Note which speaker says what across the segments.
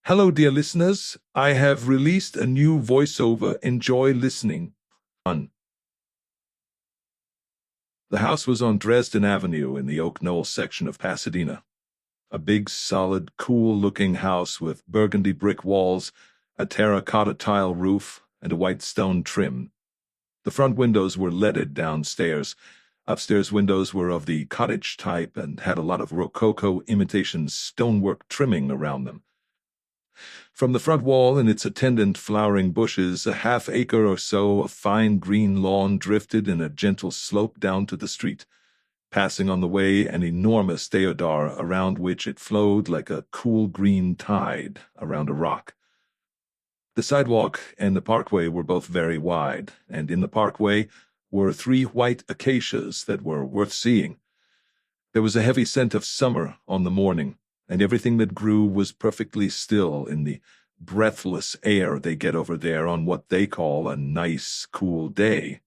Speaker 1: Hello, dear listeners. I have released a new voiceover. Enjoy listening. 1. The house was on Dresden Avenue in the Oak Knoll section of Pasadena. A big, solid, cool-looking house with burgundy brick walls, a terracotta tile roof, and a white stone trim. The front windows were leaded downstairs. Upstairs windows were of the cottage type and had a lot of Rococo imitation stonework trimming around them. From the front wall and its attendant flowering bushes, a half-acre or so of fine green lawn drifted in a gentle slope down to the street, passing on the way an enormous deodar around which it flowed like a cool green tide around a rock. The sidewalk and the parkway were both very wide, and in the parkway were 3 white acacias that were worth seeing. There was a heavy scent of summer on the morning, and everything that grew was perfectly still in the breathless air they get over there on what they call a nice, cool day.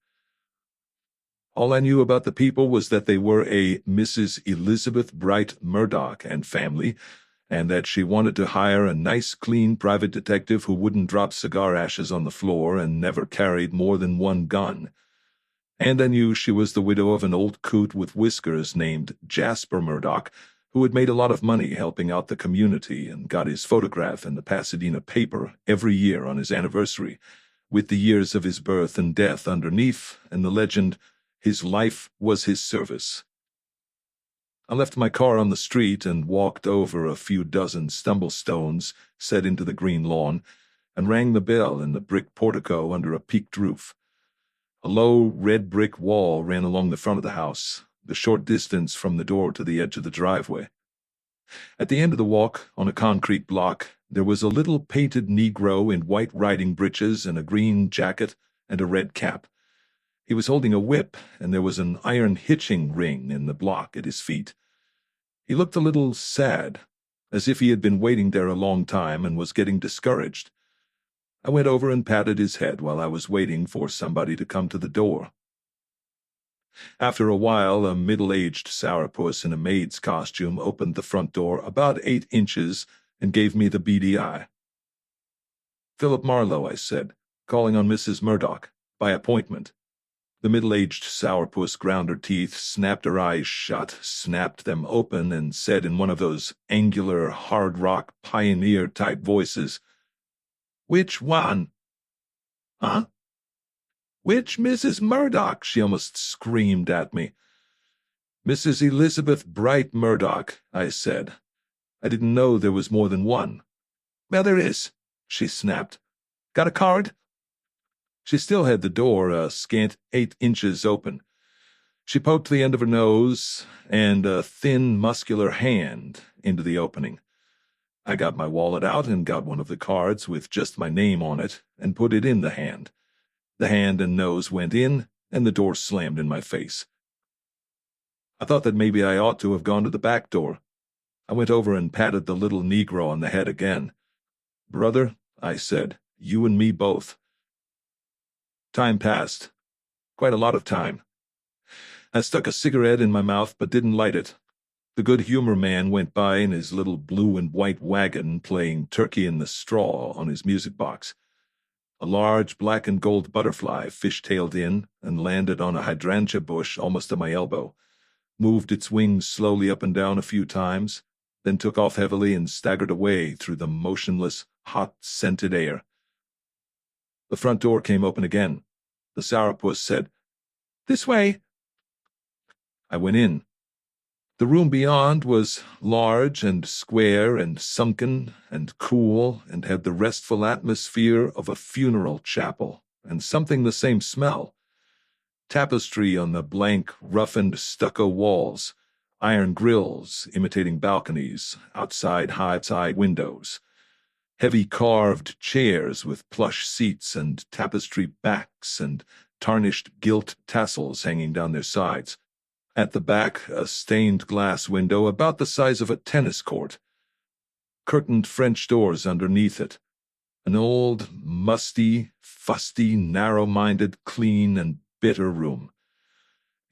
Speaker 1: All I knew about the people was that they were a Mrs. Elizabeth Bright Murdoch and family, and that she wanted to hire a nice, clean private detective who wouldn't drop cigar ashes on the floor and never carried more than 1 gun. And I knew she was the widow of an old coot with whiskers named Jasper Murdoch, who had made a lot of money helping out the community and got his photograph in the Pasadena paper every year on his anniversary, with the years of his birth and death underneath and the legend, "His life was his service." I left my car on the street and walked over a few dozen stumblestones set into the green lawn and rang the bell in the brick portico under a peaked roof. A low, red brick wall ran along the front of the house, the short distance from the door to the edge of the driveway. At the end of the walk, on a concrete block, there was a little painted Negro in white riding breeches and a green jacket and a red cap. He was holding a whip, and there was an iron hitching ring in the block at his feet. He looked a little sad, as if he had been waiting there a long time and was getting discouraged. I went over and patted his head while I was waiting for somebody to come to the door. After a while, a middle-aged sourpuss in a maid's costume opened the front door about 8 inches and gave me the beady eye. "Philip Marlowe," I said, "calling on Mrs. Murdoch, by appointment." The middle-aged sourpuss ground her teeth, snapped her eyes shut, snapped them open, and said in one of those angular, hard-rock, pioneer-type voices, "Which one?" "Huh?" "Which Mrs. Murdoch?" she almost screamed at me. "Mrs. Elizabeth Bright Murdoch," I said. I didn't know there was more than one. "Well, there is," she snapped. "Got a card?" She still had the door a scant 8 inches open. She poked the end of her nose and a thin, muscular hand into the opening. I got my wallet out and got one of the cards with just my name on it and put it in the hand. The hand and nose went in, and the door slammed in my face. I thought that maybe I ought to have gone to the back door. I went over and patted the little Negro on the head again. "Brother," I said, "you and me both." Time passed. Quite a lot of time. I stuck a cigarette in my mouth but didn't light it. The good humor man went by in his little blue and white wagon playing Turkey in the Straw on his music box. A large black and gold butterfly fish-tailed in and landed on a hydrangea bush almost at my elbow, moved its wings slowly up and down a few times, then took off heavily and staggered away through the motionless, hot, scented air. The front door came open again. The sourpuss said, "This way." I went in. The room beyond was large and square and sunken and cool and had the restful atmosphere of a funeral chapel and something the same smell. Tapestry on the blank, roughened stucco walls, iron grills imitating balconies, outside high-side windows, heavy carved chairs with plush seats and tapestry backs and tarnished gilt tassels hanging down their sides. At the back, a stained glass window about the size of a tennis court. Curtained French doors underneath it. An old, musty, fusty, narrow-minded, clean, and bitter room.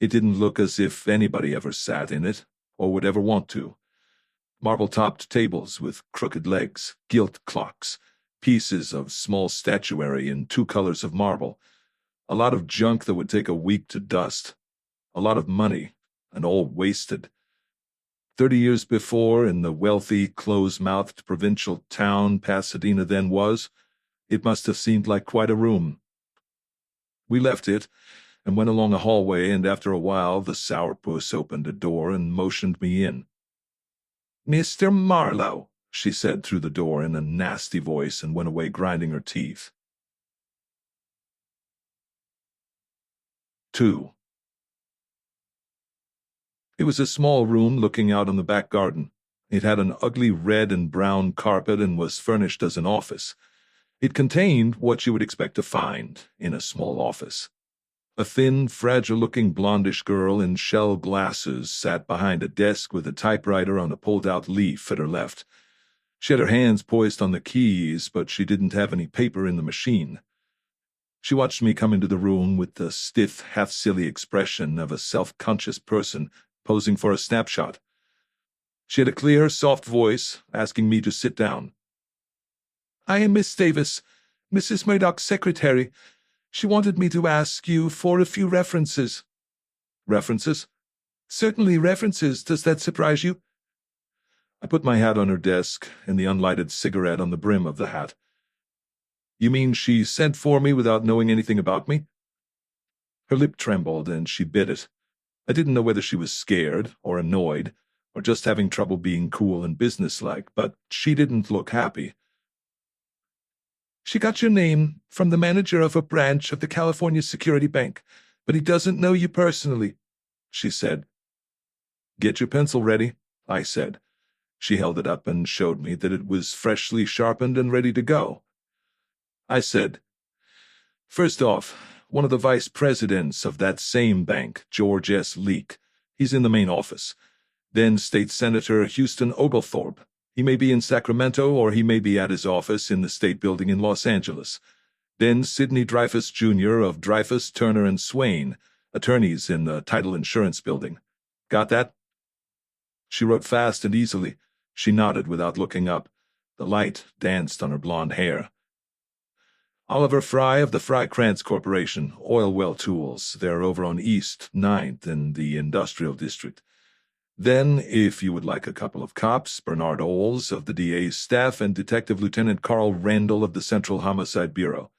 Speaker 1: It didn't look as if anybody ever sat in it, or would ever want to. Marble-topped tables with crooked legs, gilt clocks, pieces of small statuary in 2 colors of marble, a lot of junk that would take a week to dust, a lot of money, and all wasted. 30 years before, in the wealthy, close-mouthed provincial town Pasadena then was, it must have seemed like quite a room. We left it and went along a hallway, and after a while the sourpuss opened a door and motioned me in. "Mr. Marlowe," she said through the door in a nasty voice, and went away grinding her teeth. 2. It was a small room looking out on the back garden. It had an ugly red and brown carpet and was furnished as an office. It contained what you would expect to find in a small office. A thin, fragile-looking blondish girl in shell glasses sat behind a desk with a typewriter on a pulled-out leaf at her left. She had her hands poised on the keys, but she didn't have any paper in the machine. She watched me come into the room with the stiff, half-silly expression of a self-conscious person posing for a snapshot. She had a clear, soft voice, asking me to sit down. "I am Miss Davis, Mrs. Murdoch's secretary. She wanted me to ask you for a few references." "References?" "Certainly, references. Does that surprise you?" I put my hat on her desk and the unlighted cigarette on the brim of the hat. "You mean she sent for me without knowing anything about me?" Her lip trembled and she bit it. I didn't know whether she was scared or annoyed or just having trouble being cool and businesslike, but she didn't look happy. "She got your name from the manager of a branch of the California Security Bank, but he doesn't know you personally," she said. "Get your pencil ready," I said. She held it up and showed me that it was freshly sharpened and ready to go. I said, "First off, one of the vice presidents of that same bank, George S. Leake. He's in the main office. Then State Senator Houston Oglethorpe. He may be in Sacramento or he may be at his office in the State Building in Los Angeles. Then Sidney Dreyfus, Jr. of Dreyfus, Turner, and Swain, attorneys in the Title Insurance Building. Got that?" She wrote fast and easily. She nodded without looking up. The light danced on her blonde hair. "Oliver Fry of the Fry Krantz Corporation, oil well tools. They're over on East 9th in the Industrial District. Then, if you would like a couple of cops, Bernard Oles of the DA's staff and Detective Lieutenant Carl Randall of the Central Homicide Bureau.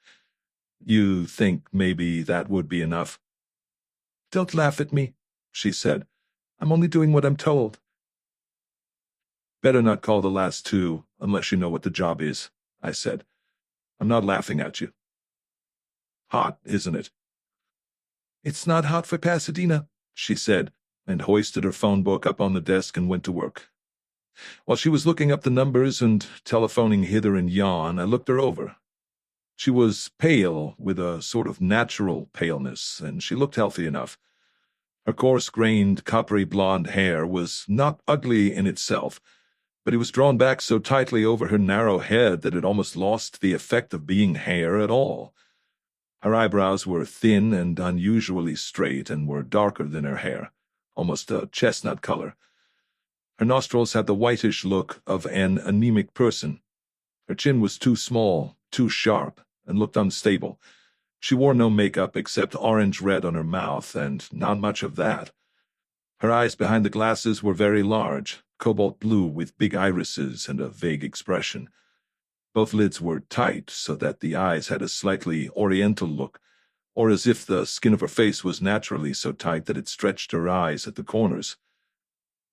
Speaker 1: You think maybe that would be enough?" "Don't laugh at me," she said. "I'm only doing what I'm told." "Better not call the last two unless you know what the job is," I said. "I'm not laughing at you." "Hot, isn't it?" "It's not hot for Pasadena," she said, and hoisted her phone book up on the desk and went to work. While she was looking up the numbers and telephoning hither and yon, I looked her over. She was pale, with a sort of natural paleness, and she looked healthy enough. Her coarse-grained, coppery blonde hair was not ugly in itself, but it was drawn back so tightly over her narrow head that it almost lost the effect of being hair at all. Her eyebrows were thin and unusually straight and were darker than her hair, almost a chestnut color. Her nostrils had the whitish look of an anemic person. Her chin was too small, too sharp, and looked unstable. She wore no makeup except orange-red on her mouth, and not much of that. Her eyes behind the glasses were very large, cobalt blue with big irises and a vague expression. Both lids were tight, so that the eyes had a slightly oriental look, or as if the skin of her face was naturally so tight that it stretched her eyes at the corners.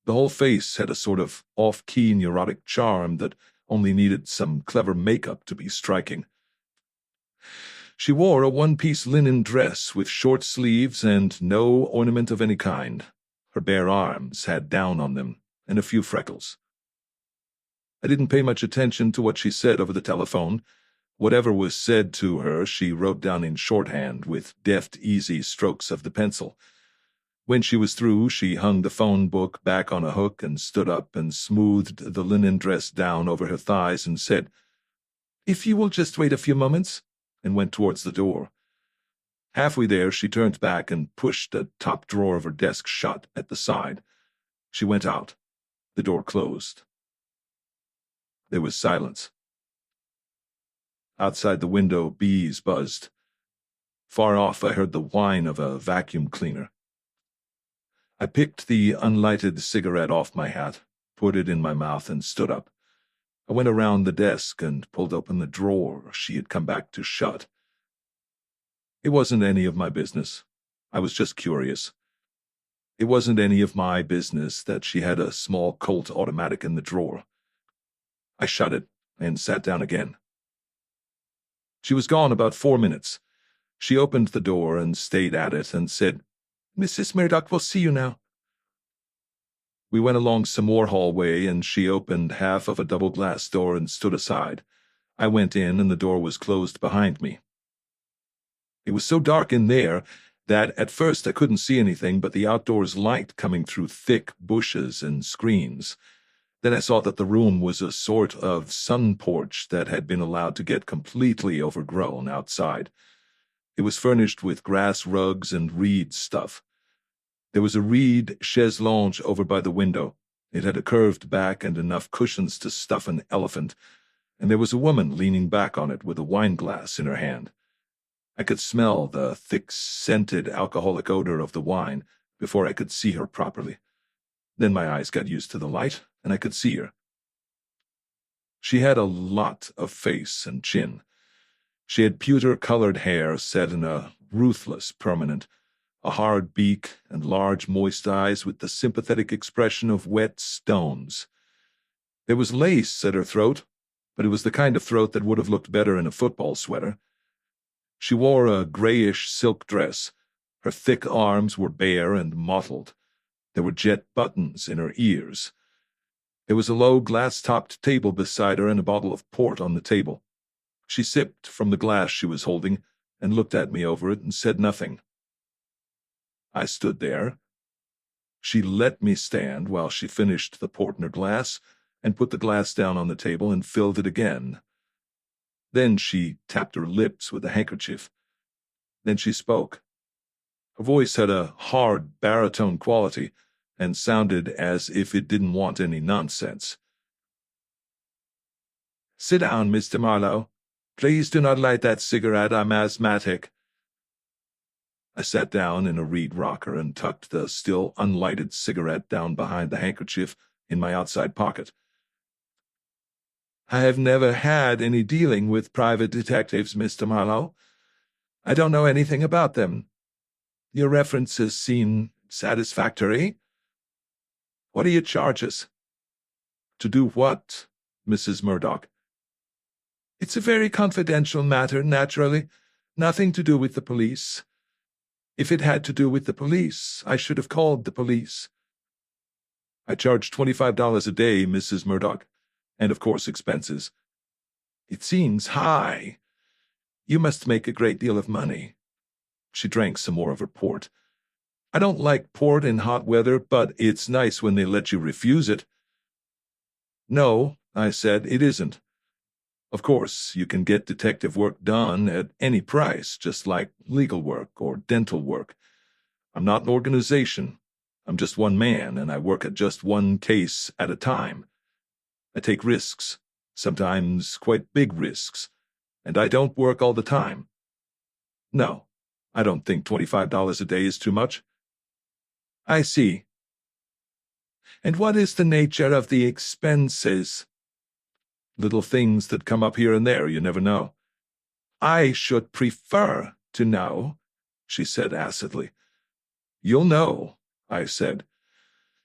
Speaker 1: The whole face had a sort of off-key neurotic charm that only needed some clever makeup to be striking. She wore a one-piece linen dress with short sleeves and no ornament of any kind. Her bare arms had down on them, and a few freckles. I didn't pay much attention to what she said over the telephone. Whatever was said to her, she wrote down in shorthand with deft, easy strokes of the pencil. When she was through, she hung the phone book back on a hook and stood up and smoothed the linen dress down over her thighs and said, "If you will just wait a few moments," and went towards the door. Halfway there, she turned back and pushed the top drawer of her desk shut at the side. She went out. The door closed. There was silence. Outside the window, bees buzzed. Far off, I heard the whine of a vacuum cleaner. I picked the unlighted cigarette off my hat, put it in my mouth, and stood up. I went around the desk and pulled open the drawer she had come back to shut. It wasn't any of my business. I was just curious. It wasn't any of my business that she had a small Colt automatic in the drawer. I shut it and sat down again. She was gone about 4 minutes. She opened the door and stayed at it and said, "Mrs. Murdoch will see you now." We went along some more hallway, and she opened half of a double-glass door and stood aside. I went in, and the door was closed behind me. It was so dark in there that at first I couldn't see anything but the outdoors light coming through thick bushes and screens. Then I saw that the room was a sort of sun porch that had been allowed to get completely overgrown outside. It was furnished with grass rugs and reed stuff. There was a reed chaise longue over by the window. It had a curved back and enough cushions to stuff an elephant, and there was a woman leaning back on it with a wine glass in her hand. I could smell the thick, scented, alcoholic odor of the wine before I could see her properly. Then my eyes got used to the light, and I could see her. She had a lot of face and chin. She had pewter-colored hair set in a ruthless permanent, a hard beak, and large, moist eyes with the sympathetic expression of wet stones. There was lace at her throat, but it was the kind of throat that would have looked better in a football sweater. She wore a grayish silk dress. Her thick arms were bare and mottled. There were jet buttons in her ears. There was a low glass-topped table beside her and a bottle of port on the table. She sipped from the glass she was holding and looked at me over it and said nothing. I stood there. She let me stand while she finished the port in her glass and put the glass down on the table and filled it again. Then she tapped her lips with a handkerchief. Then she spoke. Her voice had a hard baritone quality and sounded as if it didn't want any nonsense. "Sit down, Mr. Marlowe. Please do not light that cigarette. I'm asthmatic." I sat down in a reed rocker and tucked the still unlighted cigarette down behind the handkerchief in my outside pocket. "I have never had any dealing with private detectives, Mr. Marlowe. I don't know anything about them. Your references seem satisfactory. What are your charges?" "To do what, Mrs. Murdoch?" "It's a very confidential matter, naturally. Nothing to do with the police. If it had to do with the police, I should have called the police." "I charge $25 a day, Mrs. Murdoch, and of course expenses." "It seems high. You must make a great deal of money." She drank some more of her port. "I don't like port in hot weather, but it's nice when they let you refuse it." "No," I said, "it isn't. Of course, you can get detective work done at any price, just like legal work or dental work. I'm not an organization. I'm just one man, and I work at just one case at a time. I take risks, sometimes quite big risks, and I don't work all the time. No, I don't think $25 a day is too much." "I see. And what is the nature of the expenses?" "Little things that come up here and there, you never know." "I should prefer to know," she said acidly. "You'll know," I said.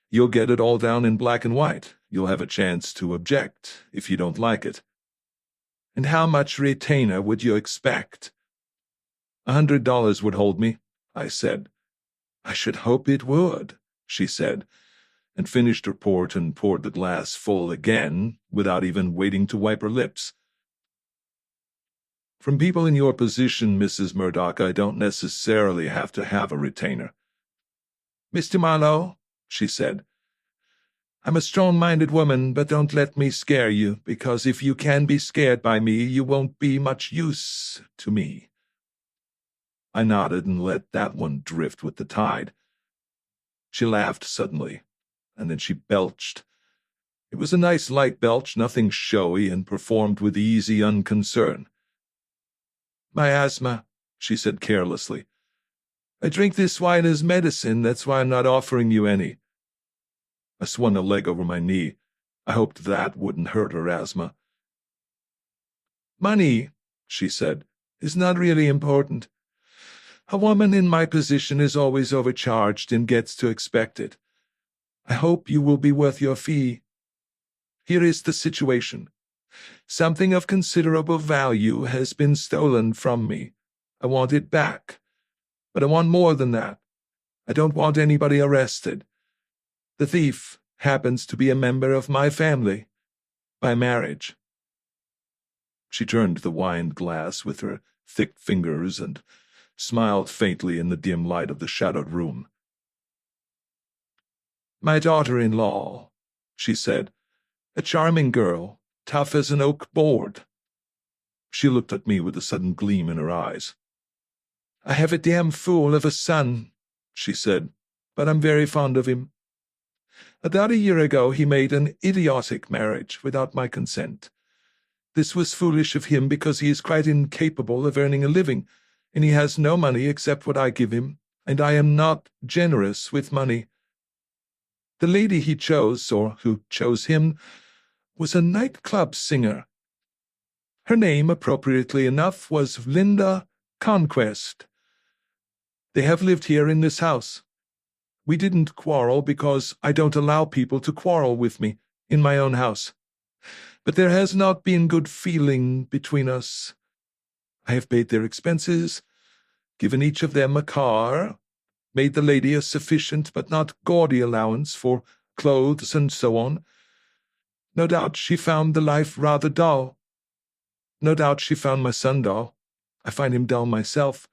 Speaker 1: "You'll get it all down in black and white. You'll have a chance to object if you don't like it." "And how much retainer would you expect?" $100 would hold me," I said. "I should hope it would," she said, and finished her port and poured the glass full again without even waiting to wipe her lips. "From people in your position, Mrs. Murdoch, I don't necessarily have to have a retainer." "Mr. Marlowe," she said, "I'm a strong-minded woman, but don't let me scare you, because if you can be scared by me, you won't be much use to me." I nodded and let that one drift with the tide. She laughed suddenly, and then she belched. It was a nice light belch, nothing showy, and performed with easy unconcern. "My asthma," she said carelessly. "I drink this wine as medicine, that's why I'm not offering you any." I swung a leg over my knee. I hoped that wouldn't hurt her asthma. "Money," she said, "is not really important. A woman in my position is always overcharged and gets to expect it. I hope you will be worth your fee. Here is the situation. Something of considerable value has been stolen from me. I want it back. But I want more than that. I don't want anybody arrested. The thief happens to be a member of my family, by marriage." She turned the wine glass with her thick fingers and smiled faintly in the dim light of the shadowed room. "My daughter-in-law," she said, "a charming girl, tough as an oak board." She looked at me with a sudden gleam in her eyes. "I have a damn fool of a son," she said, "but I'm very fond of him. About a year ago he made an idiotic marriage without my consent. This was foolish of him because he is quite incapable of earning a living, and he has no money except what I give him, and I am not generous with money. The lady he chose, or who chose him, was a nightclub singer. Her name, appropriately enough, was Linda Conquest. They have lived here in this house. We didn't quarrel because I don't allow people to quarrel with me in my own house. But there has not been good feeling between us. I have paid their expenses, given each of them a car, made the lady a sufficient but not gaudy allowance for clothes and so on. No doubt she found the life rather dull. No doubt she found my son dull. I find him dull myself.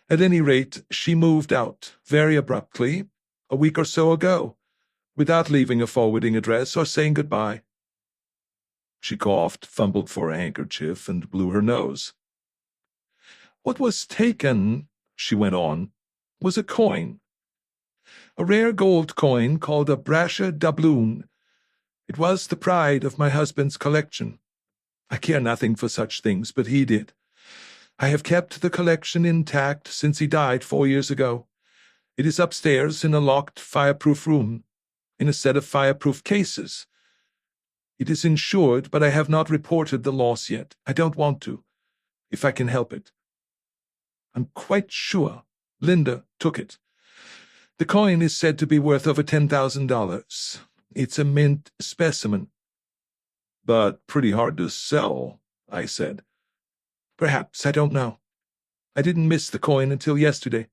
Speaker 1: At any rate, she moved out, very abruptly, a week or so ago, without leaving a forwarding address or saying goodbye." She coughed, fumbled for a handkerchief, and blew her nose. "What was taken," she went on, "was a coin. A rare gold coin called a Brasher doubloon. It was the pride of my husband's collection. I care nothing for such things, but he did. I have kept the collection intact since he died 4 years ago. It is upstairs in a locked, fireproof room, in a set of fireproof cases. It is insured, but I have not reported the loss yet. I don't want to, if I can help it. I'm quite sure Linda took it. The coin is said to be worth over $10,000. It's a mint specimen." "But pretty hard to sell," I said. "Perhaps, I don't know. I didn't miss the coin until yesterday.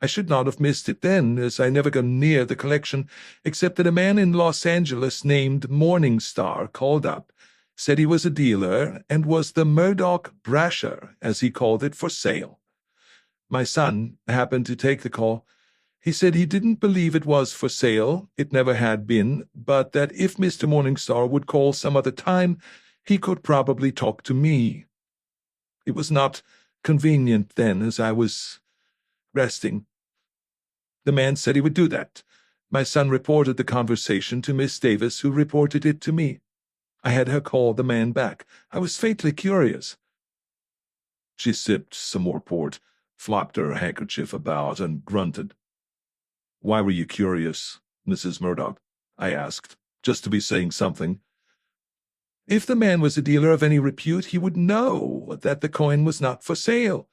Speaker 1: I should not have missed it then, as I never go near the collection, except that a man in Los Angeles named Morningstar called up, said he was a dealer, and was the Murdoch Brasher, as he called it, for sale. My son happened to take the call. He said he didn't believe it was for sale, it never had been, but that if Mr. Morningstar would call some other time, he could probably talk to me. It was not convenient then, as I was resting. The man said he would do that. My son reported the conversation to Miss Davis, who reported it to me. I had her call the man back. I was faintly curious." She sipped some more port, flopped her handkerchief about, and grunted. "Why were you curious, Mrs. Murdoch?" I asked, just to be saying something. "If the man was a dealer of any repute, he would know that the coin was not for sale.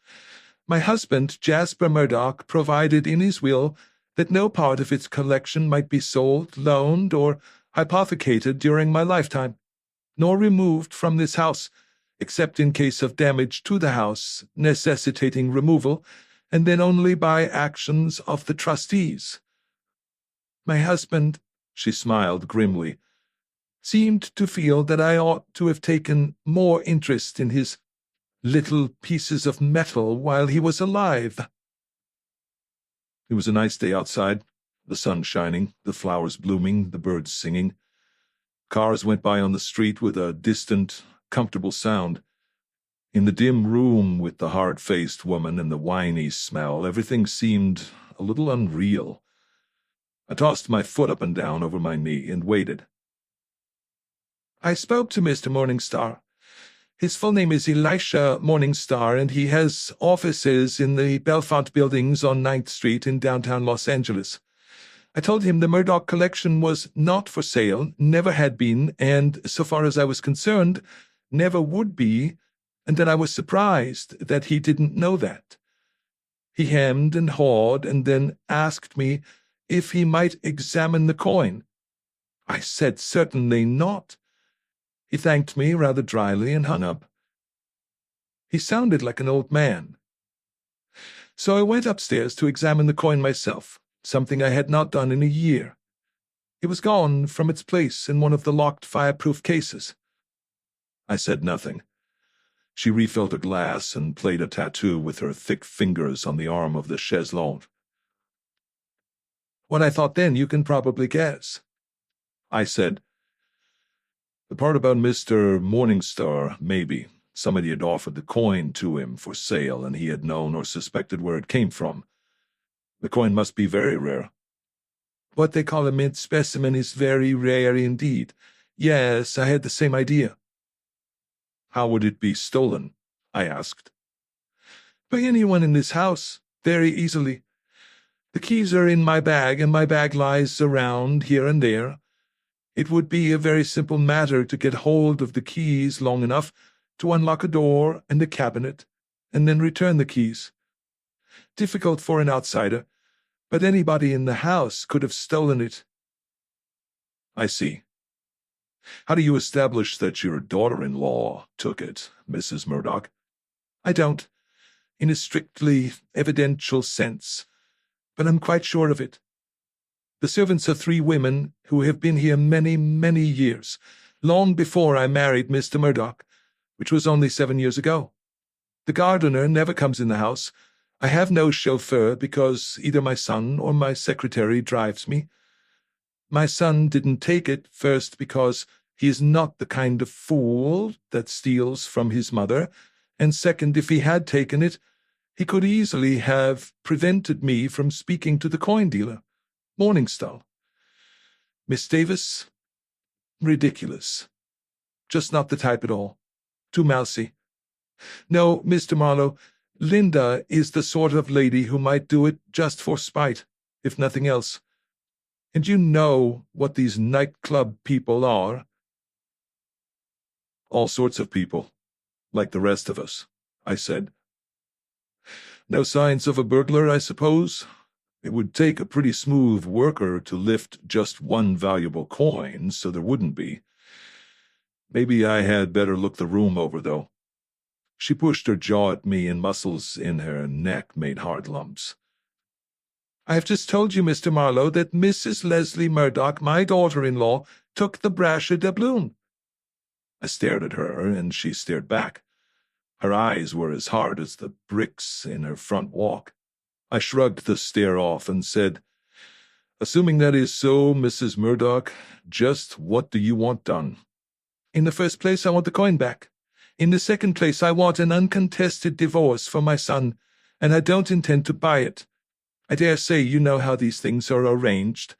Speaker 1: My husband, Jasper Murdoch, provided in his will that no part of its collection might be sold, loaned, or hypothecated during my lifetime, nor removed from this house, except in case of damage to the house necessitating removal, and then only by actions of the trustees. My husband," she smiled grimly, "seemed to feel that I ought to have taken more interest in his little pieces of metal while he was alive." It was a nice day outside, the sun shining, the flowers blooming, the birds singing. Cars went by on the street with a distant, comfortable sound. In the dim room with the hard-faced woman and the winey smell, everything seemed a little unreal. I tossed my foot up and down over my knee and waited.
Speaker 2: I spoke to Mr. Morningstar. His full name is Elisha Morningstar, and he has offices in the Belfont buildings on 9th Street in downtown Los Angeles. I told him the Murdoch collection was not for sale, never had been, and, so far as I was concerned, never would be, and that I was surprised that he didn't know that. He hemmed and hawed, and then asked me if he might examine the coin. I said certainly not. He thanked me rather dryly and hung up. He sounded like an old man. So I went upstairs to examine the coin myself, something I had not done in a year. It was gone from its place in one of the locked fireproof cases. I said nothing. She refilled a glass and played a tattoo with her thick fingers on the arm of the chaise longue. What I thought then you can probably guess. I said, the part about Mr. Morningstar, maybe. Somebody had offered the coin to him for sale, and he had known or suspected where it came from. The coin must be very rare. What they call a mint specimen is very rare indeed. Yes, I had the same idea. How would it be stolen? I asked. By anyone in this house, very easily. The keys are in my bag, and my bag lies around here and there. It would be a very simple matter to get hold of the keys long enough to unlock a door and a cabinet, and then return the keys. Difficult for an outsider, but anybody in the house could have stolen it. I see. How do you establish that your daughter-in-law took it, Mrs. Murdoch? I don't, in a strictly evidential sense, but I'm quite sure of it. The servants are 3 women who have been here many, many years, long before I married Mr. Murdoch, which was only 7 years ago. The gardener never comes in the house. I have no chauffeur because either my son or my secretary drives me. My son didn't take it, first because he is not the kind of fool that steals from his mother, and second, if he had taken it, he could easily have prevented me from speaking to the coin dealer. Morningstar. Miss Davis? Ridiculous. Just not the type at all. Too mousy. No, Mr. Marlowe, Linda is the sort of lady who might do it just for spite, if nothing else. And you know what these nightclub people are. All sorts of people, like the rest of us, I said. No signs of a burglar, I suppose? It would take a pretty smooth worker to lift just one valuable coin, so there wouldn't be. Maybe I had better look the room over, though. She pushed her jaw at me, and muscles in her neck made hard lumps. I have just told you, Mr. Marlowe, that Mrs. Leslie Murdoch, my daughter-in-law, took the brasher doubloon. I stared at her, and she stared back. Her eyes were as hard as the bricks in her front walk. I shrugged the stare off and said, Assuming that is so, Mrs. Murdoch, just what do you want done? In the first place, I want the coin back. In the second place, I want an uncontested divorce for my son, and I don't intend to buy it. I dare say you know how these things are arranged.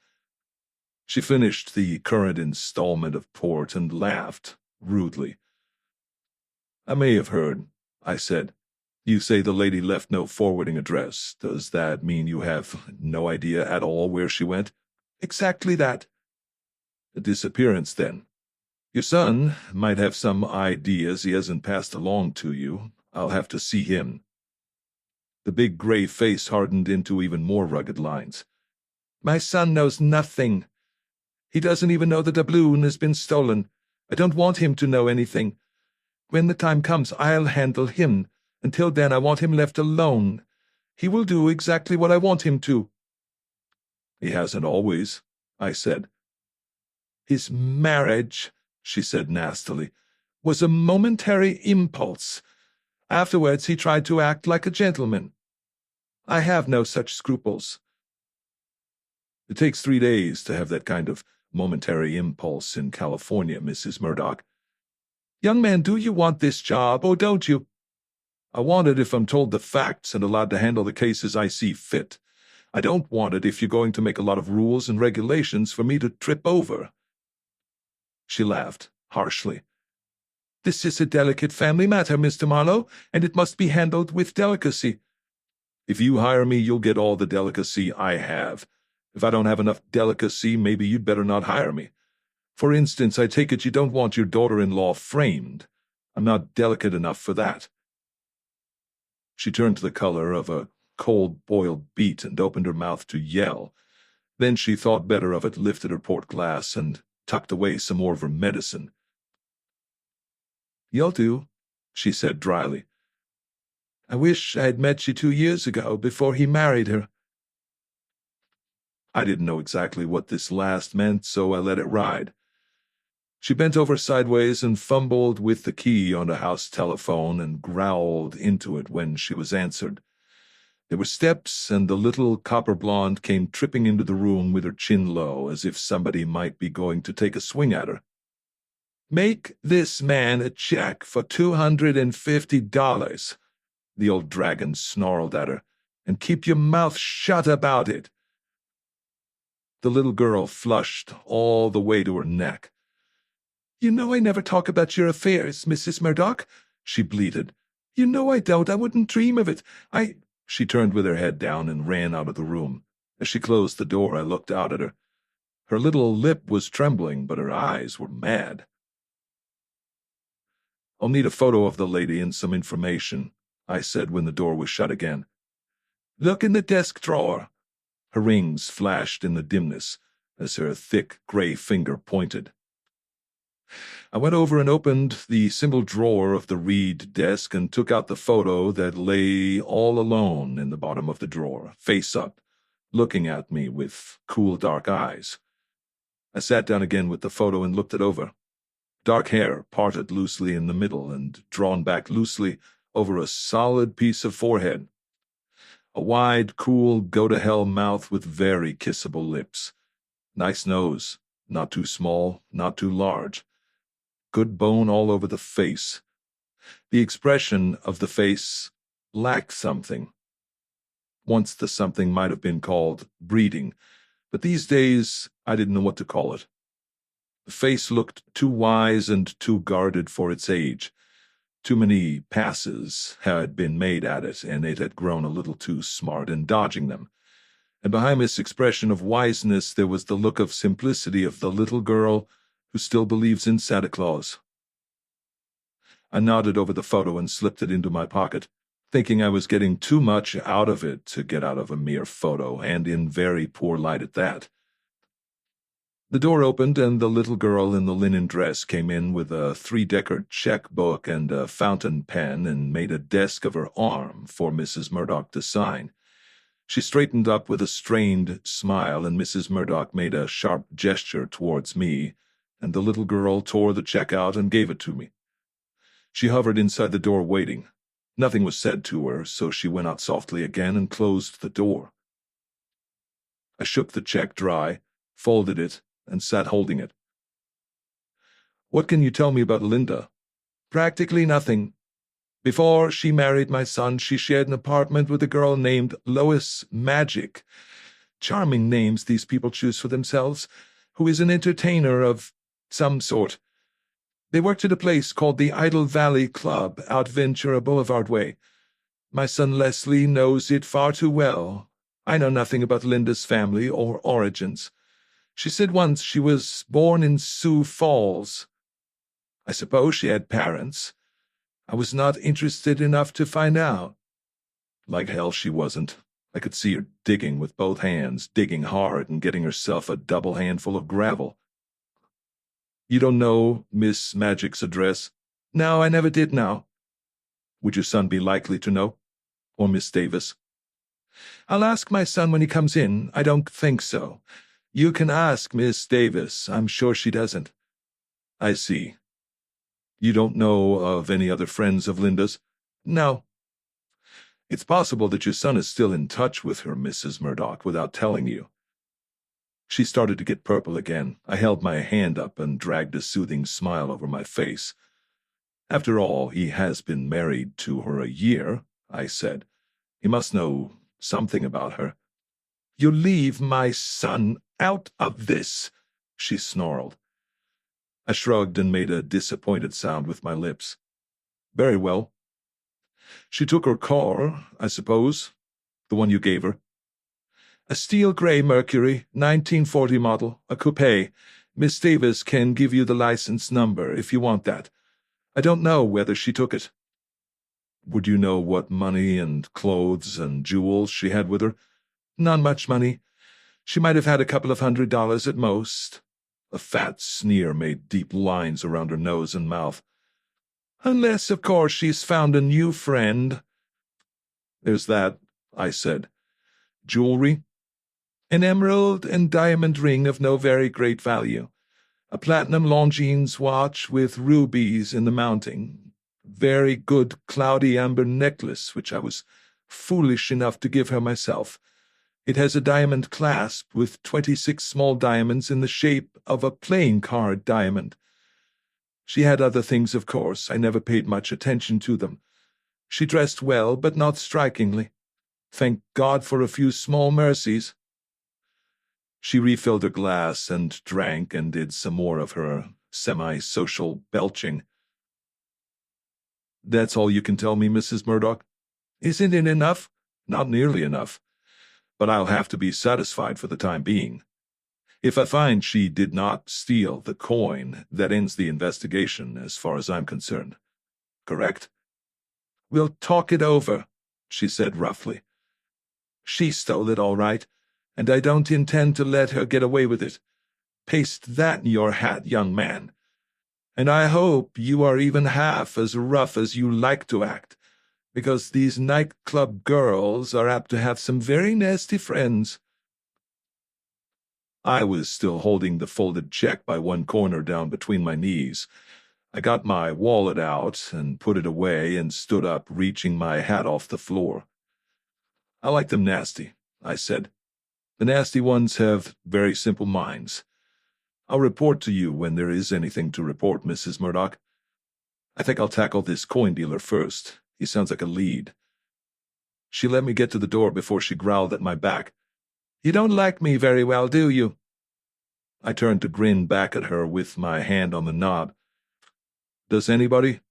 Speaker 2: She finished the current installment of port and laughed rudely. I may have heard, I said. You say the lady left no forwarding address. Does that mean you have no idea at all where she went? Exactly that. A disappearance, then. Your son might have some ideas he hasn't passed along to you. I'll have to see him. The big gray face hardened into even more rugged lines. My son knows nothing. He doesn't even know the doubloon has been stolen. I don't want him to know anything. When the time comes, I'll handle him. Until then, I want him left alone. He will do exactly what I want him to. He hasn't always, I said. His marriage, she said nastily, was a momentary impulse. Afterwards, he tried to act like a gentleman. I have no such scruples. It takes 3 days to have that kind of momentary impulse in California, Mrs. Murdoch. Young man, do you want this job, or don't you? I want it if I'm told the facts and allowed to handle the cases I see fit. I don't want it if you're going to make a lot of rules and regulations for me to trip over. She laughed, harshly. "This is a delicate family matter, Mr. Marlowe, and it must be handled with delicacy."
Speaker 1: "If you hire me, you'll get all the delicacy I have. If I don't have enough delicacy, maybe you'd better not hire me. For instance, I take it you don't want your daughter-in-law framed. I'm not delicate enough for that." She turned to the color of a cold-boiled beet and opened her mouth to yell. Then she thought better of it, lifted her port glass, and tucked away some more of her medicine.
Speaker 2: "You'll do," she said dryly. "I wish I had met you 2 years ago, before he married her."
Speaker 1: I didn't know exactly what this last meant, so I let it ride. She bent over sideways and fumbled with the key on the house telephone and growled into it when she was answered. There were steps, and the little copper blonde came tripping into the room with her chin low, as if somebody might be going to take a swing at her.
Speaker 2: "Make this man a check for $250, the old dragon snarled at her, "and keep your mouth shut about it."
Speaker 1: The little girl flushed all the way to her neck.
Speaker 2: "You know I never talk about your affairs, Mrs. Murdoch," she bleated. "You know I don't. I wouldn't dream of it.
Speaker 1: She turned with her head down and ran out of the room. As she closed the door, I looked out at her. Her little lip was trembling, but her eyes were mad. "I'll need a photo of the lady and some information," I said when the door was shut again.
Speaker 2: "Look in the desk drawer."
Speaker 1: Her rings flashed in the dimness as her thick gray finger pointed. I went over and opened the single drawer of the reed desk and took out the photo that lay all alone in the bottom of the drawer, face up, looking at me with cool dark eyes. I sat down again with the photo and looked it over. Dark hair parted loosely in the middle and drawn back loosely over a solid piece of forehead. A wide, cool, go-to-hell mouth with very kissable lips. Nice nose, not too small, not too large. Good bone all over the face. The expression of the face lacked something. Once the something might have been called breeding, but these days I didn't know what to call it. The face looked too wise and too guarded for its age. Too many passes had been made at it, and it had grown a little too smart in dodging them. And behind this expression of wiseness there was the look of simplicity of the little girl who still believes in Santa Claus. I nodded over the photo and slipped it into my pocket, thinking I was getting too much out of it to get out of a mere photo, and in very poor light at that. The door opened, and the little girl in the linen dress came in with a 3-decker checkbook and a fountain pen and made a desk of her arm for Mrs. Murdoch to sign. She straightened up with a strained smile, and Mrs. Murdoch made a sharp gesture towards me, and the little girl tore the check out and gave it to me. She hovered inside the door waiting. Nothing was said to her, so she went out softly again and closed the door. I shook the check dry, folded it, and sat holding it. "What can you tell me about Linda?"
Speaker 2: "Practically nothing. Before she married my son, she shared an apartment with a girl named Lois Magic. Charming names these people choose for themselves, who is an entertainer of some sort. They worked at a place called the Idle Valley Club out Ventura Boulevard way. My son Leslie knows it far too well. I know nothing about Linda's family or origins. She said once she was born in Sioux Falls. I suppose she had parents. I was not interested enough to find out."
Speaker 1: Like hell she wasn't. I could see her digging with both hands, digging hard and getting herself a double handful of gravel. "You don't know Miss Magic's address?"
Speaker 2: "No, I never did know."
Speaker 1: "Would your son be likely to know? Or Miss Davis?"
Speaker 2: "I'll ask my son when he comes in. I don't think so. You can ask Miss Davis. I'm sure she doesn't."
Speaker 1: "I see. You don't know of any other friends of Linda's?"
Speaker 2: "No."
Speaker 1: "It's possible that your son is still in touch with her, Mrs. Murdoch, without telling you." She started to get purple again. I held my hand up and dragged a soothing smile over my face. "After all, he has been married to her a year," I said. "He must know something about her."
Speaker 2: "You leave my son out of this," she snarled.
Speaker 1: I shrugged and made a disappointed sound with my lips. Very well. She took her car, I suppose, the one you gave her. A steel gray Mercury, 1940 model, a coupe. Miss Davis can give you the license number if you want that. I don't know whether she took it. Would you know what money and clothes and jewels she had with her? Not much money. She might have had a couple of $100 at most. A fat sneer made deep lines around her nose and mouth. Unless, of course, she's found a new friend. There's that, I said. Jewelry? An emerald and diamond ring of no very great value. A platinum Longines watch with rubies in the mounting. Very good cloudy amber necklace, which I was foolish enough to give her myself. It has a diamond clasp with 26 small diamonds in the shape of a playing card diamond. She had other things, of course. I never paid much attention to them. She dressed well, but not strikingly. Thank God for a few small mercies. She refilled her glass and drank and did some more of her semi-social belching. That's all you can tell me, Mrs. Murdoch? Isn't it enough? Not nearly enough. But I'll have to be satisfied for the time being. If I find she did not steal the coin, that ends the investigation as far as I'm concerned. Correct? We'll talk it over, she said roughly. She stole it all right, and I don't intend to let her get away with it. Paste that in your hat, young man. And I hope you are even half as rough as you like to act, because these nightclub girls are apt to have some very nasty friends. I was still holding the folded check by one corner down between my knees. I got my wallet out and put it away and stood up, reaching my hat off the floor. I like them nasty, I said. The nasty ones have very simple minds. I'll report to you when there is anything to report, Mrs. Murdoch. I think I'll tackle this coin dealer first. He sounds like a lead. She let me get to the door before she growled at my back. You don't like me very well, do you? I turned to grin back at her with my hand on the knob. Does anybody?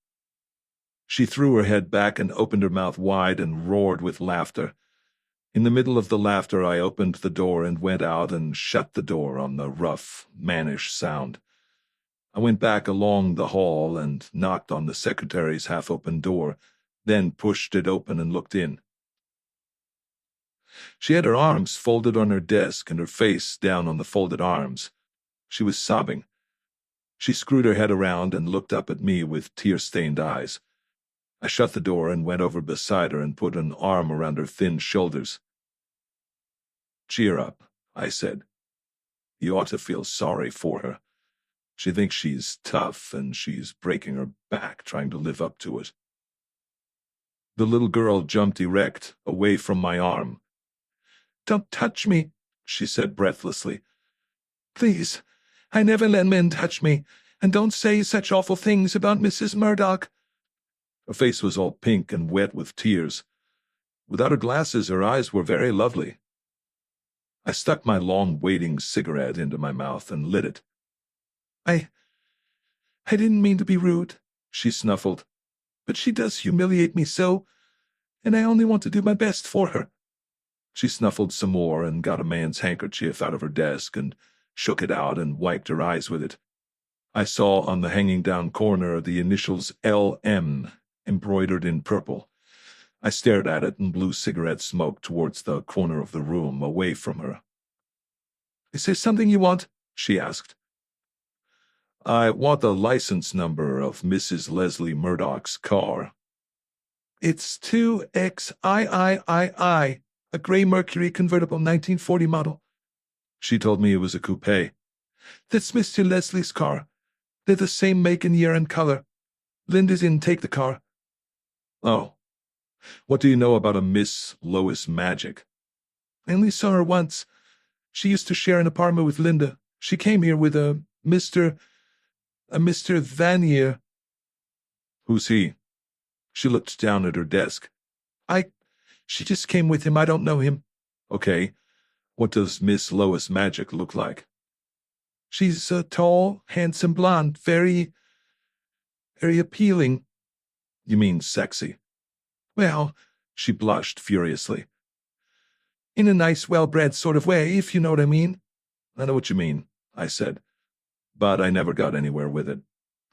Speaker 1: She threw her head back and opened her mouth wide and roared with laughter. In the middle of the laughter, I opened the door and went out and shut the door on the rough, mannish sound. I went back along the hall and knocked on the secretary's half-open door, then pushed it open and looked in. She had her arms folded on her desk and her face down on the folded arms. She was sobbing. She screwed her head around and looked up at me with tear-stained eyes. I shut the door and went over beside her and put an arm around her thin shoulders. Cheer up, I said. You ought to feel sorry for her. She thinks she's tough and she's breaking her back trying to live up to it. The little girl jumped erect, away from my arm. Don't touch me, she said breathlessly. Please, I never let men touch me, and don't say such awful things about Mrs. Murdoch. Her face was all pink and wet with tears. Without her glasses, her eyes were very lovely. I stuck my long-waiting cigarette into my mouth and lit it. I didn't mean to be rude, she snuffled, but she does humiliate me so, and I only want to do my best for her. She snuffled some more and got a man's handkerchief out of her desk and shook it out and wiped her eyes with it. I saw on the hanging-down corner the initials L.M. embroidered in purple. I stared at it and blew cigarette smoke towards the corner of the room, away from her. Is there something you want? She asked. I want the license number of Mrs. Leslie Murdoch's car. It's 2XIIII, a gray Mercury convertible 1940 model. She told me it was a coupe. That's Mr. Leslie's car. They're the same make and year and color. Linda's in take the car. Oh. What do you know about a Miss Lois Magic? I only saw her once. She used to share an apartment with Linda. She came here with a Mr. Vanier. Who's he? She looked down at her desk. She just came with him. I don't know him. Okay. What does Miss Lois Magic look like?
Speaker 2: She's a tall, handsome blonde, very appealing.
Speaker 1: You mean sexy?
Speaker 2: Well, she blushed furiously. In a nice, well-bred sort of way, if you know what I mean.
Speaker 1: I know what you mean, I said, but I never got anywhere with it.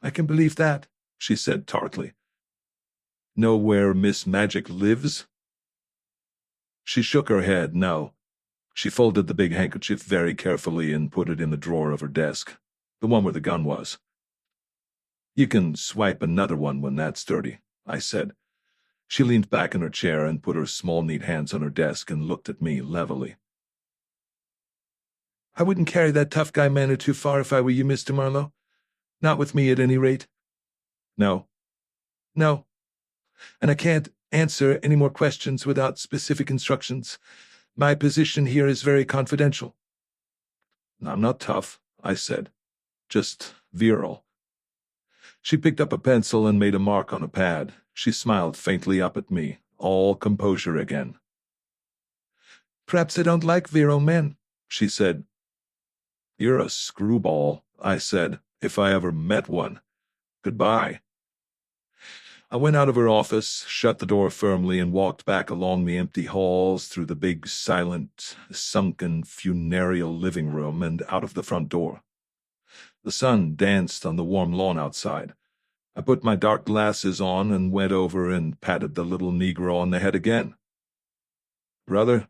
Speaker 2: I can believe that,
Speaker 1: she said tartly. Know where Miss Magic lives? She shook her head, no. She folded the big handkerchief very carefully and put it in the drawer of her desk, the one where the gun was. You can swipe another one when that's dirty, I said. She leaned back in her chair and put her small, neat hands on her desk and looked at me levelly.
Speaker 2: I wouldn't carry that tough guy manner too far if I were you, Mr. Marlowe. Not with me, at any rate.
Speaker 1: No.
Speaker 2: No. And I can't answer any more questions without specific instructions. My position here is very confidential.
Speaker 1: I'm not tough, I said. Just virile. She picked up a pencil and made a mark on a pad. She smiled faintly up at me, all composure again.
Speaker 2: Perhaps I don't like virile men, she said.
Speaker 1: You're a screwball, I said, if I ever met one. Goodbye. I went out of her office, shut the door firmly, and walked back along the empty halls through the big, silent, sunken, funereal living room and out of the front door. The sun danced on the warm lawn outside. I put my dark glasses on and went over and patted the little Negro on the head again. Brother,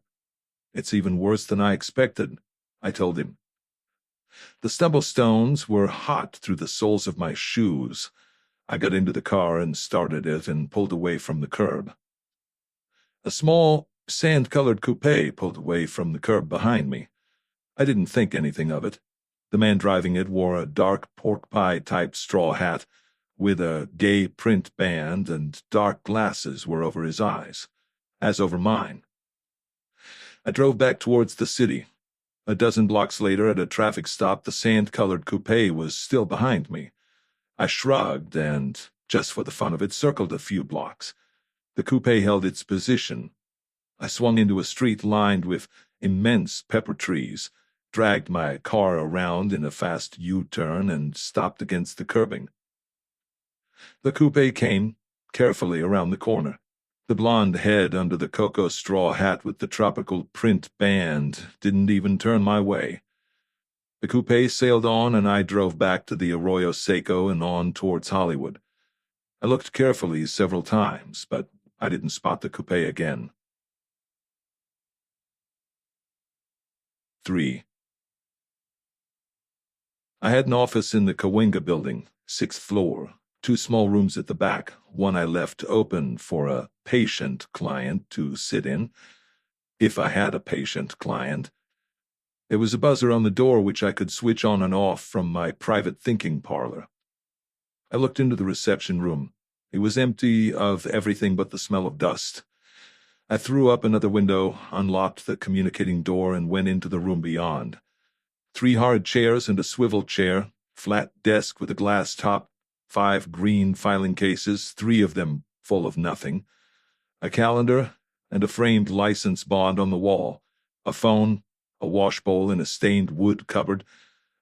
Speaker 1: it's even worse than I expected, I told him. The stubble stones were hot through the soles of my shoes. I got into the car and started it and pulled away from the curb. A small, sand-colored coupe pulled away from the curb behind me. I didn't think anything of it. The man driving it wore a dark pork-pie-type straw hat with a gay print band, and dark glasses were over his eyes, as over mine. I drove back towards the city. A dozen blocks later, at a traffic stop, the sand-colored coupe was still behind me. I shrugged and, just for the fun of it, circled a few blocks. The coupe held its position. I swung into a street lined with immense pepper trees, dragged my car around in a fast U-turn, and stopped against the curbing. The coupe came carefully around the corner. The blonde head under the cocoa straw hat with the tropical print band didn't even turn my way. The coupe sailed on, and I drove back to the Arroyo Seco and on towards Hollywood. I looked carefully several times, but I didn't spot the coupe again. 3. I had an office in the Cahuenga building, 6th floor, 2 small rooms at the back. One I left open for a patient client to sit in, if I had a patient client. There was a buzzer on the door which I could switch on and off from my private thinking parlor. I looked into the reception room. It was empty of everything but the smell of dust. I threw up another window, unlocked the communicating door, and went into the room beyond. 3 hard chairs and a swivel chair, flat desk with a glass top, 5 green filing cases, 3 of them full of nothing, a calendar, and a framed license bond on the wall, a phone, a washbowl in a stained wood cupboard,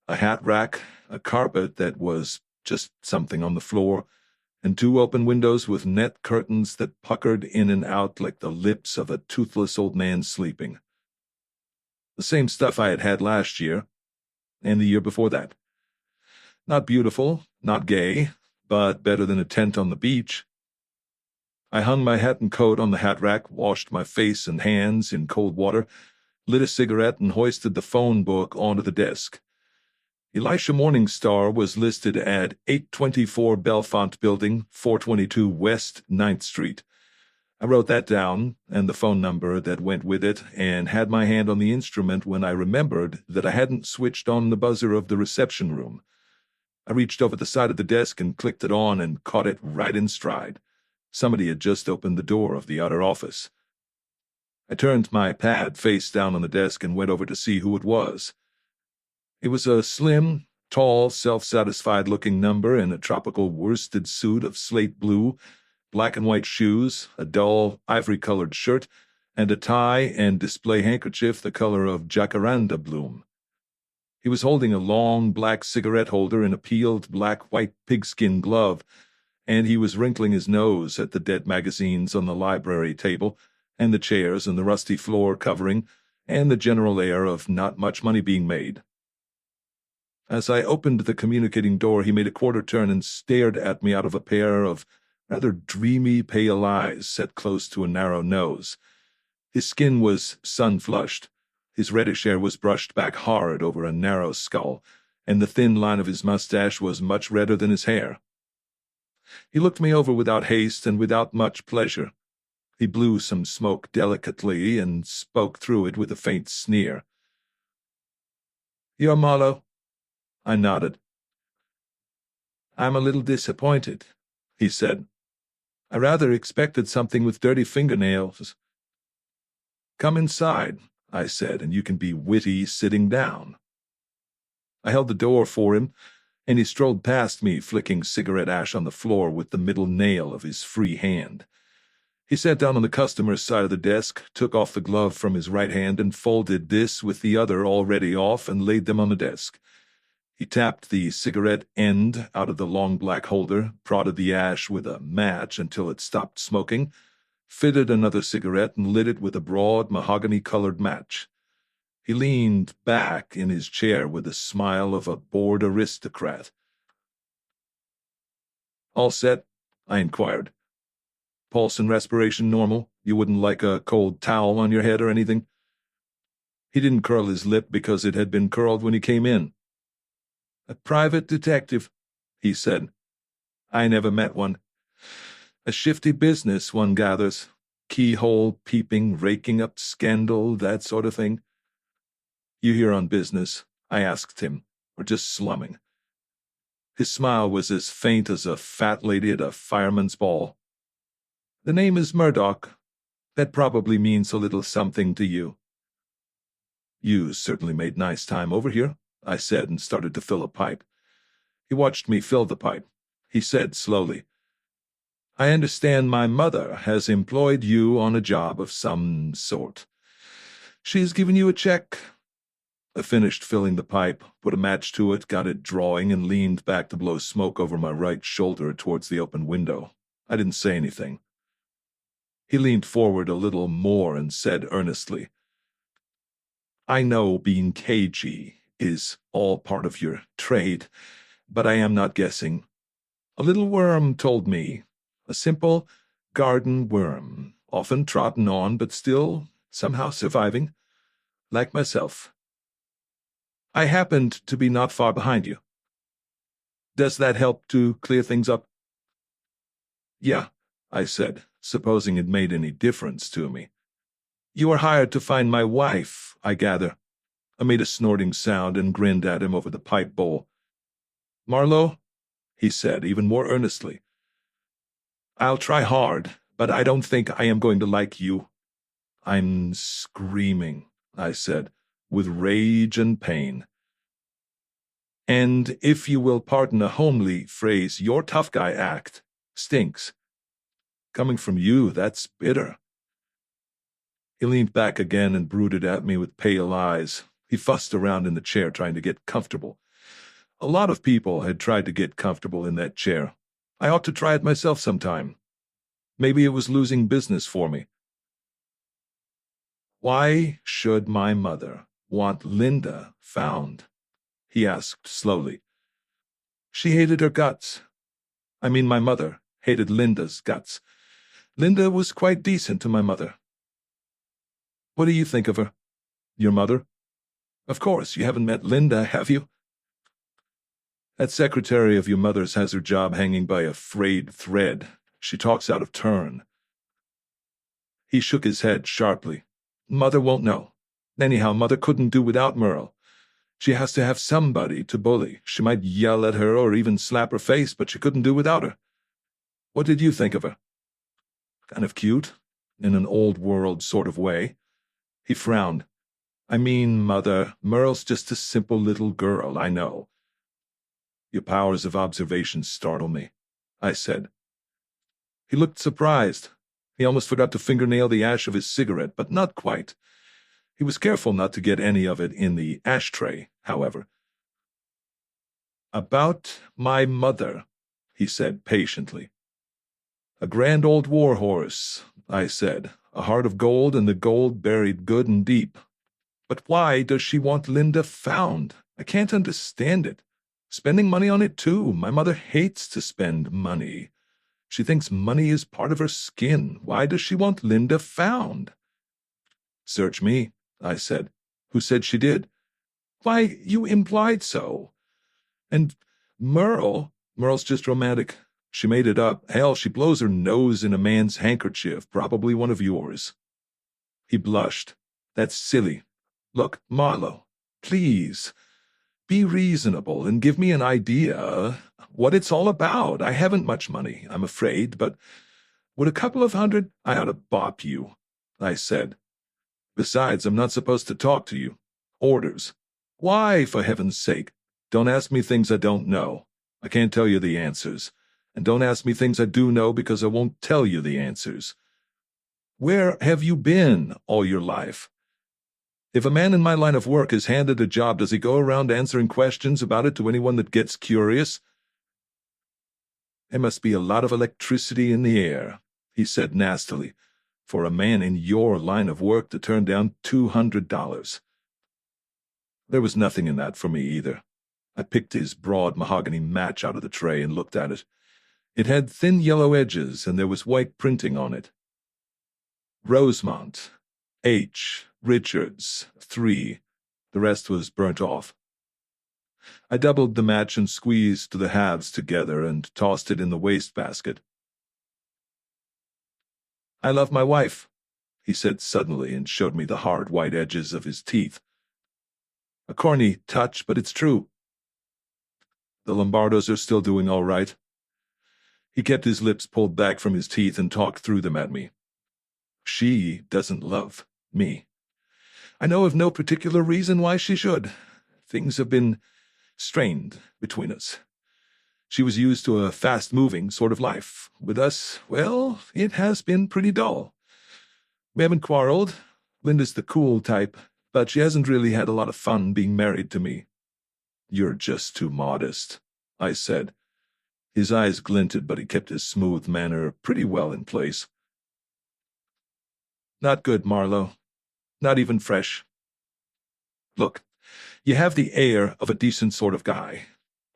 Speaker 1: a hat rack, a carpet that was just something on the floor, and 2 open windows with net curtains that puckered in and out like the lips of a toothless old man sleeping. The same stuff I had had last year, and the year before that. Not beautiful, not gay, but better than a tent on the beach. I hung my hat and coat on the hat rack, washed my face and hands in cold water, lit a cigarette, and hoisted the phone book onto the desk. Elisha Morningstar was listed at 824 Belfont Building, 422 West 9th Street. I wrote that down, and the phone number that went with it, and had my hand on the instrument when I remembered that I hadn't switched on the buzzer of the reception room. I reached over the side of the desk and clicked it on and caught it right in stride. Somebody had just opened the door of the outer office. I turned my pad face down on the desk and went over to see who it was. It was a slim, tall, self-satisfied-looking number in a tropical worsted suit of slate blue, black and white shoes, a dull, ivory-colored shirt, and a tie and display handkerchief the color of jacaranda bloom. He was holding a long black cigarette holder in a peeled black-white pigskin glove, and he was wrinkling his nose at the dead magazines on the library table, and the chairs and the rusty floor covering, and the general air of not much money being made. As I opened the communicating door, he made a quarter turn and stared at me out of a pair of rather dreamy pale eyes set close to a narrow nose. His skin was sun-flushed. His reddish hair was brushed back hard over a narrow skull, and the thin line of his mustache was much redder than his hair. He looked me over without haste and without much pleasure. He blew some smoke delicately and spoke through it with a faint sneer. "You're Marlowe?" I nodded. "I'm a little disappointed," he said. "I rather expected something with dirty fingernails." "Come inside," I said, "and you can be witty sitting down." I held the door for him, and he strolled past me, flicking cigarette ash on the floor with the middle nail of his free hand. He sat down on the customer's side of the desk, took off the glove from his right hand, and folded this with the other already off and laid them on the desk. He tapped the cigarette end out of the long black holder, prodded the ash with a match until it stopped smoking, fitted another cigarette, and lit it with a broad mahogany-colored match. He leaned back in his chair with the smile of a bored aristocrat. "All set?" I inquired. "Pulse and respiration normal? You wouldn't like a cold towel on your head or anything?" He didn't curl his lip because it had been curled when he came in. "A private detective," he said. "I never met one. A shifty business, one gathers. Keyhole peeping, raking up scandal, that sort of thing." "You here on business?" I asked him, "or just slumming?" His smile was as faint as a fat lady at a fireman's ball. "The name is Murdoch. That probably means a little something to you." "You certainly made nice time over here," I said, and started to fill a pipe. He watched me fill the pipe. He said slowly, "I understand my mother has employed you on a job of some sort. She has given you a check." I finished filling the pipe, put a match to it, got it drawing, and leaned back to blow smoke over my right shoulder towards the open window. I didn't say anything. He leaned forward a little more and said earnestly, "I know being cagey is all part of your trade, but I am not guessing. A little worm told me, a simple garden worm, often trodden on but still somehow surviving, like myself. I happened to be not far behind you. Does that help to clear things up?" "Yeah," I said, supposing it made any difference to me. "You were hired to find my wife, I gather." I made a snorting sound and grinned at him over the pipe bowl. "Marlowe," he said, even more earnestly, "I'll try hard, but I don't think I am going to like you." "I'm screaming," I said, with rage and pain. "And if you will pardon a homely phrase, your tough guy act stinks. Coming from you, that's bitter." He leaned back again and brooded at me with pale eyes. He fussed around in the chair trying to get comfortable. A lot of people had tried to get comfortable in that chair. I ought to try it myself sometime. Maybe it was losing business for me. "Why should my mother want Linda found?" he asked slowly. "She hated her guts. I mean, my mother hated Linda's guts. Linda was quite decent to my mother." "What do you think of her?" "Your mother? Of course, you haven't met Linda, have you?" "That secretary of your mother's has her job hanging by a frayed thread. She talks out of turn." He shook his head sharply. "Mother won't know. Anyhow, Mother couldn't do without Merle. She has to have somebody to bully. She might yell at her or even slap her face, but she couldn't do without her. What did you think of her?" "Kind of cute, in an old-world sort of way." He frowned. "I mean, Mother, Merle's just a simple little girl, I know." "Your powers of observation startle me," I said. He looked surprised. He almost forgot to fingernail the ash of his cigarette, but not quite. He was careful not to get any of it in the ashtray, however. About my mother, he said patiently. A grand old war horse, I said, a heart of gold and the gold buried good and deep. But why does she want Linda found? I can't understand it. Spending money on it, too. My mother hates to spend money. She thinks money is part of her skin. Why does she want Linda found? Search me, I said. Who said she did? Why, you implied so. And Merle's just romantic. She made it up. Hell, she blows her nose in a man's handkerchief, probably one of yours. He blushed. That's silly. Look, Marlowe, please, be reasonable and give me an idea what it's all about. I haven't much money, I'm afraid, but would a couple of hundred? I ought to bop you, I said. Besides, I'm not supposed to talk to you. Orders. Why, for heaven's sake? Don't ask me things I don't know. I can't tell you the answers. And don't ask me things I do know because I won't tell you the answers. Where have you been all your life? If a man in my line of work is handed a job, does he go around answering questions about it to anyone that gets curious? There must be a lot of electricity in the air, he said nastily, for a man in your line of work to turn down $200. There was nothing in that for me either. I picked his broad mahogany match out of the tray and looked at it. It had thin yellow edges, and there was white printing on it. Rosemont, H. Richards, 3. The rest was burnt off. I doubled the match and squeezed the halves together and tossed it in the wastebasket. I love my wife, he said suddenly and showed me the hard white edges of his teeth. A corny touch, but it's true. The Lombardos are still doing all right. He kept his lips pulled back from his teeth and talked through them at me. She doesn't love me. I know of no particular reason why she should. Things have been strained between us. She was used to a fast-moving sort of life. With us, well, it has been pretty dull. We haven't quarreled. Linda's the cool type, but she hasn't really had a lot of fun being married to me. You're just too modest, I said. His eyes glinted, but he kept his smooth manner pretty well in place. Not good, Marlowe. Not even fresh. Look, you have the air of a decent sort of guy.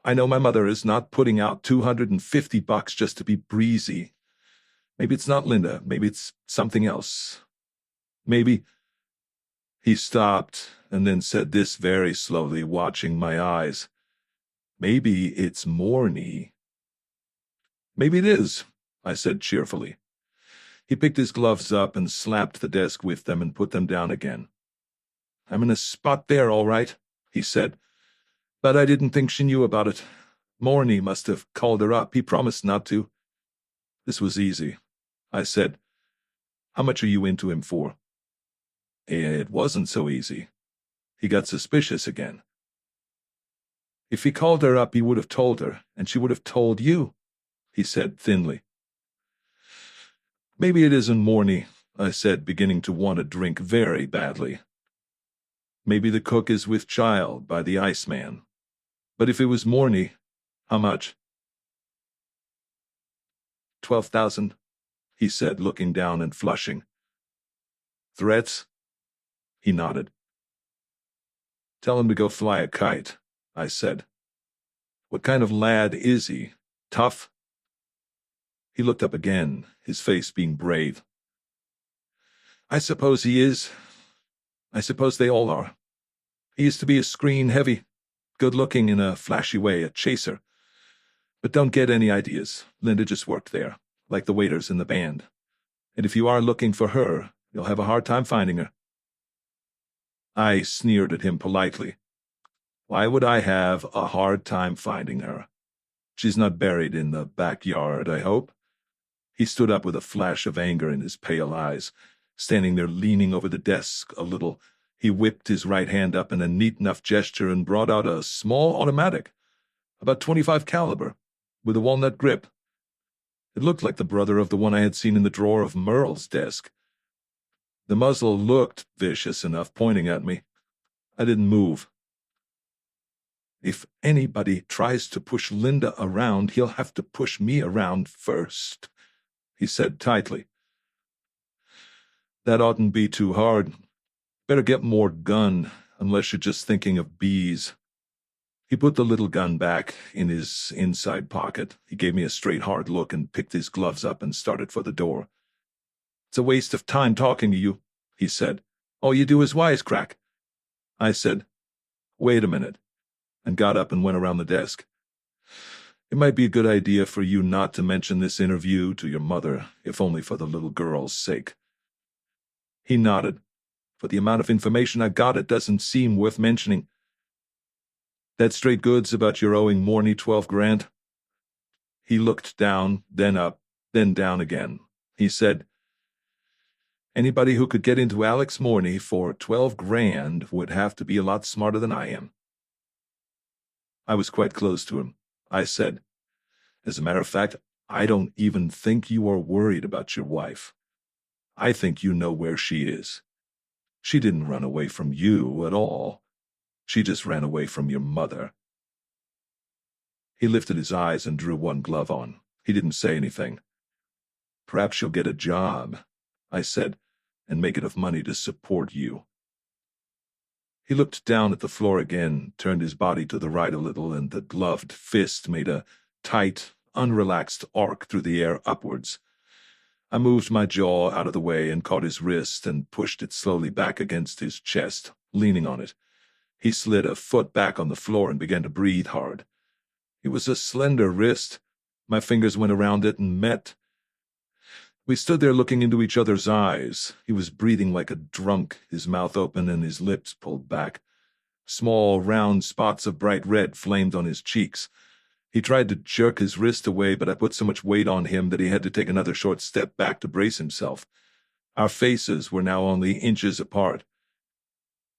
Speaker 1: I know my mother is not putting out $250 just to be breezy. Maybe it's not Linda. Maybe it's something else. Maybe... He stopped and then said this very slowly, watching my eyes. Maybe it's Morny. Maybe it is, I said cheerfully. He picked his gloves up and slapped the desk with them and put them down again. I'm in a spot there, all right, he said. But I didn't think she knew about it. Morny must have called her up. He promised not to. This was easy, I said. How much are you into him for? It wasn't so easy. He got suspicious again. If he called her up, he would have told her, and she would have told you, he said thinly. Maybe it isn't Morny, I said, beginning to want a drink very badly. Maybe the cook is with child by the Iceman. But if it was Morny, how much? 12,000, he said, looking down and flushing. Threats? He nodded. Tell him to go fly a kite, I said. What kind of lad is he? Tough? He looked up again, his face being brave. I suppose he is. I suppose they all are. He used to be a screen heavy, good-looking in a flashy way, a chaser. But don't get any ideas. Linda just worked there, like the waiters in the band. And if you are looking for her, you'll have a hard time finding her. I sneered at him politely. Why would I have a hard time finding her? She's not buried in the backyard, I hope. He stood up with a flash of anger in his pale eyes, standing there leaning over the desk a little. He whipped his right hand up in a neat enough gesture and brought out a small automatic, about .25 caliber, with a walnut grip. It looked like the brother of the one I had seen in the drawer of Merle's desk. The muzzle looked vicious enough, pointing at me. I didn't move.
Speaker 2: If anybody tries to push Linda around, he'll have to push me around first," he said tightly. "That oughtn't be too hard. Better get more gun, unless you're just thinking of bees." He put the little gun back in his inside pocket. He gave me a straight, hard look and picked his gloves up and started for the door. "It's a waste of time talking to you," he said. "All you do is wisecrack." I said, "Wait a minute," and got up and went around the desk. "It might be a good idea for you not to mention this interview to your mother, if only for the little girl's sake." He nodded. "For the amount of information I got, it doesn't seem worth mentioning." "That straight goods about your owing Morney 12 grand? He looked down, then up, then down again. He said, "Anybody who could get into Alex Morney for 12 grand would have to be a lot smarter than I am." I was quite close to him. I said, "As a matter of fact, I don't even think you are worried about your wife. I think you know where she is. She didn't run away from you at all. She just ran away from your mother." He lifted his eyes and drew one glove on. He didn't say anything. "Perhaps you'll get a job," I said, "and make enough money to support you." He looked down at the floor again, turned his body to the right a little, and the gloved fist made a tight, unrelaxed arc through the air upwards. I moved my jaw out of the way and caught his wrist and pushed it slowly back against his chest, leaning on it. He slid a foot back on the floor and began to breathe hard. It was a slender wrist. My fingers went around it and met. We stood there looking into each other's eyes. He was breathing like a drunk, his mouth open and his lips pulled back. Small, round spots of bright red flamed on his cheeks. He tried to jerk his wrist away, but I put so much weight on him that he had to take another short step back to brace himself. Our faces were now only inches apart.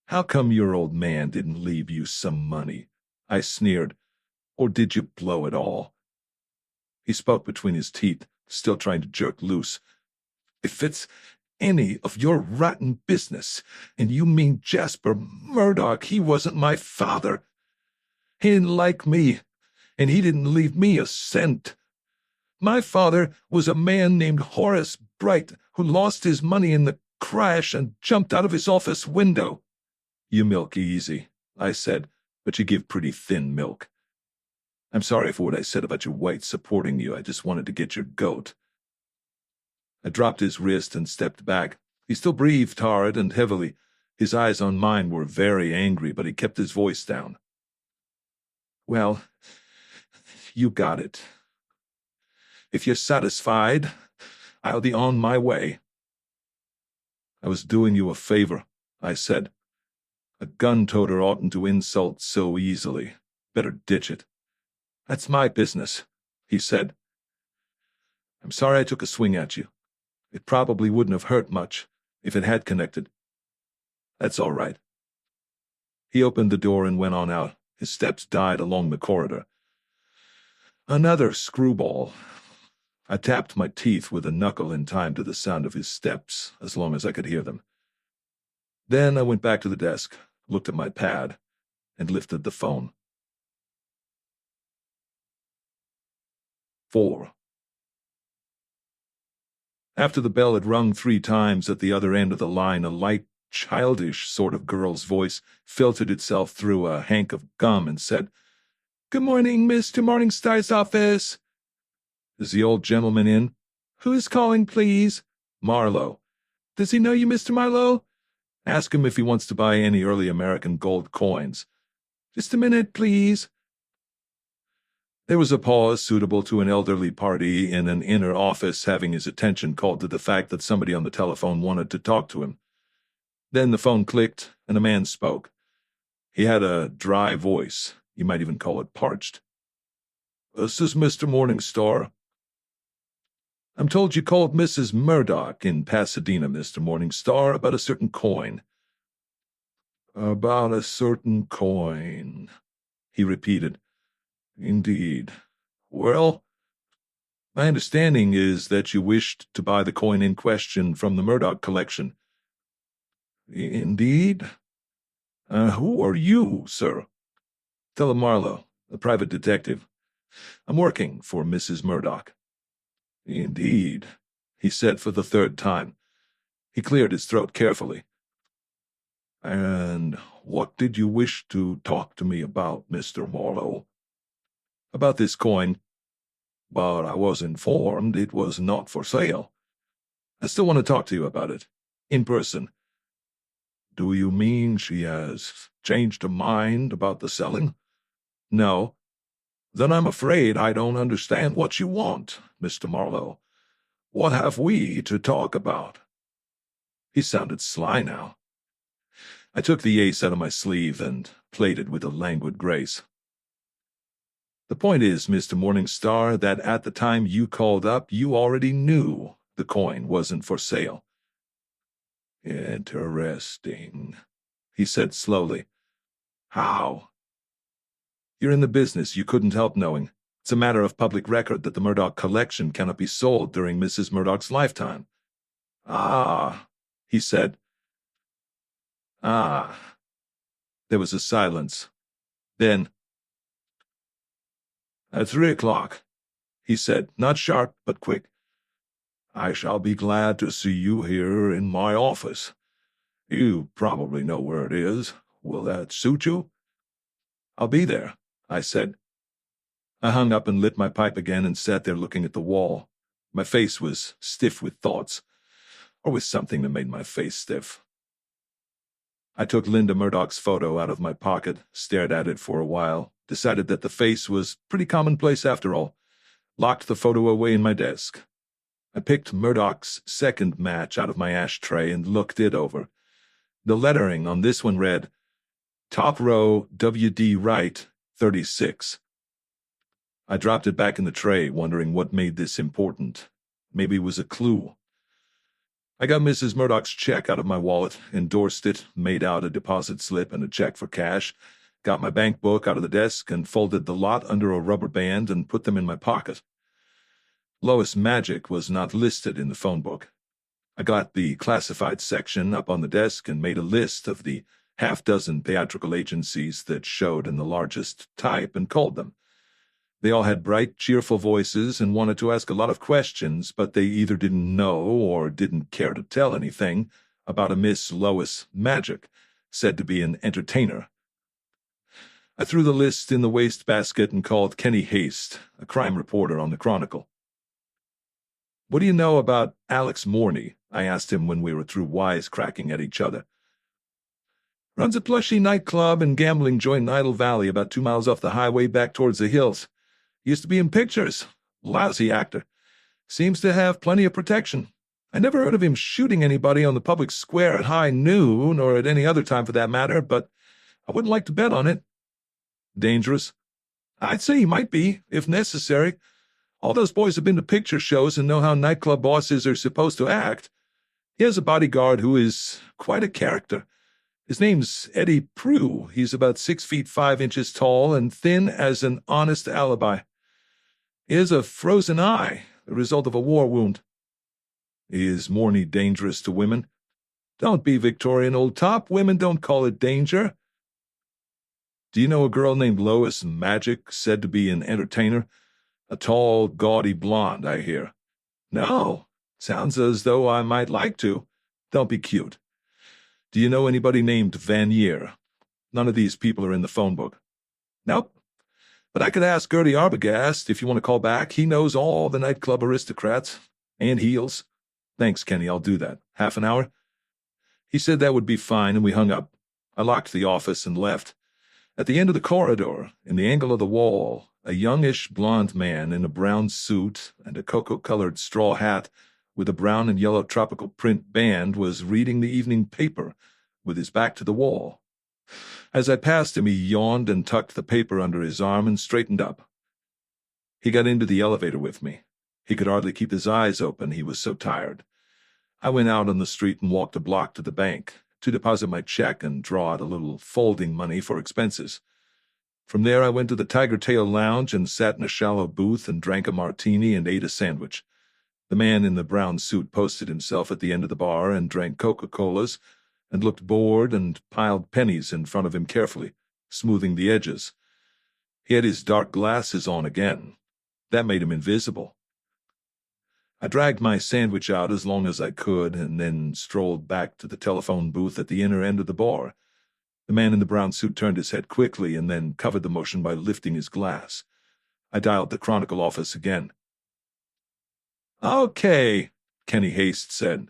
Speaker 2: "How come your old man didn't leave you some money?" I sneered. "Or did you blow it all?" He spoke between his teeth, still trying to jerk loose. "If it's any of your rotten business, and you mean Jasper Murdoch, he wasn't my father. He didn't like me, and he didn't leave me a cent. My father was a man named Horace Bright who lost his money in the crash and jumped out of his office window." "You milk easy," I said, "but you give pretty thin milk. I'm sorry for what I said about your white supporting you. I just wanted to get your goat." I dropped his wrist and stepped back. He still breathed hard and heavily. His eyes on mine were very angry, but he kept his voice down. "Well, you got it. If you're satisfied, I'll be on my way." "I was doing you a favor," I said. "A gun-toter oughtn't to insult so easily. Better ditch it." "That's my business," he said. "I'm sorry I took a swing at you. It probably wouldn't have hurt much if it had connected." "That's all right." He opened the door and went on out. His steps died along the corridor. Another screwball. I tapped my teeth with a knuckle in time to the sound of his steps, as long as I could hear them. Then I went back to the desk, looked at my pad, and lifted the phone. 4. After the bell had rung 3 times at the other end of the line, a light, childish sort of girl's voice filtered itself through a hank of gum and said, "Good morning, Mr. Morningstar's office." "Is the old gentleman in?" "Who's calling, please?" "Marlowe." "Does he know you, Mr. Marlowe?" "Ask him if he wants to buy any early American gold coins." "Just a minute, please." There was a pause suitable to an elderly party in an inner office having his attention called to the fact that somebody on the telephone wanted to talk to him. Then the phone clicked, and a man spoke. He had a dry voice. You might even call it parched. "This is Mr. Morningstar." "I'm told you called Mrs. Murdoch in Pasadena, Mr. Morningstar, about a certain coin." "About a certain coin," he repeated. "Indeed. Well, my understanding is that you wished to buy the coin in question from the Murdoch collection." "Indeed? Who are you, sir?" Philip Marlowe, a private detective. I'm working for Mrs. Murdoch." "Indeed," he said for the third time. He cleared his throat carefully. "And what did you wish to talk to me about, Mr. Marlowe?" "About this coin. But I was informed it was not for sale. I still want to talk to you about it. In person." "Do you mean she has changed her mind about the selling?" "No." "Then I'm afraid I don't understand what you want, Mr. Marlowe. What have we to talk about?" He sounded sly now. I took the ace out of my sleeve and played it with a languid grace. "The point is, Mr. Morningstar, that at the time you called up, you already knew the coin wasn't for sale." "Interesting," he said slowly. "How?" "You're in the business. You couldn't help knowing. It's a matter of public record that the Murdoch collection cannot be sold during Mrs. Murdoch's lifetime." "Ah," he said. "Ah." There was a silence. Then, "At 3 o'clock, he said, not sharp but quick. "I shall be glad to see you here in my office. You probably know where it is. Will that suit you?" "I'll be there," I said. I hung up and lit my pipe again and sat there looking at the wall. My face was stiff with thoughts, or with something that made my face stiff. I took Linda Murdoch's photo out of my pocket, stared at it for a while, decided that the face was pretty commonplace after all, locked the photo away in my desk. I picked Murdoch's second match out of my ashtray and looked it over. The lettering on this one read, "Top row, W.D. Wright, 36. I dropped it back in the tray, wondering what made this important. Maybe it was a clue. I got Mrs. Murdoch's check out of my wallet, endorsed it, made out a deposit slip and a check for cash, got my bank book out of the desk and folded the lot under a rubber band and put them in my pocket. Lois Magic was not listed in the phone book. I got the classified section up on the desk and made a list of the half-dozen theatrical agencies that showed in the largest type and called them. They all had bright, cheerful voices and wanted to ask a lot of questions, but they either didn't know or didn't care to tell anything about a Miss Lois Magic, said to be an entertainer. I threw the list in the wastebasket and called Kenny Haste, a crime reporter on the Chronicle. "What do you know about Alex Morney?" I asked him when we were through wisecracking at each other. "Runs a plushy nightclub and gambling joint in Idle Valley about 2 miles off the highway back towards the hills. Used to be in pictures. Lousy actor. Seems to have plenty of protection. I never heard of him shooting anybody on the public square at high noon, or at any other time for that matter, but I wouldn't like to bet on it." "Dangerous?" "I'd say he might be, if necessary. All those boys have been to picture shows and know how nightclub bosses are supposed to act. He has a bodyguard who is quite a character. His name's Eddie Prue. He's about 6 feet 5 inches tall and thin as an honest alibi. He has a frozen eye, the result of a war wound." "Is Morney dangerous to women?" "Don't be Victorian, old top. Women don't call it danger." "Do you know a girl named Lois Magic, said to be an entertainer? A tall, gaudy blonde, I hear." "No. Sounds as though I might like to." "Don't be cute. Do you know anybody named Vanier? None of these people are in the phone book." "Nope. But I could ask Gertie Arbogast if you want to call back. He knows all the nightclub aristocrats. And heels." "Thanks, Kenny. I'll do that. Half an hour?" He said that would be fine, and we hung up. I locked the office and left. At the end of the corridor, in the angle of the wall, a youngish blond man in a brown suit and a cocoa-colored straw hat with a brown and yellow tropical print band was reading the evening paper with his back to the wall. As I passed him, he yawned and tucked the paper under his arm and straightened up. He got into the elevator with me. He could hardly keep his eyes open, he was so tired. I went out on the street and walked a block to the bank to deposit my check and draw out a little folding money for expenses. From there I went to the Tiger Tail Lounge and sat in a shallow booth and drank a martini and ate a sandwich. The man in the brown suit posted himself at the end of the bar and drank Coca-Colas and looked bored and piled pennies in front of him carefully, smoothing the edges.
Speaker 1: He had his dark glasses on again. That made him invisible. I dragged my sandwich out as long as I could and then strolled back to the telephone booth at the inner end of the bar. The man in the brown suit turned his head quickly and then covered the motion by lifting his glass. I dialed the Chronicle office again. "Okay," Kenny Haste said.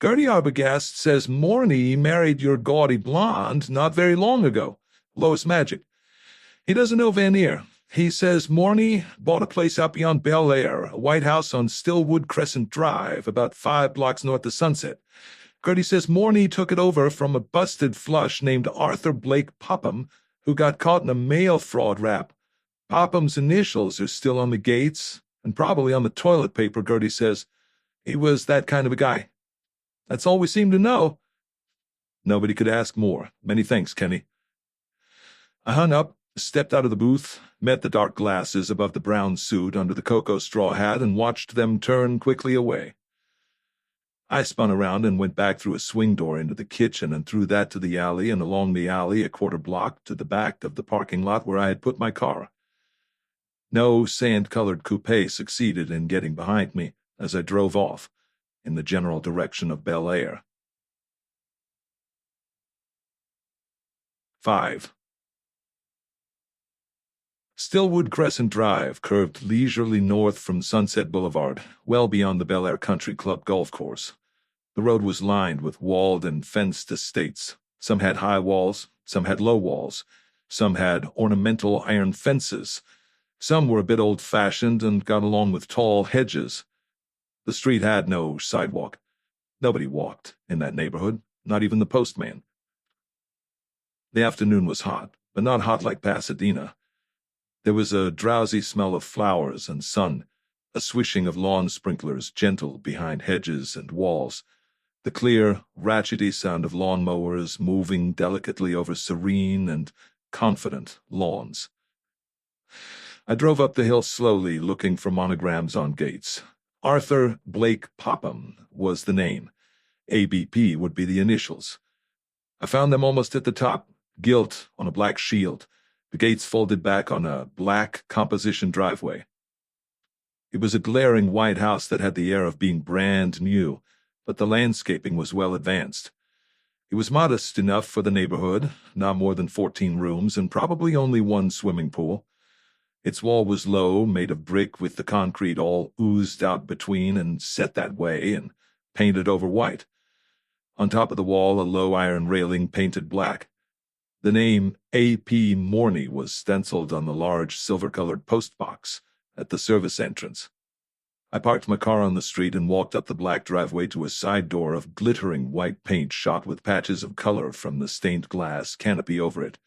Speaker 1: "Gertie Arbogast says Morny married your gaudy blonde not very long ago, Lois Magic. He doesn't know Van Eer. He says Morny bought a place out beyond Bel Air, a white house on Stillwood Crescent Drive, about 5 blocks north of Sunset. Gertie says Morny took it over from a busted flush named Arthur Blake Popham, who got caught in a mail fraud rap. Popham's initials are still on the gates, and probably on the toilet paper, Gertie says. He was that kind of a guy. That's all we seem to know." Nobody could ask more. Many thanks, Kenny. I hung up, stepped out of the booth, met the dark glasses above the brown suit under the cocoa straw hat, and watched them turn quickly away. I spun around and went back through a swing door into the kitchen and through that to the alley and along the alley a quarter block to the back of the parking lot where I had put my car. No sand-colored coupe succeeded in getting behind me as I drove off in the general direction of Bel Air. 5. Stillwood Crescent Drive curved leisurely north from Sunset Boulevard, well beyond the Bel Air Country Club golf course. The road was lined with walled and fenced estates. Some had high walls, some had low walls, some had ornamental iron fences. Some were a bit old-fashioned and got along with tall hedges. The street had no sidewalk. Nobody walked in that neighborhood, not even the postman. The afternoon was hot, but not hot like Pasadena. There was a drowsy smell of flowers and sun, a swishing of lawn sprinklers gentle behind hedges and walls, the clear, ratchety sound of lawn mowers moving delicately over serene and confident lawns. I drove up the hill slowly, looking for monograms on gates. Arthur Blake Popham was the name. ABP would be the initials. I found them almost at the top, gilt on a black shield, the gates folded back on a black composition driveway. It was a glaring white house that had the air of being brand new, but the landscaping was well advanced. It was modest enough for the neighborhood, not more than 14 rooms and probably only one swimming pool. Its wall was low, made of brick with the concrete all oozed out between and set that way and painted over white. On top of the wall, a low iron railing painted black. The name A.P. Morny was stenciled on the large silver-colored postbox at the service entrance. I parked my car on the street and walked up the black driveway to a side door of glittering white paint shot with patches of color from the stained glass canopy over it.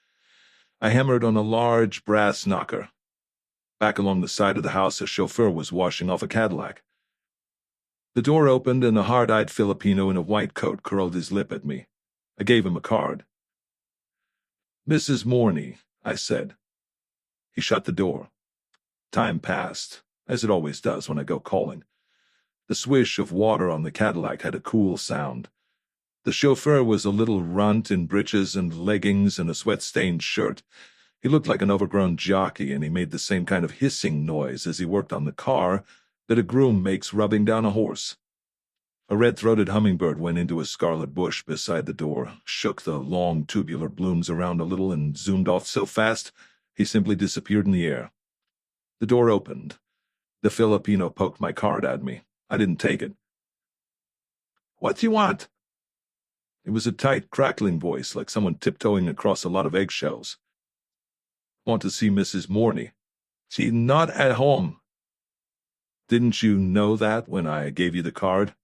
Speaker 1: I hammered on a large brass knocker. Back along the side of the house, a chauffeur was washing off a Cadillac. The door opened and a hard-eyed Filipino in a white coat curled his lip at me. I gave him a card. "Mrs. Morny," I said. He shut the door. Time passed, as it always does when I go calling. The swish of water on the Cadillac had a cool sound. The chauffeur was a little runt in breeches and leggings and a sweat-stained shirt. He looked like an overgrown jockey, and he made the same kind of hissing noise as he worked on the car that a groom makes rubbing down a horse. A red-throated hummingbird went into a scarlet bush beside the door, shook the long tubular blooms around a little, and zoomed off so fast he simply disappeared in the air. The door opened. The Filipino poked my card at me. I didn't take it. "What do you want?" It was a tight, crackling voice, like someone tiptoeing across a lot of eggshells. "Want to see Mrs. Morny. She's not at home." "Didn't you know that when I gave you the card?"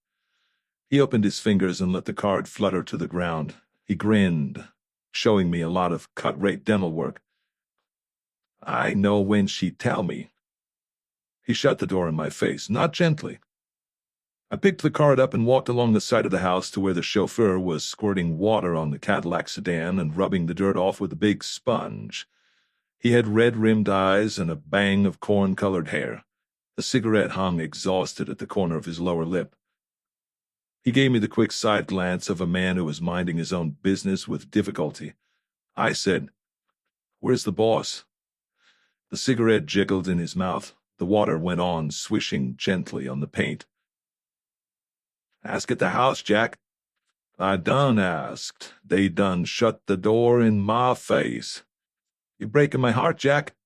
Speaker 1: He opened his fingers and let the card flutter to the ground. He grinned, showing me a lot of cut-rate dental work. "I know when she'd tell me." He shut the door in my face, not gently. I picked the card up and walked along the side of the house to where the chauffeur was squirting water on the Cadillac sedan and rubbing the dirt off with a big sponge. He had red-rimmed eyes and a bang of corn-colored hair. A cigarette hung exhausted at the corner of his lower lip. He gave me the quick side glance of a man who was minding his own business with difficulty. I said, "Where's the boss?" The cigarette jiggled in his mouth. The water went on, swishing gently on the paint. "Ask at the house, Jack." "I done asked. They done shut the door in my face." "You're breaking my heart, Jack."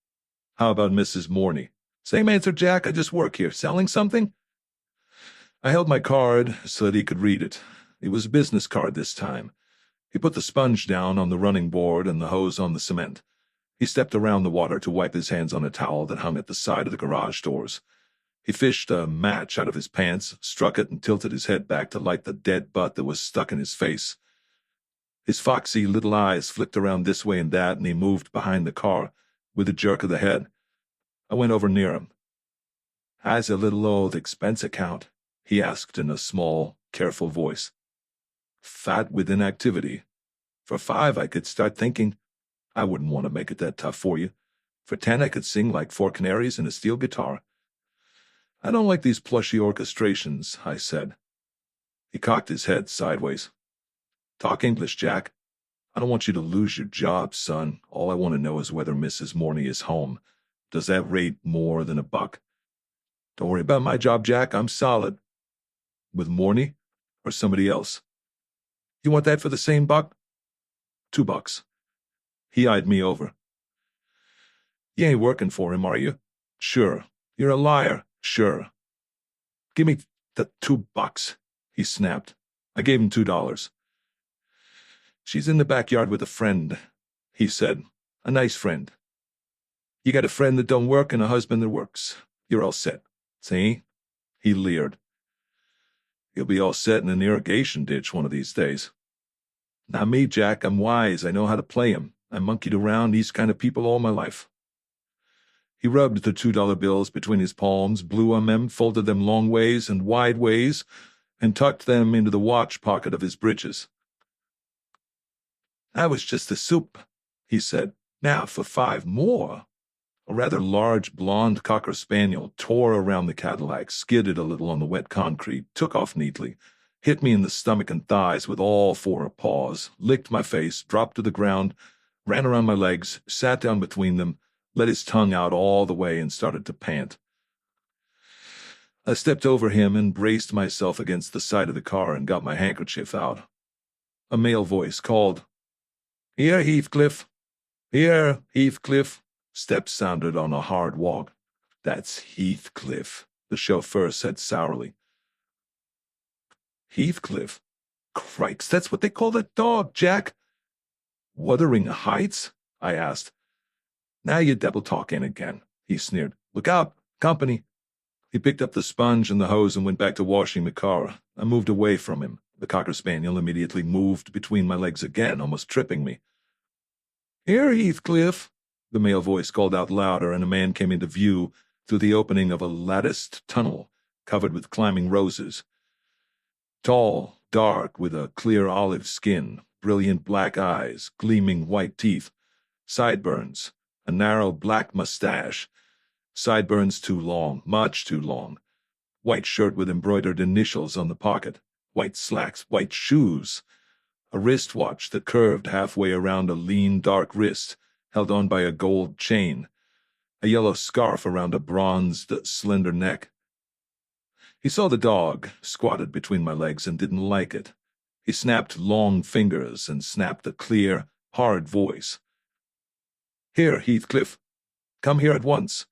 Speaker 1: "How about Mrs. Morney?" "Same answer, Jack. I just work here. Selling something?" I held my card so that he could read it. It was a business card this time. He put the sponge down on the running board and the hose on the cement. He stepped around the water to wipe his hands on a towel that hung at the side of the garage doors. He fished a match out of his pants, struck it, and tilted his head back to light the dead butt that was stuck in his face. His foxy little eyes flicked around this way and that, and he moved behind the car with a jerk of the head. I went over near him. "How's a little old expense account?" he asked in a small, careful voice. "Fat with inactivity. For 5 I could start thinking. I wouldn't want to make it that tough for you. For 10 I could sing like 4 canaries and a steel guitar." "I don't like these plushy orchestrations," I said. He cocked his head sideways. "Talk English, Jack. I don't want you to lose your job, son. All I want to know is whether Mrs. Morney is home. Does that rate more than $1? "Don't worry about my job, Jack. I'm solid." "With Morney or somebody else?" "You want that for the same buck?" $2. He eyed me over. "You ain't working for him, are you?" "Sure." "You're a liar." "Sure." "Give me the $2, he snapped. I gave him $2. "She's in the backyard with a friend," he said. "A nice friend. You got a friend that don't work and a husband that works. You're all set. See?" He leered. "You'll be all set in an irrigation ditch one of these days." "Not me, Jack. I'm wise. I know how to play 'em. I monkeyed around these kind of people all my life." He rubbed the $2 bills between his palms, blew on them, folded them long ways and wide ways, and tucked them into the watch pocket of his breeches. "That was just the soup," he said. "Now for 5 more." A rather large blonde cocker spaniel tore around the Cadillac, skidded a little on the wet concrete, took off neatly, hit me in the stomach and thighs with all 4 paws, licked my face, dropped to the ground, ran around my legs, sat down between them, let his tongue out all the way, and started to pant. I stepped over him and braced myself against the side of the car and got my handkerchief out. A male voice called, "Here, Heathcliff. Here, Heathcliff." Steps sounded on a hard walk. "That's Heathcliff," the chauffeur said sourly. "Heathcliff? Cripes, that's what they call that dog, Jack." "Wuthering Heights?" I asked. "Now you're double-talking again," he sneered. "Look out, company." He picked up the sponge and the hose and went back to washing the car. I moved away from him. The cocker spaniel immediately moved between my legs again, almost tripping me. "Here, Heathcliff," the male voice called out louder, and a man came into view through the opening of a latticed tunnel covered with climbing roses. Tall, dark, with a clear olive skin, brilliant black eyes, gleaming white teeth, sideburns, a narrow black mustache, sideburns too long, much too long, white shirt with embroidered initials on the pocket, white slacks, white shoes, a wristwatch that curved halfway around a lean, dark wrist, held on by a gold chain, a yellow scarf around a bronzed, slender neck. He saw the dog, squatted between my legs, and didn't like it. He snapped long fingers and snapped a clear, hard voice. "Here, Heathcliff. Come here at once."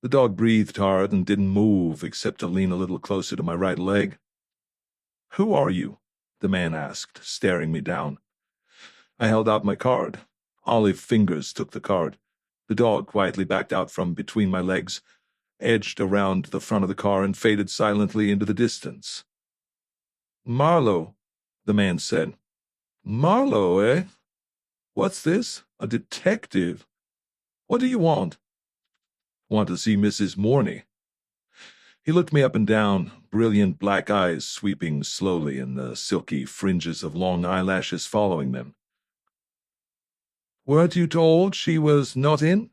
Speaker 1: The dog breathed hard and didn't move except to lean a little closer to my right leg. "Who are you?" the man asked, staring me down. I held out my card. Olive fingers took the card. The dog quietly backed out from between my legs, edged around the front of the car, and faded silently into the distance. "Marlowe," the man said. "Marlowe, eh? What's this? A detective? What do you want?" "Want to see Mrs. Morney." He looked me up and down, brilliant black eyes sweeping slowly and the silky fringes of long eyelashes following them. "Weren't you told she was not in?"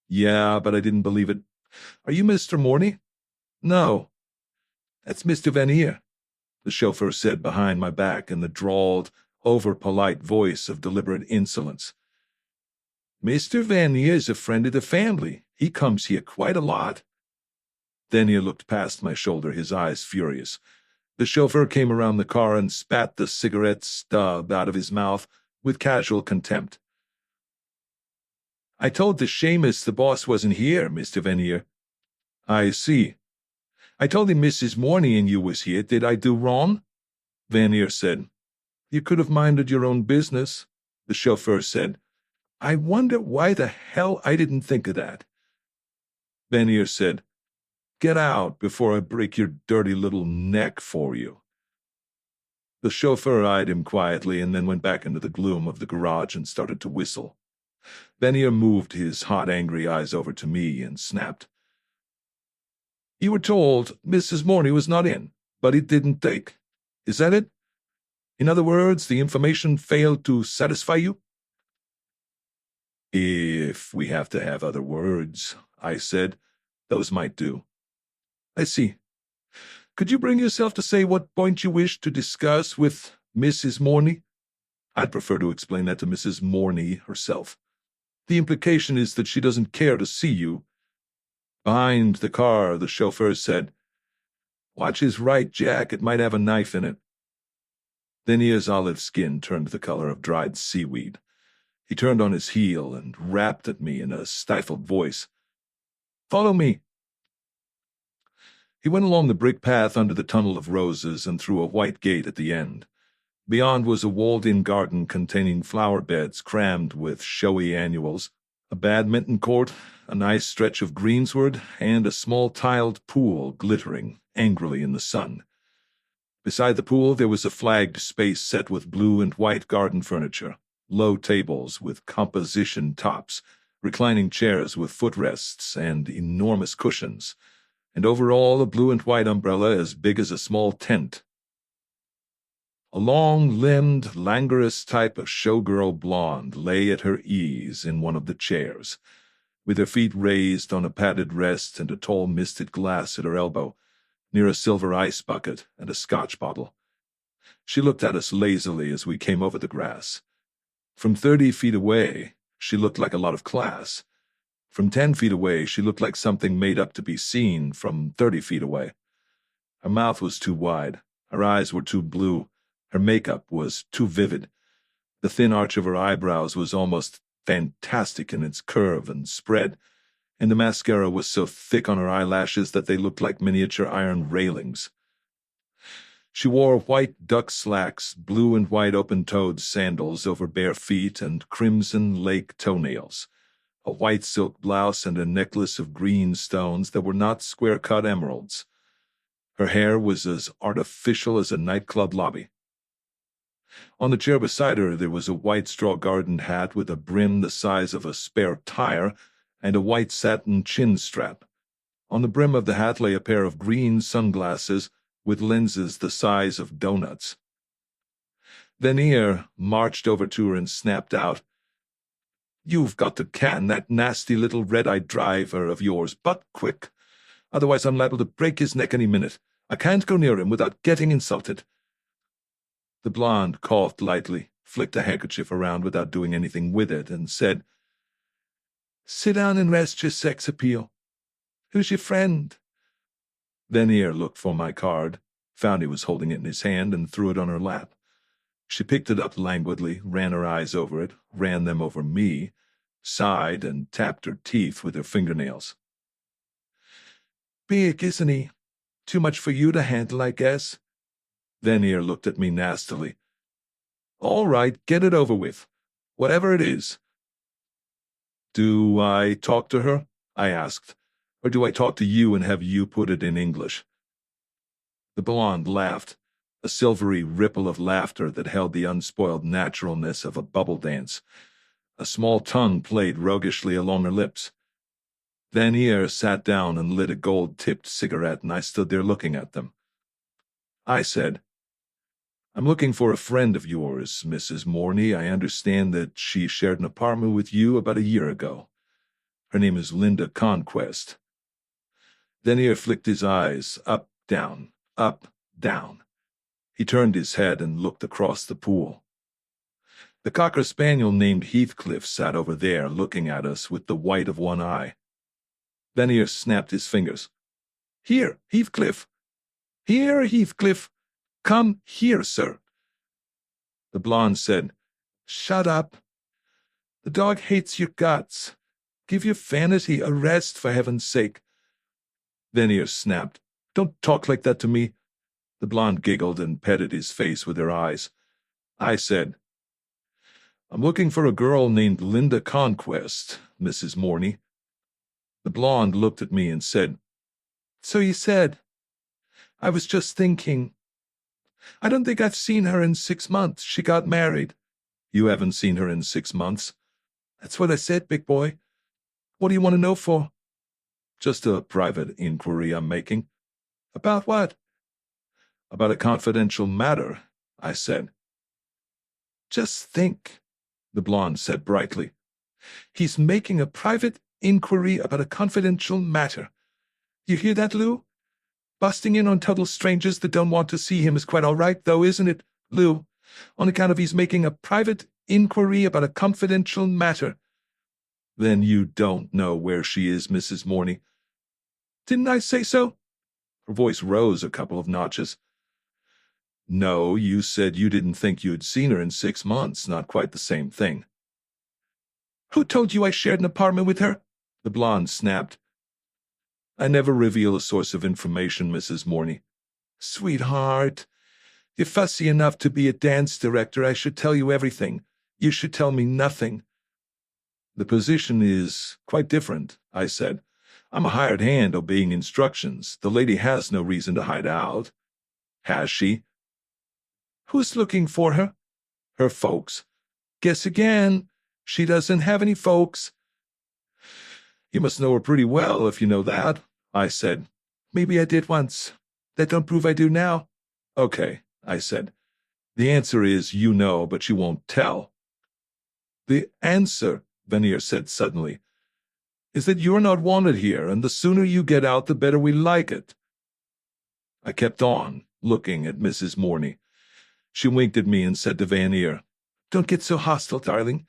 Speaker 1: "Yeah, but I didn't believe it. Are you Mr. Morney?" "No." "That's Mr. Vanier," the chauffeur said behind my back in the drawled, over-polite voice of deliberate insolence.
Speaker 2: Mr. Vanier is a friend of the family. He comes here quite a lot. Then he looked past my shoulder, his eyes furious. The chauffeur came around the car and spat the cigarette stub out of his mouth with casual contempt. I told the Seamus the boss wasn't here, Mr. Vanier. I see. I told him Mrs. Morney and you was here. Did I do wrong? Vanier said. You could have minded your own business, the chauffeur said. I wonder why the hell I didn't think of that. Vanier said, Get out before I break your dirty little neck for you. The chauffeur eyed him quietly and then went back into the gloom of the garage and started to whistle. Vanier moved his hot, angry eyes over to me and snapped. You were told Mrs. Morney was not in, but it didn't take. Is that it? In other words, the information failed to satisfy you? If we have to have other words, I said, those might do. I see. Could you bring yourself to say what point you wish to discuss with Mrs. Morney? I'd prefer to explain that to Mrs. Morney herself. The implication is that she doesn't care to see you. Behind the car, the chauffeur said, Watch his right, Jack. It might have a knife in it. Vanier's olive skin turned the color of dried seaweed. He turned on his heel and rapped at me in a stifled voice. Follow me. He went along the brick path under the tunnel of roses and through a white gate at the end. Beyond was a walled-in garden containing flower beds crammed with showy annuals, a badminton court, a nice stretch of greensward, and a small tiled pool glittering angrily in the sun. Beside the pool there was a flagged space set with blue and white garden furniture, low tables with composition tops, reclining chairs with footrests and enormous cushions, and over all a blue and white umbrella as big as a small tent. A long-limbed, languorous type of showgirl blonde lay at her ease in one of the chairs, with her feet raised on a padded rest and a tall misted glass at her elbow, near a silver ice bucket and a Scotch bottle. She looked at us lazily as we came over the grass. From 30 feet away, she looked like a lot of class. From 10 feet away, she looked like something made up to be seen from 30 feet away. Her mouth was too wide, her eyes were too blue, her makeup was too vivid. The thin arch of her eyebrows was almost fantastic in its curve and spread, and the mascara was so thick on her eyelashes that they looked like miniature iron railings. She wore white duck slacks, blue and white open-toed sandals over bare feet, and crimson lake toenails, a white silk blouse, and a necklace of green stones that were not square-cut emeralds. Her hair was as artificial as a nightclub lobby. On the chair beside her there was a white straw garden hat with a brim the size of a spare tire and a white satin chin strap. On the brim of the hat lay a pair of green sunglasses with lenses the size of donuts. Vanier marched over to her and snapped out, You've got to can that nasty little red-eyed driver of yours, but quick. Otherwise I'm liable to break his neck any minute. I can't go near him without getting insulted. The blonde coughed lightly, flicked a handkerchief around without doing anything with it, and said, Sit down and rest your sex appeal. Who's your friend? Vanier looked for my card, found he was holding it in his hand, and threw it on her lap. She picked it up languidly, ran her eyes over it, ran them over me, sighed, and tapped her teeth with her fingernails. Big, isn't he? Too much for you to handle, I guess. Vanier looked at me nastily. All right, get it over with. Whatever it is. Do I talk to her? I asked. Or do I talk to you and have you put it in English? The blonde laughed, a silvery ripple of laughter that held the unspoiled naturalness of a bubble dance. A small tongue played roguishly along her lips. Vanier sat down and lit a gold-tipped cigarette, and I stood there looking at them. I said, I'm looking for a friend of yours, Mrs. Morney. I understand that she shared an apartment with you about a year ago. Her name is Linda Conquest. Vanier flicked his eyes up, down, up, down. He turned his head and looked across the pool.
Speaker 1: The cocker spaniel named Heathcliff sat over there looking at us with the white of one eye. Vanier snapped his fingers. "Here, Heathcliff! Here, Heathcliff! Come here, sir!" The blonde said, "Shut up. The dog hates your guts. Give your vanity a rest, for heaven's sake." Vanier snapped, "Don't talk like that to me." The blonde giggled and petted his face with her eyes. I said, "I'm looking for a girl named Linda Conquest, Mrs. Morney." The blonde looked at me and said, "So you said. I was just thinking. I don't think I've seen her in 6 months. She got married." "You haven't seen her in 6 months?" "That's what I said, big boy. What do you want to know for?" "Just a private inquiry I'm making." "About what?" "About a confidential matter," I said. "Just think," the blonde said brightly. "He's making a private inquiry about a confidential matter. You hear that, Lou? Busting in on total strangers that don't want to see him is quite all right, though, isn't it, Lou? On account of he's making a private inquiry about a confidential matter." "Then you don't know where she is, Mrs. Morney." "Didn't I say so?" Her voice rose a couple of notches. "No, you said you didn't think you'd seen her in 6 months. Not quite the same thing." "Who told you I shared an apartment with her?" the blonde snapped. "I never reveal a source of information, Mrs. Morney." "Sweetheart, you're fussy enough to be a dance director. I should tell you everything. You should tell me nothing." "The position is quite different," I said. "I'm a hired hand obeying instructions. The lady has no reason to hide out." "Has she?" "Who's looking for her?" "Her folks." "Guess again. She doesn't have any folks." "You must know her pretty well if you know that," I said. "Maybe I did once. That don't prove I do now." "Okay," I said. "The answer is you know, but you won't tell." "The answer," Vanier said suddenly, "is that you're not wanted here, and the sooner you get out, the better we like it." I kept on, looking at Mrs. Morney. She winked at me and said to Vanier, "Don't get so hostile, darling.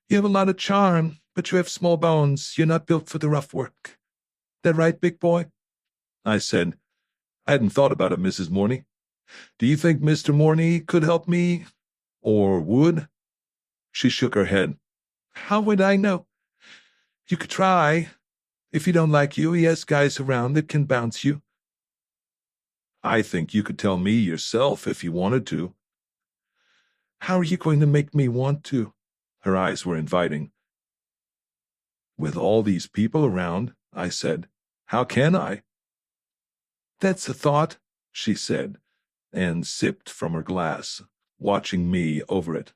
Speaker 1: You have a lot of charm, but you have small bones. You're not built for the rough work. That right, big boy?" I said, "I hadn't thought about it, Mrs. Morney. Do you think Mr. Morney could help me? Or would?" She shook her head. "How would I know? You could try. If he don't like you, he has guys around that can bounce you." "I think you could tell me yourself if you wanted to." "How are you going to make me want to?" Her eyes were inviting. "With all these people around," I said, "how can I?" "That's a thought," she said, and sipped from her glass, watching me over it.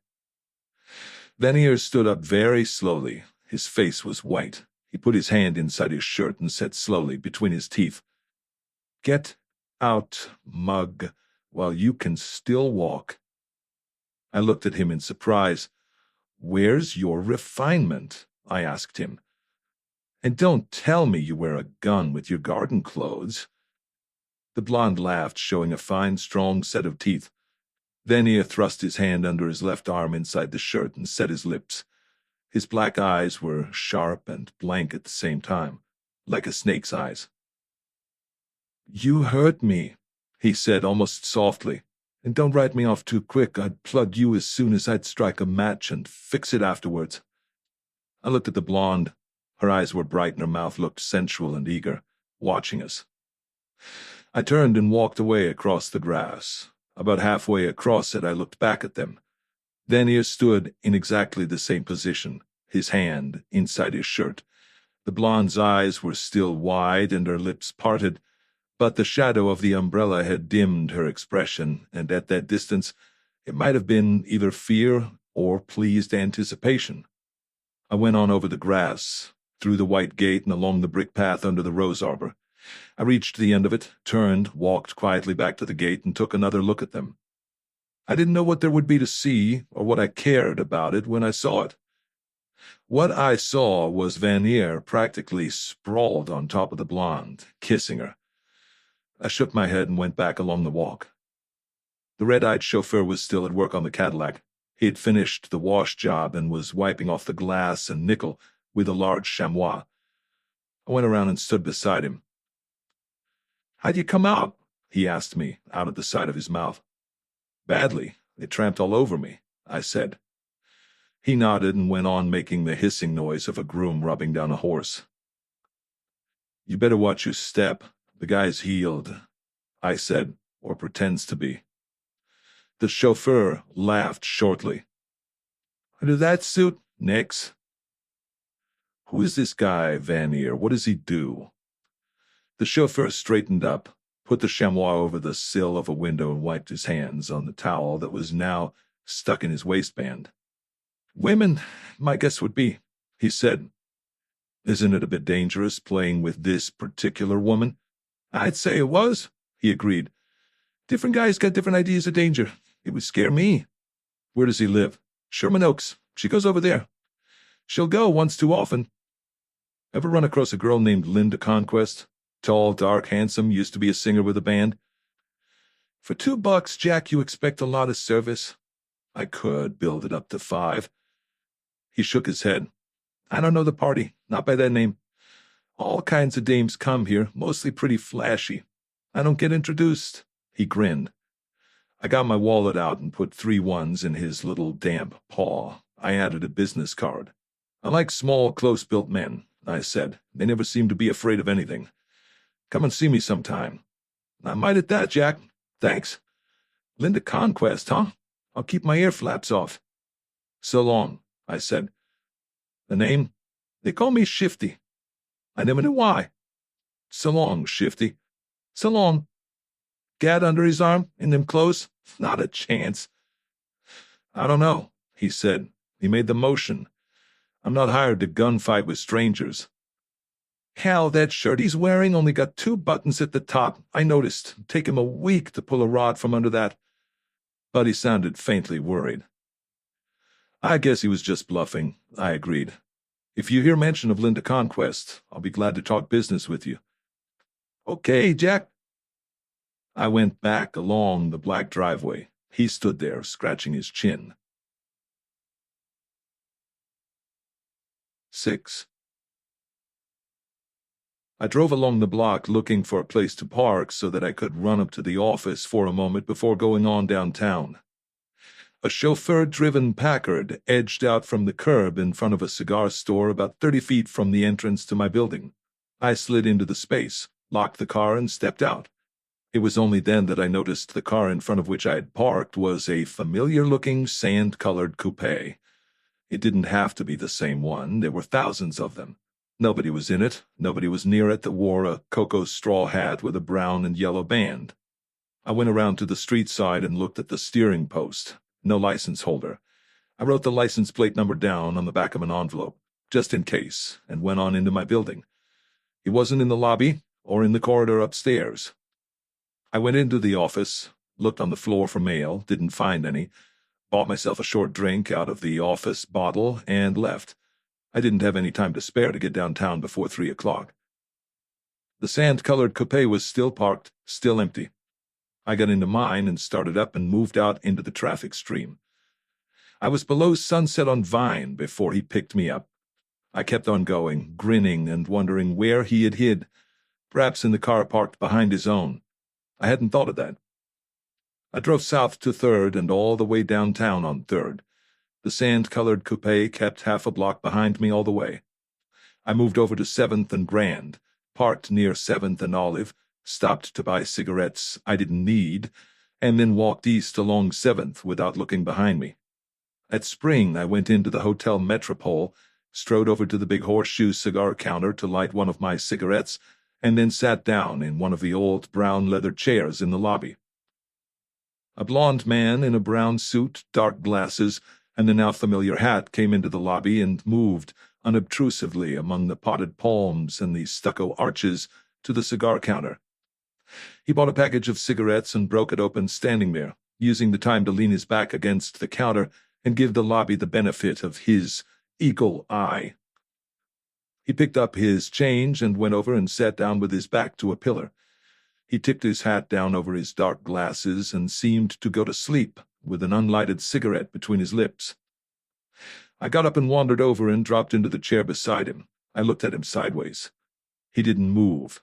Speaker 1: Vanier stood up very slowly. His face was white. He put his hand inside his shirt and said slowly between his teeth, "Get out, mug, while you can still walk." I looked at him in surprise. "Where's your refinement?" I asked him. "And don't tell me you wear a gun with your garden clothes." The blonde laughed, showing a fine, strong set of teeth. Vanier thrust his hand under his left arm inside the shirt and set his lips. His black eyes were sharp and blank at the same time, like a snake's eyes. "You hurt me," he said almost softly. "And don't write me off too quick. I'd plug you as soon as I'd strike a match and fix it afterwards." I looked at the blonde. Her eyes were bright and her mouth looked sensual and eager, watching us. I turned and walked away across the grass. About halfway across it, I looked back at them. Vanier stood in exactly the same position, his hand inside his shirt. The blonde's eyes were still wide and her lips parted, but the shadow of the umbrella had dimmed her expression, and at that distance it might have been either fear or pleased anticipation. I went on over the grass, through the white gate and along the brick path under the rose arbor. I reached the end of it, turned, walked quietly back to the gate, and took another look at them. I didn't know what there would be to see, or what I cared about it when I saw it. What I saw was Vanier practically sprawled on top of the blonde, kissing her. I shook my head and went back along the walk. The red-eyed chauffeur was still at work on the Cadillac. He'd finished the wash job and was wiping off the glass and nickel with a large chamois. I went around and stood beside him. "How'd you come out?" he asked me, out of the side of his mouth. "Badly. They tramped all over me," I said. He nodded and went on making the hissing noise of a groom rubbing down a horse. "You better watch your step. The guy's heeled," I said, "or pretends to be." The chauffeur laughed shortly. "How did that suit, Nix?" "Who is this guy, Vanier? What does he do?" The chauffeur straightened up, put the chamois over the sill of a window and wiped his hands on the towel that was now stuck in his waistband. "Women, my guess would be," he said. "Isn't it a bit dangerous playing with this particular woman?" "I'd say it was," he agreed. "Different guys got different ideas of danger. It would scare me." "Where does he live?" "Sherman Oaks. She goes over there. She'll go once too often." "Ever run across a girl named Linda Conquest? Tall, dark, handsome, used to be a singer with a band." "For $2, Jack, you expect a lot of service." "I could build it up to 5. He shook his head. "I don't know the party. Not by that name. All kinds of dames come here, mostly pretty flashy. I don't get introduced." He grinned. I got my wallet out and put 3 ones in his little damp paw. I added a business card. "I like small, close-built men," I said. "They never seem to be afraid of anything. Come and see me sometime." "I might at that, Jack. Thanks." "Linda Conquest, huh? I'll keep my ear flaps off." "So long," I said. "The name?" "They call me Shifty." "I never knew why." "So long, Shifty." "So long." "Gad under his arm, in them clothes?" "Not a chance." "I don't know," he said. He made the motion. "I'm not hired to gunfight with strangers." "Hell, that shirt he's wearing only got 2 buttons at the top. I noticed. It'd take him a week to pull a rod from under that." But he sounded faintly worried. "I guess he was just bluffing," I agreed. "If you hear mention of Linda Conquest, I'll be glad to talk business with you." "Okay, Jack." I went back along the black driveway. He stood there, scratching his chin. 6. I drove along the block looking for a place to park so that I could run up to the office for a moment before going on downtown. A chauffeur-driven Packard edged out from the curb in front of a cigar store about 30 feet from the entrance to my building. I slid into the space, locked the car, and stepped out. It was only then that I noticed the car in front of which I had parked was a familiar-looking sand-colored coupe. It didn't have to be the same one. There were thousands of them. Nobody was in it. Nobody was near it that wore a cocoa straw hat with a brown and yellow band. I went around to the street side and looked at the steering post. No license holder. I wrote the license plate number down on the back of an envelope, just in case, and went on into my building. It wasn't in the lobby or in the corridor upstairs. I went into the office, looked on the floor for mail, didn't find any, bought myself a short drink out of the office bottle, and left. I didn't have any time to spare to get downtown before 3 o'clock. The sand-colored coupe was still parked, still empty. I got into mine and started up and moved out into the traffic stream. I was below Sunset on Vine before he picked me up. I kept on going, grinning and wondering where he had hid, perhaps in the car parked behind his own. I hadn't thought of that. I drove south to 3rd and all the way downtown on 3rd. The sand-colored coupe kept half a block behind me all the way. I moved over to 7th and Grand, parked near 7th and Olive, stopped to buy cigarettes I didn't need, and then walked east along 7th without looking behind me. At Spring, I went into the Hotel Metropole, strode over to the Big Horseshoe cigar counter to light one of my cigarettes, and then sat down in one of the old brown leather chairs in the lobby. A blond man in a brown suit, dark glasses, and the now familiar hat came into the lobby and moved unobtrusively among the potted palms and the stucco arches to the cigar counter. He bought a package of cigarettes and broke it open standing there, using the time to lean his back against the counter and give the lobby the benefit of his eagle eye. He picked up his change and went over and sat down with his back to a pillar. He tipped his hat down over his dark glasses and seemed to go to sleep,
Speaker 2: with an unlighted cigarette between his lips. I got up and wandered over and dropped into the chair beside him. I looked at him sideways. He didn't move.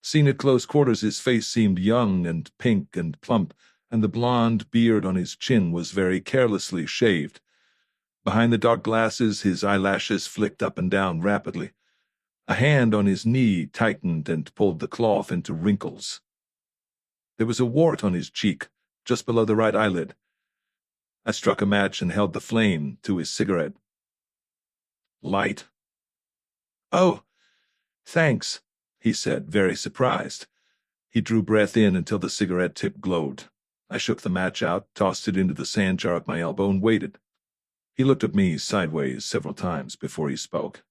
Speaker 2: Seen at close quarters, his face seemed young and pink and plump, and the blonde beard on his chin was very carelessly shaved. Behind the dark glasses, his eyelashes flicked up and down rapidly. A hand on his knee tightened and pulled the cloth into wrinkles. There was a wart on his cheek, just below the right eyelid. I struck a match and held the flame to his cigarette. Light. "Oh, thanks," he said, very surprised. He drew breath in until the cigarette tip glowed. I shook the match out, tossed it into the sand jar at my elbow, and waited. He looked at me sideways several times before he spoke.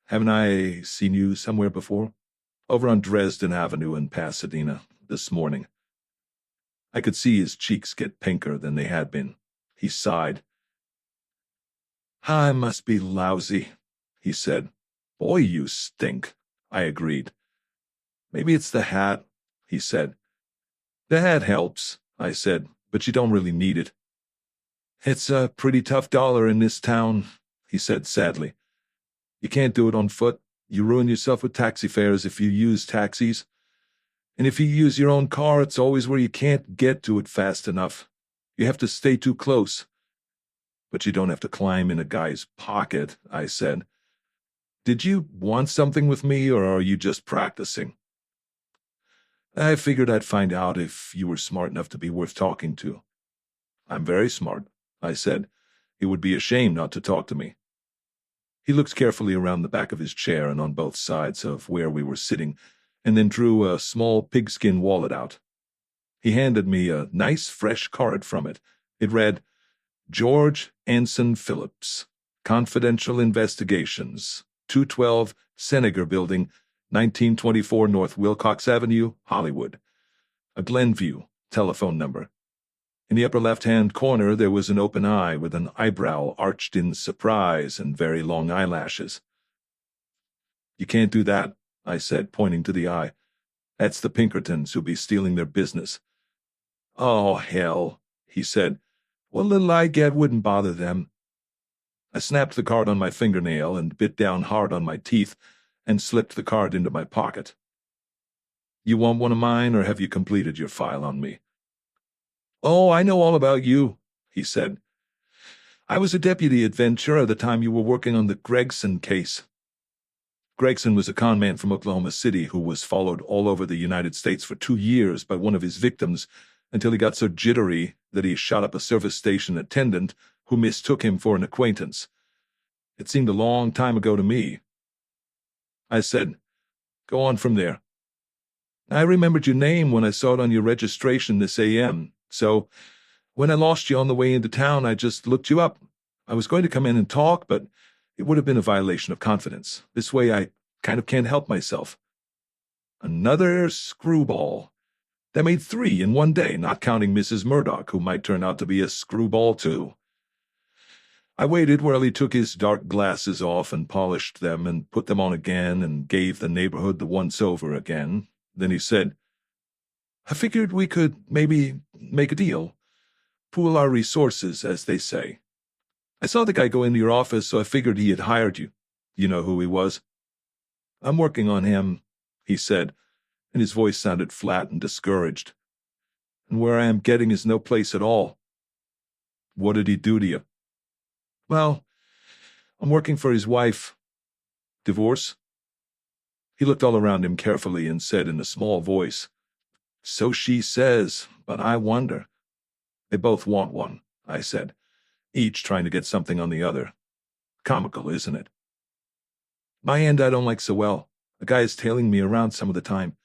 Speaker 2: "Haven't I seen you somewhere before?" "Over on Dresden Avenue in Pasadena, this morning." I could see his cheeks get pinker than they had been. He sighed. "I must be lousy," he said. "Boy, you stink," I agreed. "Maybe it's the hat," he said. "The hat helps," I said, "but you don't really need it." "It's a pretty tough dollar in this town," he said sadly. "You can't do it on foot. You ruin yourself with taxi fares if you use taxis. And if you use your own car, it's always where you can't get to it fast enough. You have to stay too close." "But you don't have to climb in a guy's pocket," I said. "Did you want something with me, or are you just practicing?" "I figured I'd find out if you were smart enough to be worth talking to." "I'm very smart," I said. "It would be a shame not to talk to me." He looked carefully around the back of his chair and on both sides of where we were sitting, and then drew a small pigskin wallet out. He handed me a nice fresh card from it. It read, "George Anson Phillips, Confidential Investigations, 212 Senegar Building, 1924 North Wilcox Avenue, Hollywood. A Glenview telephone number." In the upper left-hand corner there was an open eye with an eyebrow arched in surprise and very long eyelashes. "You can't do that," I said, pointing to the eye. "That's the Pinkertons who'll be stealing their business." "Oh, hell," he said. "What little I get wouldn't bother them." I snapped the card on my fingernail and bit down hard on my teeth and slipped the card into my pocket. "You want one of mine, or have you completed your file on me?" "Oh, I know all about you," he said. "I was a deputy at Ventura the time you were working on the Gregson case." Gregson was a con man from Oklahoma City who was followed all over the United States for 2 years by one of his victims until he got so jittery that he shot up a service station attendant who mistook him for an acquaintance. It seemed a long time ago to me. I said, "Go on from there." "I remembered your name when I saw it on your registration this AM, so when I lost you on the way into town, I just looked you up. I was going to come in and talk, but it would have been a violation of confidence. This way I kind of can't help myself." Another screwball. That made 3 in one day, not counting Mrs. Murdoch, who might turn out to be a screwball too. I waited while he took his dark glasses off and polished them and put them on again and gave the neighborhood the once-over again. Then he said, "I figured we could maybe make a deal. Pool our resources, as they say. I saw the guy go into your office, so I figured he had hired you. You know who he was?" "I'm working on him," he said, and his voice sounded flat and discouraged. "And where I am getting is no place at all." "What did he do to you?" "Well, I'm working for his wife." "Divorce?" He looked all around him carefully and said in a small voice, "So she says, but I wonder." "They both want one," I said, each trying to get something on the other. Comical, isn't it? "My end I don't like so well. A guy is tailing me around some of the time.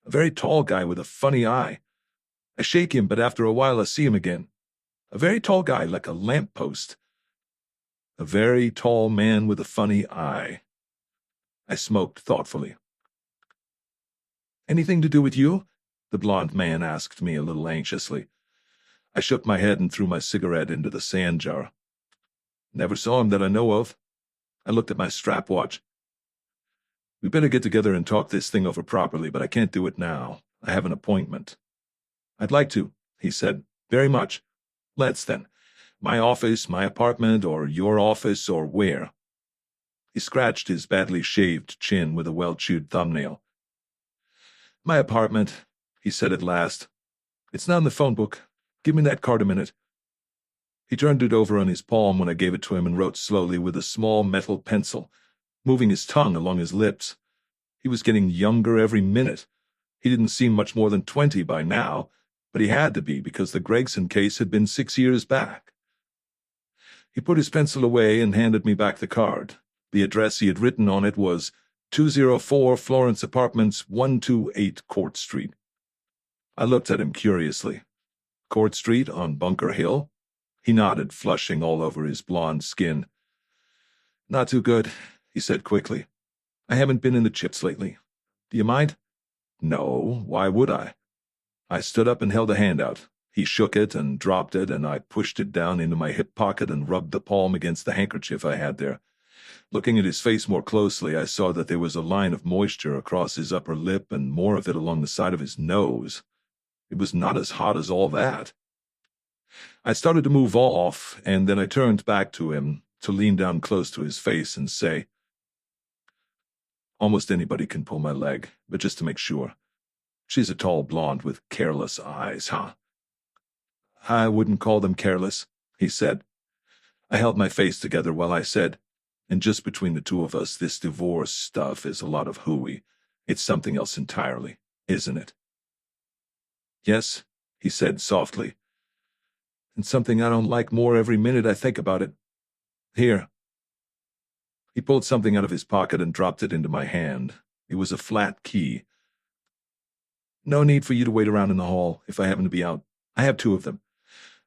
Speaker 2: A very tall guy with a funny eye. I shake him, but after a while I see him again. A very tall guy, like a lamppost. A very tall man with a funny eye." I smoked thoughtfully. "Anything to do with you?" the blond man asked me a little anxiously. I shook my head and threw my cigarette into the sand jar. "Never saw him that I know of." I looked at my strapwatch. "We better get together and talk this thing over properly, but I can't do it now. I have an appointment." "I'd like to,"
Speaker 1: he said. Very much. Let's then. My office, my apartment, or your office, or where? He scratched his badly shaved chin with a well-chewed thumbnail. My apartment, he said at last. It's not in the phone book. Give me that card a minute. He turned it over on his palm when I gave it to him and wrote slowly with a small metal pencil, moving his tongue along his lips. He was getting younger every minute. He didn't seem much more than 20 by now, but he had to be because the Gregson case had been 6 years back. He put his pencil away and handed me back the card. The address he had written on it was 204 Florence Apartments, 128 Court Street. I looked at him curiously. Court Street on Bunker Hill? He nodded, flushing all over his blonde skin. Not too good, he said quickly. I haven't been in the chips lately. Do you mind? No, why would I? I stood up and held a hand out. He shook it and dropped it, and I pushed it down into my hip pocket and rubbed the palm against the handkerchief I had there. Looking at his face more closely, I saw that there was a line of moisture across his upper lip and more of it along the side of his nose. It was not as hot as all that. I started to move off, and then I turned back to him to lean down close to his face and say, Almost anybody can pull my leg, but just to make sure. She's a tall blonde with careless eyes, huh? I wouldn't call them careless, he said. I held my face together while I said, and just between the two of us, this divorce stuff is a lot of hooey. It's something else entirely, isn't it? Yes, he said softly. And something I don't like more every minute I think about it. Here. He pulled something out of his pocket and dropped it into my hand. It was a flat key. No need for you to wait around in the hall if I happen to be out. I have 2 of them.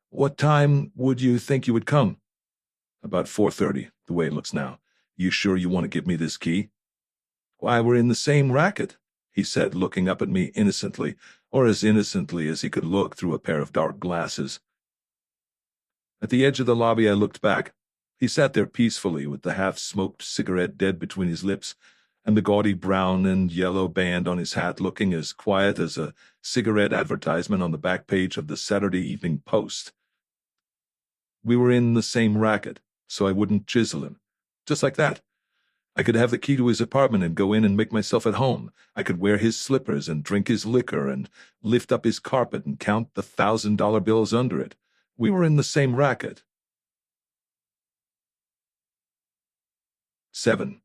Speaker 1: What time would you think you would come? About 4:30, the way it looks now. You sure you want to give me this key? Why, we're in the same racket, he said, looking up at me innocently, or as innocently as he could look through a pair of dark glasses. At the edge of the lobby, I looked back. He sat there peacefully with the half-smoked cigarette dead between his lips and the gaudy brown and yellow band on his hat looking as quiet as a cigarette advertisement on the back page of the Saturday Evening Post. We were in the same racket, so I wouldn't chisel him. Just like that. I could have the key to his apartment and go in and make myself at home. I could wear his slippers and drink his liquor and lift up his carpet and count the $1,000 bills under it. We were in the same racket. 7.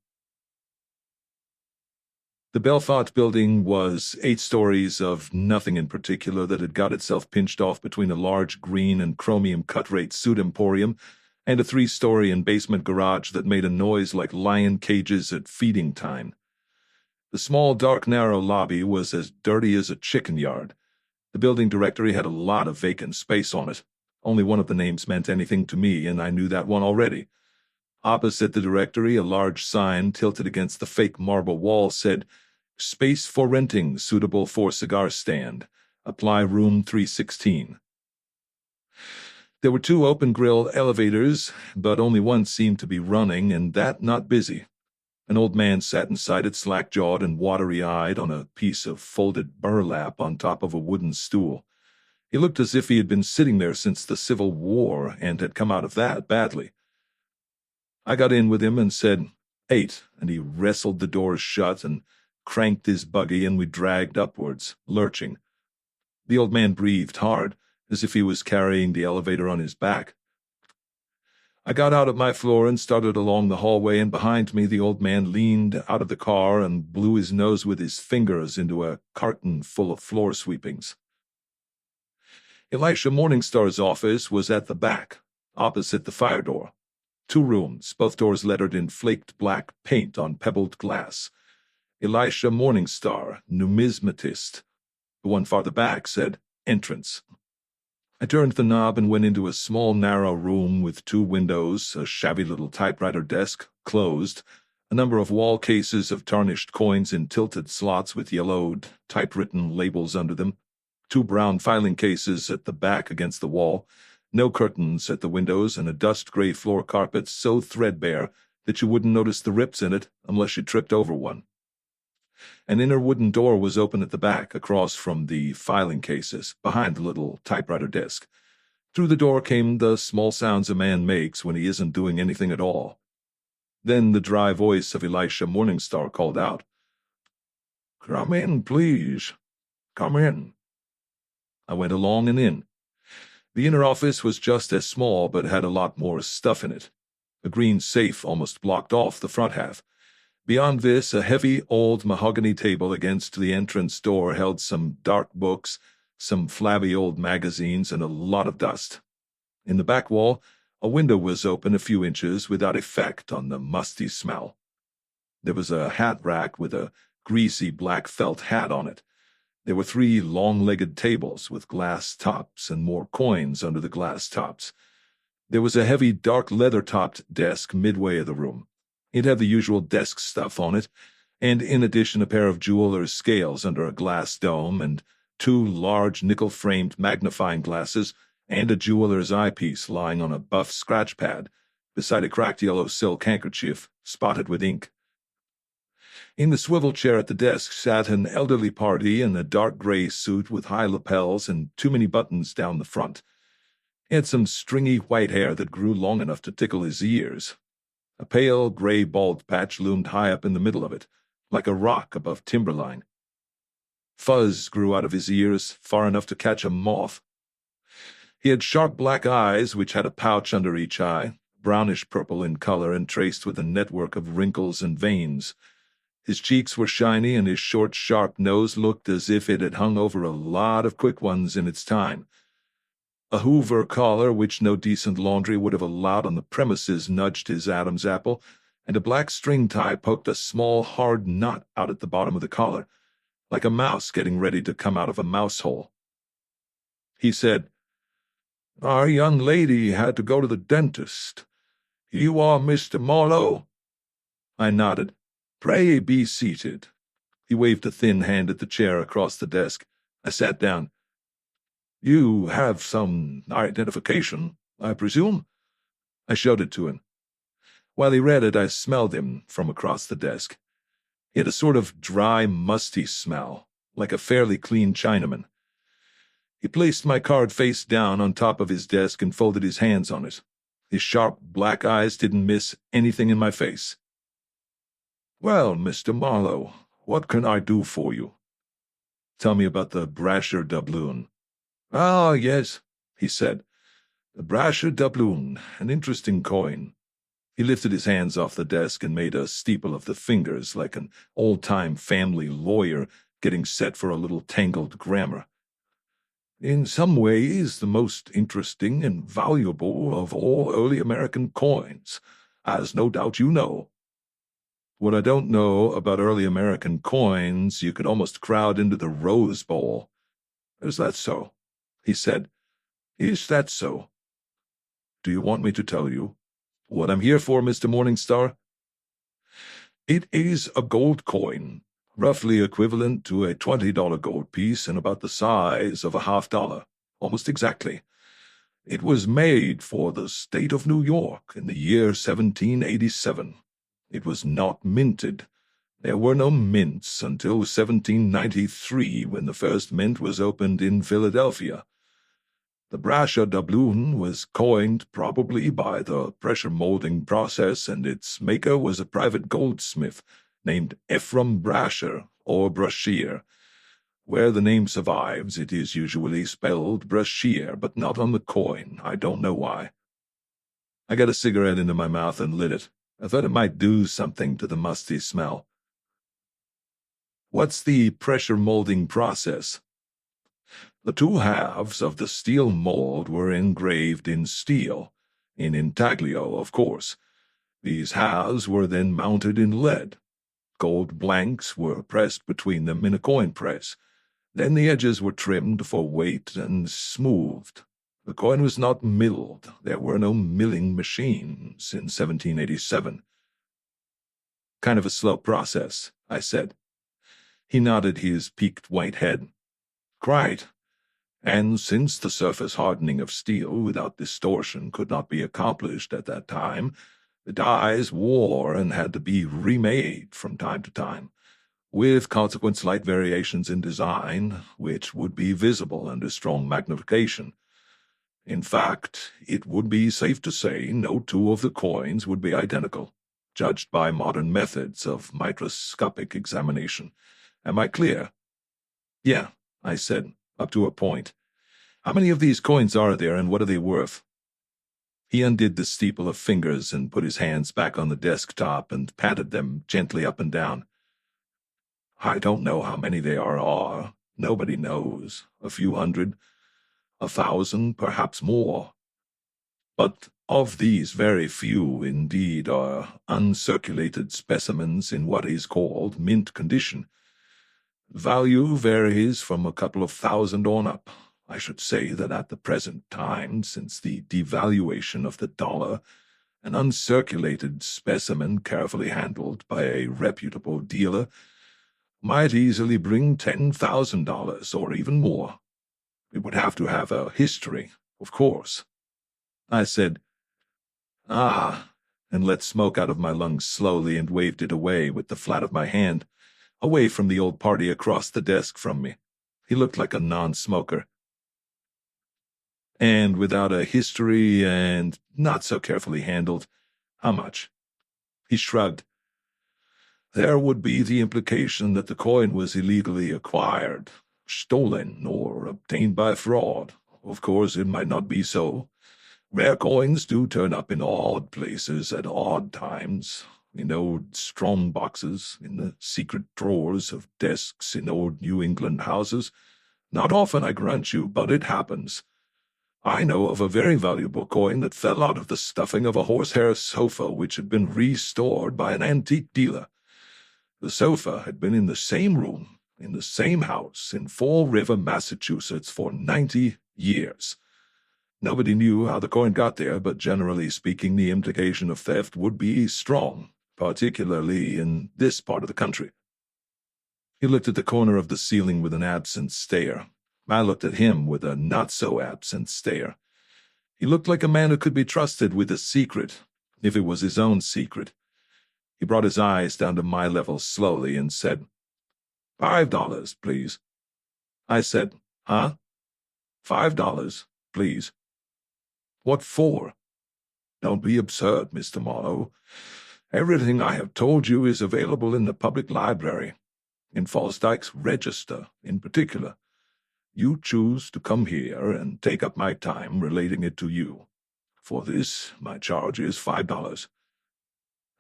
Speaker 1: The Belfort building was 8 stories of nothing in particular that had got itself pinched off between a large green and chromium cut-rate suit emporium and a 3-story and basement garage that made a noise like lion cages at feeding time. The small, dark, narrow lobby was as dirty as a chicken yard. The building directory had a lot of vacant space on it. Only one of the names meant anything to me, and I knew that one already. Opposite the directory, a large sign tilted against the fake marble wall said, Space for renting, suitable for cigar stand. Apply room 316. There were 2 open-grill elevators, but only one seemed to be running, and that not busy. An old man sat inside it, slack-jawed and watery-eyed, on a piece of folded burlap on top of a wooden stool. He looked as if he had been sitting there since the Civil War and had come out of that badly. I got in with him and said, 8, and he wrestled the doors shut and cranked his buggy, and we dragged upwards, lurching. The old man breathed hard, as if he was carrying the elevator on his back. I got out of my floor and started along the hallway, and behind me the old man leaned out of the car and blew his nose with his fingers into a carton full of floor sweepings. Elisha Morningstar's office was at the back, opposite the fire door. 2 rooms, both doors lettered in flaked black paint on pebbled glass. Elisha Morningstar, numismatist. The one farther back said, Entrance. I turned the knob and went into a small, narrow room with 2 windows, a shabby little typewriter desk, closed, a number of wall cases of tarnished coins in tilted slots with yellowed, typewritten labels under them, 2 brown filing cases at the back against the wall, no curtains at the windows, and a dust-gray floor carpet so threadbare that you wouldn't notice the rips in it unless you tripped over one. An inner wooden door was open at the back, across from the filing cases, behind the little typewriter desk. Through the door came the small sounds a man makes when he isn't doing anything at all. Then the dry voice of Elisha Morningstar called out, "Come in, please. Come in." I went along and in. The inner office was just as small, but had a lot more stuff in it. A green safe almost blocked off the front half. Beyond this, a heavy old mahogany table against the entrance door held some dark books, some flabby old magazines, and a lot of dust. In the back wall, a window was open a few inches without effect on the musty smell. There was a hat rack with a greasy black felt hat on it. There were 3 long-legged tables with glass tops and more coins under the glass tops. There was a heavy dark leather-topped desk midway of the room. It had the usual desk stuff on it, and in addition a pair of jeweler's scales under a glass dome and 2 large nickel-framed magnifying glasses and a jeweler's eyepiece lying on a buff scratch pad beside a cracked yellow silk handkerchief spotted with ink. In the swivel chair at the desk sat an elderly party in a dark gray suit with high lapels and too many buttons down the front. He had some stringy white hair that grew long enough to tickle his ears. A pale gray bald patch loomed high up in the middle of it, like a rock above timberline. Fuzz grew out of his ears far enough to catch a moth. He had sharp black eyes which had a pouch under each eye, brownish-purple in color and traced with a network of wrinkles and veins. His cheeks were shiny, and his short, sharp nose looked as if it had hung over a lot of quick ones in its time. A Hoover collar, which no decent laundry would have allowed on the premises, nudged his Adam's apple, and a black string tie poked a small, hard knot out at the bottom of the collar, like a mouse getting ready to come out of a mouse hole. He said, "Our young lady had to go to the dentist. You are Mr. Marlowe?" I nodded. "Pray be seated." He waved a thin hand at the chair across the desk. I sat down. "You have some identification, I presume?" I showed it to him. While he read it, I smelled him from across the desk. He had a sort of dry, musty smell, like a fairly clean Chinaman. He placed my card face down on top of his desk and folded his hands on it. His sharp black eyes didn't miss anything in my face. "Well, Mr. Marlowe, what can I do for you?" "Tell me about the Brasher doubloon." "Ah, yes," he said. "The Brasher doubloon, an interesting coin." He lifted his hands off the desk and made a steeple of the fingers like an old-time family lawyer getting set for a little tangled grammar. "In some ways the most interesting and valuable of all early American coins, as no doubt you know." "What I don't know about early American coins, you could almost crowd into the Rose Bowl." "Is that so?" he said. "Is that so?" "Do you want me to tell you what I'm here for, Mr. Morningstar?" "It is a gold coin, roughly equivalent to a $20 gold piece and about the size of a $half, almost exactly. It was made for the state of New York in the year 1787. It was not minted. There were no mints until 1793, when the first mint was opened in Philadelphia. The Brasher doubloon was coined probably by the pressure molding process, and its maker was a private goldsmith named Ephraim Brasher, or Brashear. Where the name survives, it is usually spelled Brashear, but not on the coin. I don't know why. I got a cigarette into my mouth and lit it. I thought it might do something to the musty smell. "What's the pressure molding process?" "The 2 halves of the steel mold were engraved in steel, in intaglio, of course. These halves were then mounted in lead. Gold blanks were pressed between them in a coin press. Then the edges were trimmed for weight and smoothed. The coin was not milled. There were no milling machines in 1787. "Kind of a slow process," I said. He nodded his peaked white head. "Quite. And since the surface hardening of steel without distortion could not be accomplished at that time, the dies wore and had to be remade from time to time. with consequent slight variations in design, which would be visible under strong magnification. In fact, it would be safe to say no two of the coins would be identical, judged by modern methods of microscopic examination. Am I clear? Yeah, I said, up to a point. How many of these coins are there, and what are they worth? He undid the steeple of fingers and put his hands back on the desktop and patted them gently up and down. I don't know how many there are. Nobody knows. A few hundred, 1,000, perhaps more. But of these, very few indeed are uncirculated specimens in what is called mint condition. Value varies from a couple of thousand on up. I should say that at the present time, since the devaluation of the dollar, an uncirculated specimen carefully handled by a reputable dealer might easily bring $10,000 or even more. It would have to have a history, of course. I said, and let smoke out of my lungs slowly and waved it away with the flat of my hand, away from the old party across the desk from me. He looked like a non-smoker. And without a history and not so carefully handled, how much? He shrugged. There would be the implication that the coin was illegally acquired, stolen, or obtained by fraud. Of course, it might not be so. Rare coins do turn up in odd places at odd times, in old strong boxes, in the secret drawers of desks in old New England houses. Not often, I grant you, but it happens. I know of a very valuable coin that fell out of the stuffing of a horsehair sofa which had been restored by an antique dealer. The sofa had been in the same room, in the same house, in Fall River, Massachusetts, for 90 years. Nobody knew how the coin got there, but generally speaking, the implication of theft would be strong, particularly in this part of the country. He looked at the corner of the ceiling with an absent stare. I looked at him with a not-so-absent stare. He looked like a man who could be trusted with a secret, if it was his own secret. He brought his eyes down to my level slowly and said, $5, please. I said, Huh? $5, please. What for? Don't be absurd, Mr. Marlowe. Everything I have told you is available in the public library, in Fosdyke's register in particular. You choose to come here and take up my time relating it to you. For this, my charge is $5.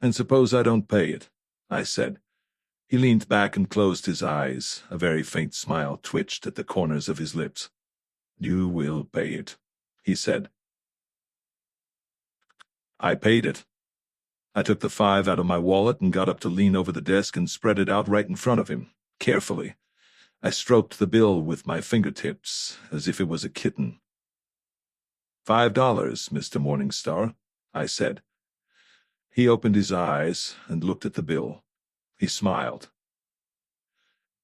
Speaker 1: And suppose I don't pay it, I said. He leaned back and closed his eyes. A very faint smile twitched at the corners of his lips. You will pay it, he said. I paid it. I took the $5 out of my wallet and got up to lean over the desk and spread it out right in front of him, carefully. I stroked the bill with my fingertips, as if it was a kitten. $5, Mr. Morningstar, I said. He opened his eyes and looked at the bill. He smiled.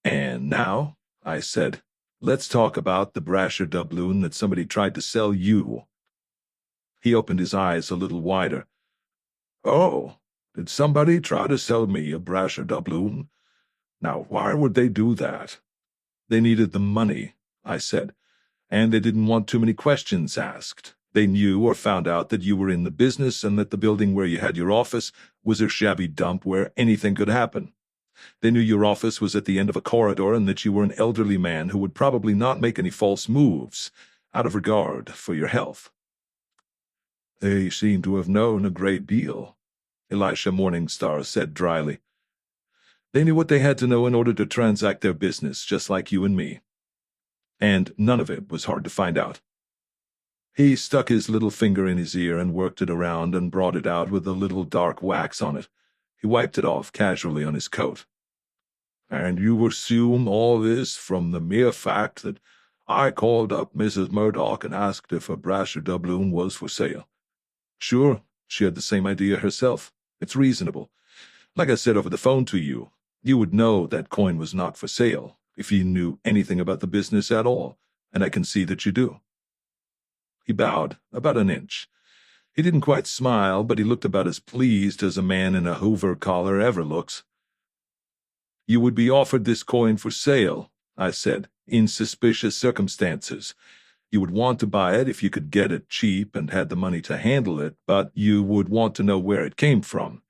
Speaker 1: And now, I said, let's talk about the brasher doubloon that somebody tried to sell you. He opened his eyes a little wider. Oh, did somebody try to sell me a brasher doubloon? Now, why would they do that? They needed the money, I said, and they didn't want too many questions asked. They knew or found out that you were in the business and that the building where you had your office was a shabby dump where anything could happen. They knew your office was at the end of a corridor and that you were an elderly man who would probably not make any false moves out of regard for your health. They seem to have known a great deal, Elisha Morningstar said dryly. They knew what they had to know in order to transact their business, just like you and me. And none of it was hard to find out. He stuck his little finger in his ear and worked it around and brought it out with a little dark wax on it. He wiped it off casually on his coat. And you assume all this from the mere fact that I called up Mrs. Murdoch and asked if a brasher doubloon was for sale. Sure, she had the same idea herself. It's reasonable. Like I said over the phone to you, you would know that coin was not for sale if you knew anything about the business at all, and I can see that you do. He bowed about an inch. He didn't quite smile, but he looked about as pleased as a man in a Hoover collar ever looks. You would be offered this coin for sale, I said, in suspicious circumstances. You would want to buy it if you could get it cheap and had the money to handle it, but you would want to know where it came from.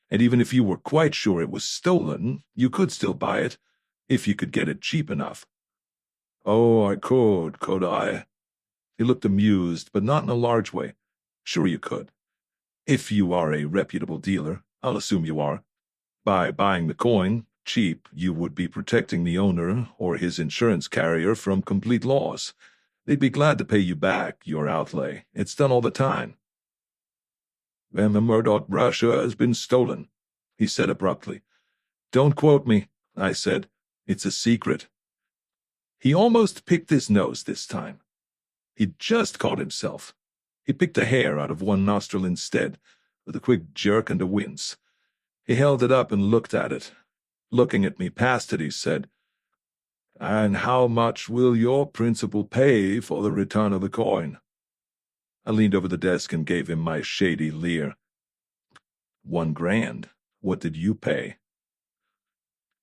Speaker 1: And even if you were quite sure it was stolen, you could still buy it, if you could get it cheap enough. Oh, I could I? He looked amused, but not in a large way. Sure you could. If you are a reputable dealer, I'll assume you are. By buying the coin, cheap, you would be protecting the owner or his insurance carrier from complete loss. They'd be glad to pay you back your outlay. It's done all the time. Then the Murdoch brochure has been stolen, he said abruptly. Don't quote me, I said. It's a secret. He almost picked his nose this time. He'd just caught himself. He picked a hair out of one nostril instead, with a quick jerk and a wince. He held it up and looked at it. Looking at me past it, he said, "And how much will your principal pay for the return of the coin?" I leaned over the desk and gave him my shady leer. $1,000. What did you pay?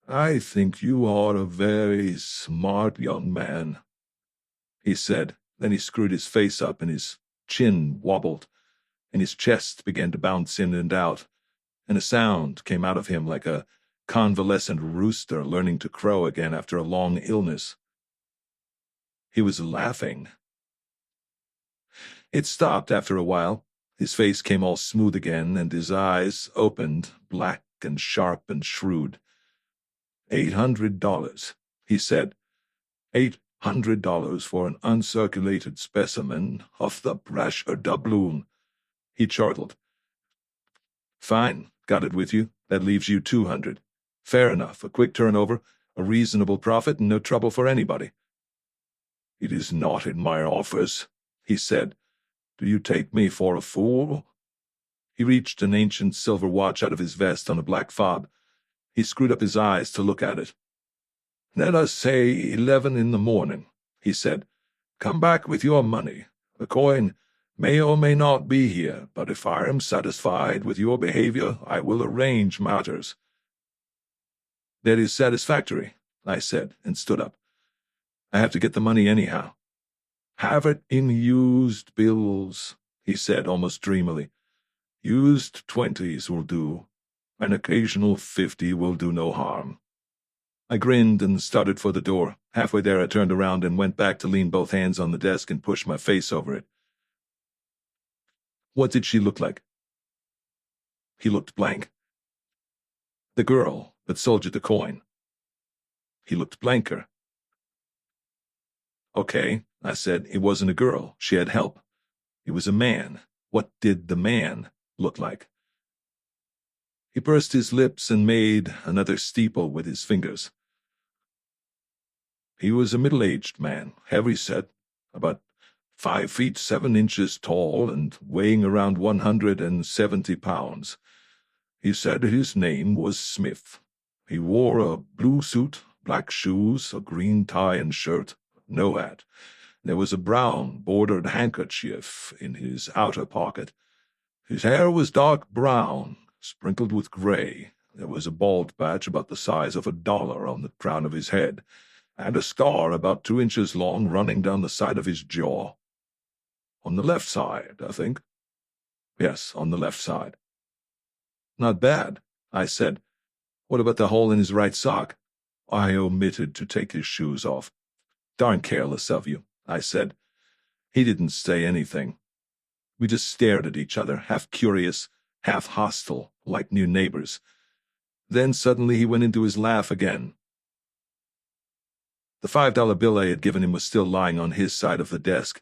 Speaker 1: I think you are a very smart young man, he said. Then he screwed his face up and his chin wobbled, and his chest began to bounce in and out, and a sound came out of him like a convalescent rooster learning to crow again after a long illness. He was laughing. It stopped after a while. His face came all smooth again, and his eyes opened, black and sharp and shrewd. $800, he said. $800 for an uncirculated specimen of the brasher doubloon. He chortled. Fine, got it with you. That leaves you 200. Fair enough, a quick turnover, a reasonable profit, and no trouble for anybody. It is not in my office, he said. Do you take me for a fool? He reached an ancient silver watch out of his vest on a black fob. He screwed up his eyes to look at it. Let us say 11 in the morning, he said. Come back with your money. The coin may or may not be here, but if I am satisfied with your behavior, I will arrange matters. That is satisfactory, I said, and stood up. I have to get the money anyhow. Have it in used bills, he said almost dreamily. Used 20s will do. An occasional 50 will do no harm. I grinned and started for the door. Halfway there I turned around and went back to lean both hands on the desk and push my face over it. What did she look like? He looked blank. The girl that sold you the coin. He looked blanker. Okay, I said, it wasn't a girl. She had help. It was a man. What did the man look like? He pursed his lips and made another steeple with his fingers. He was a middle-aged man, heavy set, about 5 feet 7 inches tall and weighing around 170 pounds. He said his name was Smith. He wore a blue suit, black shoes, a green tie and shirt, no hat. There was a brown bordered handkerchief in his outer pocket. His hair was dark brown, sprinkled with gray. There was a bald patch about the size of $1 on the crown of his head, and a scar about 2 inches long running down the side of his jaw. On the left side, I think. Yes, on the left side. Not bad, I said. What about the hole in his right sock? I omitted to take his shoes off. Darn careless of you, I said. He didn't say anything. We just stared at each other, half curious, half hostile, like new neighbors. Then suddenly he went into his laugh again. The $5 bill I had given him was still lying on his side of the desk.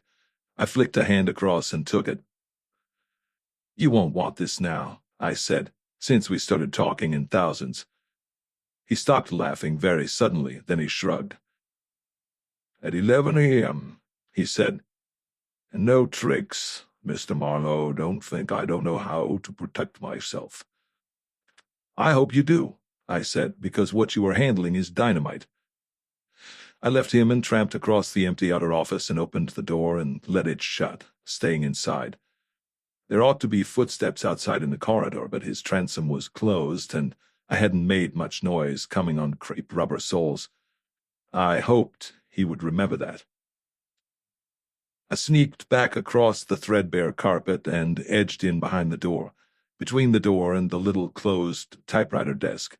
Speaker 1: I flicked a hand across and took it. You won't want this now, I said, since we started talking in thousands. He stopped laughing very suddenly, then he shrugged. At 11 a.m., he said, and no tricks, Mr. Marlowe. Don't think I don't know how to protect myself. I hope you do, I said, because what you are handling is dynamite. I left him and tramped across the empty outer office and opened the door and let it shut, staying inside. There ought to be footsteps outside in the corridor, but his transom was closed, and I hadn't made much noise coming on crepe rubber soles. I hoped he would remember that. I sneaked back across the threadbare carpet and edged in behind the door, between the door and the little closed typewriter desk.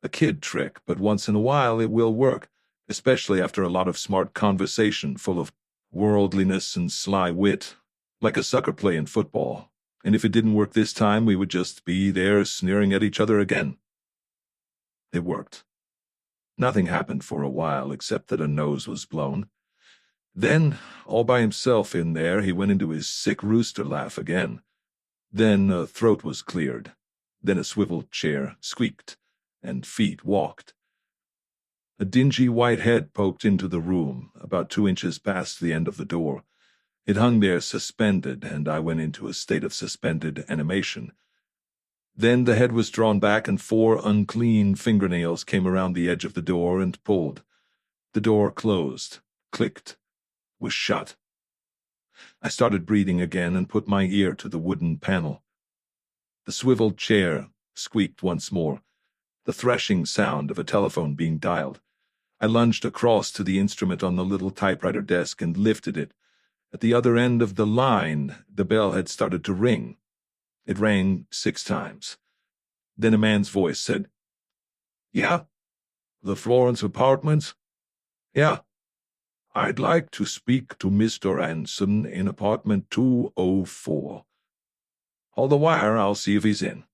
Speaker 1: A kid trick, but once in a while it will work, especially after a lot of smart conversation full of worldliness and sly wit, like a sucker play in football. And if it didn't work this time, we would just be there sneering at each other again. It worked. Nothing happened for a while except that a nose was blown. Then, all by himself in there, he went into his sick rooster laugh again. Then a throat was cleared. Then a swivel chair squeaked, and feet walked. A dingy white head poked into the room, about 2 inches past the end of the door. It hung there suspended, and I went into a state of suspended animation. Then the head was drawn back, and 4 unclean fingernails came around the edge of the door and pulled. The door closed, clicked, was shut. I started breathing again and put my ear to the wooden panel. The swiveled chair squeaked once more, the threshing sound of a telephone being dialed. I lunged across to the instrument on the little typewriter desk and lifted it. At the other end of the line, the bell had started to ring. It rang 6 times. Then a man's voice said, "Yeah? The Florence Apartments? Yeah. I'd like to speak to Mr. Anson in apartment 204. Hold the wire, I'll see if he's in."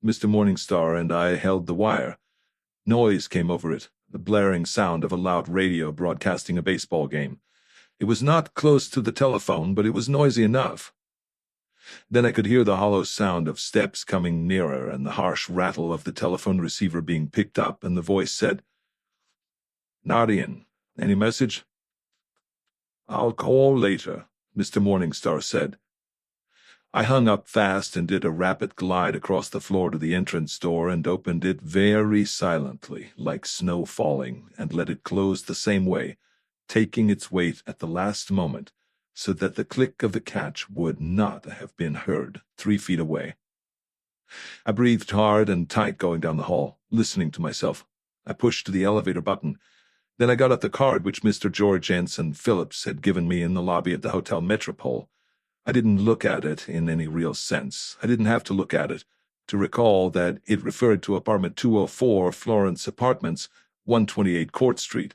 Speaker 1: Mr. Morningstar and I held the wire. Noise came over it, the blaring sound of a loud radio broadcasting a baseball game. It was not close to the telephone, but it was noisy enough. Then I could hear the hollow sound of steps coming nearer and the harsh rattle of the telephone receiver being picked up, and the voice said, "Not in. Any message?" "I'll call later," Mr. Morningstar said. I hung up fast and did a rapid glide across the floor to the entrance door and opened it very silently, like snow falling, and let it close the same way, taking its weight at the last moment, so that the click of the catch would not have been heard 3 feet away. I breathed hard and tight going down the hall, listening to myself. I pushed the elevator button. Then I got out the card which Mr. George Anson Phillips had given me in the lobby of the Hotel Metropole. I didn't look at it in any real sense. I didn't have to look at it to recall that it referred to apartment 204, Florence Apartments, 128 Court Street.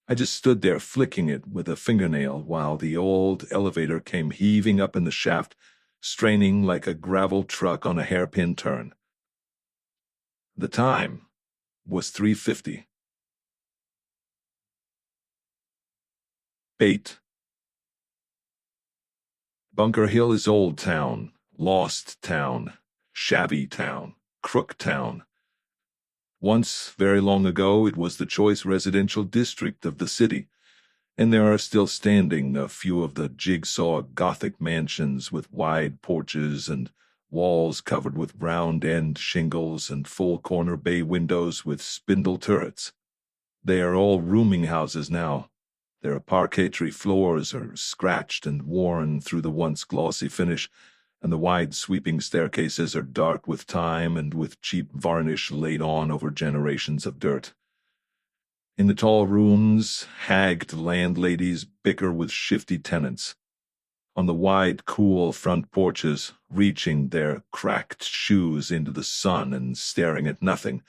Speaker 1: I just stood there flicking it with a fingernail while the old elevator came heaving up in the shaft, straining like a gravel truck on a hairpin turn. The time was 3:50. Bait. Bunker Hill is old town, lost town, shabby town, crook town. Once, very long ago, it was the choice residential district of the city, and there are still standing a few of the jigsaw Gothic mansions with wide porches and walls covered with round-end shingles and full-corner bay windows with spindle turrets. They are all rooming houses now. Their parquetry floors are scratched and worn through the once glossy finish, and the wide sweeping staircases are dark with time and with cheap varnish laid on over generations of dirt. In the tall rooms, hagged landladies bicker with shifty tenants. On the wide, cool front porches, reaching their cracked shoes into the sun and staring at nothing,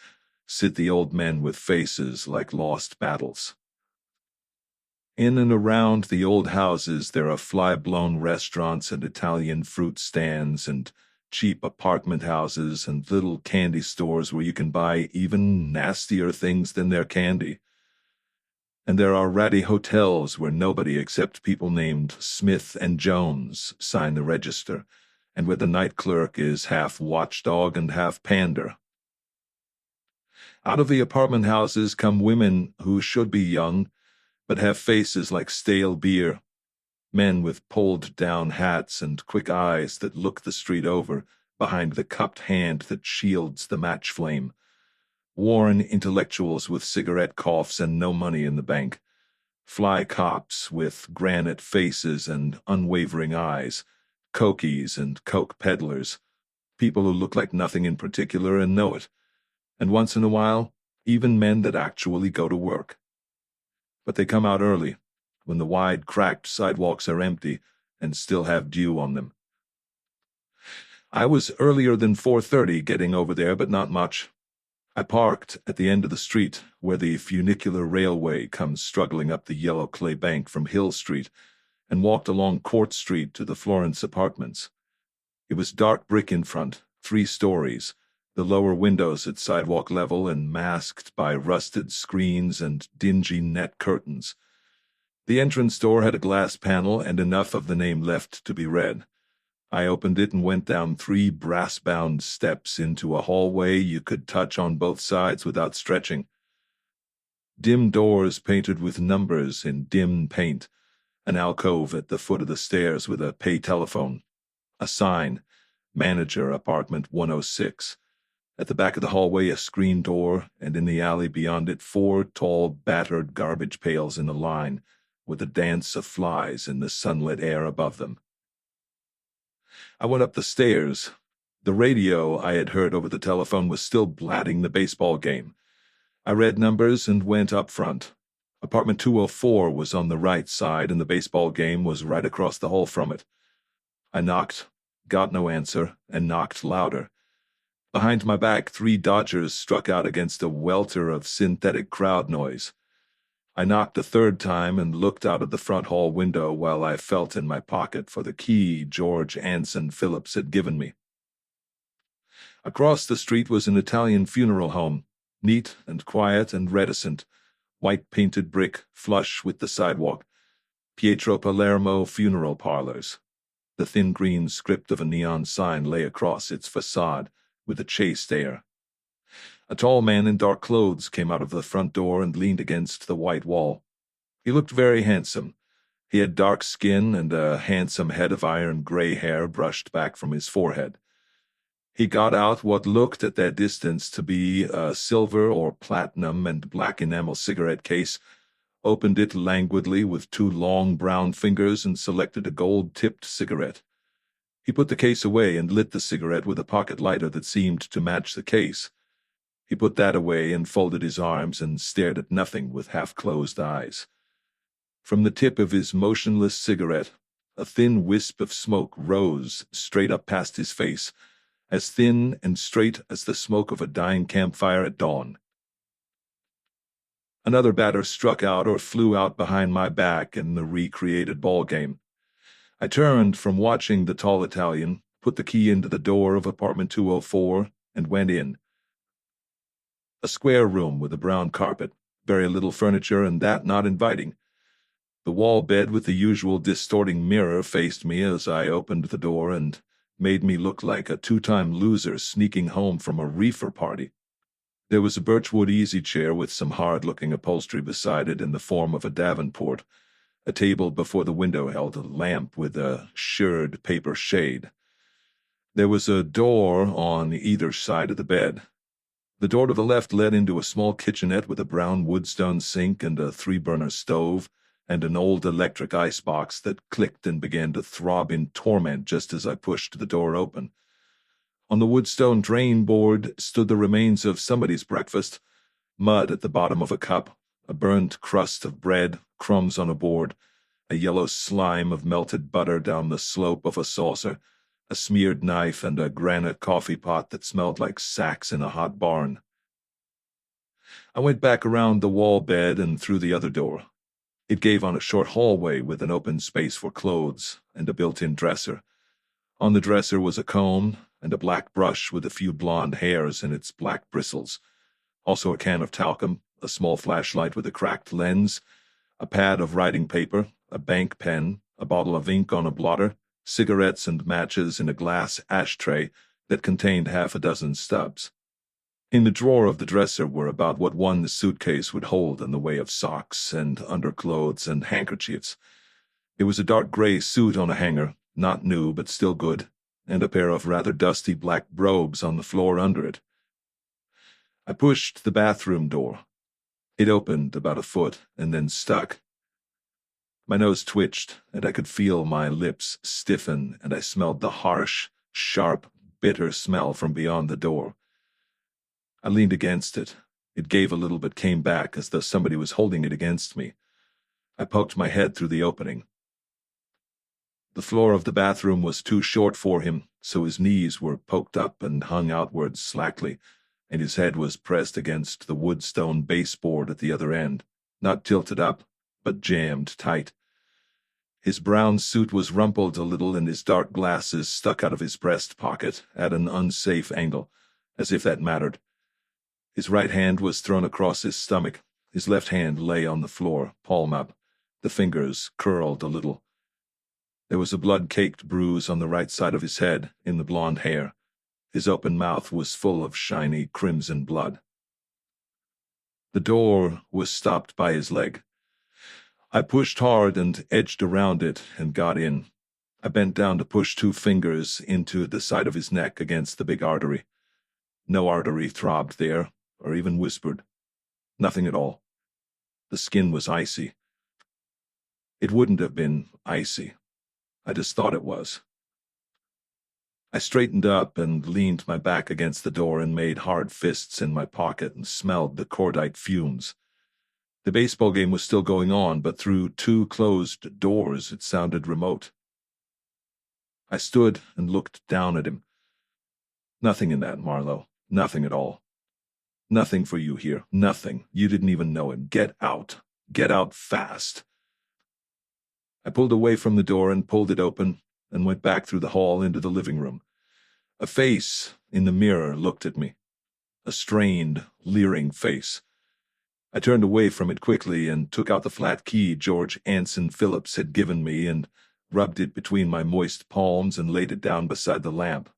Speaker 1: sit the old men with faces like lost battles. In and around the old houses there are fly-blown restaurants and Italian fruit stands and cheap apartment houses and little candy stores where you can buy even nastier things than their candy. And there are ratty hotels where nobody except people named Smith and Jones sign the register, and where the night clerk is half watchdog and half pander. Out of the apartment houses come women who should be young, but have faces like stale beer, men with pulled-down hats and quick eyes that look the street over behind the cupped hand that shields the match flame, worn intellectuals with cigarette coughs and no money in the bank, fly cops with granite faces and unwavering eyes, cokies and coke peddlers, people who look like nothing in particular and know it, and once in a while, even men that actually go to work. But they come out early, when the wide, cracked sidewalks are empty and still have dew on them. I was earlier than 4:30 getting over there, but not much. I parked at the end of the street where the funicular railway comes struggling up the yellow clay bank from Hill Street, and walked along Court Street to the Florence Apartments. It was dark brick in front, 3 stories, the lower windows at sidewalk level and masked by rusted screens and dingy net curtains. The entrance door had a glass panel and enough of the name left to be read. I opened it and went down 3 brass-bound steps into a hallway you could touch on both sides without stretching. Dim doors painted with numbers in dim paint, an alcove at the foot of the stairs with a pay telephone, a sign, Manager Apartment 106. At the back of the hallway, a screen door, and in the alley beyond it, 4 tall, battered garbage pails in a line, with a dance of flies in the sunlit air above them. I went up the stairs. The radio I had heard over the telephone was still blatting the baseball game. I read numbers and went up front. Apartment 204 was on the right side, and the baseball game was right across the hall from it. I knocked, got no answer, and knocked louder. Behind my back, 3 Dodgers struck out against a welter of synthetic crowd noise. I knocked a 3rd time and looked out of the front hall window while I felt in my pocket for the key George Anson Phillips had given me. Across the street was an Italian funeral home, neat and quiet and reticent, white-painted brick flush with the sidewalk. Pietro Palermo Funeral Parlors. The thin green script of a neon sign lay across its facade with a chaste air. A tall man in dark clothes came out of the front door and leaned against the white wall. He looked very handsome. He had dark skin and a handsome head of iron gray hair brushed back from his forehead. He got out what looked at that distance to be a silver or platinum and black enamel cigarette case, opened it languidly with 2 long brown fingers, and selected a gold-tipped cigarette. He put the case away and lit the cigarette with a pocket lighter that seemed to match the case. He put that away and folded his arms and stared at nothing with half-closed eyes. From the tip of his motionless cigarette, a thin wisp of smoke rose straight up past his face, as thin and straight as the smoke of a dying campfire at dawn. Another batter struck out or flew out behind my back in the recreated ball game. I turned from watching the tall Italian, put the key into the door of apartment 204, and went in. A square room with a brown carpet, very little furniture, and that not inviting. The wall bed with the usual distorting mirror faced me as I opened the door and made me look like a 2-time loser sneaking home from a reefer party. There was a birchwood easy chair with some hard-looking upholstery beside it in the form of a davenport. A table before the window held a lamp with a shirred paper shade. There was a door on either side of the bed. The door to the left led into a small kitchenette with a brown woodstone sink and a 3-burner stove, and an old electric icebox that clicked and began to throb in torment just as I pushed the door open. On the woodstone drain board stood the remains of somebody's breakfast: mud at the bottom of a cup, a burnt crust of bread, crumbs on a board, a yellow slime of melted butter down the slope of a saucer, a smeared knife, and a granite coffee pot that smelled like sacks in a hot barn. I went back around the wall bed and through the other door. It gave on a short hallway with an open space for clothes and a built-in dresser. On the dresser was a comb and a black brush with a few blonde hairs in its black bristles. Also a can of talcum, a small flashlight with a cracked lens, a pad of writing paper, a bank pen, a bottle of ink on a blotter, cigarettes and matches in a glass ashtray that contained half a dozen stubs. In the drawer of the dresser were about what one suitcase would hold in the way of socks and underclothes and handkerchiefs. There was a dark gray suit on a hanger, not new but still good, and a pair of rather dusty black robes on the floor under it. I pushed the bathroom door. It opened about a foot and then stuck. My nose twitched, and I could feel my lips stiffen, and I smelled the harsh, sharp, bitter smell from beyond the door. I leaned against it. It gave a little but came back as though somebody was holding it against me. I poked my head through the opening. The floor of the bathroom was too short for him, so his knees were poked up and hung outwards slackly, and his head was pressed against the wood-stone baseboard at the other end, not tilted up, but jammed tight. His brown suit was rumpled a little, and his dark glasses stuck out of his breast pocket at an unsafe angle, as if that mattered. His right hand was thrown across his stomach. His left hand lay on the floor, palm up. The fingers curled a little. There was a blood-caked bruise on the right side of his head, in the blonde hair. His open mouth was full of shiny crimson blood. The door was stopped by his leg. I pushed hard and edged around it and got in. I bent down to push 2 fingers into the side of his neck against the big artery. No artery throbbed there, or even whispered. Nothing at all. The skin was icy. It wouldn't have been icy. I just thought it was. I straightened up and leaned my back against the door and made hard fists in my pocket and smelled the cordite fumes. The baseball game was still going on, but through 2 closed doors it sounded remote. I stood and looked down at him. Nothing in that, Marlowe. Nothing at all. Nothing for you here. Nothing. You didn't even know him. Get out. Get out fast. I pulled away from the door and pulled it open and went back through the hall into the living room. A face in the mirror looked at me. A strained, leering face. I turned away from it quickly and took out the flat key George Anson Phillips had given me and rubbed it between my moist palms and laid it down beside the lamp.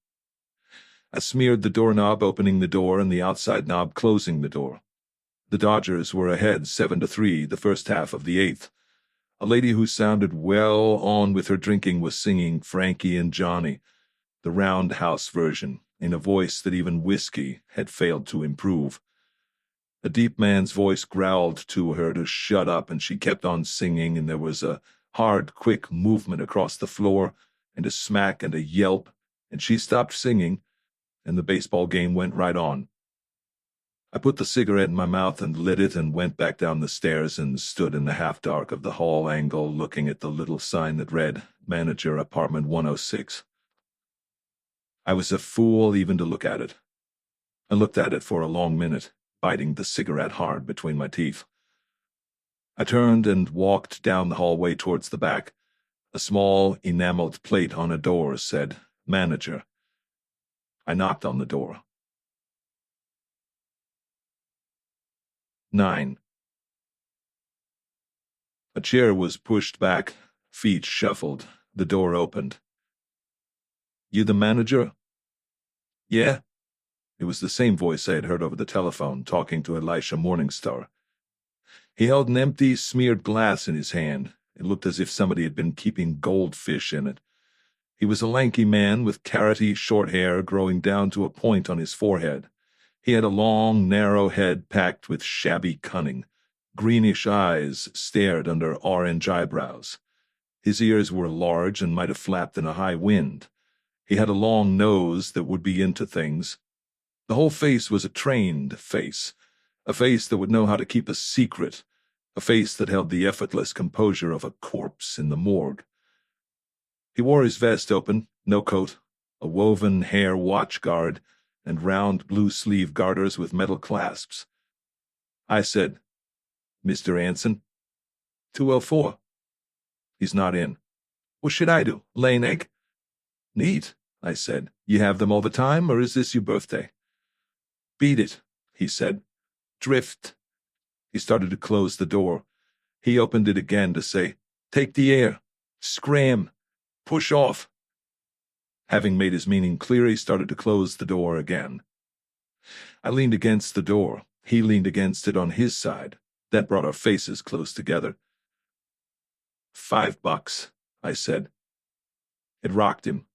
Speaker 1: I smeared the doorknob opening the door and the outside knob closing the door. The Dodgers were ahead 7-3 the first half of the 8th. A lady who sounded well on with her drinking was singing Frankie and Johnny, the roundhouse version, in a voice that even whiskey had failed to improve. A deep man's voice growled to her to shut up, and she kept on singing, and there was a hard, quick movement across the floor, and a smack and a yelp, and she stopped singing, and the baseball game went right on. I put the cigarette in my mouth and lit it and went back down the stairs and stood in the half-dark of the hall angle looking at the little sign that read, Manager, Apartment 106. I was a fool even to look at it. I looked at it for a long minute, biting the cigarette hard between my teeth. I turned and walked down the hallway towards the back. A small, enameled plate on a door said, Manager. I knocked on the door. 9. A chair was pushed back, feet shuffled, the door opened. You the manager? Yeah. It was the same voice I had heard over the telephone, talking to Elisha Morningstar. He held an empty, smeared glass in his hand. It looked as if somebody had been keeping goldfish in it. He was a lanky man with carroty, short hair growing down to a point on his forehead. He had a long, narrow head packed with shabby cunning. Greenish eyes stared under orange eyebrows. His ears were large and might have flapped in a high wind. He had a long nose that would be into things. The whole face was a trained face, a face that would know how to keep a secret, a face that held the effortless composure of a corpse in the morgue. He wore his vest open, no coat, a woven hair watch guard, and round blue sleeve garters with metal clasps. I said, Mr. Anson? 204. He's not in. What should I do? Lay an egg? Neat, I said. You have them all the time, or is this your birthday? Beat it, he said. Drift. He started to close the door. He opened it again to say, Take the air. Scram. Push off. Having made his meaning clear, he started to close the door again. I leaned against the door. He leaned against it on his side. That brought our faces close together. $5, I said. It rocked him.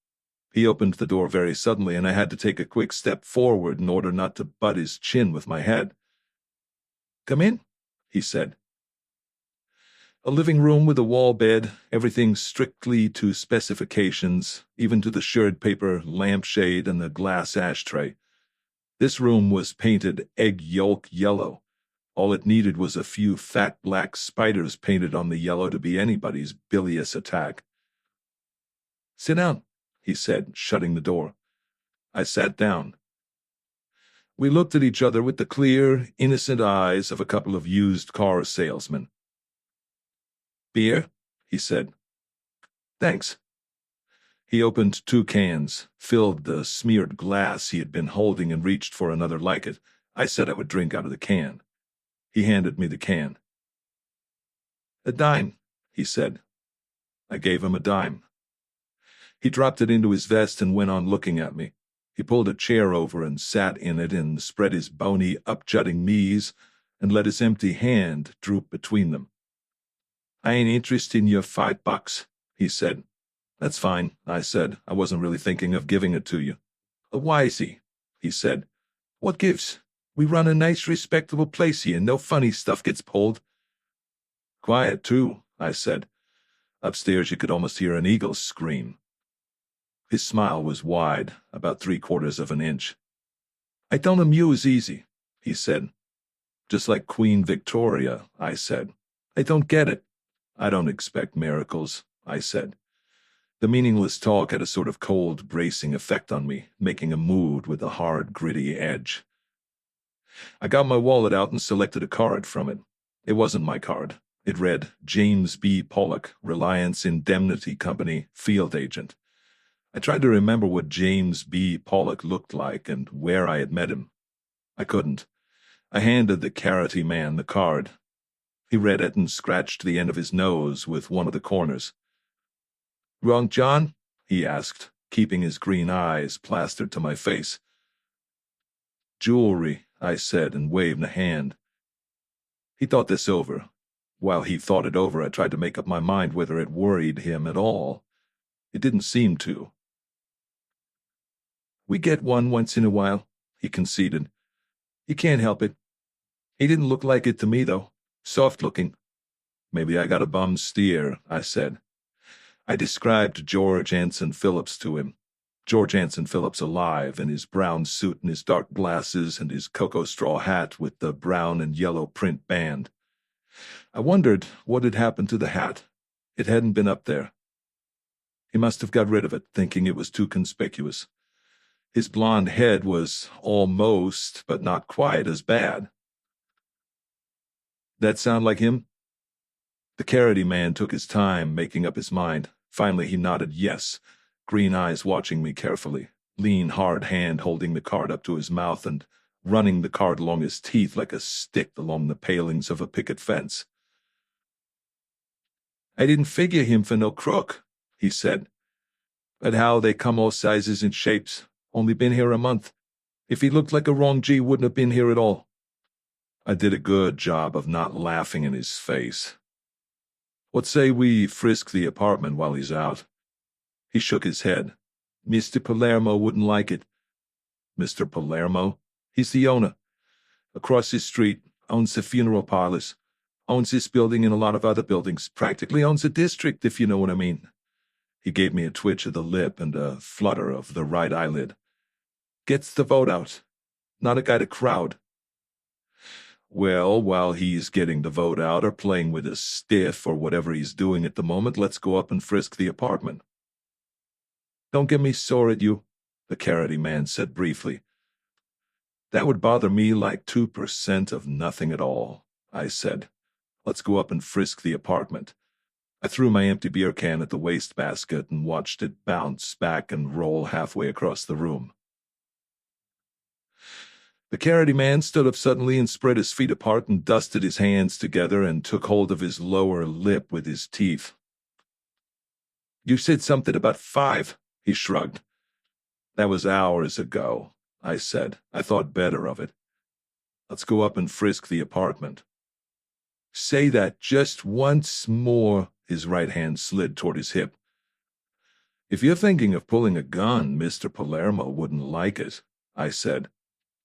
Speaker 1: He opened the door very suddenly, and I had to take a quick step forward in order not to butt his chin with my head. Come in, he said. A living room with a wall bed, everything strictly to specifications, even to the shirred paper lampshade and the glass ashtray. This room was painted egg yolk yellow. All it needed was a few fat black spiders painted on the yellow to be anybody's bilious attack. "Sit down," he said, shutting the door. I sat down. We looked at each other with the clear, innocent eyes of a couple of used car salesmen. "Beer?" he said. "Thanks." He opened 2 cans, filled the smeared glass he had been holding, and reached for another like it. I said I would drink out of the can. He handed me the can. "A dime," he said. I gave him a dime. He dropped it into his vest and went on looking at me. He pulled a chair over and sat in it and spread his bony, up-jutting knees and let his empty hand droop between them. "I ain't interested in your $5, he said. "That's fine," I said. I wasn't really thinking of giving it to you. "Why is he said. "What gives? We run a nice, respectable place here. No funny stuff gets pulled." "Quiet, too," I said. Upstairs you could almost hear an eagle scream. His smile was wide, about 3/4 of an inch. "I don't amuse easy," he said. "Just like Queen Victoria," I said. "I don't get it." "I don't expect miracles," I said. The meaningless talk had a sort of cold, bracing effect on me, making a mood with a hard, gritty edge. I got my wallet out and selected a card from it. It wasn't my card. It read, "James B. Pollock, Reliance Indemnity Company, Field Agent." I tried to remember what James B. Pollock looked like and where I had met him. I couldn't. I handed the carroty man the card. He read it and scratched the end of his nose with one of the corners. "Wrong, John?" he asked, keeping his green eyes plastered to my face. "Jewelry," I said, and waved a hand. He thought this over. While he thought it over, I tried to make up my mind whether it worried him at all. It didn't seem to. "We get one once in a while," he conceded. "You can't help it. He didn't look like it to me, though. Soft-looking." "Maybe I got a bum steer," I said. I described George Anson Phillips to him. George Anson Phillips alive, in his brown suit and his dark glasses and his cocoa straw hat with the brown and yellow print band. I wondered what had happened to the hat. It hadn't been up there. He must have got rid of it, thinking it was too conspicuous. His blonde head was almost, but not quite, as bad. "That sound like him?" The carroty man took his time making up his mind. Finally he nodded yes, green eyes watching me carefully, lean hard hand holding the card up to his mouth and running the card along his teeth like a stick along the palings of a picket fence. "I didn't figure him for no crook," he said. "But how they come all sizes and shapes. Only been here a month. If he looked like a wrong G, wouldn't have been here at all." I did a good job of not laughing in his face. "What say we frisk the apartment while he's out?" He shook his head. "Mr. Palermo wouldn't like it." "Mr. Palermo?" "He's the owner. Across his street, owns the funeral parlors. Owns this building and a lot of other buildings. Practically owns a district, if you know what I mean." He gave me a twitch of the lip and a flutter of the right eyelid. "Gets the vote out. Not a guy to crowd." "Well, while he's getting the vote out or playing with a stiff or whatever he's doing at the moment, let's go up and frisk the apartment." "Don't get me sore at you," the carroty man said briefly. "That would bother me like 2% of nothing at all," I said. "Let's go up and frisk the apartment." I threw my empty beer can at the wastebasket and watched it bounce back and roll halfway across the room. The carroty man stood up suddenly and spread his feet apart and dusted his hands together and took hold of his lower lip with his teeth. "You said something about 5, he shrugged. "That was hours ago," I said. I thought better of it. "Let's go up and frisk the apartment." "Say that just once more." His right hand slid toward his hip. "If you're thinking of pulling a gun, Mr. Palermo wouldn't like it," I said.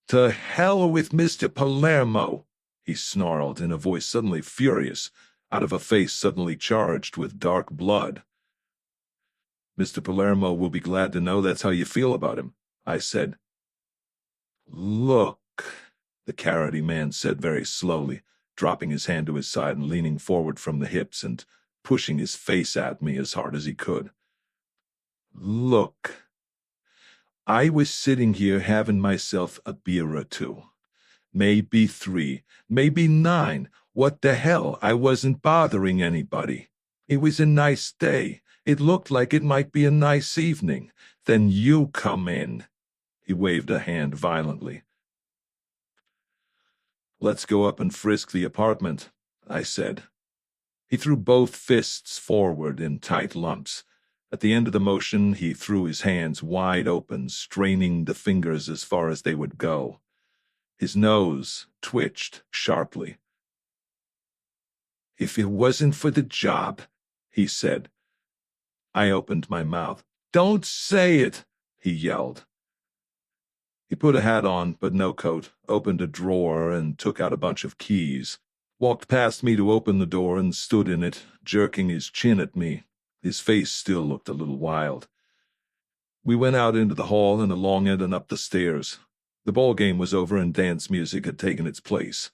Speaker 1: "To hell with Mr. Palermo," he snarled in a voice suddenly furious. out of a face suddenly charged with dark blood. "Mr. Palermo will be glad to know that's how you feel about him," I said. "Look," the carroty man said very slowly, dropping his hand to his side and leaning forward from the hips and pushing his face at me as hard as he could. "Look, I was sitting here having myself a beer or two. Maybe 3, maybe 9. What the hell? I wasn't bothering anybody. It was a nice day. It looked like it might be a nice evening. Then you come in." He waved a hand violently. "Let's go up and frisk the apartment," I said. He threw both fists forward in tight lumps. At the end of the motion, he threw his hands wide open, straining the fingers as far as they would go. His nose twitched sharply. "If it wasn't for the job," he said. I opened my mouth. "Don't say it," he yelled. He put a hat on, but no coat, opened a drawer and took out a bunch of keys, walked past me to open the door and stood in it, jerking his chin at me. His face still looked a little wild. We went out into the hall and along it and up the stairs. The ball game was over and dance music had taken its place.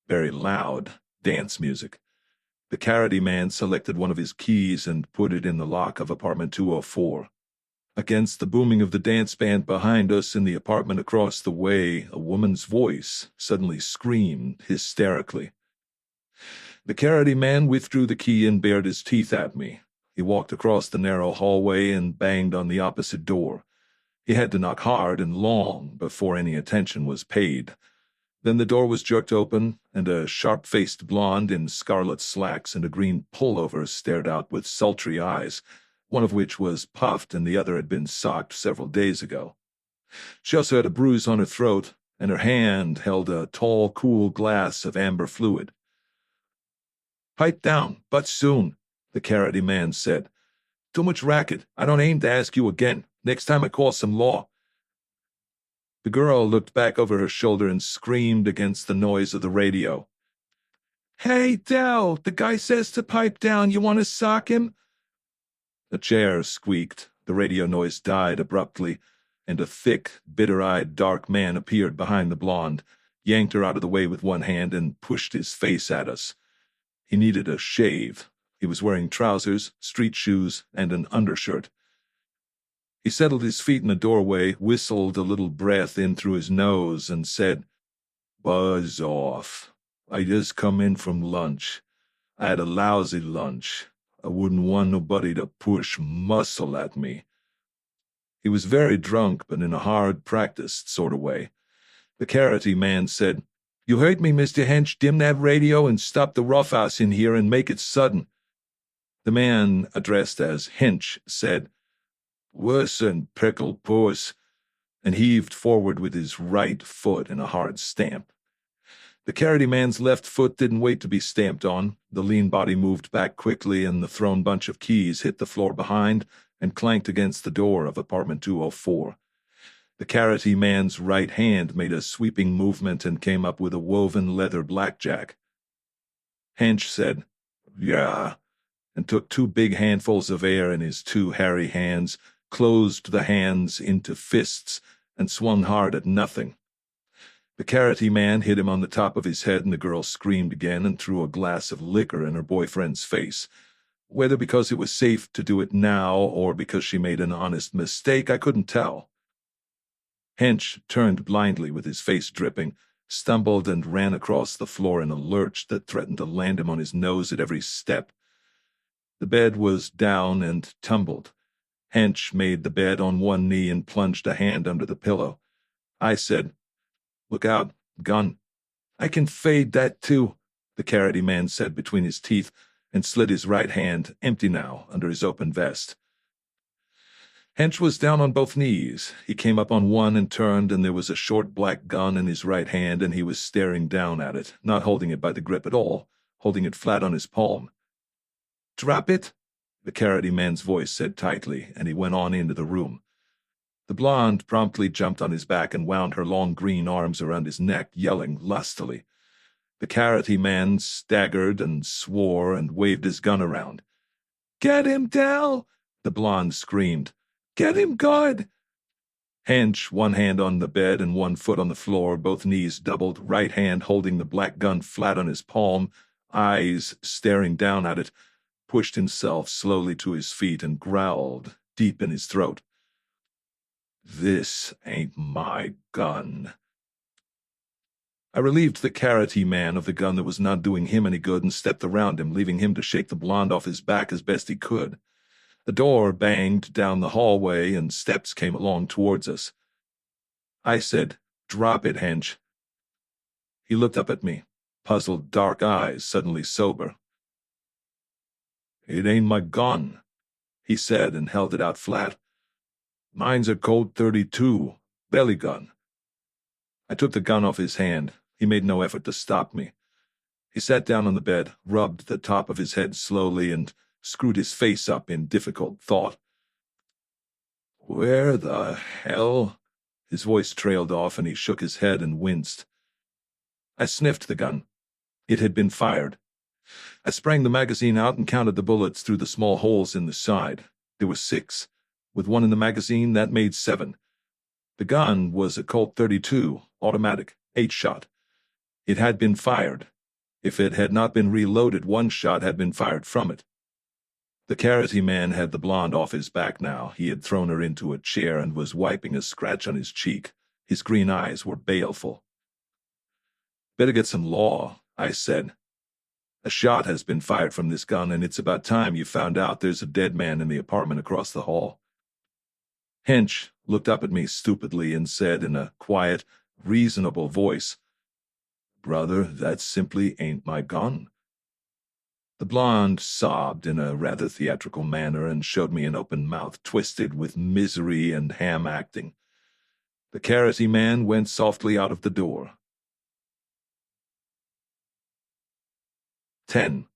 Speaker 1: Very loud dance music. The carroty man selected one of his keys and put it in the lock of apartment 204. Against the booming of the dance band behind us in the apartment across the way, a woman's voice suddenly screamed hysterically. The carroty man withdrew the key and bared his teeth at me. He walked across the narrow hallway and banged on the opposite door. He had to knock hard and long before any attention was paid. Then the door was jerked open, and a sharp-faced blonde in scarlet slacks and a green pullover stared out with sultry eyes, one of which was puffed and the other had been socked several days ago. She also had a bruise on her throat, and her hand held a tall, cool glass of amber fluid. "Pipe down, but soon," the carroty man said. "Too much racket. I don't aim to ask you again. Next time I call some law." The girl looked back over her shoulder and screamed against the noise of the radio. "Hey, Dell, the guy says to pipe down. You want to sock him?" The chair squeaked, the radio noise died abruptly, and a thick, bitter-eyed, dark man appeared behind the blonde, yanked her out of the way with one hand, and pushed his face at us. He needed a shave. He was wearing trousers, street shoes, and an undershirt. He settled his feet in the doorway, whistled a little breath in through his nose, and said, "Buzz off. I just come in from lunch. I had a lousy lunch. I wouldn't want nobody to push muscle at me." He was very drunk, but in a hard, practiced sort of way. The carroty man said, "You heard me, Mr. Hench. Dim that radio and stop the roughhouse in here and make it sudden." The man, addressed as Hench, said, "Worsen, prickle puss," and heaved forward with his right foot in a hard stamp. The carroty man's left foot didn't wait to be stamped on. The lean body moved back quickly, and the thrown bunch of keys hit the floor behind and clanked against the door of apartment 204. The carroty man's right hand made a sweeping movement and came up with a woven leather blackjack. Hench said, "Yeah," and took 2 big handfuls of air in his 2 hairy hands, closed the hands into fists, and swung hard at nothing. The carroty man hit him on the top of his head, and the girl screamed again and threw a glass of liquor in her boyfriend's face. Whether because it was safe to do it now or because she made an honest mistake, I couldn't tell. Hench turned blindly with his face dripping, stumbled and ran across the floor in a lurch that threatened to land him on his nose at every step. The bed was down and tumbled. Hench made the bed on one knee and plunged a hand under the pillow. I said, "Look out, gun." "I can fade that too," the carroty man said between his teeth, and slid his right hand, empty now, under his open vest. Hench was down on both knees. He came up on one and turned, and there was a short black gun in his right hand, and he was staring down at it, not holding it by the grip at all, holding it flat on his palm. "Drop it," the carroty man's voice said tightly, and he went on into the room. The blonde promptly jumped on his back and wound her long green arms around his neck, yelling lustily. The carroty man staggered and swore and waved his gun around. "Get him, Dal!" the blonde screamed. "Get him good!" Hench, one hand on the bed and one foot on the floor, both knees doubled, right hand holding the black gun flat on his palm, eyes staring down at it, pushed himself slowly to his feet and growled deep in his throat. "This ain't my gun." I relieved the carroty man of the gun that was not doing him any good and stepped around him, leaving him to shake the blonde off his back as best he could. The door banged down the hallway and steps came along towards us. I said, "Drop it, Hench." He looked up at me, puzzled dark eyes suddenly sober. "It ain't my gun," he said and held it out flat. "Mine's a Colt .32, belly gun." I took the gun off his hand. He made no effort to stop me. He sat down on the bed, rubbed the top of his head slowly, and screwed his face up in difficult thought. "Where the hell?" His voice trailed off, and he shook his head and winced. I sniffed the gun. It had been fired. I sprang the magazine out and counted the bullets through the small holes in the side. There were 6. With one in the magazine, that made 7. The gun was a Colt .32, automatic, 8-shot. It had been fired. If it had not been reloaded, 1 shot had been fired from it. The carroty man had the blonde off his back now. He had thrown her into a chair and was wiping a scratch on his cheek. His green eyes were baleful. "Better get some law," I said. "A shot has been fired from this gun, and it's about time you found out there's a dead man in the apartment across the hall." Hench looked up at me stupidly and said in a quiet, reasonable voice, "Brother, that simply ain't my gun." The blonde sobbed in a rather theatrical manner and showed me an open mouth twisted with misery and ham acting. The carroty man went softly out of the door. 10.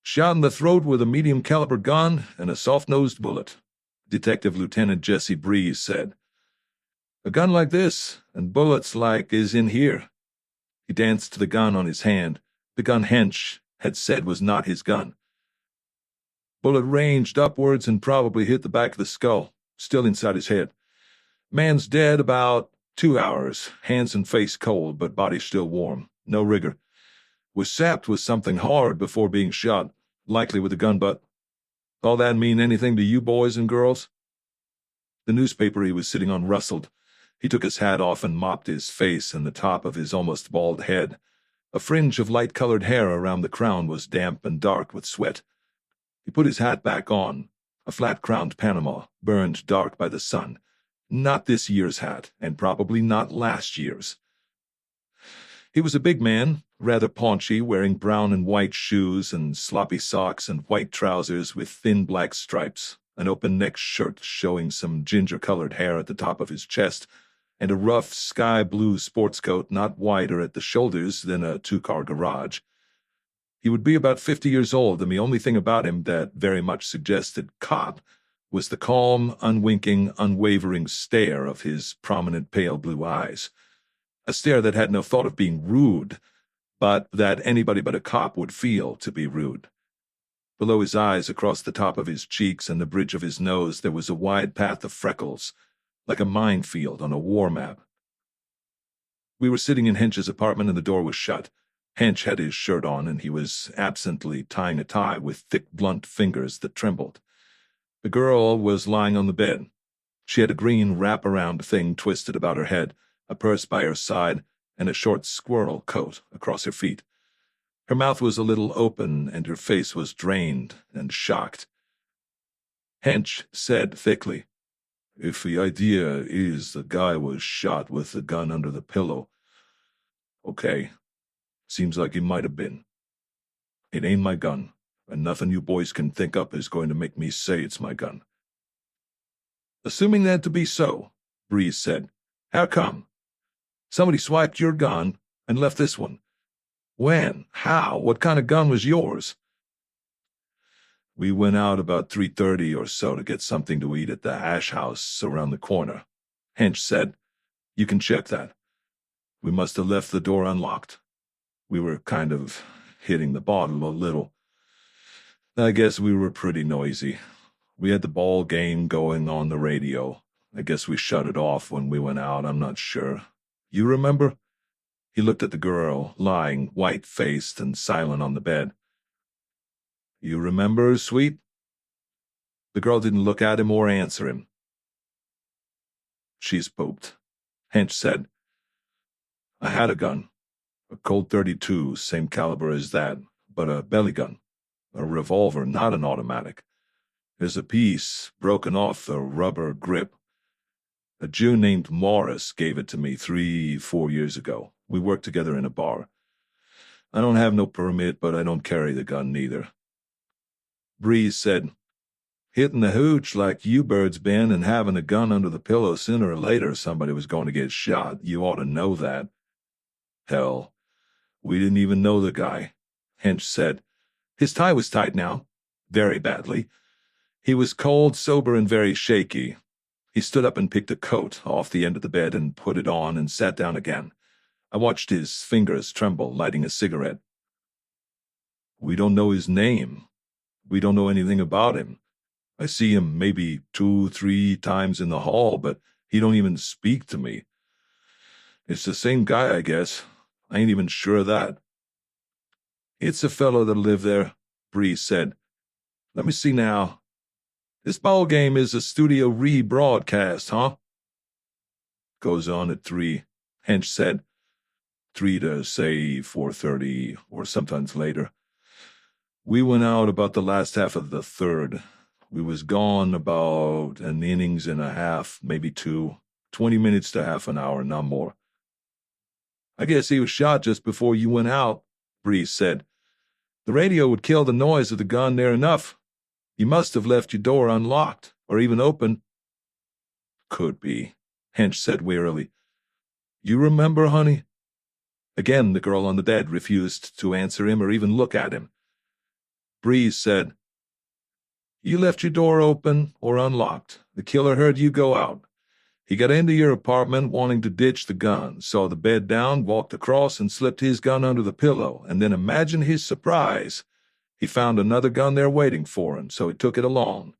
Speaker 1: "Shot in the throat with a medium-caliber gun and a soft-nosed bullet," Detective Lieutenant Jesse Breeze said. "A gun like this, and bullets like is in here." He danced to the gun on his hand. The gun Hench had said was not his gun. "Bullet ranged upwards and probably hit the back of the skull, still inside his head. Man's dead about 2 hours, hands and face cold, but body still warm. No rigor. Was sapped with something hard before being shot, likely with a gun butt. All that mean anything to you boys and girls?" The newspaper he was sitting on rustled. He took his hat off and mopped his face and the top of his almost bald head. A fringe of light-colored hair around the crown was damp and dark with sweat. He put his hat back on, a flat-crowned Panama, burned dark by the sun. Not this year's hat, and probably not last year's. He was a big man, rather paunchy, wearing brown and white shoes and sloppy socks and white trousers with thin black stripes, an open-necked shirt showing some ginger-colored hair at the top of his chest, and a rough sky-blue sports coat not wider at the shoulders than a 2-car garage. He would be about 50 years old, and the only thing about him that very much suggested cop was the calm, unwinking, unwavering stare of his prominent pale blue eyes. A stare that had no thought of being rude, but that anybody but a cop would feel to be rude. Below his eyes, across the top of his cheeks and the bridge of his nose, there was a wide path of freckles, like a minefield on a war map. We were sitting in Hench's apartment and the door was shut. Hench had his shirt on and he was absently tying a tie with thick, blunt fingers that trembled. The girl was lying on the bed. She had a green wrap-around thing twisted about her head, a purse by her side, and a short squirrel coat across her feet. Her mouth was a little open and her face was drained and shocked. Hench said thickly, "If the idea is the guy was shot with the gun under the pillow, okay, seems like he might have been. It ain't my gun, and nothing you boys can think up is going to make me say it's my gun." "Assuming that to be so," Breeze said, "how come? Somebody swiped your gun and left this one. When? How? What kind of gun was yours?" "We went out about 3:30 or so to get something to eat at the hash house around the corner," Hench said. "You can check that. We must have left the door unlocked. We were kind of hitting the bottom a little. I guess we were pretty noisy. We had the ball game going on the radio. I guess we shut it off when we went out, I'm not sure. You remember? He looked at the girl, lying white-faced and silent on the bed. You remember, sweet? The girl didn't look at him or answer him. She spooked. Hench said, I had a gun. A Colt 32, same caliber as that, but a belly gun. A revolver, not an automatic. There's a piece broken off the rubber grip. A Jew named Morris gave it to me 3-4 years ago. We worked together in a bar. I don't have no permit, but I don't carry the gun neither. Breeze said, hitting the hooch like you birds been and having a gun under the pillow, sooner or later somebody was going to get shot. You ought to know that. Hell, we didn't even know the guy. Hench said. His tie was tight now, very badly. He was cold, sober, and very shaky. He stood up and picked a coat off the end of the bed and put it on and sat down again. I watched his fingers tremble, lighting a cigarette. We don't know his name. We don't know anything about him. I see him maybe 2-3 times in the hall, but he don't even speak to me. It's the same guy, I guess. I ain't even sure of that. It's a fellow that lived there, Breeze said. Let me see now. This ball game is a studio rebroadcast, huh? Goes on at 3, Hench said. 3 to, say, 4:30, or sometimes later. We went out about the last half of the third. We was gone about an innings and a half, maybe 2, 20 minutes to half an hour, not more. I guess he was shot just before you went out, Breeze said. The radio would kill the noise of the gun near enough. You must have left your door unlocked, or even open. Could be, Hench said wearily. You remember, honey? Again, the girl on the bed refused to answer him or even look at him. Breeze said, You left your door open or unlocked. The killer heard you go out. He got into your apartment wanting to ditch the gun, saw the bed down, walked across and slipped his gun under the pillow, and then imagine his surprise. He found another gun there waiting for him, so he took it along.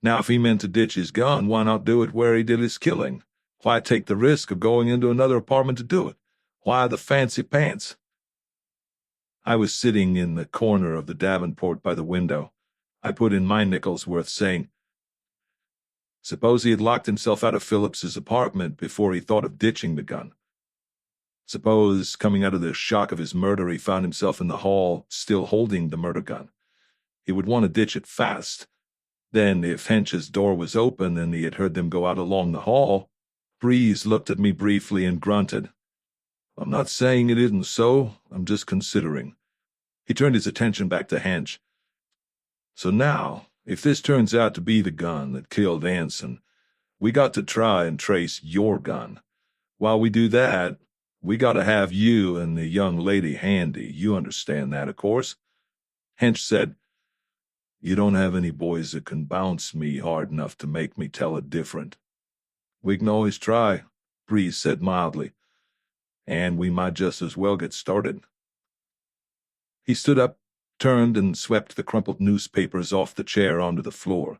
Speaker 1: Now, if he meant to ditch his gun, why not do it where he did his killing? Why take the risk of going into another apartment to do it? Why the fancy pants? I was sitting in the corner of the Davenport by the window. I put in my nickel's worth, saying, Suppose he had locked himself out of Phillips's apartment before he thought of ditching the gun. Suppose, coming out of the shock of his murder, he found himself in the hall, still holding the murder gun. He would want to ditch it fast. Then, if Hench's door was open and he had heard them go out along the hall, Breeze looked at me briefly and grunted. I'm not saying it isn't so, I'm just considering. He turned his attention back to Hench. So now, if this turns out to be the gun that killed Anson, we got to try and trace your gun. While we do that, we got to have you and the young lady handy. You understand that, of course. Hench said, You don't have any boys that can bounce me hard enough to make me tell it different. We can always try, Breeze said mildly, and we might just as well get started. He stood up, turned, and swept the crumpled newspapers off the chair onto the floor.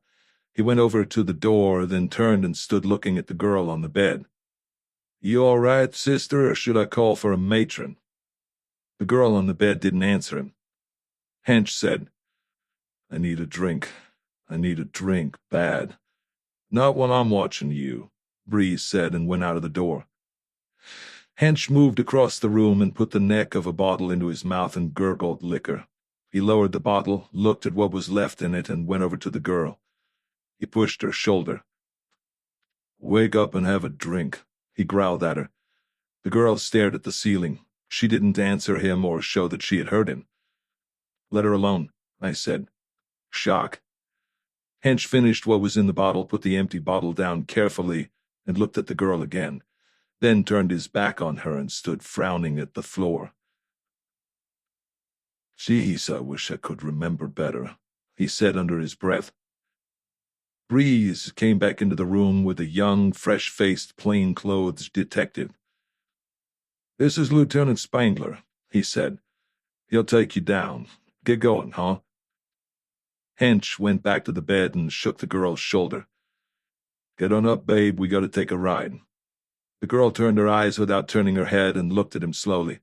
Speaker 1: He went over to the door, then turned and stood looking at the girl on the bed. You all right, sister, or should I call for a matron? The girl on the bed didn't answer him. Hench said, I need a drink. I need a drink, bad. Not when I'm watching you, Breeze said and went out of the door. Hench moved across the room and put the neck of a bottle into his mouth and gurgled liquor. He lowered the bottle, looked at what was left in it, and went over to the girl. He pushed her shoulder. Wake up and have a drink, he growled at her. The girl stared at the ceiling. She didn't answer him or show that she had heard him. Let her alone, I said. Shock. Hench finished what was in the bottle, put the empty bottle down carefully, and looked at the girl again, then turned his back on her and stood frowning at the floor. Geez, I wish I could remember better, he said under his breath. Breeze came back into the room with a young, fresh-faced, plain-clothes detective.
Speaker 2: "This is Lieutenant Spangler," he said. "He'll take you down. Get going, huh?" Hench went back to the bed and shook the girl's shoulder. "Get on up, babe. We gotta take a ride." The girl turned her eyes without turning her head and looked at him slowly.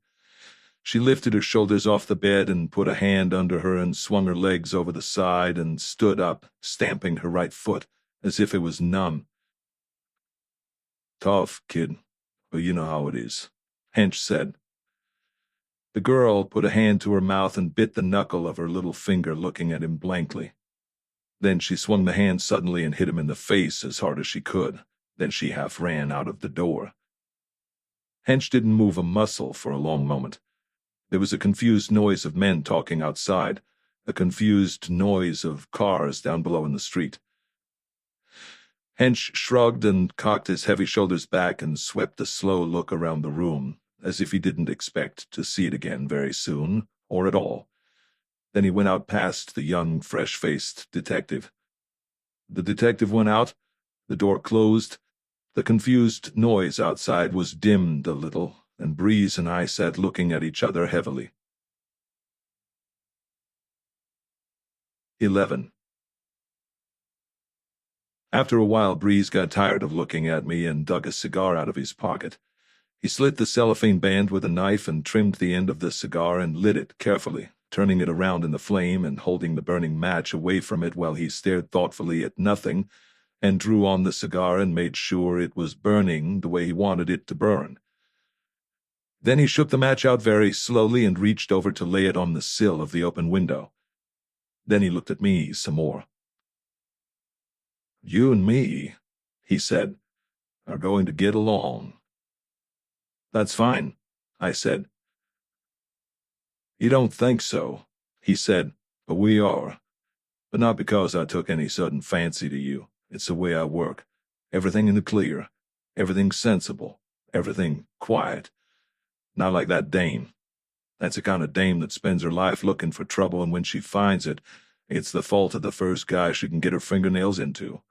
Speaker 2: She lifted her shoulders off the bed and put a hand under her and swung her legs over the side and stood up, stamping her right foot, as if it was numb. "Tough, kid, but you know how it is," Hench said. The girl put a hand to her mouth and bit the knuckle of her little finger, looking at him blankly. Then she swung the hand suddenly and hit him in the face as hard as she could. Then she half ran out of the door. Hench didn't move a muscle for a long moment. There was a confused noise of men talking outside, a confused noise of cars down below in the street. Hench shrugged and cocked his heavy shoulders back and swept a slow look around the room, as if he didn't expect to see it again very soon, or at all. Then he went out past the young, fresh-faced detective. The detective went out, the door closed, the confused noise outside was dimmed a little, and Breeze and I sat looking at each other heavily. 11. After a while, Breeze got tired of looking at me and dug a cigar out of his pocket. He slit the cellophane band with a knife and trimmed the end of the cigar and lit it carefully, turning it around in the flame and holding the burning match away from it while he stared thoughtfully at nothing and drew on the cigar and made sure it was burning the way he wanted it to burn. Then he shook the match out very slowly and reached over to lay it on the sill of the open window. Then he looked at me some more. "You and me," he said, "are going to get along." "That's fine," I said. "You don't think so," he said, "but we are. But not because I took any sudden fancy to you. It's the way I work. Everything in the clear. Everything sensible. Everything quiet. Not like that dame. That's the kind of dame that spends her life looking for trouble, and when she finds it, it's the fault of the first guy she can get her fingernails into."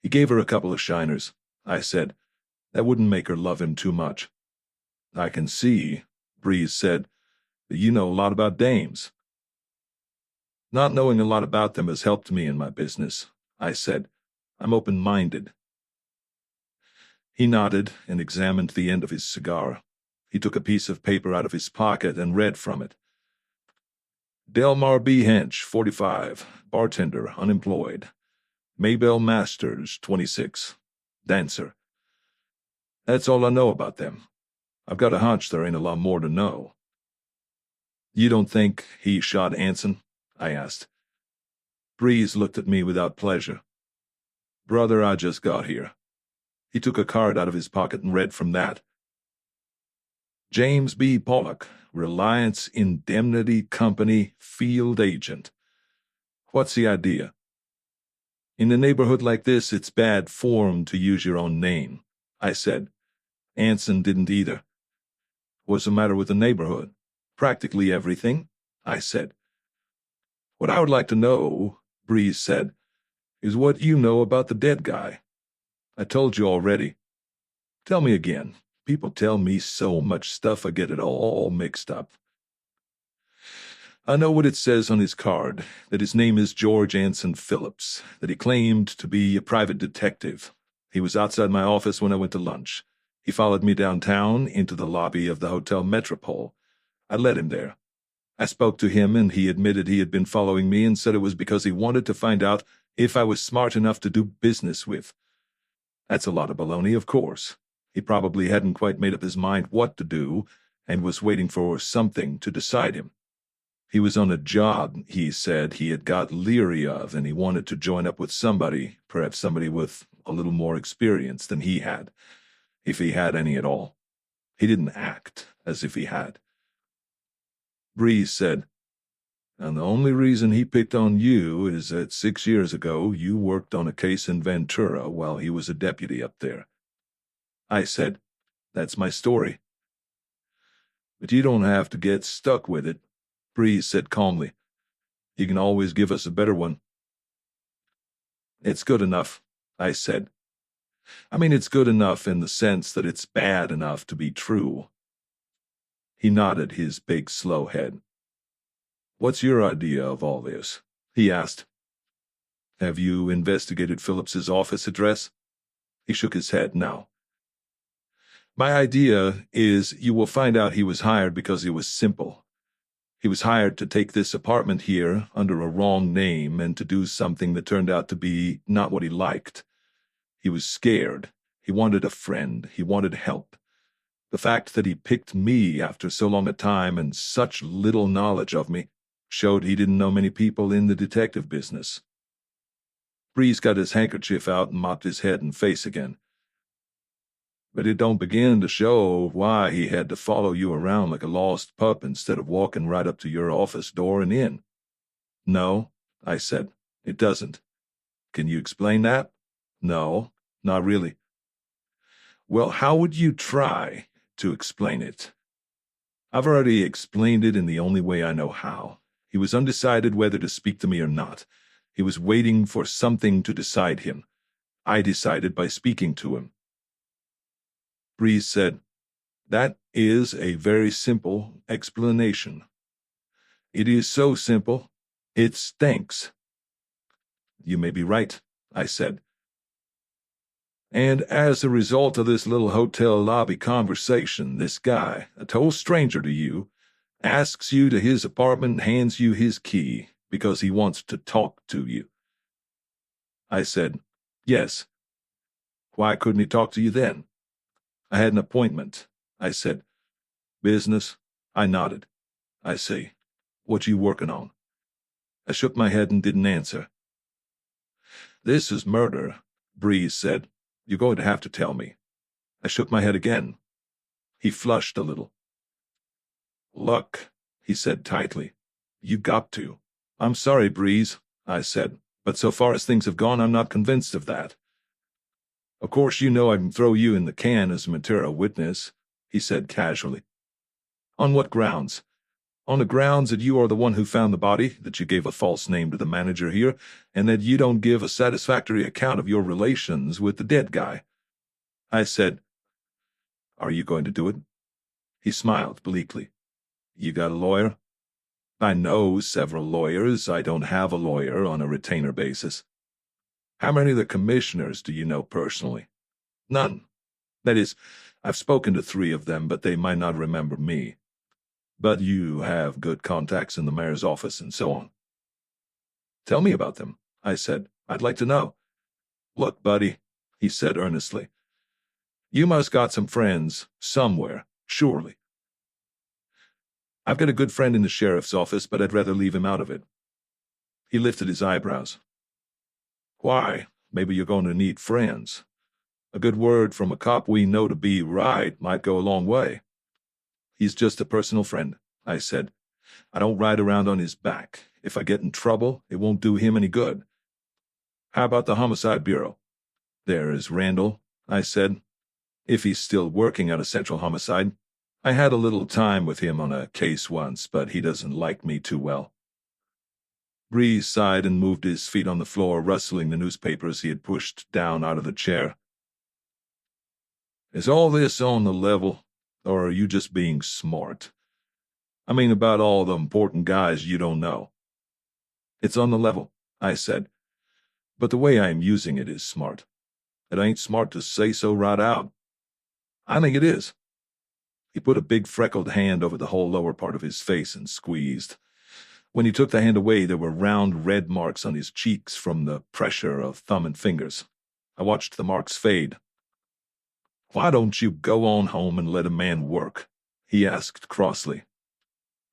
Speaker 2: "He gave her a couple of shiners," I said. "That wouldn't make her love him too much." "I can see," Breeze said, "that you know a lot about dames." "Not knowing a lot about them has helped me in my business," I said. "I'm open-minded." He nodded and examined the end of his cigar. He took a piece of paper out of his pocket and read from it. "Delmar B. Hench, 45, bartender, unemployed. Maybelle Masters, 26, dancer. That's all I know about them. I've got a hunch there ain't a lot more to know." "You don't think he shot Anson?" I asked. Breeze looked at me without pleasure. "Brother, I just got here." He took a card out of his pocket and read from that. "James B. Pollock, Reliance Indemnity Company, field agent. What's the idea? In a neighborhood like this, it's bad form to use your own name," I said. "Anson didn't either." "What's the matter with the neighborhood?" "Practically everything," I said. "What I would like to know," Breeze said, "is what you know about the dead guy." "I told you already." "Tell me again. People tell me so much stuff I get it all mixed up." "I know what it says on his card, that his name is George Anson Phillips, that he claimed to be a private detective. He was outside my office when I went to lunch. He followed me downtown into the lobby of the Hotel Metropole. I led him there. I spoke to him, and he admitted he had been following me and said it was because he wanted to find out if I was smart enough to do business with. That's a lot of baloney, of course. He probably hadn't quite made up his mind what to do and was waiting for something to decide him. He was on a job, he said, he had got leery of, and he wanted to join up with somebody, perhaps somebody with a little more experience than he had, if he had any at all. He didn't act as if he had." Breeze said, "And the only reason he picked on you is that 6 years ago you worked on a case in Ventura while he was a deputy up there." I said, "That's my story." "But you don't have to get stuck with it," Breeze said calmly. "You can always give us a better one." "It's good enough," I said.
Speaker 1: I mean, it's good enough in the sense that it's bad enough to be true. He nodded his big, slow head. What's your idea of all this? He asked. Have you investigated Phillips's office address? He shook his head. No. My idea is you will find out he was hired because it was simple. He was hired to take this apartment here under a wrong name and to do something that turned out to be not what he liked. He was scared. He wanted a friend. He wanted help. The fact that he picked me after so long a time and such little knowledge of me showed he didn't know many people in the detective business. Breeze got his handkerchief out and mopped his head and face again. But it don't begin to show why he had to follow you around like a lost pup instead of walking right up to your office door and in. No, I said, it doesn't. Can you explain that? No, not really. Well, how would you try to explain it? I've already explained it in the only way I know how. He was undecided whether to speak to me or not. He was waiting for something to decide him. I decided by speaking to him. Breeze said, That is a very simple explanation. It is so simple, it stinks. You may be right, I said. And as a result of this little hotel lobby conversation, this guy, a total stranger to you, asks you to his apartment and hands you his key because he wants to talk to you. I said, Yes. Why couldn't he talk to you then? I had an appointment, I said. Business? I nodded. I see. What you working on? I shook my head and didn't answer. This is murder, Breeze said. You're going to have to tell me. I shook my head again. He flushed a little. Look, he said tightly. You got to. I'm sorry, Breeze, I said, but so far as things have gone, I'm not convinced of that. Of course, you know I can throw you in the can as a material witness, he said casually. On what grounds? On the grounds that you are the one who found the body, that you gave a false name to the manager here, and that you don't give a satisfactory account of your relations with the dead guy. I said, Are you going to do it? He smiled bleakly. You got a lawyer? I know several lawyers. I don't have a lawyer on a retainer basis. How many of the commissioners do you know personally? None. That is, I've spoken to 3 of them, but they might not remember me. But you have good contacts in the mayor's office and so on. Tell me about them, I said. I'd like to know. Look, buddy, he said earnestly. You must got some friends somewhere, surely. I've got a good friend in the sheriff's office, but I'd rather leave him out of it. He lifted his eyebrows. Why? Maybe you're going to need friends. A good word from a cop we know to be right might go a long way. He's just a personal friend, I said. I don't ride around on his back. If I get in trouble, it won't do him any good. How about the Homicide Bureau? There is Randall, I said. If he's still working at a Central Homicide. I had a little time with him on a case once, but he doesn't like me too well. Breeze sighed and moved his feet on the floor, rustling the newspapers he had pushed down out of the chair. Is all this on the level? Or are you just being smart? I mean about all the important guys you don't know. It's on the level, I said. But the way I'm using it is smart. It ain't smart to say so right out. I think it is. He put a big freckled hand over the whole lower part of his face and squeezed. When he took the hand away, there were round red marks on his cheeks from the pressure of thumb and fingers. I watched the marks fade. Why don't you go on home and let a man work? He asked crossly.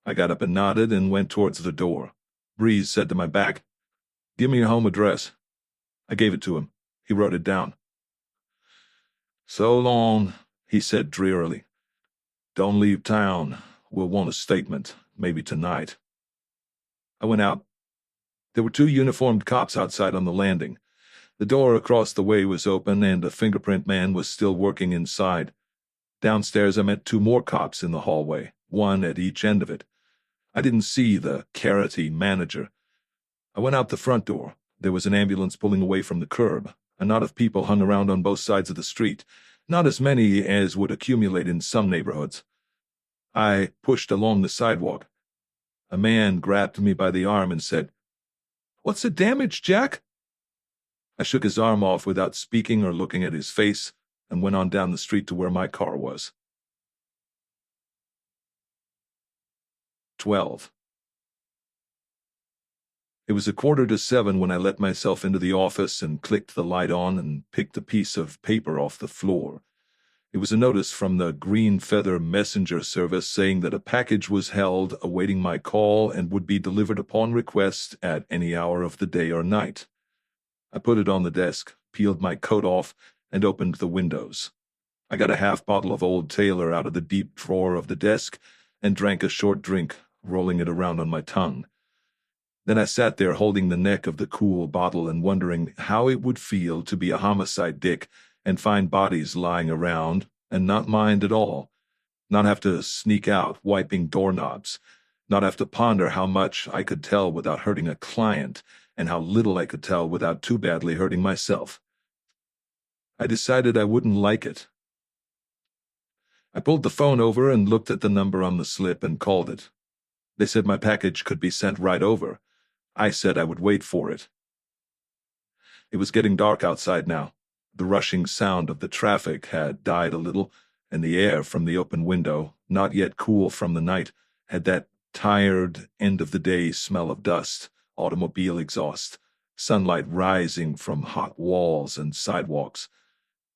Speaker 1: I got up and nodded and went towards the door. Breeze said to my back, Give me your home address. I gave it to him. He wrote it down. So long, he said drearily. Don't leave town. We'll want a statement, maybe tonight. I went out. There were 2 uniformed cops outside on the landing. The door across the way was open, and a fingerprint man was still working inside. Downstairs, I met 2 more cops in the hallway, one at each end of it. I didn't see the carroty manager. I went out the front door. There was an ambulance pulling away from the curb. A knot of people hung around on both sides of the street, not as many as would accumulate in some neighborhoods. I pushed along the sidewalk. A man grabbed me by the arm and said, "What's the damage, Jack?" I shook his arm off without speaking or looking at his face and went on down the street to where my car was. 12. It was 6:45 when I let myself into the office and clicked the light on and picked a piece of paper off the floor. It was a notice from the Green Feather Messenger Service saying that a package was held awaiting my call and would be delivered upon request at any hour of the day or night. I put it on the desk, peeled my coat off, and opened the windows. I got a half bottle of Old Tailor out of the deep drawer of the desk and drank a short drink, rolling it around on my tongue. Then I sat there holding the neck of the cool bottle and wondering how it would feel to be a homicide dick and find bodies lying around and not mind at all, not have to sneak out wiping doorknobs, not have to ponder how much I could tell without hurting a client and how little I could tell without too badly hurting myself. I decided I wouldn't like it. I pulled the phone over and looked at the number on the slip and called it. They said my package could be sent right over. I said I would wait for it. It was getting dark outside now. The rushing sound of the traffic had died a little, and the air from the open window, not yet cool from the night, had that tired, end-of-the-day smell of dust, automobile exhaust, sunlight rising from hot walls and sidewalks,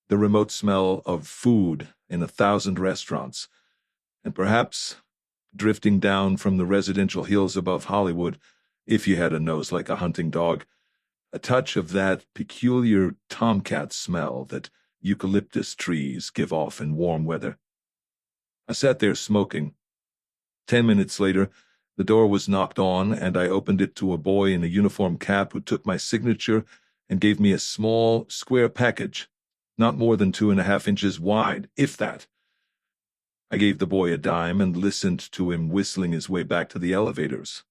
Speaker 1: the remote smell of food in 1,000 restaurants, and perhaps, drifting down from the residential hills above Hollywood, if you had a nose like a hunting dog, a touch of that peculiar tomcat smell that eucalyptus trees give off in warm weather. I sat there smoking. 10 minutes later, the door was knocked on, and I opened it to a boy in a uniform cap who took my signature and gave me a small, square package, not more than 2.5 inches wide, if that. I gave the boy a dime and listened to him whistling his way back to the elevators.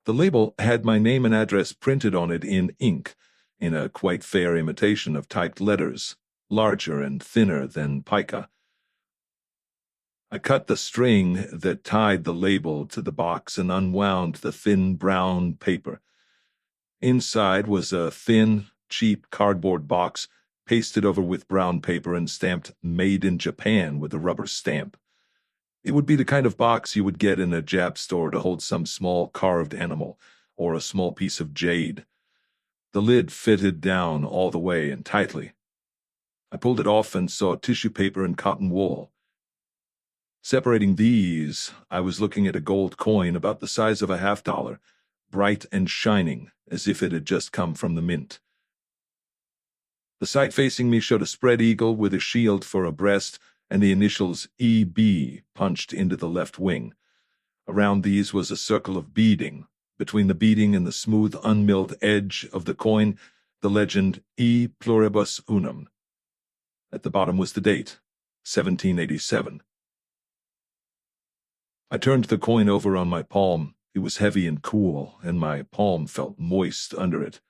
Speaker 1: The label had my name and address printed on it in ink, in a quite fair imitation of typed letters, larger and thinner than pica. I cut the string that tied the label to the box and unwound the thin brown paper. Inside was a thin, cheap cardboard box pasted over with brown paper and stamped "Made in Japan" with a rubber stamp. It would be the kind of box you would get in a Jap store to hold some small carved animal or a small piece of jade. The lid fitted down all the way and tightly. I pulled it off and saw tissue paper and cotton wool. Separating these, I was looking at a gold coin about the size of a $50, bright and shining, as if it had just come from the mint. The side facing me showed a spread eagle with a shield for a breast and the initials EB punched into the left wing. Around these was a circle of beading. Between the beading and the smooth, unmilled edge of the coin, the legend E pluribus unum. At the bottom was the date, 1787. I turned the coin over on my palm. It was heavy and cool, and my palm felt moist under it.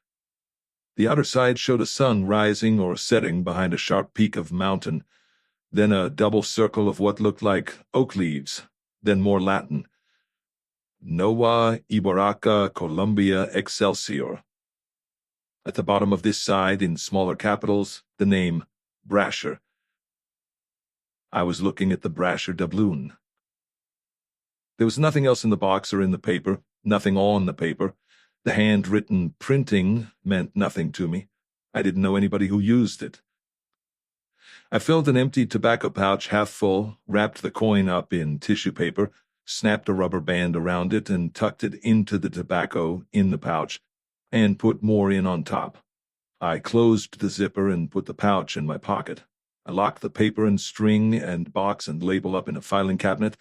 Speaker 1: The outer side showed a sun rising or setting behind a sharp peak of mountain, then a double circle of what looked like oak leaves, then more Latin. Nova Iberaca Columbia Excelsior. At the bottom of this side, in smaller capitals, the name Brasher. I was looking at the Brasher doubloon. There was nothing else in the box or in the paper, nothing on the paper. The handwritten printing meant nothing to me. I didn't know anybody who used it. I filled an empty tobacco pouch half full, wrapped the coin up in tissue paper, snapped a rubber band around it, and tucked it into the tobacco in the pouch, and put more in on top. I closed the zipper and put the pouch in my pocket. I locked the paper and string and box and label up in a filing cabinet,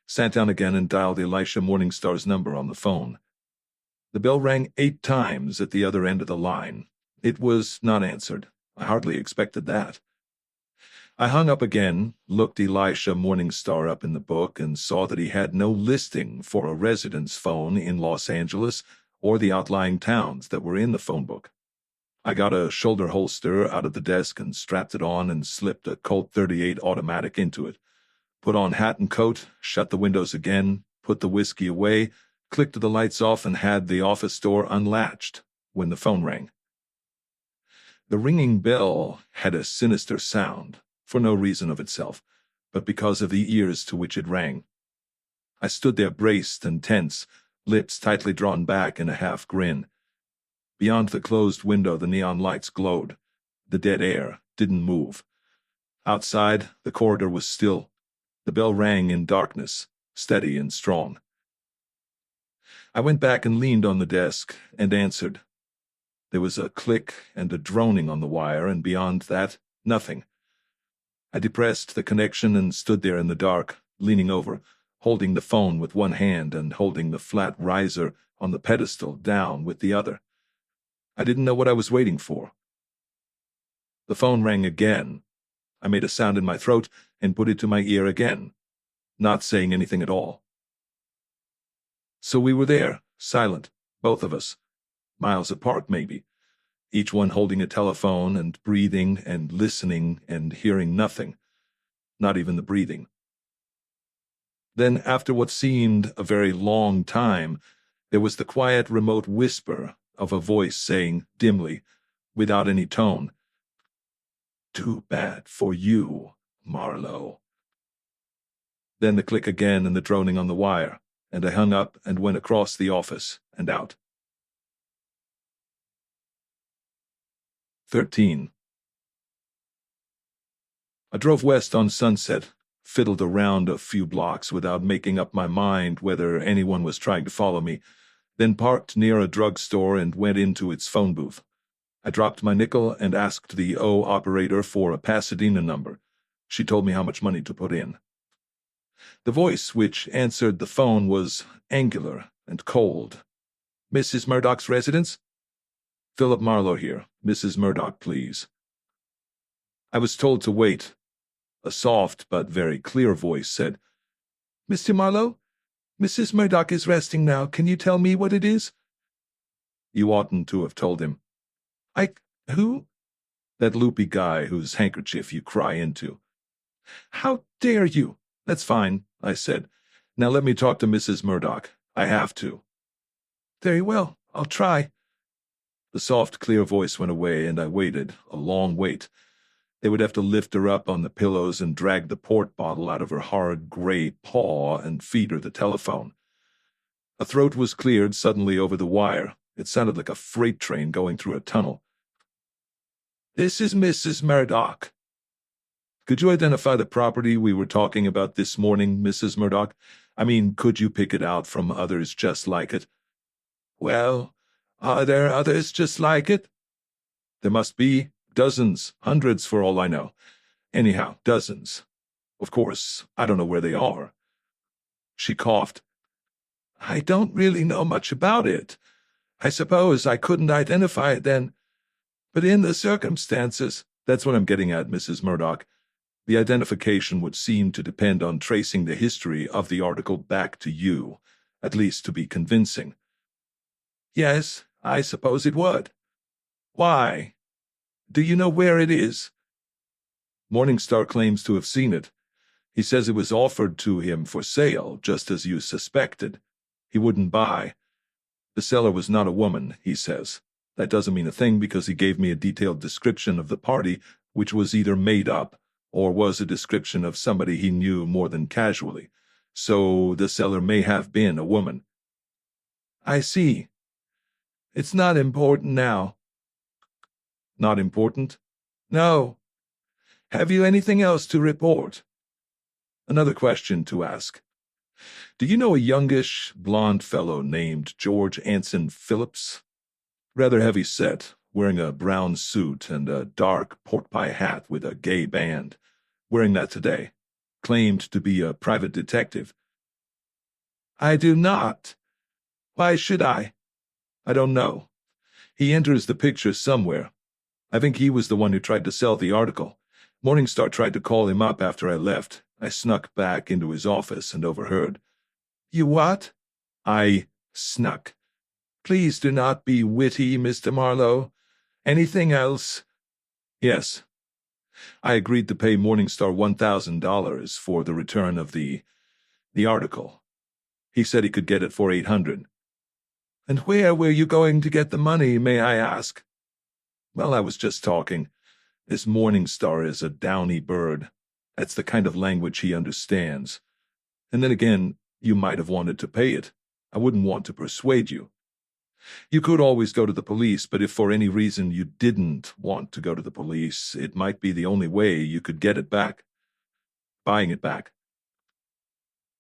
Speaker 1: sat down again and dialed Elisha Morningstar's number on the phone. The bell rang 8 times at the other end of the line. It was not answered. I hardly expected that. I hung up again, looked Elisha Morningstar up in the book, and saw that he had no listing for a residence phone in Los Angeles or the outlying towns that were in the phone book. I got a shoulder holster out of the desk and strapped it on and slipped a Colt 38 automatic into it. Put on hat and coat, shut the windows again, put the whiskey away, clicked the lights off, and had the office door unlatched when the phone rang. The ringing bell had a sinister sound, for no reason of itself, but because of the ears to which it rang. I stood there braced and tense, lips tightly drawn back in a half grin. Beyond the closed window, the neon lights glowed. The dead air didn't move. Outside, the corridor was still. The bell rang in darkness, steady and strong. I went back and leaned on the desk and answered. There was a click and a droning on the wire, and beyond that, nothing. I depressed the connection and stood there in the dark, leaning over, holding the phone with one hand and holding the flat riser on the pedestal down with the other. I didn't know what I was waiting for. The phone rang again. I made a sound in my throat and put it to my ear again, not saying anything at all. So we were there, silent, both of us, miles apart maybe, each one holding a telephone and breathing and listening and hearing nothing, not even the breathing. Then, after what seemed a very long time, there was the quiet remote whisper of a voice saying dimly, without any tone, "Too bad for you, Marlowe." Then the click again and the droning on the wire, and I hung up and went across the office and out. 13. I drove west on Sunset, fiddled around a few blocks without making up my mind whether anyone was trying to follow me, then parked near a drugstore and went into its phone booth. I dropped my nickel and asked the O operator for a Pasadena number. She told me how much money to put in. The voice which answered the phone was angular and cold. "Mrs. Murdoch's residence?" "Philip Marlowe here. Mrs. Murdoch, please." I was told to wait. A soft but very clear voice said, "Mr. Marlowe, Mrs. Murdoch is resting now. Can you tell me what it is?" You oughtn't to have told him. Who?" "That loopy guy whose handkerchief you cry into." "How dare you?" "That's fine," I said. "Now let me talk to Mrs. Murdoch. I have to." "Very well, I'll try." The soft, clear voice went away, and I waited, a long wait. They would have to lift her up on the pillows and drag the port bottle out of her hard gray paw and feed her the telephone. A throat was cleared suddenly over the wire. It sounded like a freight train going through a tunnel. "This is Mrs. Murdoch." "Could you identify the property we were talking about this morning, Mrs. Murdoch? I mean, could you pick it out from others just like it?" "Well, are there others just like it?" "There must be. Dozens, hundreds for all I know. Anyhow, dozens. Of course, I don't know where they are." She coughed. "I don't really know much about it. I suppose I couldn't identify it then. But in the circumstances—" "That's what I'm getting at, Mrs. Murdoch. The identification would seem to depend on tracing the history of the article back to you, at least to be convincing." "Yes, I suppose it would. Why? Do you know where it is?" "Morningstar claims to have seen it. He says it was offered to him for sale, just as you suspected. He wouldn't buy. The seller was not a woman, he says. That doesn't mean a thing because he gave me a detailed description of the party, which was either made up or was a description of somebody he knew more than casually. So the seller may have been a woman." "I see. It's not important now." "Not important?" "No. Have you anything else to report?" "Another question to ask. Do you know a youngish, blond fellow named George Anson Phillips? Rather heavy set, wearing a brown suit and a dark pork-pie hat with a gay band. Wearing that today. Claimed to be a private detective." "I do not. Why should I?" "I don't know. He enters the picture somewhere. I think he was the one who tried to sell the article. Morningstar tried to call him up after I left. I snuck back into his office and overheard." "You what?" "I snuck." "Please do not be witty, Mr. Marlowe.
Speaker 2: Anything else?
Speaker 1: Yes. I agreed to pay Morningstar $1,000 for the return of the article. He said he could get it for $800.
Speaker 2: And where were you going to get the money, may I ask?
Speaker 1: Well, I was just talking. This Morningstar is a downy bird. That's the kind of language he understands. And then again, you might have wanted to pay it. I wouldn't want to persuade you. You could always go to the police, but if for any reason you didn't want to go to the police, it might be the only way you could get it back. Buying it back.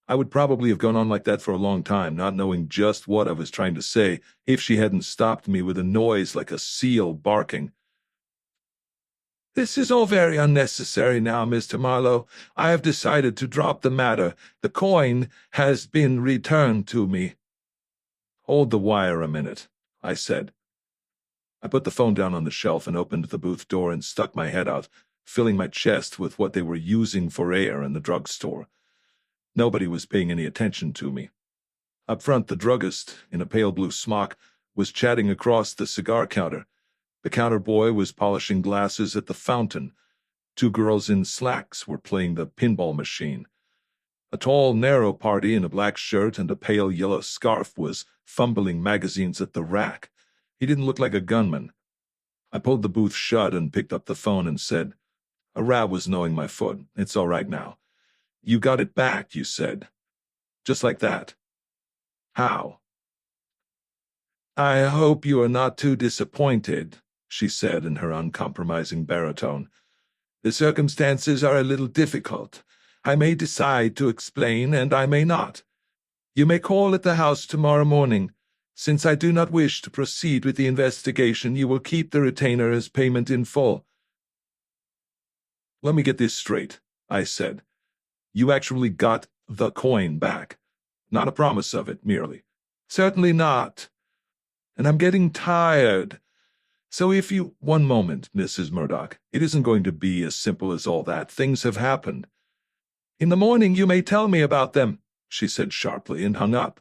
Speaker 1: I would probably have gone on like that for a long time, not knowing just what I was trying to say, if she hadn't stopped me with a noise like a seal barking.
Speaker 2: This is all very unnecessary now, Mr. Marlowe. I have decided to drop the matter. The coin has been returned to me.
Speaker 1: Hold the wire a minute, I said. I put the phone down on the shelf and opened the booth door and stuck my head out, filling my chest with what they were using for air in the drugstore. Nobody was paying any attention to me. Up front, the druggist, in a pale blue smock, was chatting across the cigar counter. The counter boy was polishing glasses at the fountain. Two girls in slacks were playing the pinball machine. A tall, narrow party in a black shirt and a pale yellow scarf was fumbling magazines at the rack. He didn't look like a gunman. I pulled the booth shut and picked up the phone and said, "A rat was gnawing my foot. It's all right now." "You got it back," you said. Just like that. How?
Speaker 2: "I hope you are not too disappointed," she said in her uncompromising baritone. "The circumstances are a little difficult. I may decide to explain, and I may not. You may call at the house tomorrow morning. Since I do not wish to proceed with the investigation, you will keep the retainer as payment in full."
Speaker 1: "Let me get this straight," I said. "You actually got the coin back. Not a promise of it, merely."
Speaker 2: "Certainly not. And I'm getting tired. So if you—"
Speaker 1: "One moment, Mrs. Murdoch. It isn't going to be as simple as all that. Things have happened."
Speaker 2: "In the morning you may tell me about them," she said sharply, and hung up.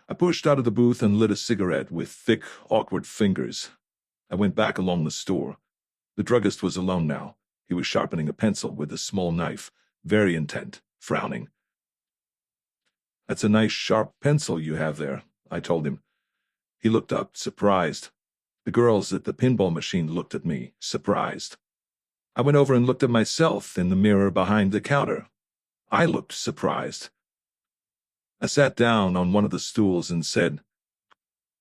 Speaker 1: I pushed out of the booth and lit a cigarette with thick, awkward fingers. I went back along the store. The druggist was alone now. He was sharpening a pencil with a small knife, very intent, frowning. "That's a nice, sharp pencil you have there," I told him. He looked up, surprised. The girls at the pinball machine looked at me, surprised. I went over and looked at myself in the mirror behind the counter. I looked surprised. I sat down on one of the stools and said,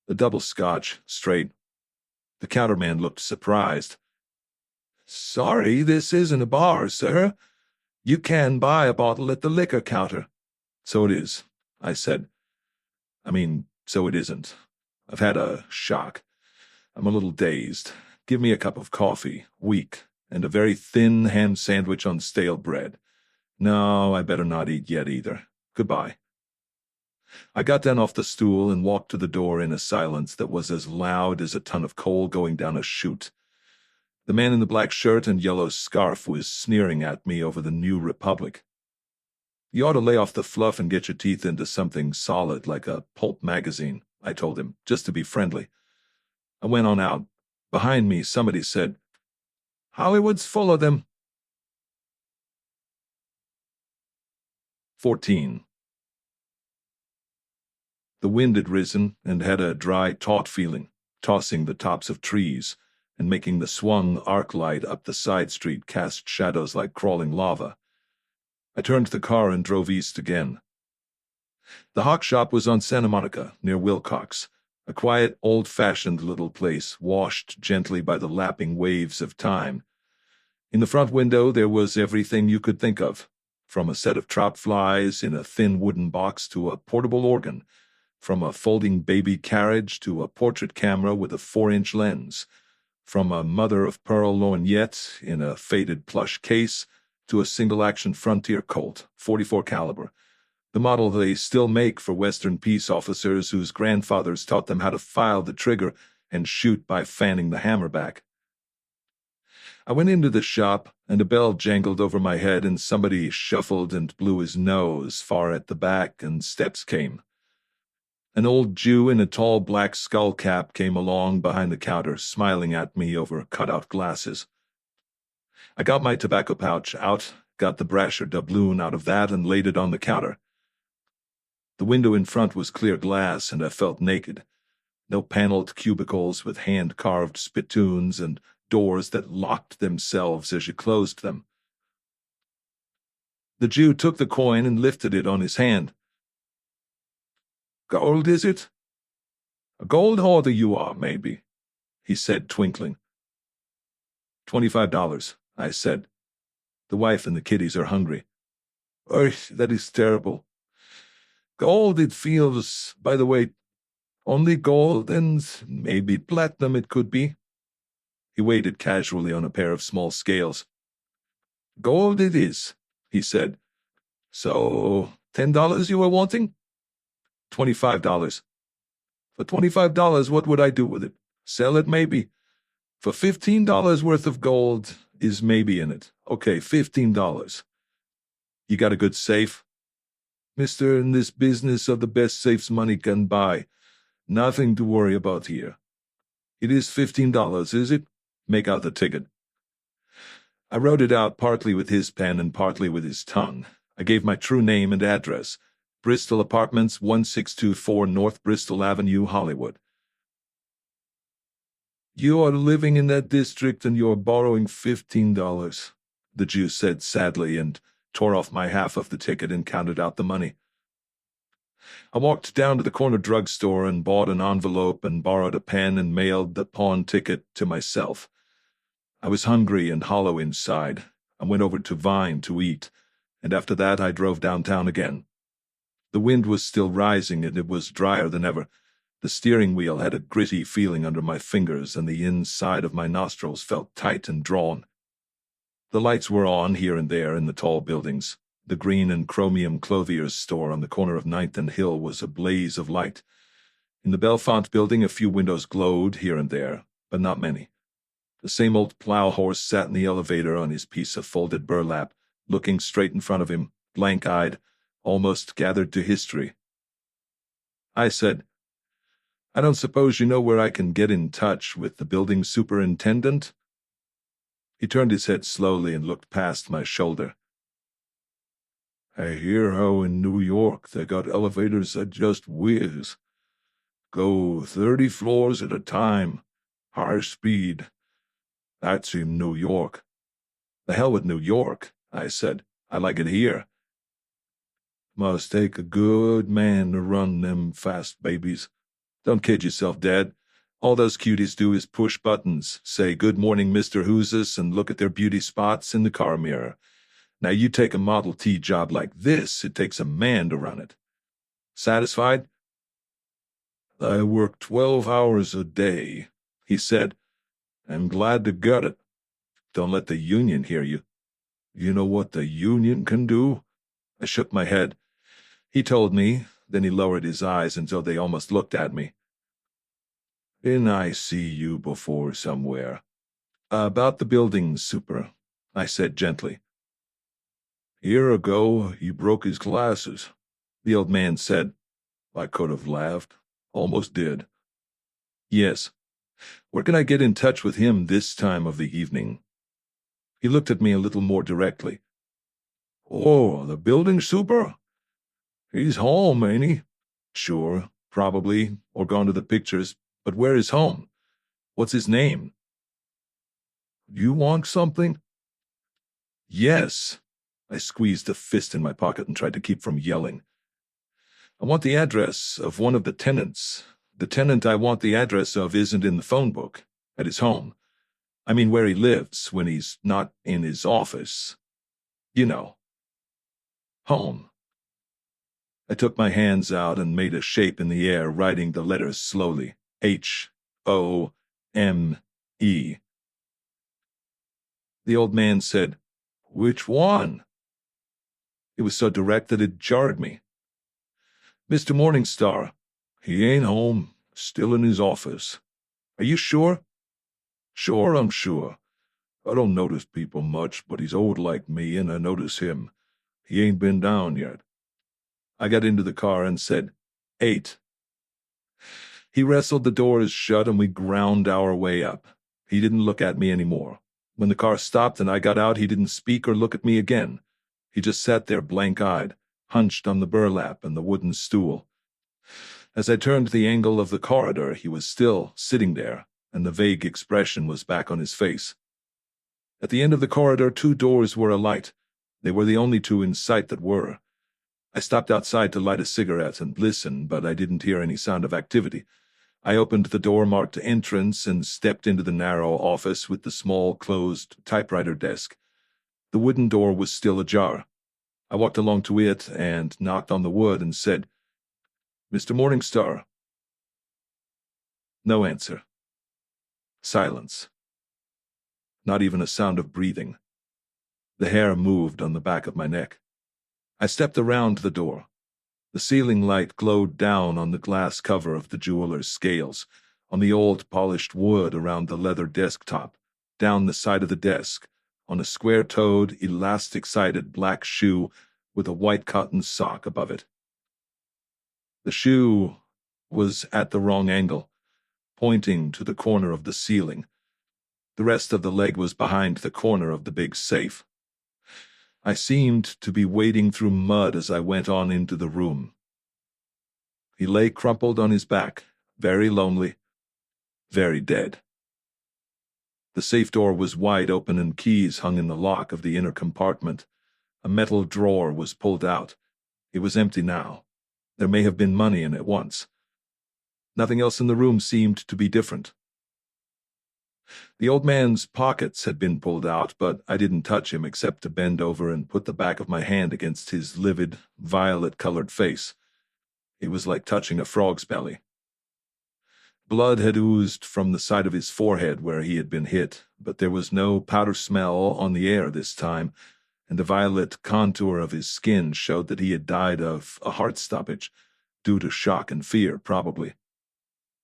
Speaker 1: "A double scotch, straight." The counterman looked surprised.
Speaker 2: "Sorry, this isn't a bar, sir. You can buy a bottle at the liquor counter."
Speaker 1: "So it is," I said. So it isn't. I've had a shock. I'm a little dazed. Give me a cup of coffee, weak, and a very thin ham sandwich on stale bread. No, I better not eat yet either. Goodbye." I got down off the stool and walked to the door in a silence that was as loud as a ton of coal going down a chute. The man in the black shirt and yellow scarf was sneering at me over the New Republic. "You ought to lay off the fluff and get your teeth into something solid like a pulp magazine," I told him, just to be friendly. I went on out. Behind me, somebody said,
Speaker 2: "Hollywood's full of them."
Speaker 1: 14. The wind had risen and had a dry, taut feeling, tossing the tops of trees and making the swung arc light up the side street cast shadows like crawling lava. I turned the car and drove east again. The Hawk Shop was on Santa Monica, near Wilcox, a quiet, old-fashioned little place washed gently by the lapping waves of time. In the front window there was everything you could think of, from a set of trout flies in a thin wooden box to a portable organ, from a folding baby carriage to a portrait camera with a 4-inch lens, from a mother-of-pearl lorgnette in a faded plush case to a single-action Frontier Colt, .44 caliber, the model they still make for Western peace officers whose grandfathers taught them how to file the trigger and shoot by fanning the hammer back. I went into the shop, and a bell jangled over my head, and somebody shuffled and blew his nose far at the back, and steps came. An old Jew in a tall black skull cap came along behind the counter, smiling at me over cutout glasses. I got my tobacco pouch out, got the brasher doubloon out of that, and laid it on the counter. The window in front was clear glass, and I felt naked. No paneled cubicles with hand-carved spittoons and doors that locked themselves as you closed them. The Jew took the coin and lifted it on his hand. "Gold, is it?" "A gold hoarder you are, maybe," he said, twinkling. $25, I said. The wife and the kiddies are hungry. "Oh, that is terrible. Gold, it feels, by the way, only gold and maybe platinum it could be." He weighed it casually on a pair of small scales. "Gold it is," he said. "So, $10 you were wanting?" $25. "For $25, what would I do with it? Sell it, maybe. For $15 worth of gold is maybe in it. Okay, $15. You got a good safe?" "Mister, in this business of the best safes money can buy. Nothing to worry about here." "It is $15, is it?" "Make out the ticket." I wrote it out partly with his pen and partly with his tongue. I gave my true name and address. Bristol Apartments, 1624 North Bristol Avenue, Hollywood. "You are living in that district and you are borrowing $15, the Jew said sadly, and tore off my half of the ticket and counted out the money. I walked down to the corner drugstore and bought an envelope and borrowed a pen and mailed the pawn ticket to myself. I was hungry and hollow inside. I went over to Vine to eat, and after that I drove downtown again. The wind was still rising, and it was drier than ever. The steering wheel had a gritty feeling under my fingers, and the inside of my nostrils felt tight and drawn. The lights were on here and there in the tall buildings. The green and chromium clothier's store on the corner of 9th and Hill was a blaze of light. In the Belfont building, a few windows glowed here and there, but not many. The same old plow horse sat in the elevator on his piece of folded burlap, looking straight in front of him, blank-eyed, almost gathered to history. I said, "I don't suppose you know where I can get in touch with the building superintendent?" He turned his head slowly and looked past my shoulder. "I hear how in New York they got elevators that just whiz. Go 30 floors at a time, high speed. That's in New York." "The hell with New York," I said. "I like it here." "Must take a good man to run them fast babies. Don't kid yourself, Dad. All those cuties do is push buttons, say good morning, Mr. Who's-this, and look at their beauty spots in the car mirror. Now you take a Model T job like this, it takes a man to run it. Satisfied?" "I work 12 hours a day," he said. "I'm glad to get it. Don't let the union hear you." "You know what the union can do?" I shook my head. He told me, then he lowered his eyes until they almost looked at me. "Didn't I see you before somewhere?" "About the building, super," I said gently. "Year ago, he broke his glasses," the old man said. I could have laughed. Almost did. "Yes. Where can I get in touch with him this time of the evening?" He looked at me a little more directly. "Oh, the building super? He's home, ain't he?" "Sure, probably, or gone to the pictures, but where is home? What's his name?" "You want something?" "Yes." I squeezed a fist in my pocket and tried to keep from yelling. "I want the address of one of the tenants. The tenant I want the address of isn't in the phone book, at his home. I mean where he lives when he's not in his office. You know. Home." I took my hands out and made a shape in the air, writing the letters slowly. H-O-M-E. The old man said, "Which one?" It was so direct that it jarred me. "Mr. Morningstar. He ain't home. Still in his office." "Are you sure?" "Sure, I'm sure. I don't notice people much, but he's old like me, and I notice him. He ain't been down yet." I got into the car and said, 8. He wrestled the doors shut and we ground our way up. He didn't look at me anymore. When the car stopped and I got out, he didn't speak or look at me again. He just sat there blank-eyed, hunched on the burlap and the wooden stool. As I turned the angle of the corridor, he was still sitting there, and the vague expression was back on his face. At the end of the corridor, 2 doors were alight. They were the only 2 in sight that were. I stopped outside to light a cigarette and listen, but I didn't hear any sound of activity. I opened the door marked entrance and stepped into the narrow office with the small, closed typewriter desk. The wooden door was still ajar. I walked along to it and knocked on the wood and said, "Mr. Morningstar." No answer. Silence. Not even a sound of breathing. The hair moved on the back of my neck. I stepped around the door. The ceiling light glowed down on the glass cover of the jeweler's scales, on the old polished wood around the leather desktop, down the side of the desk, on a square-toed, elastic-sided black shoe with a white cotton sock above it. The shoe was at the wrong angle, pointing to the corner of the ceiling. The rest of the leg was behind the corner of the big safe. I seemed to be wading through mud as I went on into the room. He lay crumpled on his back, very lonely, very dead. The safe door was wide open and keys hung in the lock of the inner compartment. A metal drawer was pulled out. It was empty now. There may have been money in it once. Nothing else in the room seemed to be different. The old man's pockets had been pulled out, but I didn't touch him except to bend over and put the back of my hand against his livid, violet-colored face. It was like touching a frog's belly. Blood had oozed from the side of his forehead where he had been hit, but there was no powder smell on the air this time, and the violet contour of his skin showed that he had died of a heart stoppage, due to shock and fear, probably.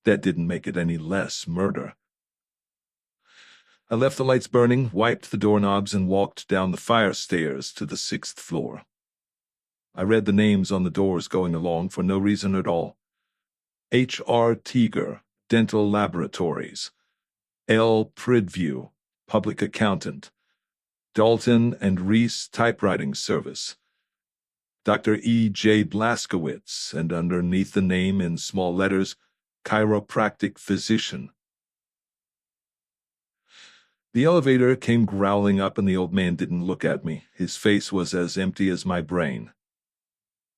Speaker 1: That didn't make it any less murder. I left the lights burning, wiped the doorknobs, and walked down the fire stairs to the 6th floor. I read the names on the doors going along for no reason at all. H.R. Teager, Dental Laboratories. L. Pridview, Public Accountant. Dalton and Reese Typewriting Service. Dr. E.J. Blaskowitz, and underneath the name in small letters, Chiropractic Physician. The elevator came growling up and the old man didn't look at me. His face was as empty as my brain.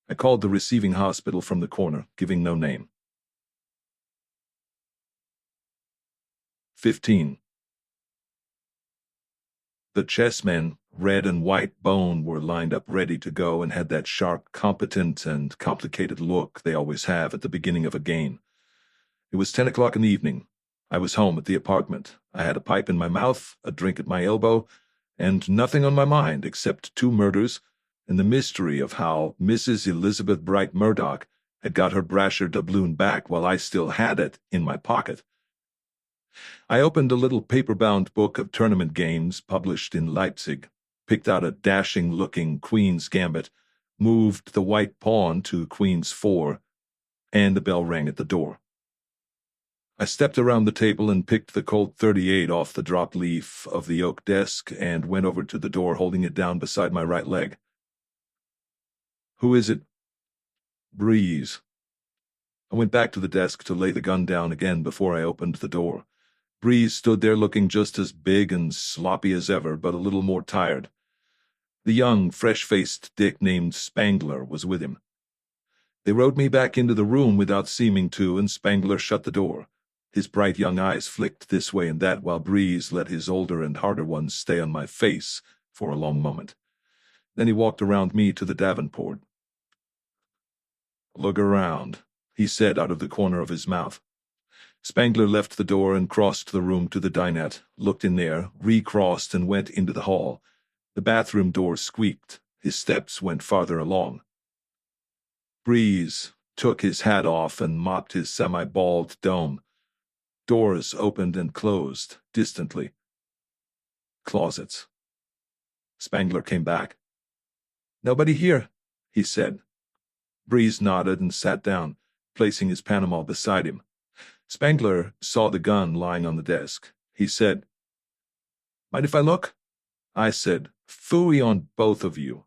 Speaker 1: I called the receiving hospital from the corner, giving no name. 15. The chessmen, red and white bone, were lined up ready to go and had that sharp, competent, and complicated look they always have at the beginning of a game. It was 10 o'clock in the evening. I was home at the apartment. I had a pipe in my mouth, a drink at my elbow, and nothing on my mind except 2 murders and the mystery of how Mrs. Elizabeth Bright Murdoch had got her Brasher doubloon back while I still had it in my pocket. I opened a little paper-bound book of tournament games published in Leipzig, picked out a dashing-looking Queen's Gambit, moved the white pawn to Queen's 4, and the bell rang at the door. I stepped around the table and picked the Colt 38 off the drop leaf of the oak desk and went over to the door, holding it down beside my right leg. "Who is it?" "Breeze." I went back to the desk to lay the gun down again before I opened the door. Breeze stood there looking just as big and sloppy as ever, but a little more tired. The young, fresh-faced dick named Spangler was with him. They rode me back into the room without seeming to, and Spangler shut the door. His bright young eyes flicked this way and that while Breeze let his older and harder ones stay on my face for a long moment. Then he walked around me to the Davenport. "Look around," he said out of the corner of his mouth. Spangler left the door and crossed the room to the dinette, looked in there, recrossed, and went into the hall. The bathroom door squeaked. His steps went farther along. Breeze took his hat off and mopped his semi-bald dome. Doors opened and closed, distantly. Closets. Spangler came back. "Nobody here," he said. Breeze nodded and sat down. placing his Panama beside him. Spangler saw the gun lying on the desk. He said, "Mind if I look?" I said, "Phooey on both of you."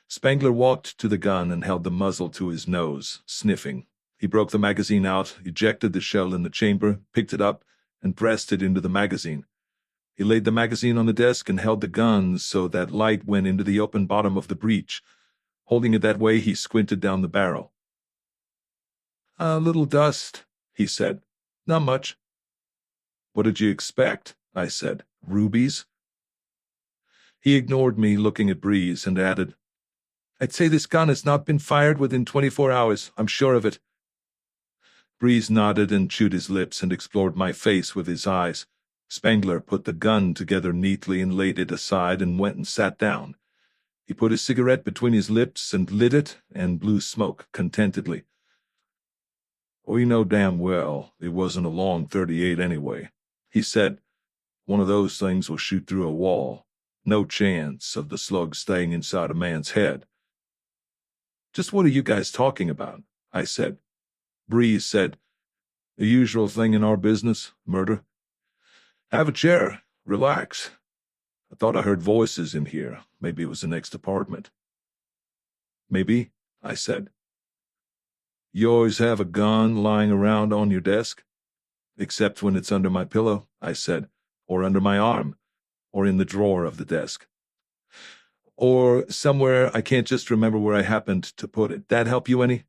Speaker 1: Spangler walked to the gun and held the muzzle to his nose, sniffing. He broke the magazine out, ejected the shell in the chamber, picked it up, and pressed it into the magazine. He laid the magazine on the desk and held the gun so that light went into the open bottom of the breech. Holding it that way, he squinted down the barrel. "A little dust," he said. "Not much." "What did you expect?" I said. "Rubies?" He ignored me, looking at Breeze, and added, "I'd say this gun has not been fired within 24 hours. I'm sure of it." Breeze nodded and chewed his lips and explored my face with his eyes. Spangler put the gun together neatly and laid it aside and went and sat down. He put his cigarette between his lips and lit it and blew smoke contentedly. "We know damn well it wasn't a long .38 anyway," he said. "One of those things will shoot through a wall. No chance of the slug staying inside a man's head." "Just what are you guys talking about?" I said. Breeze said, "The usual thing in our business, murder. Have a chair. Relax. I thought I heard voices in here. Maybe it was the next apartment." "Maybe," I said. "You always have a gun lying around on your desk?" "Except when it's under my pillow," I said, "or under my arm, or in the drawer of the desk. Or somewhere I can't just remember where I happened to put it. That help you any?"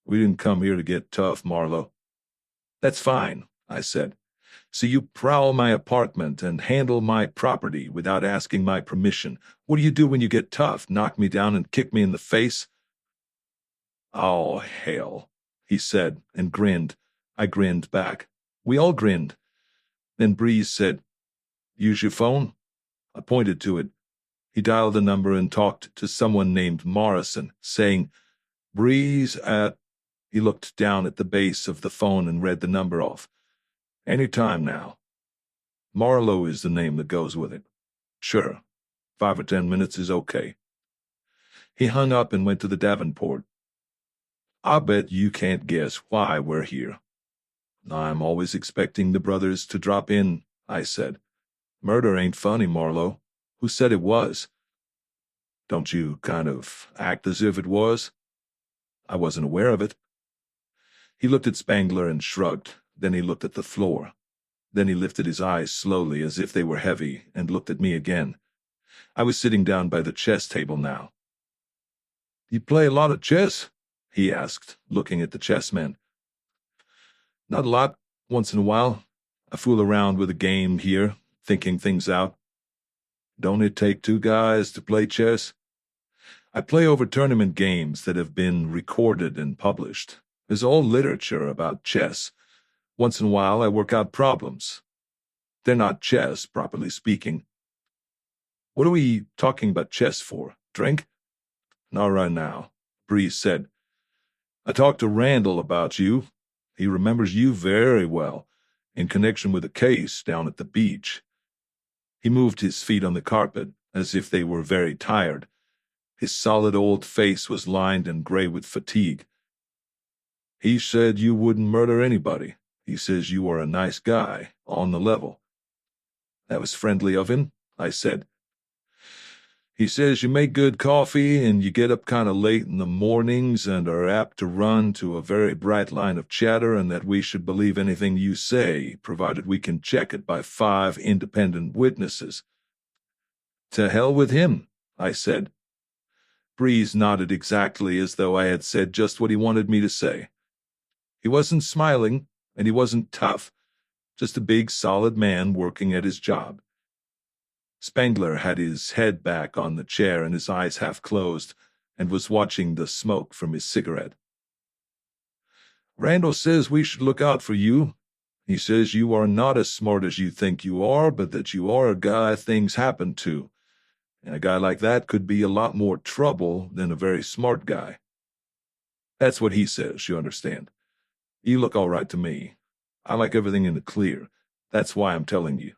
Speaker 1: "We didn't come here to get tough, Marlowe." "That's fine," I said. "So you prowl my apartment and handle my property without asking my permission. What do you do when you get tough? Knock me down and kick me in the face?" "Oh, hell," he said and grinned. I grinned back. We all grinned. Then Breeze said, "Use your phone?" I pointed to it. He dialed a number and talked to someone named Morrison, saying, "Breeze at..." He looked down at the base of the phone and read the number off. "Any time now. Marlowe is the name that goes with it." "Sure. 5 or 10 minutes is okay." He hung up and went to the Davenport. "I bet you can't guess why we're here." "I'm always expecting the brothers to drop in," I said. "Murder ain't funny, Marlowe. Who said it was?" "Don't you kind of act as if it was?" "I wasn't aware of it." He looked at Spangler and shrugged. Then he looked at the floor. Then he lifted his eyes slowly as if they were heavy and looked at me again. I was sitting down by the chess table now. "You play a lot of chess?" he asked, looking at the chessmen. "Not a lot. Once in a while. I fool around with a game here, thinking things out." "Don't it take two guys to play chess?" "I play over tournament games that have been recorded and published. There's all literature about chess. Once in a while I work out problems. They're not chess, properly speaking." "What are we talking about chess for? Drink?" "Not right now," Breeze said. "I talked to Randall about you. He remembers you very well, in connection with a case down at the beach." He moved his feet on the carpet, as if they were very tired. His solid old face was lined and gray with fatigue. "He said you wouldn't murder anybody. He says you are a nice guy, on the level." "That was friendly of him," I said. "He says you make good coffee and you get up kind of late in the mornings and are apt to run to a very bright line of chatter, and that we should believe anything you say, provided we can check it by 5 independent witnesses." "To hell with him," I said. Breeze nodded exactly as though I had said just what he wanted me to say. He wasn't smiling, and he wasn't tough, just a big, solid man working at his job. Spangler had his head back on the chair and his eyes half closed, and was watching the smoke from his cigarette. "Randall says we should look out for you. He says you are not as smart as you think you are, but that you are a guy things happen to. And a guy like that could be a lot more trouble than a very smart guy. That's what he says, you understand. You look all right to me. I like everything in the clear. That's why I'm telling you."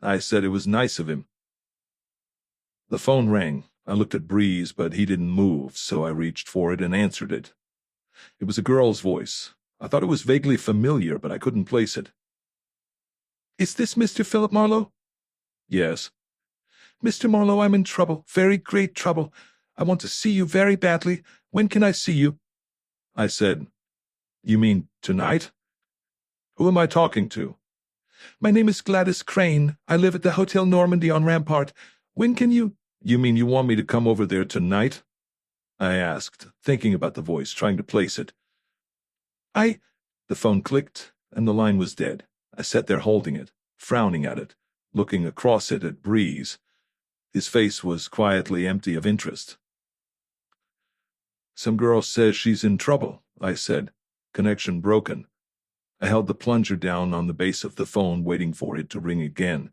Speaker 1: I said it was nice of him. The phone rang. I looked at Breeze, but he didn't move, so I reached for it and answered it. It was a girl's voice. I thought it was vaguely familiar, but I couldn't place it.
Speaker 2: Is this Mr. Philip Marlowe?
Speaker 1: Yes.
Speaker 2: Mr. Marlowe, I'm in trouble, very great trouble. I want to see you very badly. When can I see you?
Speaker 1: I said. You mean tonight? Who am I talking to?
Speaker 2: My name is Gladys Crane. I live at the Hotel Normandy on Rampart. When can you?
Speaker 1: You mean you want me to come over there tonight? I asked, thinking about the voice, trying to place it.
Speaker 2: The
Speaker 1: phone clicked, and the line was dead. I sat there holding it, frowning at it, looking across it at Breeze. His face was quietly empty of interest. Some girl says she's in trouble, I said. Connection broken. I held the plunger down on the base of the phone, waiting for it to ring again.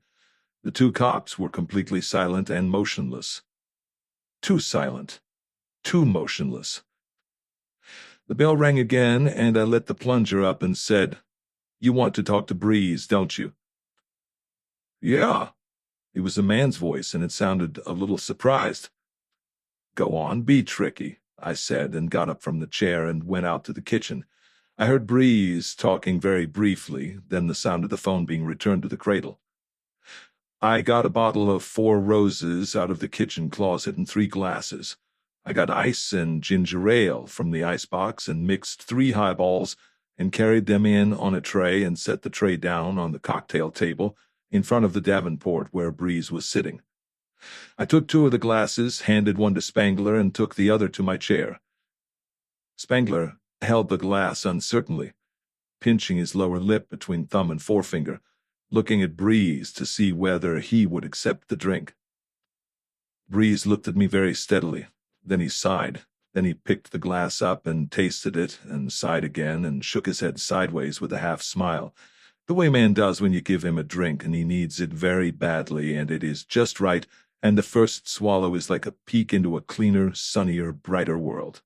Speaker 1: The two cops were completely silent and motionless. Too silent. Too motionless. The bell rang again, and I let the plunger up and said, You want to talk to Breeze, don't you? Yeah. It was a man's voice, and it sounded a little surprised. Go on, be tricky, I said, and got up from the chair and went out to the kitchen. I heard Breeze talking very briefly, then the sound of the phone being returned to the cradle. I got a bottle of 4 Roses out of the kitchen closet and 3 glasses. I got ice and ginger ale from the icebox and mixed 3 highballs and carried them in on a tray and set the tray down on the cocktail table in front of the Davenport where Breeze was sitting. I took 2 of the glasses, handed one to Spangler, and took the other to my chair. Spangler held the glass uncertainly, pinching his lower lip between thumb and forefinger, looking at Breeze to see whether he would accept the drink. Breeze looked at me very steadily. Then he sighed. Then he picked the glass up and tasted it and sighed again and shook his head sideways with a half smile, the way man does when you give him a drink and he needs it very badly and it is just right, and the first swallow is like a peek into a cleaner, sunnier, brighter world.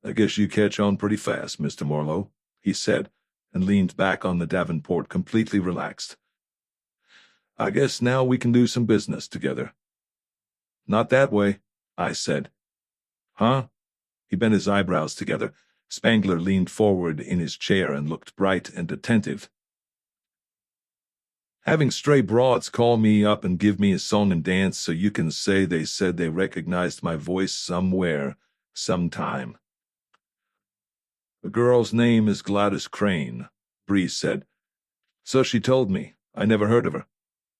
Speaker 1: I guess you catch on pretty fast, Mr. Marlowe, he said, and leaned back on the Davenport completely relaxed. I guess now we can do some business together. Not that way, I said. Huh? He bent his eyebrows together. Spangler leaned forward in his chair and looked bright and attentive. Having stray broads call me up and give me a song and dance so you can say they said they recognized my voice somewhere, sometime. The girl's name is Gladys Crane, Breeze said. So she told me. I never heard of her.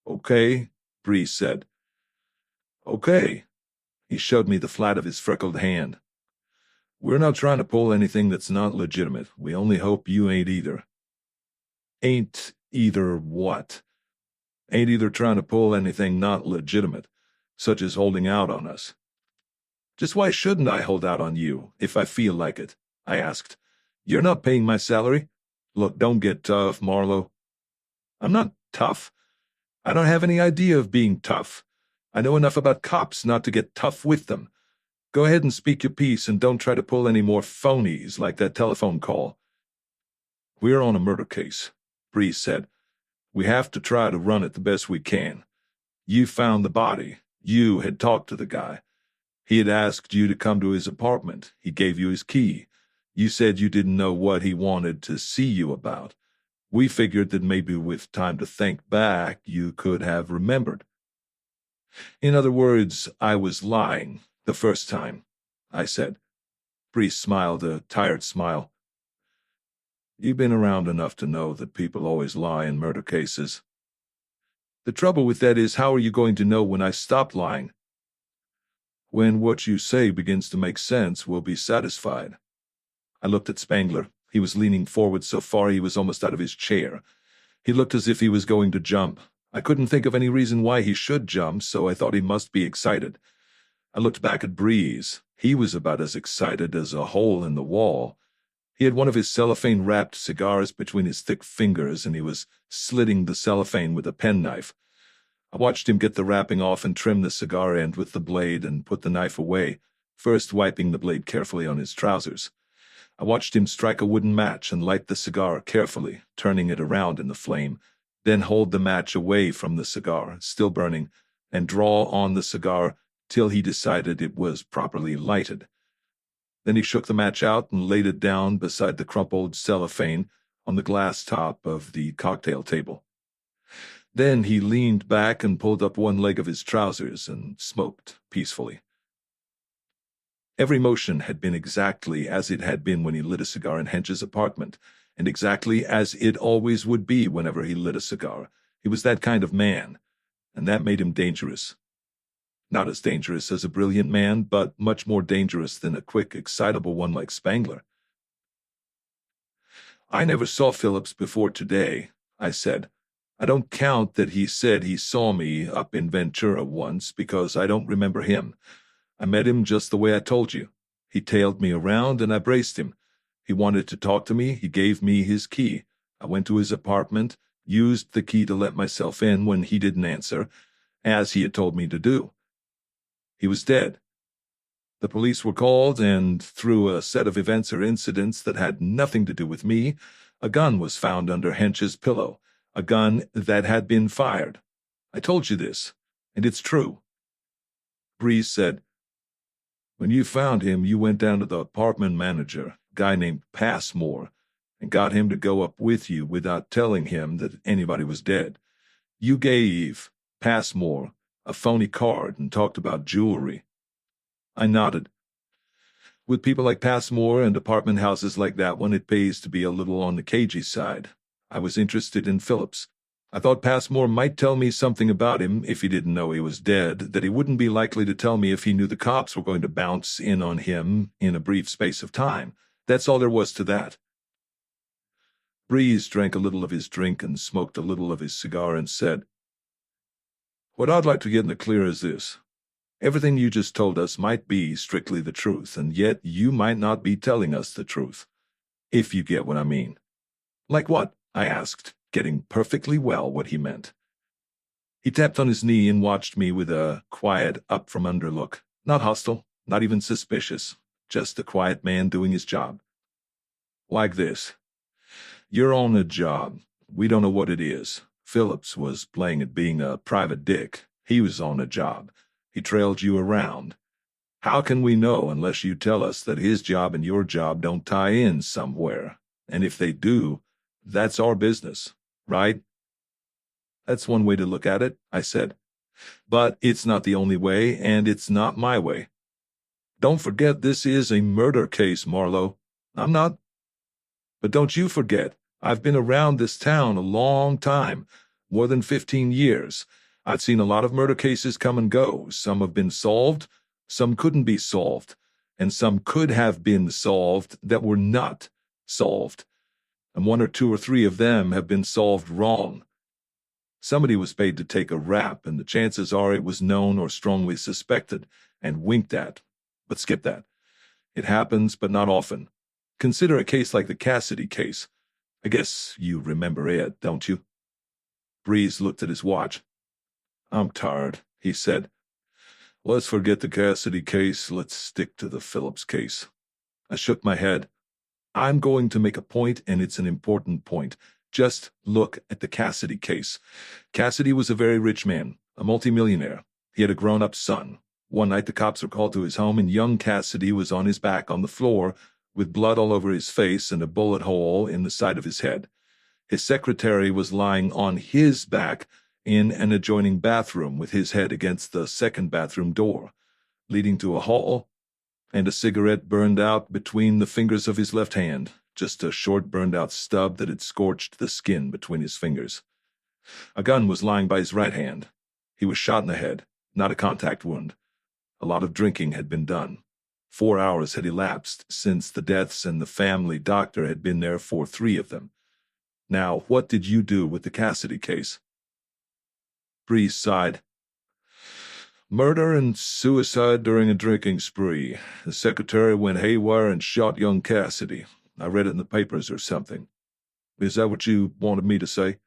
Speaker 1: Okay, Breeze said. Okay. He showed me the flat of his freckled hand. We're not trying to pull anything that's not legitimate. We only hope you ain't either. Ain't either what? Ain't either trying to pull anything not legitimate, such as holding out on us. Just why shouldn't I hold out on you, if I feel like it? I asked. You're not paying my salary? Look, don't get tough, Marlowe. I'm not tough. I don't have any idea of being tough. I know enough about cops not to get tough with them. Go ahead and speak your piece and don't try to pull any more phonies like that telephone call. We're on a murder case, Breeze said. We have to try to run it the best we can. You found the body. You had talked to the guy. He had asked you to come to his apartment. He gave you his key. You said you didn't know what he wanted to see you about. We figured that maybe with time to think back, you could have remembered. In other words, I was lying the first time, I said. Breeze smiled a tired smile. You've been around enough to know that people always lie in murder cases. The trouble with that is, how are you going to know when I stopped lying? When what you say begins to make sense, we'll be satisfied. I looked at Spangler. He was leaning forward so far he was almost out of his chair. He looked as if he was going to jump. I couldn't think of any reason why he should jump, so I thought he must be excited. I looked back at Breeze. He was about as excited as a hole in the wall. He had one of his cellophane-wrapped cigars between his thick fingers, and he was slitting the cellophane with a penknife. I watched him get the wrapping off and trim the cigar end with the blade and put the knife away, first wiping the blade carefully on his trousers. I watched him strike a wooden match and light the cigar carefully, turning it around in the flame, then hold the match away from the cigar, still burning, and draw on the cigar till he decided it was properly lighted. Then he shook the match out and laid it down beside the crumpled cellophane on the glass top of the cocktail table. Then he leaned back and pulled up one leg of his trousers and smoked peacefully. Every motion had been exactly as it had been when he lit a cigar in Hench's apartment, and exactly as it always would be whenever he lit a cigar. He was that kind of man, and that made him dangerous. Not as dangerous as a brilliant man, but much more dangerous than a quick, excitable one like Spangler. "I never saw Phillips before today," I said. "I don't count that he said he saw me up in Ventura once, because I don't remember him. I met him just the way I told you. He tailed me around and I braced him. He wanted to talk to me. He gave me his key. I went to his apartment, used the key to let myself in when he didn't answer, as he had told me to do. He was dead. The police were called, and through a set of events or incidents that had nothing to do with me, a gun was found under Hench's pillow, a gun that had been fired. I told you this, and it's true." Breeze said, "When you found him, you went down to the apartment manager, a guy named Passmore, and got him to go up with you without telling him that anybody was dead. You gave Passmore a phony card and talked about jewelry." I nodded. "With people like Passmore and apartment houses like that one, it pays to be a little on the cagey side. I was interested in Phillips. I thought Passmore might tell me something about him if he didn't know he was dead, that he wouldn't be likely to tell me if he knew the cops were going to bounce in on him in a brief space of time. That's all there was to that." Breeze drank a little of his drink and smoked a little of his cigar and said, "What I'd like to get in the clear is this. Everything you just told us might be strictly the truth, and yet you might not be telling us the truth, if you get what I mean." "Like what?" I asked, getting perfectly well what he meant. He tapped on his knee and watched me with a quiet up-from-under look. Not hostile, not even suspicious, just a quiet man doing his job. "Like this. You're on a job. We don't know what it is. Phillips was playing at being a private dick. He was on a job. He trailed you around. How can we know unless you tell us that his job and your job don't tie in somewhere? And if they do, that's our business, right?" "That's one way to look at it," I said. "But it's not the only way, and it's not my way. Don't forget this is a murder case, Marlowe. I'm not. But don't you forget, I've been around this town a long time, more than 15 years. I've seen a lot of murder cases come and go. Some have been solved, some couldn't be solved, and some could have been solved that were not solved. And one or two or three of them have been solved wrong. Somebody was paid to take a rap, and the chances are it was known or strongly suspected and winked at. But skip that. It happens, but not often. Consider a case like the Cassidy case. I guess you remember it, don't you?" Breeze looked at his watch. "I'm tired," he said. "Let's forget the Cassidy case. Let's stick to the Phillips case." I shook my head. "I'm going to make a point, and it's an important point. Just look at the Cassidy case. Cassidy was a very rich man, a multimillionaire. He had a grown-up son. One night the cops were called to his home, and young Cassidy was on his back on the floor with blood all over his face and a bullet hole in the side of his head. His secretary was lying on his back in an adjoining bathroom with his head against the second bathroom door, leading to a hall, and a cigarette burned out between the fingers of his left hand, just a short burned-out stub that had scorched the skin between his fingers. A gun was lying by his right hand. He was shot in the head, not a contact wound. A lot of drinking had been done. 4 hours had elapsed since the deaths, and the family doctor had been there for 3 of them. Now, what did you do with the Cassidy case?" Breeze sighed. "Murder and suicide during a drinking spree. The secretary went haywire and shot young Cassidy. I read it in the papers or something. Is that what you wanted me to say?"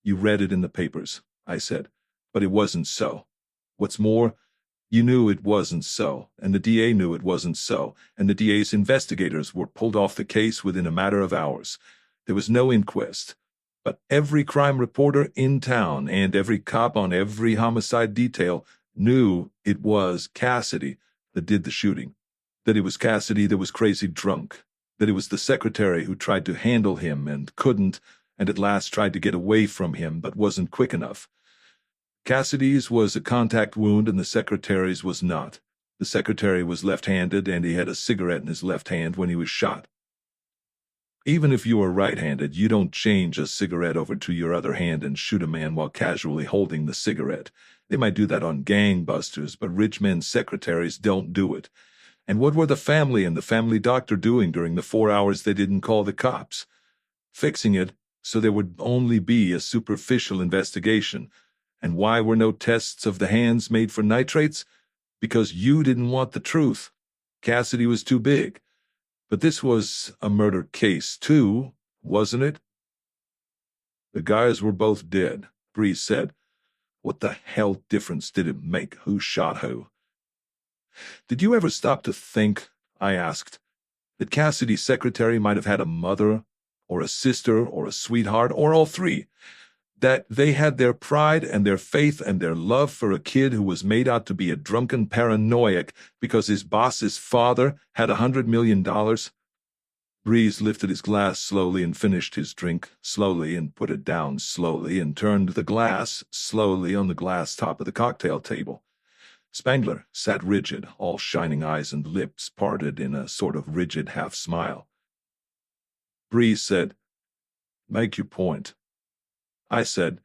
Speaker 1: "You read it in the papers," I said, "but it wasn't so. What's more, you knew it wasn't so, and the DA knew it wasn't so, and the DA's investigators were pulled off the case within a matter of hours. There was no inquest, but every crime reporter in town and every cop on every homicide detail knew it was Cassidy that did the shooting. That it was Cassidy that was crazy drunk. That it was the secretary who tried to handle him and couldn't, and at last tried to get away from him but wasn't quick enough. Cassidy's was a contact wound and the secretary's was not. The secretary was left-handed and he had a cigarette in his left hand when he was shot. Even if you are right-handed, you don't change a cigarette over to your other hand and shoot a man while casually holding the cigarette. They might do that on gangbusters, but rich men's secretaries don't do it. And what were the family and the family doctor doing during the 4 hours they didn't call the cops? Fixing it so there would only be a superficial investigation. And why were no tests of the hands made for nitrates? Because you didn't want the truth. Cassidy was too big. But this was a murder case, too, wasn't it? The guys were both dead, Bree said. What the hell difference did it make who shot who? Did you ever stop to think, I asked, that Cassidy's secretary might have had a mother, or a sister, or a sweetheart, or all three? That they had their pride and their faith and their love for a kid who was made out to be a drunken paranoiac because his boss's father had $100 million? Breeze lifted his glass slowly and finished his drink slowly and put it down slowly and turned the glass slowly on the glass top of the cocktail table. Spangler sat rigid, all shining eyes and lips parted in a sort of rigid half-smile. Breeze said, "Make your point." I said,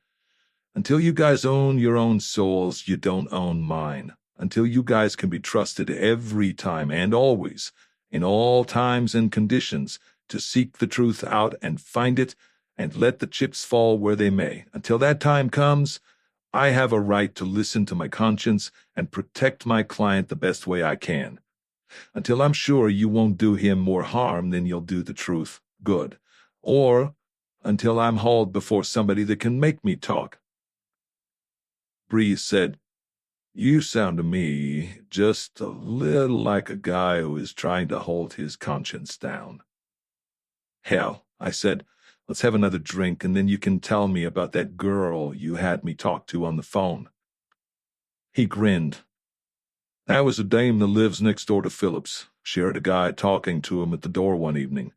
Speaker 1: "Until you guys own your own souls, you don't own mine. Until you guys can be trusted every time and always, in all times and conditions, to seek the truth out and find it and let the chips fall where they may. Until that time comes, I have a right to listen to my conscience and protect my client the best way I can. Until I'm sure you won't do him more harm than you'll do the truth good. Or until I'm hauled before somebody that can make me talk." Breeze said, "You sound to me just a little like a guy who is trying to hold his conscience down." "Hell," I said, "let's have another drink and then you can tell me about that girl you had me talk to on the phone." He grinned. "That was a dame that lives next door to Philip's. She heard a guy talking to him at the door one evening.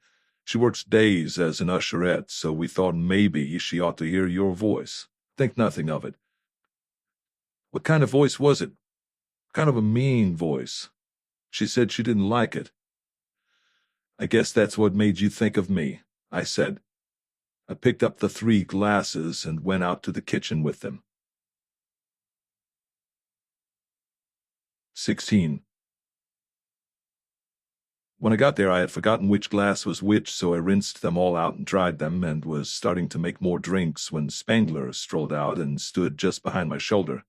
Speaker 1: She works days as an usherette, so we thought maybe she ought to hear your voice. Think nothing of it." "What kind of voice was it?" "Kind of a mean voice. She said she didn't like it." "I guess that's what made you think of me," I said. I picked up the 3 glasses and went out to the kitchen with them. 16. When I got there, I had forgotten which glass was which, so I rinsed them all out and dried them, and was starting to make more drinks when Spangler strolled out and stood just behind my shoulder.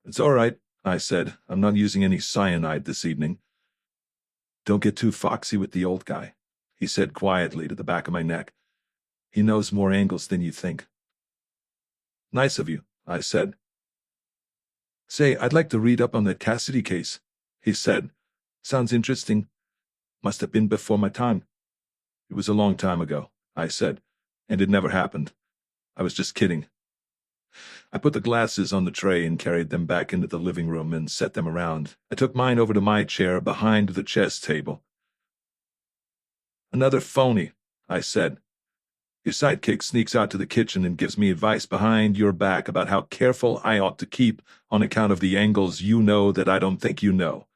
Speaker 1: "It's all right," I said. "I'm not using any cyanide this evening." "Don't get too foxy with the old guy," he said quietly to the back of my neck. "He knows more angles than you think." "Nice of you," I said. "Say, I'd like to read up on that Cassidy case," he said. "Sounds interesting. Must have been before my time." "It was a long time ago," I said, "and it never happened. I was just kidding." I put the glasses on the tray and carried them back into the living room and set them around. I took mine over to my chair behind the chess table. "Another phony," I said. "Your sidekick sneaks out to the kitchen and gives me advice behind your back about how careful I ought to keep on account of the angles you know that I don't think you know.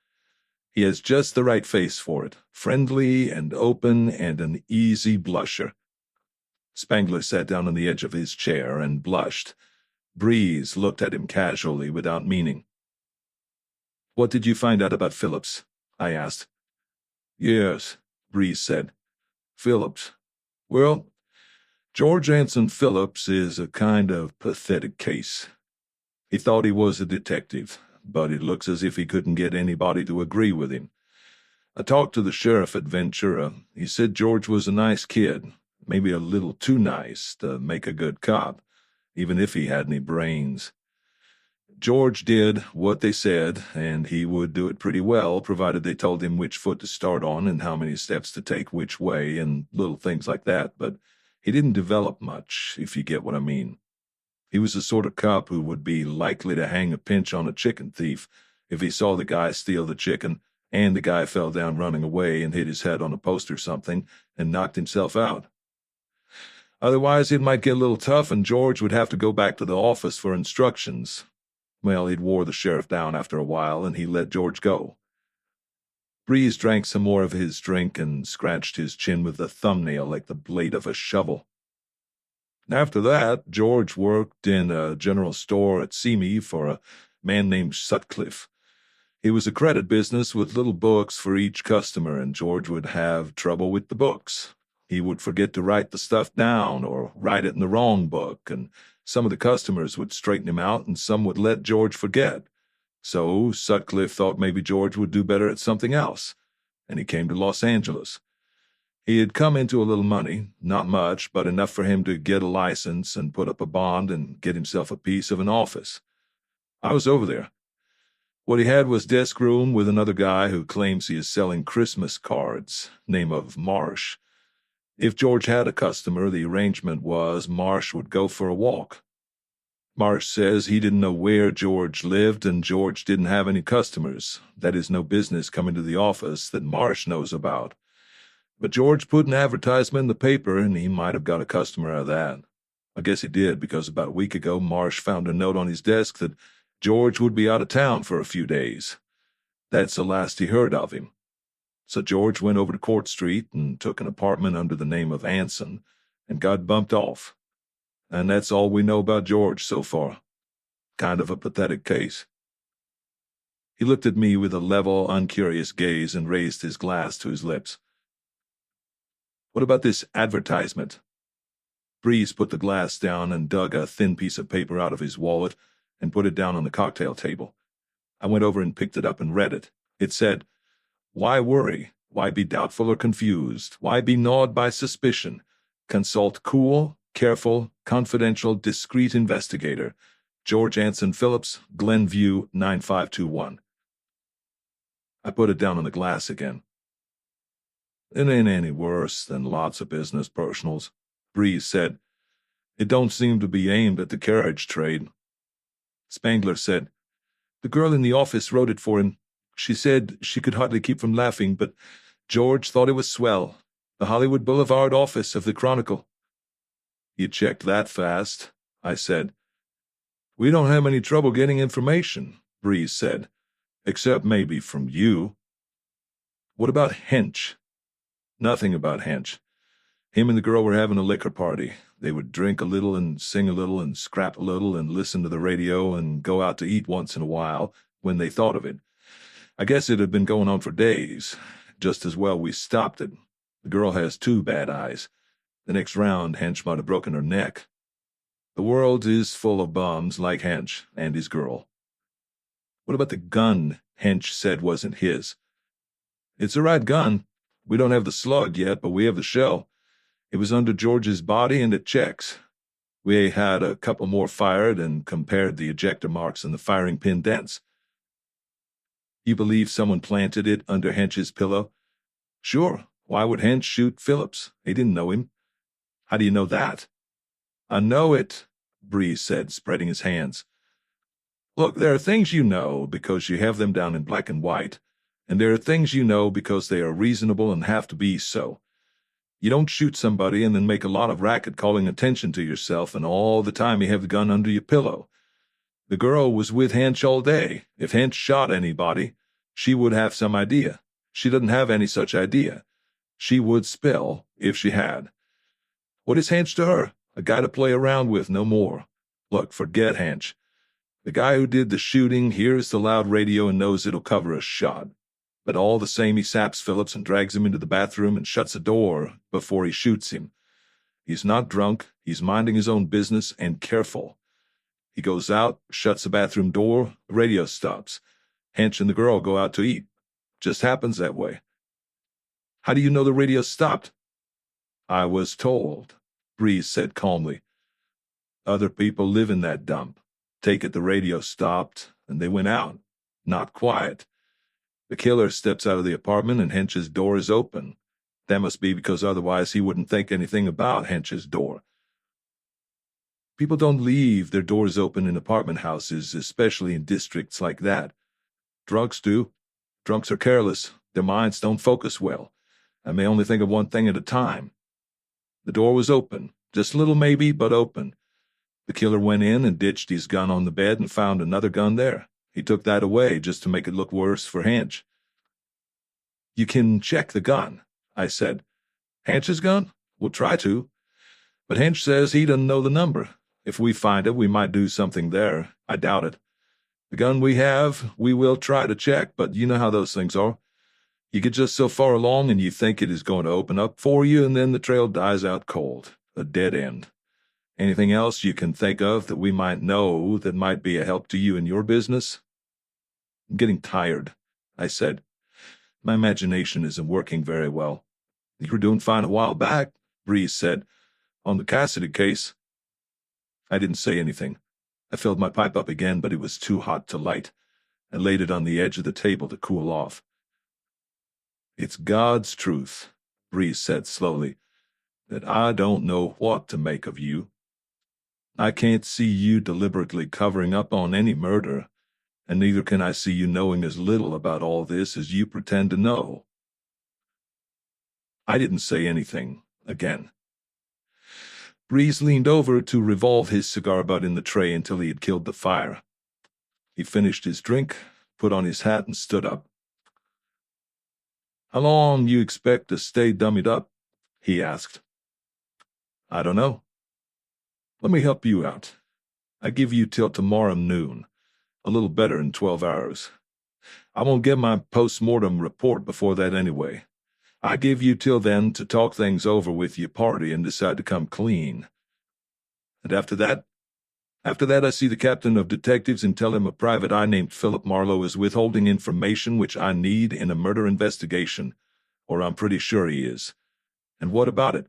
Speaker 1: He has just the right face for it, friendly and open and an easy blusher." Spangler sat down on the edge of his chair and blushed. Breeze looked at him casually without meaning. "What did you find out about Phillips?" I asked. "Yes," Breeze said. "Phillips. Well, George Anson Phillips is a kind of pathetic case. He thought he was a detective, but it looks as if he couldn't get anybody to agree with him. I talked to the sheriff at Ventura. He said George was a nice kid, maybe a little too nice to make a good cop, even if he had any brains. George did what they said, and he would do it pretty well, provided they told him which foot to start on and how many steps to take which way and little things like that, but he didn't develop much, if you get what I mean. He was the sort of cop who would be likely to hang a pinch on a chicken thief if he saw the guy steal the chicken And the guy fell down running away and hit his head on a post or something and knocked himself out. Otherwise, it might get a little tough and George would have to go back to the office for instructions. Well, he'd wore the sheriff down after a while and he let George go. Breeze drank some more of his drink and scratched his chin with the thumbnail like the blade of a shovel. After that, George worked in a general store at Simi for a man named Sutcliffe. It was a credit business with little books for each customer, and George would have trouble with the books. He would forget to write the stuff down or write it in the wrong book, and some of the customers would straighten him out and some would let George forget. So Sutcliffe thought maybe George would do better at something else, and he came to Los Angeles. He had come into a little money, not much, but enough for him to get a license and put up a bond and get himself a piece of an office. I was over there. What he had was desk room with another guy who claims he is selling Christmas cards, name of Marsh. If George had a customer, the arrangement was Marsh would go for a walk. Marsh says he didn't know where George lived and George didn't have any customers. That is no business coming to the office that Marsh knows about. But George put an advertisement in the paper and he might have got a customer out of that. I guess he did because about a week ago Marsh found a note on his desk that George would be out of town for a few days. That's the last he heard of him. So George went over to Court Street and took an apartment under the name of Anson and got bumped off. And that's all we know about George so far. Kind of a pathetic case. He looked at me with a level, uncurious gaze and raised his glass to his lips. What about this advertisement? Breeze put the glass down and dug a thin piece of paper out of his wallet and put it down on the cocktail table. I went over and picked it up and read it. It said, "Why worry? Why be doubtful or confused? Why be gnawed by suspicion? Consult cool, careful, confidential, discreet investigator. George Anson Phillips, Glenview 9521. I put it down on the glass again. It ain't any worse than lots of business personals, Breeze said. It don't seem to be aimed at the carriage trade. Spangler said, The girl in the office wrote it for him. She said she could hardly keep from laughing, but George thought it was swell. The Hollywood Boulevard office of the Chronicle. You checked that fast, I said. We don't have any trouble getting information, Breeze said, except maybe from you. What about Hench? Nothing about Hench. Him and the girl were having a liquor party. They would drink a little and sing a little and scrap a little and listen to the radio and go out to eat once in a while when they thought of it. I guess it had been going on for days. Just as well we stopped it. The girl has 2 bad eyes. The next round, Hench might have broken her neck. The world is full of bums like Hench and his girl. What about the gun Hench said wasn't his? It's the right gun. We don't have the slug yet, but we have the shell. It was under George's body and it checks. We had a couple more fired and compared the ejector marks and the firing pin dents. You believe someone planted it under Hench's pillow? Sure. Why would Hench shoot Phillips? He didn't know him. How do you know that? I know it, Breeze said, spreading his hands. Look, there are things you know because you have them down in black and white, and there are things you know because they are reasonable and have to be so. You don't shoot somebody and then make a lot of racket calling attention to yourself and all the time you have the gun under your pillow. The girl was with Hench all day. If Hench shot anybody, she would have some idea. She doesn't have any such idea. She would spill if she had. What is Hench to her? A guy to play around with, no more. Look, forget Hench. The guy who did the shooting hears the loud radio and knows it'll cover a shot. But all the same, he saps Phillips and drags him into the bathroom and shuts the door before he shoots him. He's not drunk. He's minding his own business and careful. He goes out, shuts the bathroom door, the radio stops. Hench and the girl go out to eat. Just happens that way. How do you know the radio stopped? I was told, Breeze said calmly. Other people live in that dump. Take it the radio stopped, and they went out. Not quiet. The killer steps out of the apartment and Hench's door is open. That must be because otherwise he wouldn't think anything about Hench's door. People don't leave their doors open in apartment houses, especially in districts like that. Drunks do. Drunks are careless. Their minds don't focus well, and they only think of one thing at a time. The door was open, just a little maybe, but open. The killer went in and ditched his gun on the bed and found another gun there. He took that away just to make it look worse for Hench. You can check the gun, I said. Hench's gun? We'll try to. But Hench says he doesn't know the number. If we find it, we might do something there. I doubt it. The gun we have, we will try to check, but you know how those things are. You get just so far along and you think it is going to open up for you, and then the trail dies out cold. A dead end. Anything else you can think of that we might know that might be a help to you in your business? I'm getting tired, I said. My imagination isn't working very well. You were doing fine a while back, Breeze said. On the Cassidy case. I didn't say anything. I filled my pipe up again, but it was too hot to light. I laid it on the edge of the table to cool off. It's God's truth, Breeze said slowly, that I don't know what to make of you. I can't see you deliberately covering up on any murder, and neither can I see you knowing as little about all this as you pretend to know. I didn't say anything again. Breeze leaned over to revolve his cigar butt in the tray until he had killed the fire. He finished his drink, put on his hat, and stood up. How long you expect to stay dummied up? He asked. I don't know. Let me help you out. I give you till tomorrow noon, a little better than 12 hours. I won't get my post-mortem report before that anyway. I give you till then to talk things over with your party and decide to come clean. And after that I see the captain of detectives and tell him a private eye named Philip Marlowe is withholding information which I need in a murder investigation, or I'm pretty sure he is. And what about it?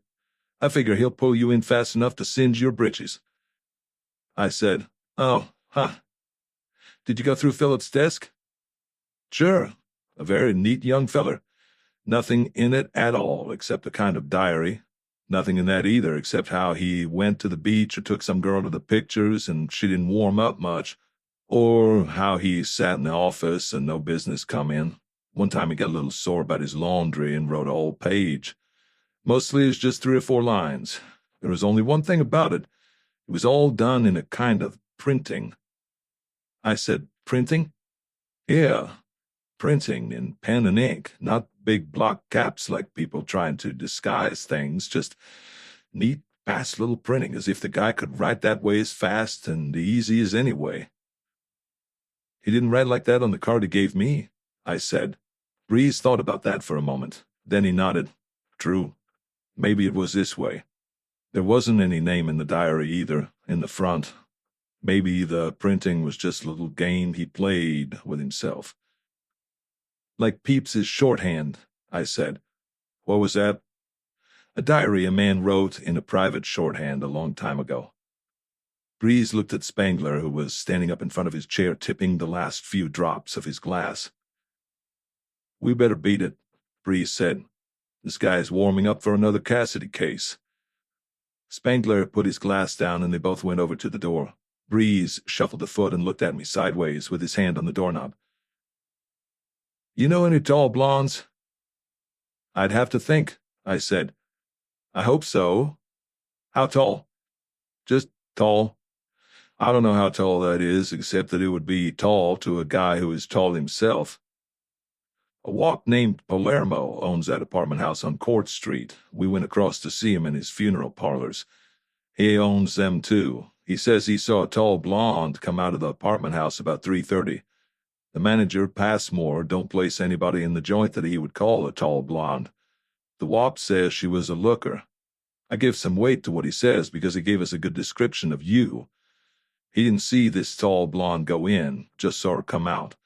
Speaker 1: I figure he'll pull you in fast enough to singe your britches. I said, Oh, huh. Did you go through Philip's desk? Sure. A very neat young feller. Nothing in it at all except a kind of diary. Nothing in that either except how he went to the beach or took some girl to the pictures and she didn't warm up much, or how he sat in the office and no business come in. One time he got a little sore about his laundry and wrote a whole page. Mostly it's just 3 or 4 lines. There was only one thing about it. It was all done in a kind of printing. I said, Printing? Yeah, printing in pen and ink, not big block caps like people trying to disguise things, just neat, fast little printing, as if the guy could write that way as fast and easy as any way. He didn't write like that on the card he gave me, I said. Breeze thought about that for a moment. Then he nodded. True. Maybe it was this way. There wasn't any name in the diary either, in the front. Maybe the printing was just a little game he played with himself. Like Pepys's shorthand, I said. What was that? A diary a man wrote in a private shorthand a long time ago. Breeze looked at Spangler, who was standing up in front of his chair, tipping the last few drops of his glass. We better beat it, Breeze said. This guy's warming up for another Cassidy case. Spangler put his glass down and they both went over to the door. Breeze shuffled a foot and looked at me sideways with his hand on the doorknob. You know any tall blondes? I'd have to think, I said. I hope so. How tall? Just tall. I don't know how tall that is, except that it would be tall to a guy who is tall himself. A wop named Palermo owns that apartment house on Court Street. We went across to see him in his funeral parlors. He owns them too. He says he saw a tall blonde come out of the apartment house about 3:30. The manager, Passmore, don't place anybody in the joint that he would call a tall blonde. The wop says she was a looker. I give some weight to what he says because he gave us a good description of you. He didn't see this tall blonde go in, just saw her come out.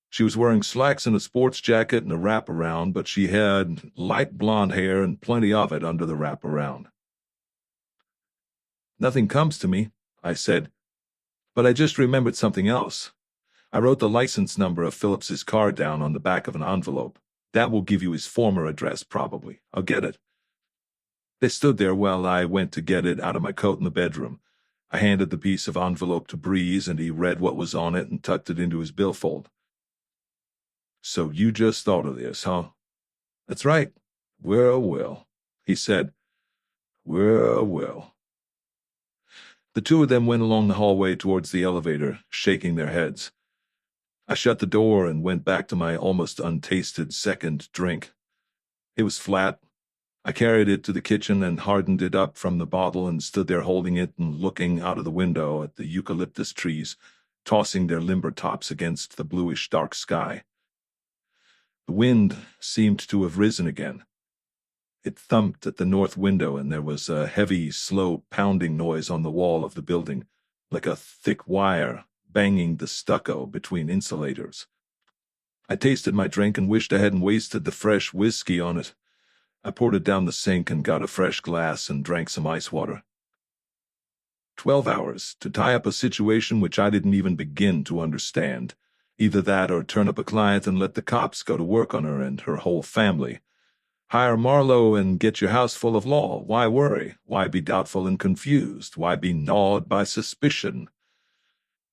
Speaker 1: She was wearing slacks and a sports jacket and a wraparound, but she had light blonde hair and plenty of it under the wraparound. Nothing comes to me, I said, but I just remembered something else. I wrote the license number of Phillips's car down on the back of an envelope. That will give you his former address, probably. I'll get it. They stood there while I went to get it out of my coat in the bedroom. I handed the piece of envelope to Breeze, and he read what was on it and tucked it into his billfold. So you just thought of this, huh? That's right. Well, well, he said. Well, well. The two of them went along the hallway towards the elevator, shaking their heads. I shut the door and went back to my almost untasted second drink. It was flat. I carried it to the kitchen and hardened it up from the bottle and stood there holding it and looking out of the window at the eucalyptus trees, tossing their limber tops against the bluish dark sky. The wind seemed to have risen again. It thumped at the north window, and there was a heavy, slow pounding noise on the wall of the building, like a thick wire banging the stucco between insulators. I tasted my drink and wished I hadn't wasted the fresh whiskey on it. I poured it down the sink and got a fresh glass and drank some ice water. 12 hours to tie up a situation which I didn't even begin to understand. Either that or turn up a client and let the cops go to work on her and her whole family. Hire Marlowe and get your house full of law. Why worry? Why be doubtful and confused? Why be gnawed by suspicion?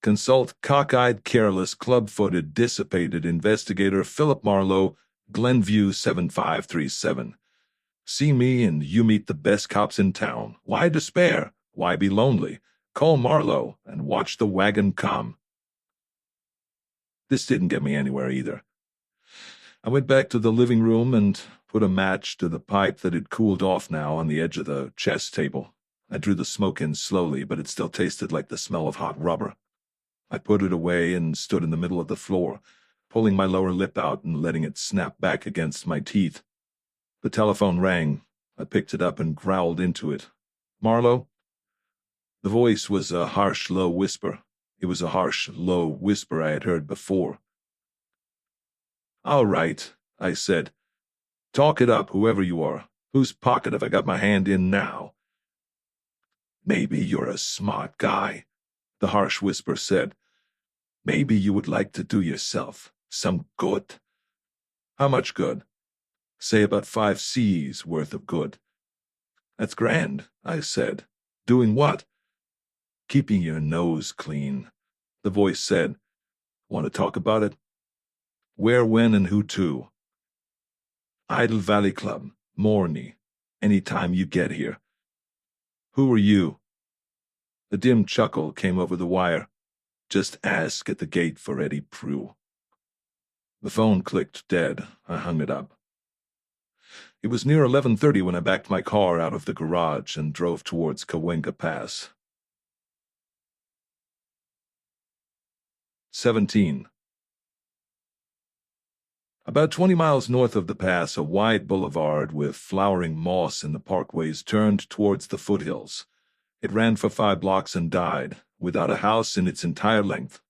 Speaker 1: Consult cockeyed, careless, club-footed, dissipated investigator Philip Marlowe, Glenview 7537. See me and you meet the best cops in town. Why despair? Why be lonely? Call Marlowe and watch the wagon come. This didn't get me anywhere either. I went back to the living room and put a match to the pipe that had cooled off now on the edge of the chess table. I drew the smoke in slowly, but it still tasted like the smell of hot rubber. I put it away and stood in the middle of the floor, pulling my lower lip out and letting it snap back against my teeth. The telephone rang. I picked it up and growled into it. Marlowe? The voice was a harsh, low whisper. It was a harsh, low whisper I had heard before. All right, I said. Talk it up, whoever you are. Whose pocket have I got my hand in now? Maybe you're a smart guy, the harsh whisper said. Maybe you would like to do yourself some good. How much good? Say about 5 C's worth of good. That's grand, I said. Doing what? Keeping your nose clean, the voice said. Want to talk about it? Where, when, and who to? Idle Valley Club, Morny, any time you get here. Who are you? A dim chuckle came over the wire. Just ask at the gate for Eddie Prue. The phone clicked dead. I hung it up. It was near 11:30 when I backed my car out of the garage and drove towards Cahuenga Pass. 17. About 20 miles north of the pass, a wide boulevard with flowering moss in the parkways turned towards the foothills. It ran for 5 blocks and died, without a house in its entire length.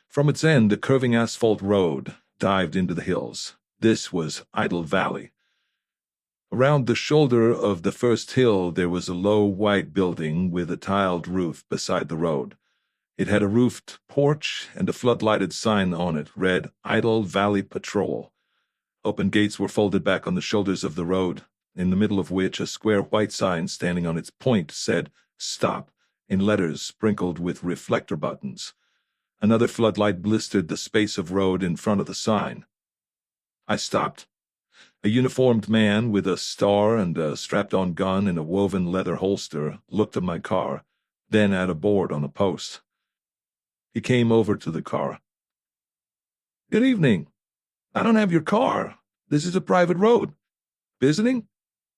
Speaker 1: From its end, a curving asphalt road dived into the hills. This was Idle Valley. Around the shoulder of the first hill there was a low white building with a tiled roof beside the road. It had a roofed porch and a floodlighted sign on it read Idle Valley Patrol. Open gates were folded back on the shoulders of the road, in the middle of which a square white sign standing on its point said Stop, in letters sprinkled with reflector buttons. Another floodlight blistered the space of road in front of the sign. I stopped. A uniformed man with a star and a strapped-on gun in a woven leather holster looked at my car, then at a board on a post. He came over to the car. Good evening. I don't have your car. This is a private road. Visiting?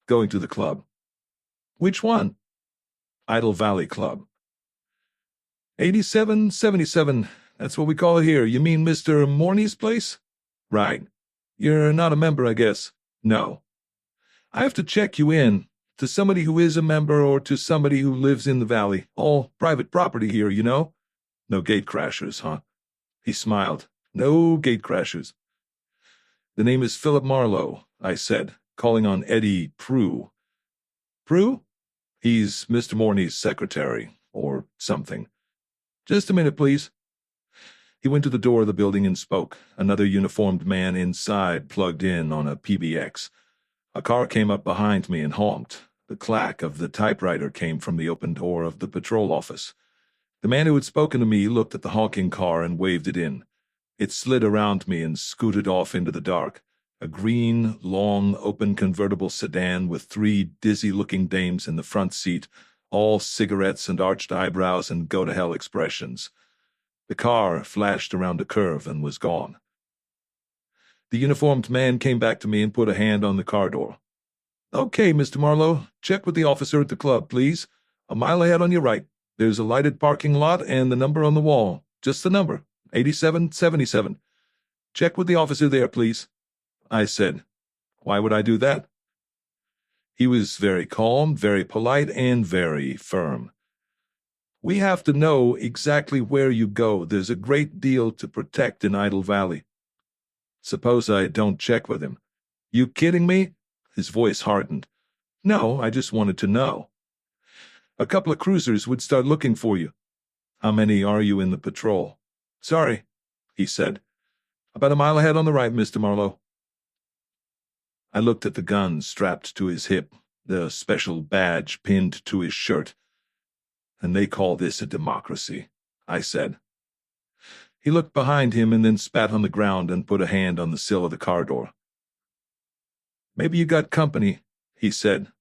Speaker 1: Going to the club. Which one? Idle Valley Club. 8777, that's what we call it here. You mean Mr. Morney's place? Right. You're not a member, I guess. No. I have to check you in, to somebody who is a member or to somebody who lives in the valley. All private property here, you know. No gate crashers, huh? He smiled. No gate crashers. The name is Philip Marlowe, I said, calling on Eddie Prue. Prue? He's Mr. Morney's secretary, or something. Just a minute, please. He went to the door of the building and spoke. Another uniformed man inside plugged in on a PBX. A car came up behind me and honked. The clack of the typewriter came from the open door of the patrol office. The man who had spoken to me looked at the honking car and waved it in. It slid around me and scooted off into the dark. A green, long, open convertible sedan with 3 dizzy-looking dames in the front seat, all cigarettes and arched eyebrows and go-to-hell expressions. The car flashed around a curve and was gone. The uniformed man came back to me and put a hand on the car door. "Okay, Mr. Marlowe, check with the officer at the club, please. A mile ahead on your right. There's a lighted parking lot and the number on the wall. Just the number, 8777. Check with the officer there, please," I said. Why would I do that? He was very calm, very polite, and very firm. "We have to know exactly where you go. There's a great deal to protect in Idle Valley." Suppose I don't check with him? "You kidding me?" His voice hardened. "No, I just wanted to know. A couple of cruisers would start looking for you." "How many are you in the patrol?" "Sorry," he said. "About a mile ahead on the right, Mr. Marlowe." I looked at the gun strapped to his hip, the special badge pinned to his shirt. "And they call this a democracy," I said. He looked behind him and then spat on the ground and put a hand on the sill of the car door. "Maybe you got company," he said.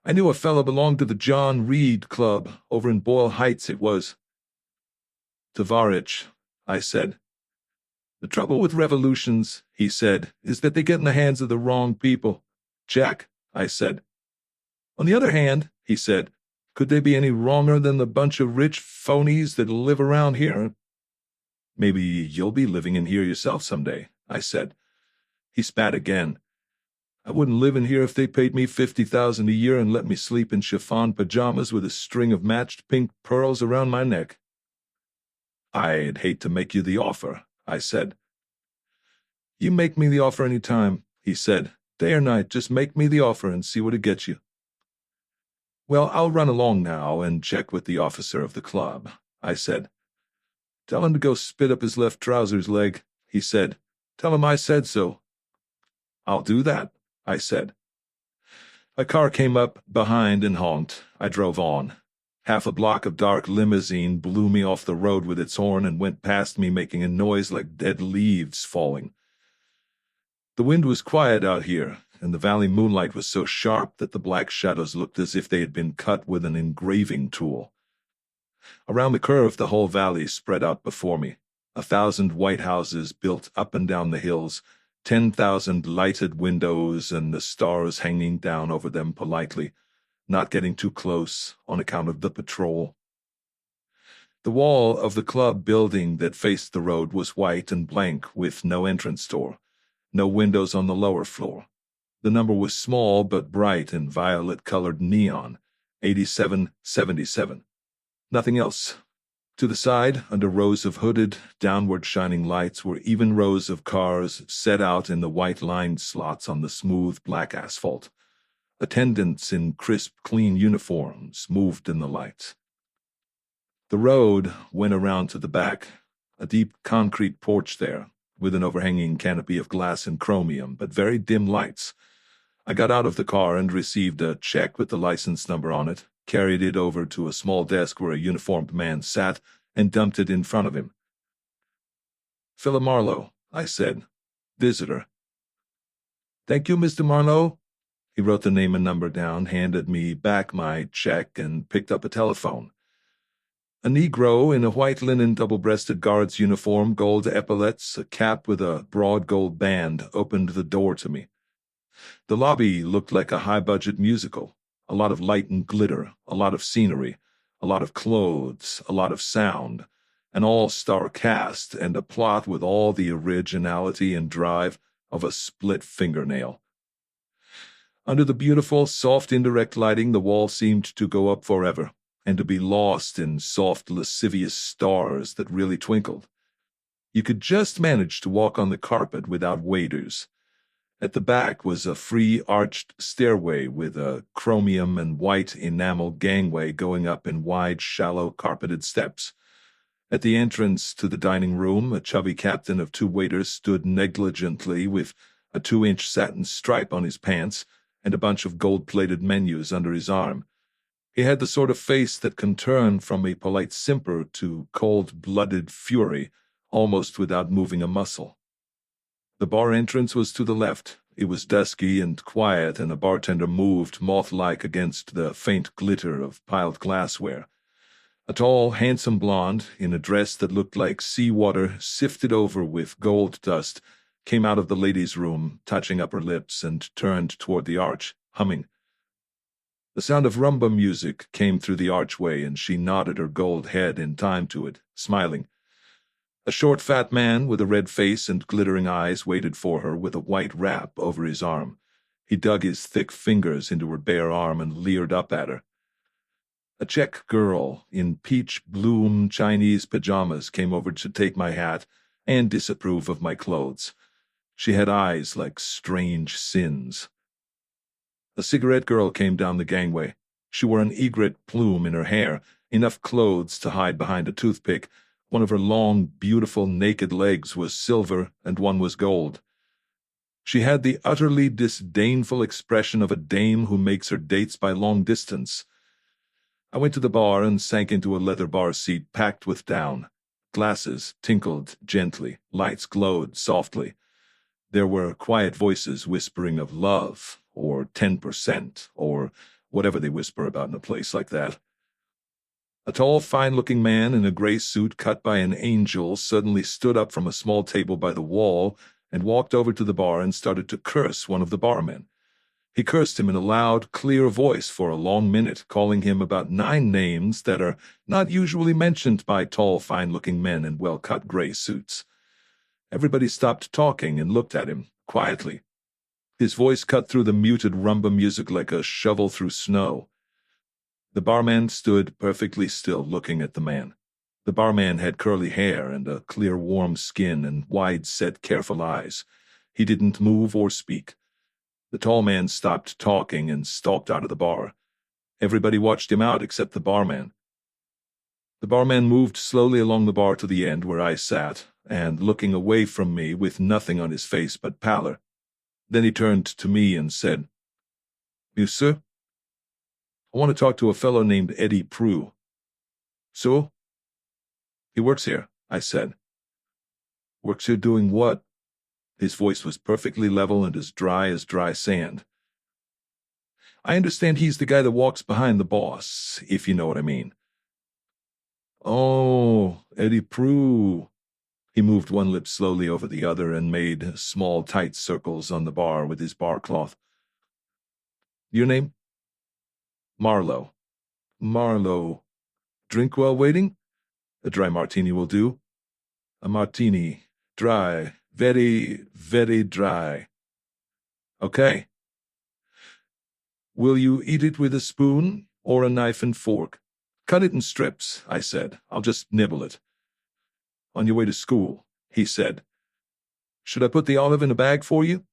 Speaker 1: "I knew a fellow belonged to the John Reed Club, over in Boyle Heights it was." "Tavarich," I said. "The trouble with revolutions," he said, "is that they get in the hands of the wrong people." "Check," I said. "On the other hand," he said, "could they be any wronger than the bunch of rich phonies that live around here?" "Maybe you'll be living in here yourself someday," I said. He spat again. "I wouldn't live in here if they paid me $50,000 a year and let me sleep in chiffon pajamas with a string of matched pink pearls around my neck." "I'd hate to make you the offer," I said. "You make me the offer any time," he said. "Day or night, just make me the offer and see what it gets you." "Well, I'll run along now and check with the officer of the club," I said. "Tell him to go spit up his left trouser's leg," he said. "Tell him I said so." "I'll do that," I said. A car came up behind and honked. I drove on. Half a block of dark limousine blew me off the road with its horn and went past me making a noise like dead leaves falling. The wind was quiet out here, and the valley moonlight was so sharp that the black shadows looked as if they had been cut with an engraving tool. Around the curve, the whole valley spread out before me. 1,000 white houses built up and down the hills, 10,000 lighted windows, and the stars hanging down over them politely, not getting too close on account of the patrol. The wall of the club building that faced the road was white and blank, with no entrance door, no windows on the lower floor. The number was small but bright in violet-colored neon, 8777. Nothing else. To the side, under rows of hooded, downward-shining lights, were even rows of cars set out in the white-lined slots on the smooth black asphalt. Attendants in crisp, clean uniforms moved in the lights. The road went around to the back, a deep concrete porch there, with an overhanging canopy of glass and chromium, but very dim lights. I got out of the car and received a check with the license number on it, carried it over to a small desk where a uniformed man sat, and dumped it in front of him. "Philip Marlowe," I said. "Visitor." "Thank you, Mr. Marlowe." He wrote the name and number down, handed me back my check, and picked up a telephone. A Negro in a white linen double-breasted guard's uniform, gold epaulets, a cap with a broad gold band, opened the door to me. The lobby looked like a high-budget musical. A lot of light and glitter, a lot of scenery, a lot of clothes, a lot of sound, an all-star cast, and a plot with all the originality and drive of a split fingernail. Under the beautiful, soft, indirect lighting, the wall seemed to go up forever, and to be lost in soft, lascivious stars that really twinkled. You could just manage to walk on the carpet without waiters. At the back was a free arched stairway with a chromium and white enamel gangway going up in wide, shallow, carpeted steps. At the entrance to the dining room, a chubby captain of 2 waiters stood negligently with a 2-inch satin stripe on his pants and a bunch of gold-plated menus under his arm. He had the sort of face that can turn from a polite simper to cold-blooded fury almost without moving a muscle. The bar entrance was to the left. It was dusky and quiet, and a bartender moved moth-like against the faint glitter of piled glassware. A tall, handsome blonde, in a dress that looked like seawater sifted over with gold dust, came out of the ladies' room, touching up her lips, and turned toward the arch, humming. The sound of rumba music came through the archway, and she nodded her gold head in time to it, smiling. A short, fat man with a red face and glittering eyes waited for her with a white wrap over his arm. He dug his thick fingers into her bare arm and leered up at her. A Czech girl in peach bloom Chinese pajamas came over to take my hat and disapprove of my clothes. She had eyes like strange sins. A cigarette girl came down the gangway. She wore an egret plume in her hair, enough clothes to hide behind a toothpick. One of her long, beautiful, naked legs was silver, and one was gold. She had the utterly disdainful expression of a dame who makes her dates by long distance. I went to the bar and sank into a leather bar seat packed with down. Glasses tinkled gently, lights glowed softly. There were quiet voices whispering of love, or 10%, or whatever they whisper about in a place like that. A tall, fine-looking man in a gray suit cut by an angel suddenly stood up from a small table by the wall and walked over to the bar and started to curse one of the barmen. He cursed him in a loud, clear voice for a long minute, calling him about 9 names that are not usually mentioned by tall, fine-looking men in well-cut gray suits. Everybody stopped talking and looked at him, quietly. His voice cut through the muted rumba music like a shovel through snow. The barman stood perfectly still, looking at the man. The barman had curly hair and a clear, warm skin and wide-set, careful eyes. He didn't move or speak. The tall man stopped talking and stalked out of the bar. Everybody watched him out except the barman. The barman moved slowly along the bar to the end where I sat, and looking away from me with nothing on his face but pallor. Then he turned to me and said, "You, sir? I want to talk to a fellow named Eddie Prue." "So?" "He works here," I said. "Works here doing what?" His voice was perfectly level and as dry sand. "I understand he's the guy that walks behind the boss, if you know what I mean." "Oh, Eddie Prue." He moved one lip slowly over the other and made small, tight circles on the bar with his bar cloth. "Your name?" "Marlowe." "Marlowe. Drink while waiting?" "A dry martini will do." "A martini. Dry. Very, very dry." "Okay." "Will you eat it with a spoon or a knife and fork?" "Cut it in strips," I said. "I'll just nibble it." "On your way to school," he said. "Should I put the olive in a bag for you?"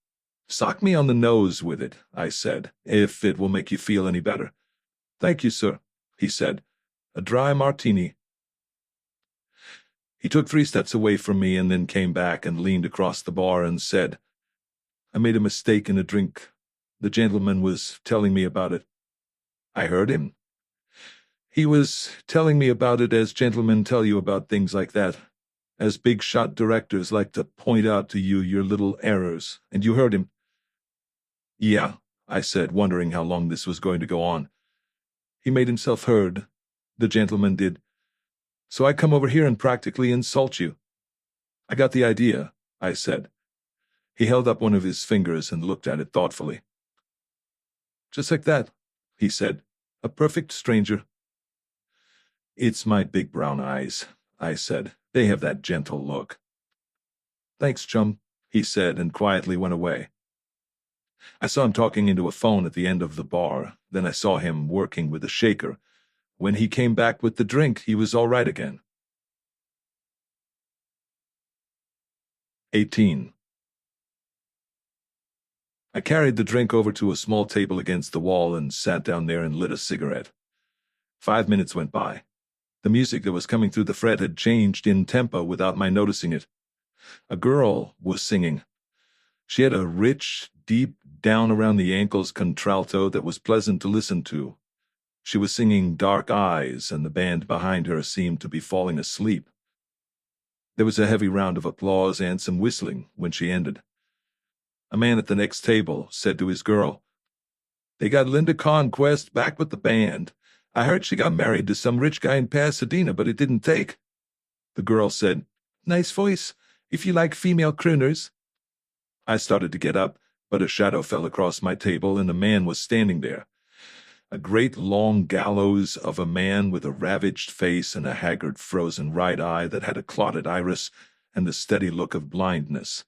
Speaker 1: "Sock me on the nose with it," I said, "if it will make you feel any better." "Thank you, sir," he said. "A dry martini." He took 3 steps away from me and then came back and leaned across the bar and said, "I made a mistake in a drink. The gentleman was telling me about it." I heard him. "He was telling me about it as gentlemen tell you about things like that, as big-shot directors like to point out to you your little errors, and you heard him." "Yeah," I said, wondering how long this was going to go on. "He made himself heard. The gentleman did. So I come over here and practically insult you." "I got the idea," I said. He held up one of his fingers and looked at it thoughtfully. "Just like that," he said. "A perfect stranger." "It's my big brown eyes," I said. "They have that gentle look." "Thanks, chum," he said, and quietly went away. I saw him talking into a phone at the end of the bar. Then I saw him working with a shaker. When he came back with the drink, he was all right again. 18. I carried the drink over to a small table against the wall and sat down there and lit a cigarette. 5 minutes went by. The music that was coming through the fret had changed in tempo without my noticing it. A girl was singing. She had a rich, deep, down around the ankles contralto that was pleasant to listen to. She was singing Dark Eyes, and the band behind her seemed to be falling asleep. There was a heavy round of applause and some whistling when she ended. A man at the next table said to his girl, "They got Linda Conquest back with the band. I heard she got married to some rich guy in Pasadena, but it didn't take." The girl said, "Nice voice, if you like female crooners." I started to get up, but a shadow fell across my table and a man was standing there. A great long gallows of a man with a ravaged face and a haggard frozen right eye that had a clotted iris and the steady look of blindness.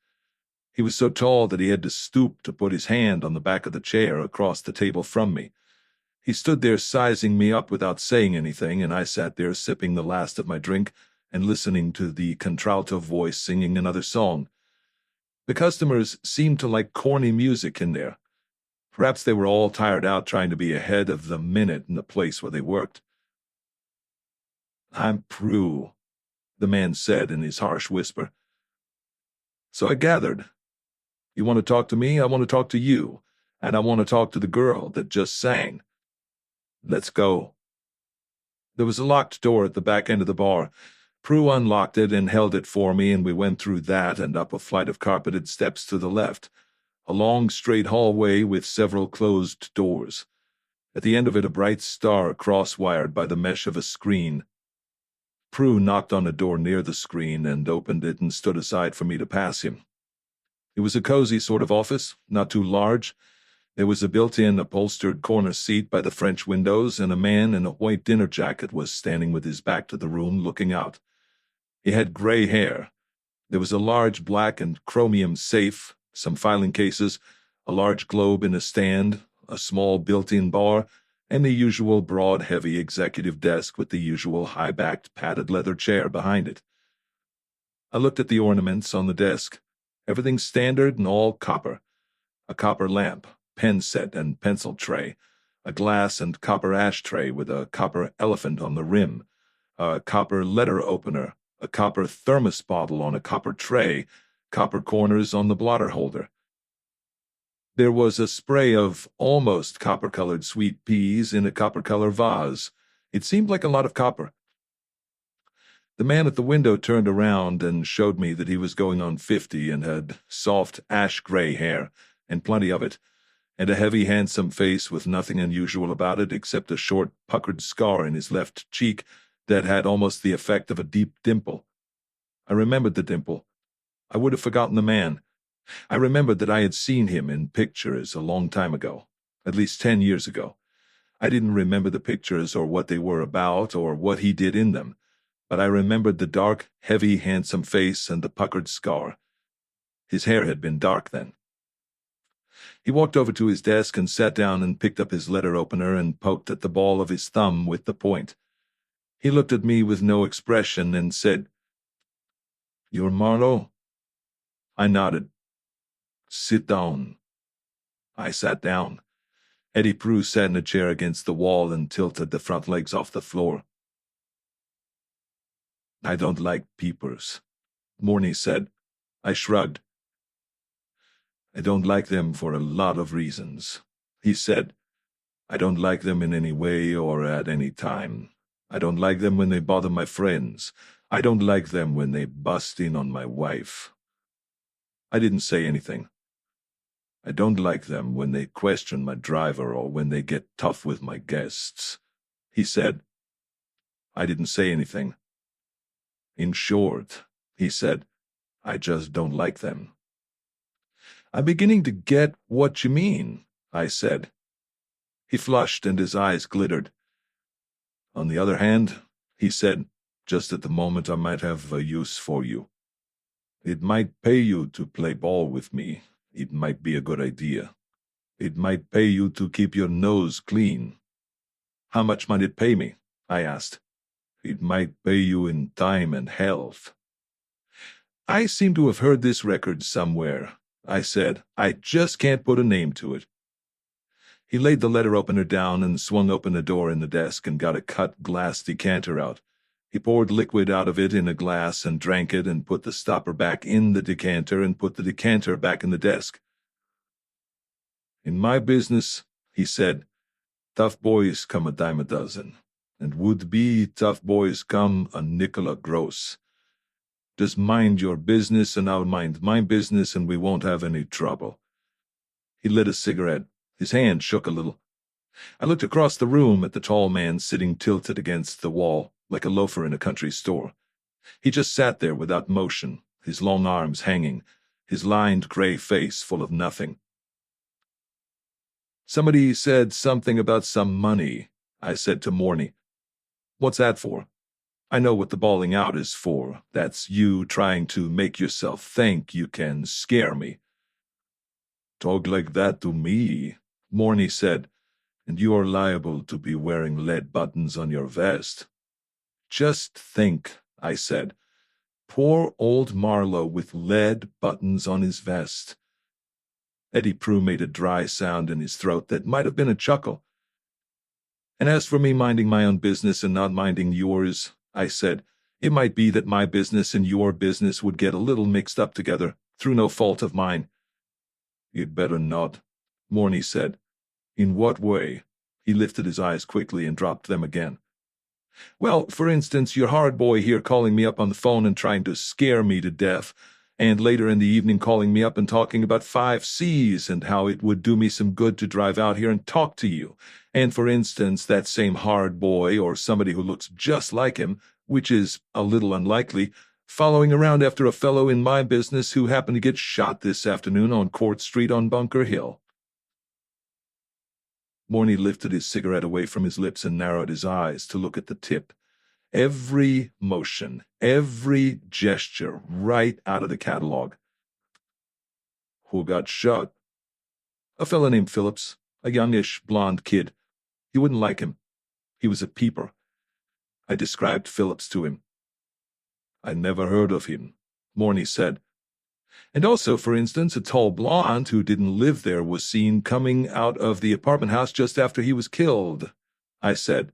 Speaker 1: He was so tall that he had to stoop to put his hand on the back of the chair across the table from me. He stood there sizing me up without saying anything, and I sat there sipping the last of my drink and listening to the contralto voice singing another song. The customers seemed to like corny music in there. Perhaps they were all tired out trying to be ahead of the minute in the place where they worked. "I'm Prue," the man said in his harsh whisper. So I gathered. "You want to talk to me? I want to talk to you. And I want to talk to the girl that just sang. Let's go." There was a locked door at the back end of the bar. Prue unlocked it and held it for me, and we went through that and up a flight of carpeted steps to the left, a long straight hallway with several closed doors. At the end of it, a bright star cross-wired by the mesh of a screen. Prue knocked on a door near the screen and opened it and stood aside for me to pass him. It was a cozy sort of office, not too large. There was a built-in upholstered corner seat by the French windows, and a man in a white dinner jacket was standing with his back to the room looking out. He had gray hair. There was a large black and chromium safe, some filing cases, a large globe in a stand, a small built-in bar, and the usual broad, heavy executive desk with the usual high-backed padded leather chair behind it. I looked at the ornaments on the desk. Everything standard and all copper. A copper lamp, pen set and pencil tray, a glass and copper ashtray with a copper elephant on the rim, a copper letter opener, a copper thermos bottle on a copper tray, copper corners on the blotter holder. There was a spray of almost copper-colored sweet peas in a copper-color vase. It seemed like a lot of copper. The man at the window turned around and showed me that he was going on 50 and had soft ash-gray hair, and plenty of it, and a heavy, handsome face with nothing unusual about it except a short, puckered scar in his left cheek that had almost the effect of a deep dimple. I remembered the dimple. I would have forgotten the man. I remembered that I had seen him in pictures a long time ago, at least 10 years ago. I didn't remember the pictures or what they were about or what he did in them, but I remembered the dark, heavy, handsome face and the puckered scar. His hair had been dark then. He walked over to his desk and sat down and picked up his letter opener and poked at the ball of his thumb with the point. He looked at me with no expression and said, "You're Marlowe?" I nodded. "Sit down." I sat down. Eddie Prue sat in a chair against the wall and tilted the front legs off the floor. "I don't like peepers," Morney said. I shrugged. "I don't like them for a lot of reasons," he said. "I don't like them in any way or at any time. I don't like them when they bother my friends. I don't like them when they bust in on my wife." I didn't say anything. "I don't like them when they question my driver or when they get tough with my guests," he said. I didn't say anything. "In short," he said, "I just don't like them." "I'm beginning to get what you mean," I said. He flushed and his eyes glittered. "On the other hand," he said, "just at the moment I might have a use for you. It might pay you to play ball with me. It might be a good idea. It might pay you to keep your nose clean." "How much might it pay me?" I asked. "It might pay you in time and health." "I seem to have heard this record somewhere," I said. "I just can't put a name to it." He laid the letter opener down and swung open a door in the desk and got a cut glass decanter out. He poured liquid out of it in a glass and drank it and put the stopper back in the decanter and put the decanter back in the desk. "In my business," he said, "tough boys come a dime a dozen, and would-be tough boys come a nickel a gross. Just mind your business and I'll mind my business and we won't have any trouble. He lit a cigarette. His hand shook a little. I looked across the room at the tall man sitting tilted against the wall, like a loafer in a country store. He just sat there without motion, his long arms hanging, his lined gray face full of nothing. Somebody said something about some money, I said to Morny. What's that for? I know what the bawling out is for. That's you trying to make yourself think you can scare me. Talk like that to me, Morny said, and you are liable to be wearing lead buttons on your vest. Just think, I said. Poor old Marlowe with lead buttons on his vest. Eddie Prue made a dry sound in his throat that might have been a chuckle. And as for me minding my own business and not minding yours, I said, it might be that my business and your business would get a little mixed up together, through no fault of mine. You'd better not, Morny said. In what way? He lifted his eyes quickly and dropped them again. Well, for instance, your hard boy here calling me up on the phone and trying to scare me to death, and later in the evening calling me up and talking about 5 C's and how it would do me some good to drive out here and talk to you. And for instance, that same hard boy or somebody who looks just like him, which is a little unlikely, following around after a fellow in my business who happened to get shot this afternoon on Court Street on Bunker Hill. Morny lifted his cigarette away from his lips and narrowed his eyes to look at the tip. Every motion, every gesture, right out of the catalog. Who got shot? A fellow named Phillips, a youngish blond kid. You wouldn't like him. He was a peeper. I described Phillips to him. I never heard of him, Morny said. And also, for instance, a tall blonde who didn't live there was seen coming out of the apartment house just after he was killed, I said.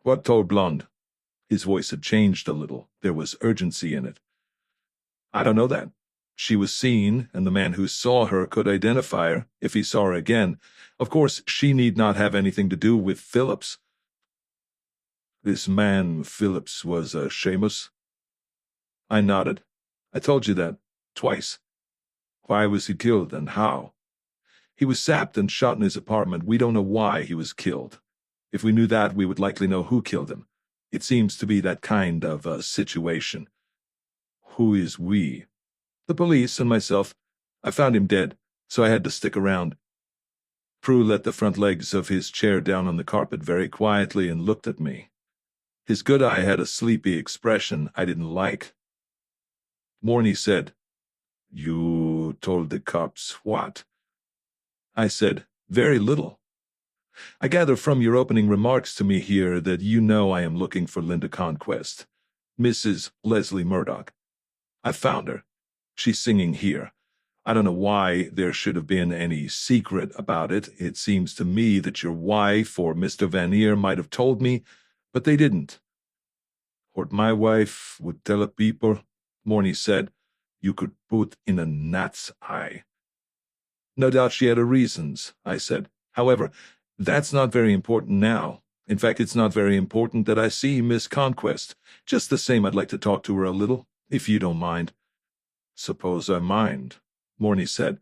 Speaker 1: What tall blonde? His voice had changed a little. There was urgency in it. I don't know that. She was seen, and the man who saw her could identify her if he saw her again. Of course, she need not have anything to do with Phillips. This man, Phillips, was a Seamus? I nodded. I told you that. Twice. Why was he killed, and how? He was sapped and shot in his apartment. We don't know why he was killed. If we knew that, we would likely know who killed him. It seems to be that kind of a situation. Who is we? The police and myself. I found him dead, so I had to stick around. Prue let the front legs of his chair down on the carpet very quietly and looked at me. His good eye had a sleepy expression I didn't like. Morny said, You told the cops what? I said, very little. I gather from your opening remarks to me here that you know I am looking for Linda Conquest, Mrs. Leslie Murdoch. I found her. She's singing here. I don't know why there should have been any secret about it. It seems to me that your wife or Mr. Van Eer might have told me, but they didn't. What my wife would tell a people, Morny said, you could put in a gnat's eye. No doubt she had her reasons, I said. However, that's not very important now. In fact, it's not very important that I see Miss Conquest. Just the same, I'd like to talk to her a little, if you don't mind. Suppose I mind, Morny said.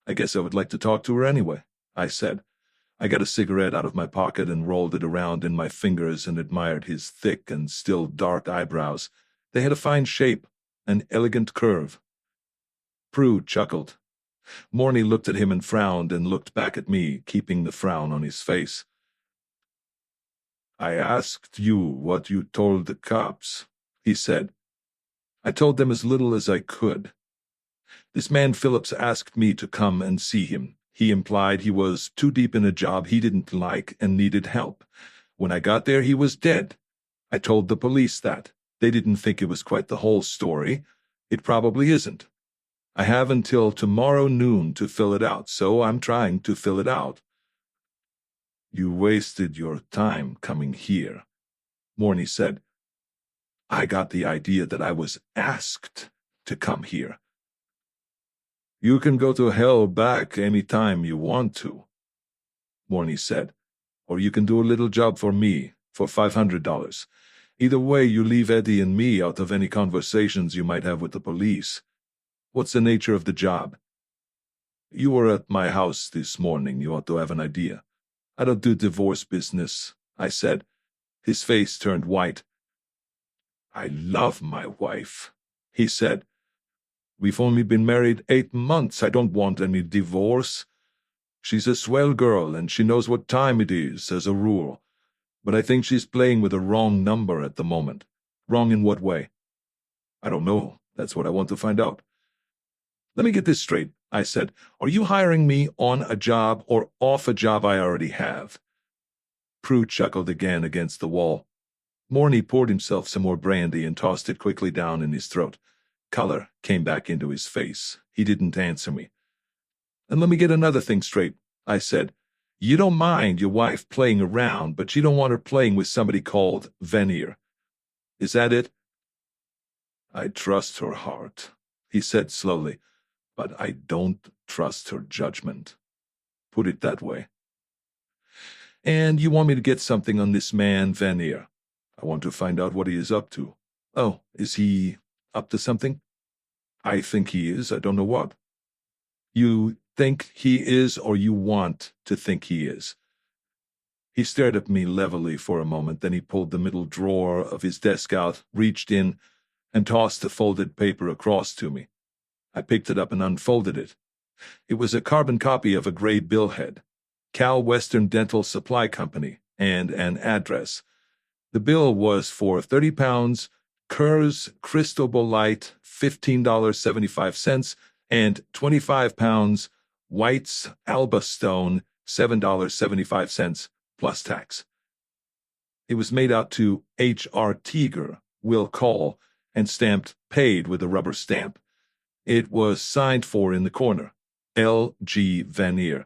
Speaker 1: I guess I would like to talk to her anyway, I said. I got a cigarette out of my pocket and rolled it around in my fingers and admired his thick and still dark eyebrows. They had a fine shape, an elegant curve. Prue chuckled. Morny looked at him and frowned and looked back at me, keeping the frown on his face. I asked you what you told the cops, he said. I told them as little as I could. This man Phillips asked me to come and see him. He implied he was too deep in a job he didn't like and needed help. When I got there, he was dead. I told the police that. They didn't think it was quite the whole story. It probably isn't. I have until tomorrow noon to fill it out, so I'm trying to fill it out. You wasted your time coming here, Morny said. I got the idea that I was asked to come here. You can go to hell back any time you want to, Morny said, or you can do a little job for me for $500. Either way, you leave Eddie and me out of any conversations you might have with the police. What's the nature of the job? You were at my house this morning. You ought to have an idea. I don't do divorce business, I said. His face turned white. I love my wife, he said. We've only been married 8 months. I don't want any divorce. She's a swell girl, and she knows what time it is, as a rule. But I think she's playing with a wrong number at the moment. Wrong in what way? I don't know. That's what I want to find out. Let me get this straight, I said. Are you hiring me on a job or off a job I already have? Prue chuckled again against the wall. Morny poured himself some more brandy and tossed it quickly down in his throat. Color came back into his face. He didn't answer me. And let me get another thing straight, I said. You don't mind your wife playing around, but you don't want her playing with somebody called Vanier. Is that it? I trust her heart, he said slowly, but I don't trust her judgment. Put it that way. And you want me to get something on this man, Vanier? I want to find out what he is up to. Oh, is he up to something? I think he is. I don't know what. You think he is, or you want to think he is? He stared at me levelly for a moment, then he pulled the middle drawer of his desk out, reached in, and tossed the folded paper across to me. I picked it up and unfolded it. It was a carbon copy of a gray billhead, Cal Western Dental Supply Company, and an address. The bill was for 30 pounds, Kerr's Cristobalite, $15.75, and 25 pounds, White's Alba Stone, $7.75, plus tax. It was made out to H.R. Teager, Will Call, and stamped paid with a rubber stamp. It was signed for in the corner, L.G. Vanier.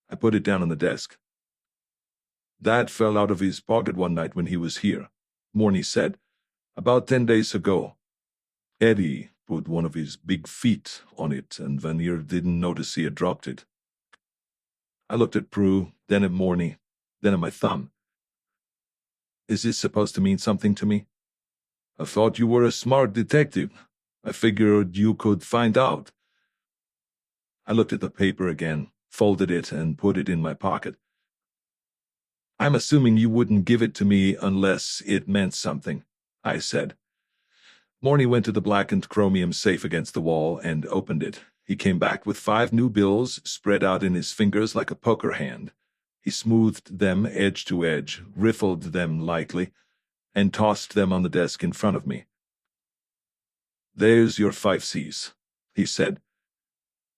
Speaker 1: I put it down on the desk. That fell out of his pocket one night when he was here, Morny said. About 10 days ago. Eddie put one of his big feet on it, and Vanier didn't notice he had dropped it. I looked at Prue, then at Morny, then at my thumb. Is this supposed to mean something to me? I thought you were a smart detective. I figured you could find out. I looked at the paper again, folded it, and put it in my pocket. I'm assuming you wouldn't give it to me unless it meant something, I said. Morny went to the blackened chromium safe against the wall and opened it. He came back with 5 new bills spread out in his fingers like a poker hand. He smoothed them edge to edge, riffled them lightly, and tossed them on the desk in front of me. There's your 5 C's, he said.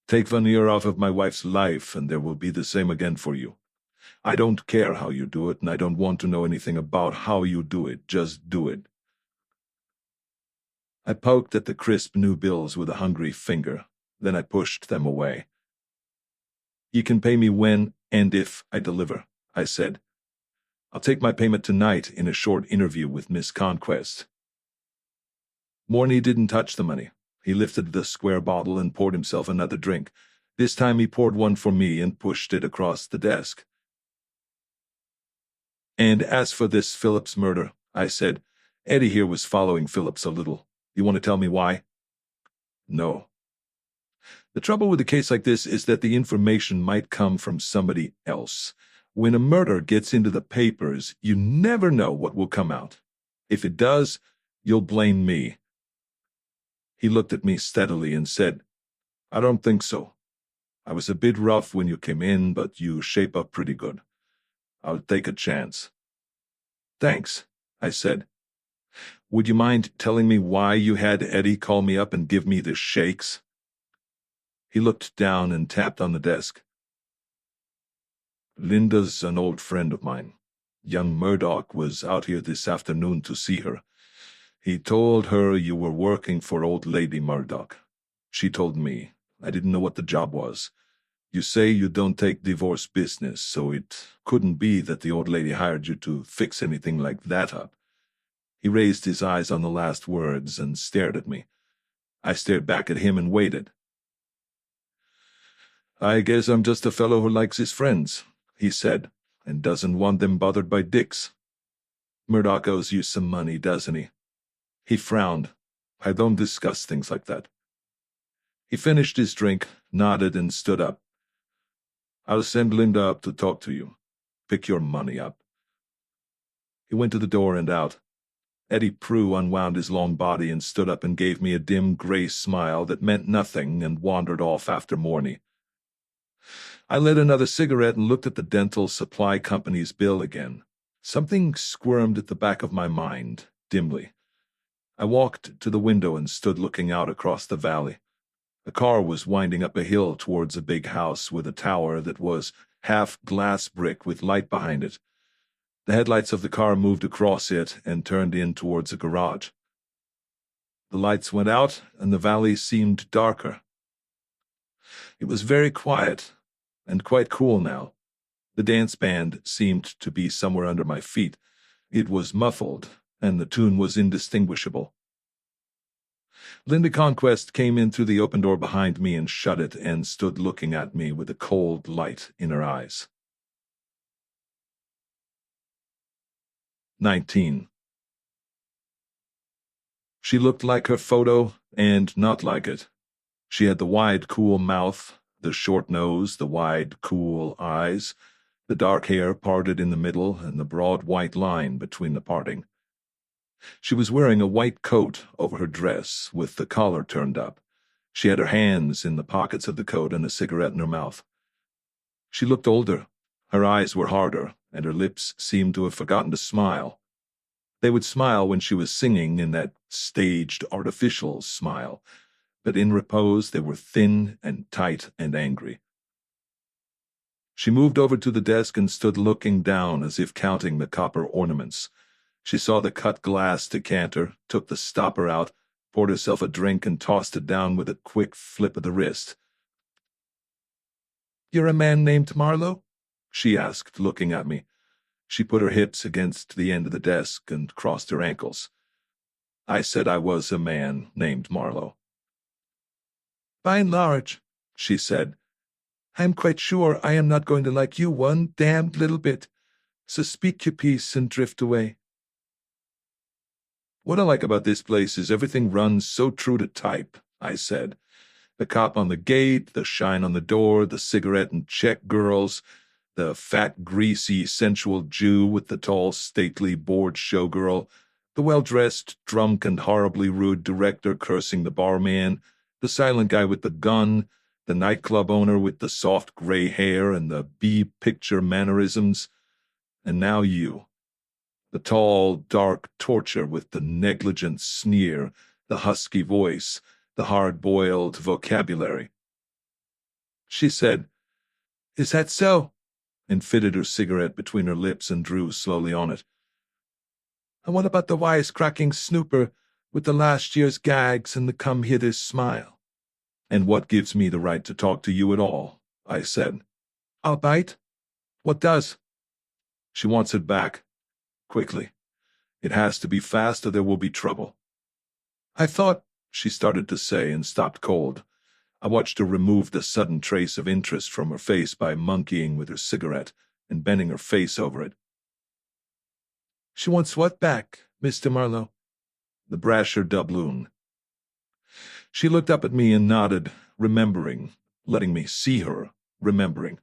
Speaker 1: Take Vanier off of my wife's life, and there will be the same again for you. I don't care how you do it, and I don't want to know anything about how you do it. Just do it. I poked at the crisp new bills with a hungry finger. Then I pushed them away. You can pay me when and if I deliver, I said. I'll take my payment tonight in a short interview with Miss Conquest. Morny didn't touch the money. He lifted the square bottle and poured himself another drink. This time he poured one for me and pushed it across the desk. And as for this Phillips murder, I said, Eddie here was following Phillips a little. You want to tell me why? No. The trouble with a case like this is that the information might come from somebody else. When a murder gets into the papers, you never know what will come out. If it does, you'll blame me. He looked at me steadily and said, I don't think so. I was a bit rough when you came in, but you shape up pretty good. I'll take a chance. Thanks, I said. Would you mind telling me why you had Eddie call me up and give me the shakes? He looked down and tapped on the desk. Linda's an old friend of mine. Young Murdoch was out here this afternoon to see her. He told her you were working for old lady Murdoch. She told me. I didn't know what the job was. You say you don't take divorce business, so it couldn't be that the old lady hired you to fix anything like that up. He raised his eyes on the last words and stared at me. I stared back at him and waited. I guess I'm just a fellow who likes his friends, he said, and doesn't want them bothered by dicks. Murdoch owes you some money, doesn't he? He frowned. I don't discuss things like that. He finished his drink, nodded, and stood up. I'll send Linda up to talk to you. Pick your money up. He went to the door and out. Eddie Prue unwound his long body and stood up and gave me a dim gray smile that meant nothing and wandered off after Morny. I lit another cigarette and looked at the dental supply company's bill again. Something squirmed at the back of my mind, dimly. I walked to the window and stood looking out across the valley. The car was winding up a hill towards a big house with a tower that was half glass brick with light behind it. The headlights of the car moved across it and turned in towards a garage. The lights went out and the valley seemed darker. It was very quiet and quite cool now. The dance band seemed to be somewhere under my feet. It was muffled, and the tune was indistinguishable. Linda Conquest came in through the open door behind me and shut it and stood looking at me with a cold light in her eyes. 19. She looked like her photo and not like it. She had the wide, cool mouth, the short nose, the wide, cool eyes, the dark hair parted in the middle, and the broad white line between the parting. She was wearing a white coat over her dress, with the collar turned up. She had her hands in the pockets of the coat and a cigarette in her mouth. She looked older. Her eyes were harder, and her lips seemed to have forgotten to smile. They would smile when she was singing in that staged, artificial smile, but in repose they were thin and tight and angry. She moved over to the desk and stood looking down as if counting the copper ornaments. She saw the cut glass decanter, took the stopper out, poured herself a drink and tossed it down with a quick flip of the wrist. "You're a man named Marlowe?" she asked, looking at me. She put her hips against the end of the desk and crossed her ankles. I said I was a man named Marlowe. "By and large," she said, "I'm quite sure I am not going to like you one damned little bit. So speak your piece and drift away." "What I like about this place is everything runs so true to type," I said. "The cop on the gate, the shine on the door, the cigarette and check girls, the fat, greasy, sensual Jew with the tall, stately, bored showgirl, the well-dressed, drunk, and horribly rude director cursing the barman, the silent guy with the gun, the nightclub owner with the soft gray hair and the B-picture mannerisms, and now you. The tall, dark torture with the negligent sneer, the husky voice, the hard-boiled vocabulary." She said, "Is that so?" and fitted her cigarette between her lips and drew slowly on it. "And what about the wisecracking snooper with the last year's gags and the come-hitters smile?" "And what gives me the right to talk to you at all?" I said. "I'll bite. What does?" "She wants it back. Quickly. It has to be fast or there will be trouble." "I thought," she started to say and stopped cold. I watched her remove the sudden trace of interest from her face by monkeying with her cigarette and bending her face over it. "She wants what back, Mr. Marlowe?" "The Brasher doubloon." She looked up at me and nodded, remembering, letting me see her, remembering.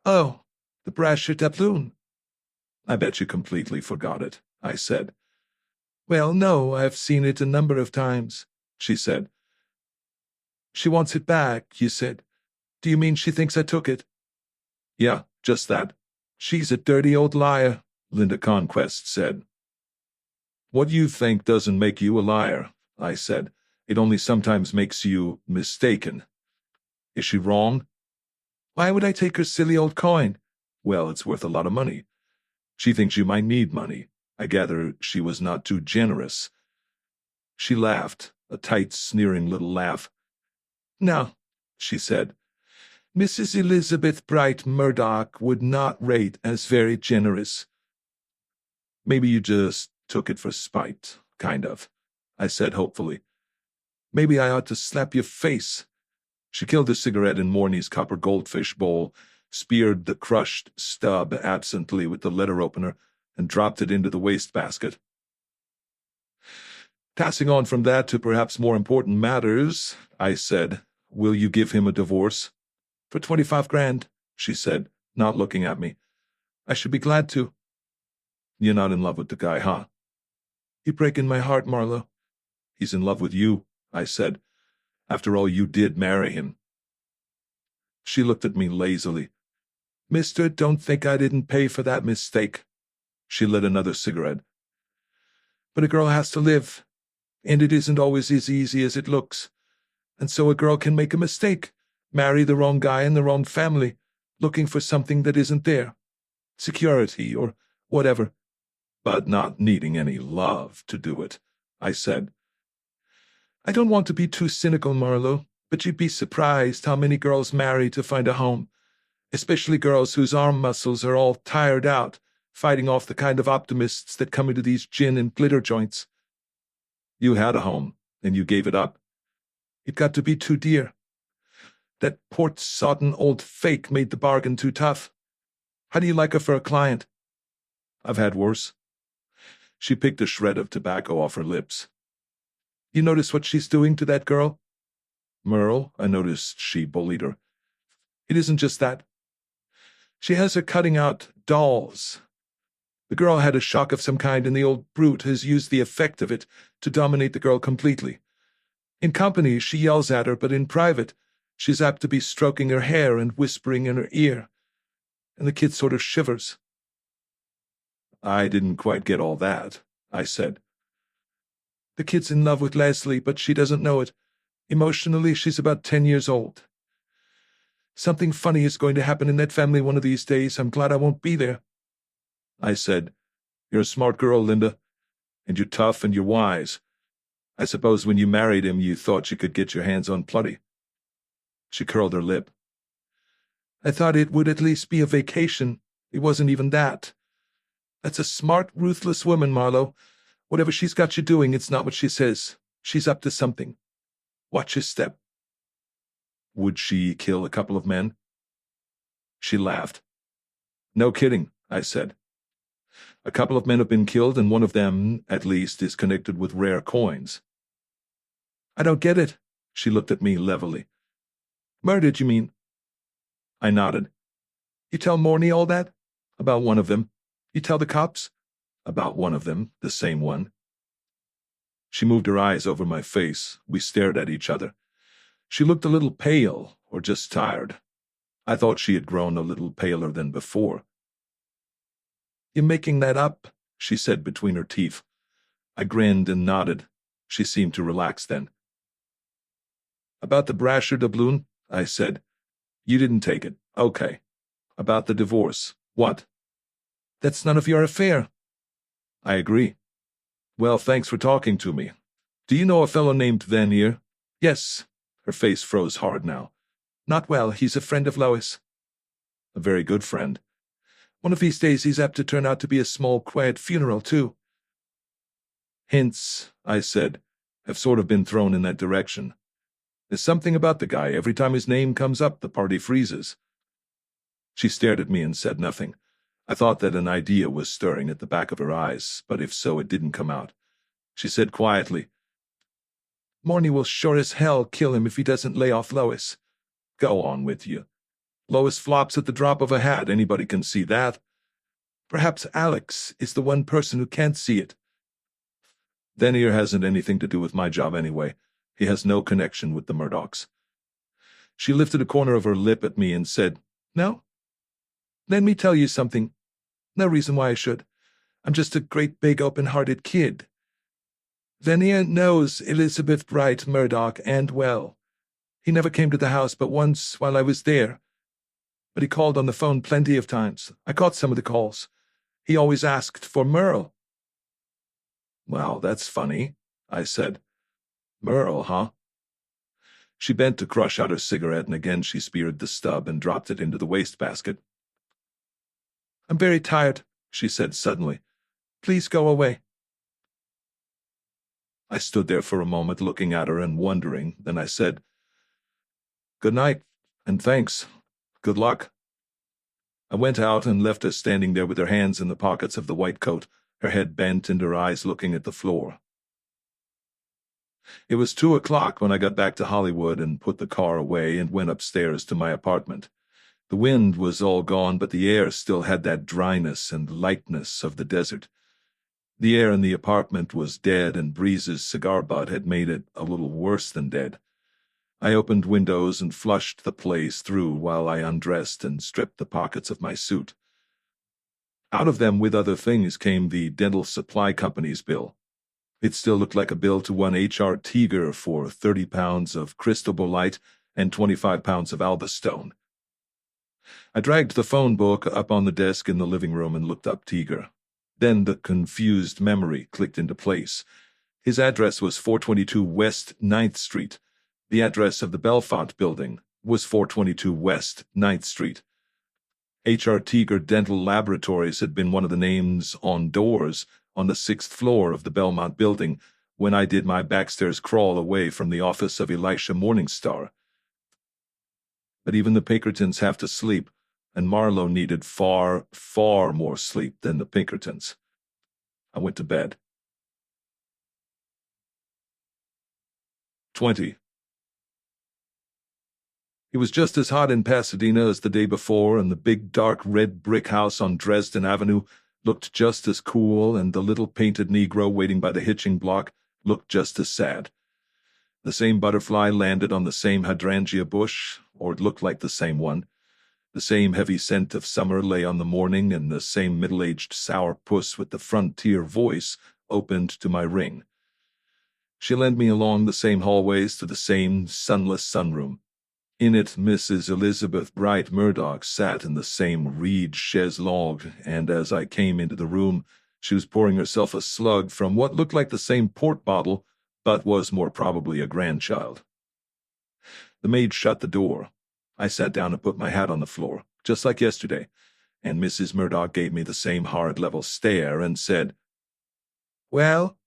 Speaker 1: "Oh, the Brasher doubloon." "I bet you completely forgot it," I said. "Well, no, I've seen it a number of times," she said. "She wants it back, you said. Do you mean she thinks I took it?" "Yeah, just that." "She's a dirty old liar," Linda Conquest said. "What you think doesn't make you a liar," I said. "It only sometimes makes you mistaken." "Is she wrong?" "Why would I take her silly old coin?" "Well, it's worth a lot of money. She thinks you might need money. I gather she was not too generous." She laughed, a tight, sneering little laugh. "No," she said. "Mrs. Elizabeth Bright Murdoch would not rate as very generous." "Maybe you just took it for spite, kind of," I said hopefully. "Maybe I ought to slap your face." She killed a cigarette in Morny's copper goldfish bowl, speared the crushed stub absently with the letter opener, and dropped it into the wastebasket. Passing on from that to perhaps more important matters, I said, "Will you give him a divorce?" "For 25 grand, she said, not looking at me. "I should be glad to." "You're not in love with the guy, huh?" "You're breaking my heart, Marlowe." "He's in love with you," I said. "After all, you did marry him." She looked at me lazily. "Mister, don't think I didn't pay for that mistake." She lit another cigarette. "But a girl has to live, and it isn't always as easy as it looks. And so a girl can make a mistake, marry the wrong guy in the wrong family, looking for something that isn't there. Security or whatever. But not needing any love to do it," I said. "I don't want to be too cynical, Marlowe, but you'd be surprised how many girls marry to find a home, especially girls whose arm muscles are all tired out, fighting off the kind of optimists that come into these gin and glitter joints." "You had a home, and you gave it up." "It got to be too dear. That port-sodden old fake made the bargain too tough. How do you like her for a client?" "I've had worse." She picked a shred of tobacco off her lips. "You notice what she's doing to that girl?" "Merle, I noticed she bullied her." "It isn't just that. She has her cutting out dolls. The girl had a shock of some kind, and the old brute has used the effect of it to dominate the girl completely. In company, she yells at her, but in private, she's apt to be stroking her hair and whispering in her ear. And the kid sort of shivers." "I didn't quite get all that," I said. "The kid's in love with Leslie, but she doesn't know it. Emotionally, she's about 10 years old. Something funny is going to happen in that family one of these days. I'm glad I won't be there." I said, "You're a smart girl, Linda, and you're tough and you're wise. I suppose when you married him, you thought you could get your hands on plenty." She curled her lip. "I thought it would at least be a vacation. It wasn't even that. That's a smart, ruthless woman, Marlowe. Whatever she's got you doing, it's not what she says. She's up to something. Watch your step." "Would she kill a couple of men?" She laughed. "No kidding," I said. "A couple of men have been killed, and one of them, at least, is connected with rare coins." "I don't get it." She looked at me levelly. "Murdered, you mean?" I nodded. "You tell Morny all that? About one of them? You tell the cops?" "About one of them, the same one." She moved her eyes over my face. We stared at each other. She looked a little pale, or just tired. I thought she had grown a little paler than before. "You're making that up," she said between her teeth. I grinned and nodded. She seemed to relax then. "About the Brasher doubloon," I said. "You didn't take it. Okay. About the divorce. What?" "That's none of your affair." "I agree." "Well, thanks for talking to me. Do you know a fellow named Vanier?" "Yes." Her face froze hard now. "Not well. He's a friend of Lois." "A very good friend." "One of these days he's apt to turn out to be a small, quiet funeral, too." "Hints," I said, "have sort of been thrown in that direction. There's something about the guy. Every time his name comes up, the party freezes." She stared at me and said nothing. I thought that an idea was stirring at the back of her eyes, but if so, it didn't come out. She said quietly, "Morny will sure as hell kill him if he doesn't lay off Lois." "Go on with you. Lois flops at the drop of a hat. Anybody can see that." "Perhaps Alex is the one person who can't see it." "Vanier hasn't anything to do with my job anyway. He has no connection with the Murdochs." She lifted a corner of her lip at me and said, "No? Let me tell you something. No reason why I should. I'm just a great big open-hearted kid. Vanier knows Elizabeth Bright Murdoch and well. He never came to the house but once while I was there. But he called on the phone plenty of times. I caught some of the calls. He always asked for Merle." "Well, that's funny," I said. "Merle, huh?" She bent to crush out her cigarette, and again she speared the stub and dropped it into the wastebasket. "I'm very tired," she said suddenly. "Please go away." I stood there for a moment looking at her and wondering. Then I said, "Good night, and thanks. Good luck." I went out and left her standing there with her hands in the pockets of the white coat, her head bent and her eyes looking at the floor. It was 2 o'clock when I got back to Hollywood and put the car away and went upstairs to my apartment. The wind was all gone, but the air still had that dryness and lightness of the desert. The air in the apartment was dead, and Breeze's cigar butt had made it a little worse than dead. I opened windows and flushed the place through while I undressed and stripped the pockets of my suit. Out of them, with other things, came the dental supply company's bill. It still looked like a bill to one H.R. Teager for 30 pounds of cristobolite and 25 pounds of albastone. I dragged the phone book up on the desk in the living room and looked up Teager. Then the confused memory clicked into place. His address was 422 West 9th Street. The address of the Belfont building was 422 West 9th Street. H.R. Teager Dental Laboratories had been one of the names on doors on the 6th floor of the Belmont building when I did my backstairs crawl away from the office of Elisha Morningstar. But even the Pinkertons have to sleep, and Marlowe needed far, far more sleep than the Pinkertons. I went to bed. 20. It was just as hot in Pasadena as the day before, and the big dark red brick house on Dresden Avenue looked just as cool, and the little painted Negro waiting by the hitching block looked just as sad. The same butterfly landed on the same hydrangea bush, or it looked like the same one. The same heavy scent of summer lay on the morning, and the same middle-aged sour puss with the frontier voice opened to my ring. She led me along the same hallways to the same sunless sunroom. In it, Mrs. Elizabeth Bright Murdoch sat in the same reed chaise longue, and as I came into the room, she was pouring herself a slug from what looked like the same port bottle, but was more probably a grandchild. The maid shut the door. I sat down and put my hat on the floor, just like yesterday, and Mrs. Murdoch gave me the same hard, level stare and said, "Well?"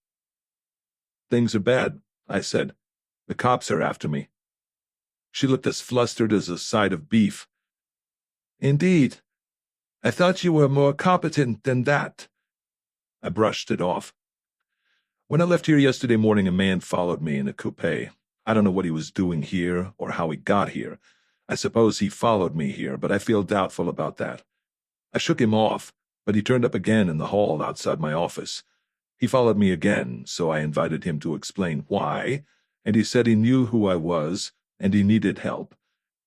Speaker 1: "Things are bad," I said. "The cops are after me." She looked as flustered as a side of beef. "Indeed. I thought you were more competent than that." I brushed it off. "When I left here yesterday morning, a man followed me in a coupe. I don't know what he was doing here or how he got here. I suppose he followed me here, but I feel doubtful about that. I shook him off, but he turned up again in the hall outside my office. He followed me again, so I invited him to explain why, and he said he knew who I was, and he needed help,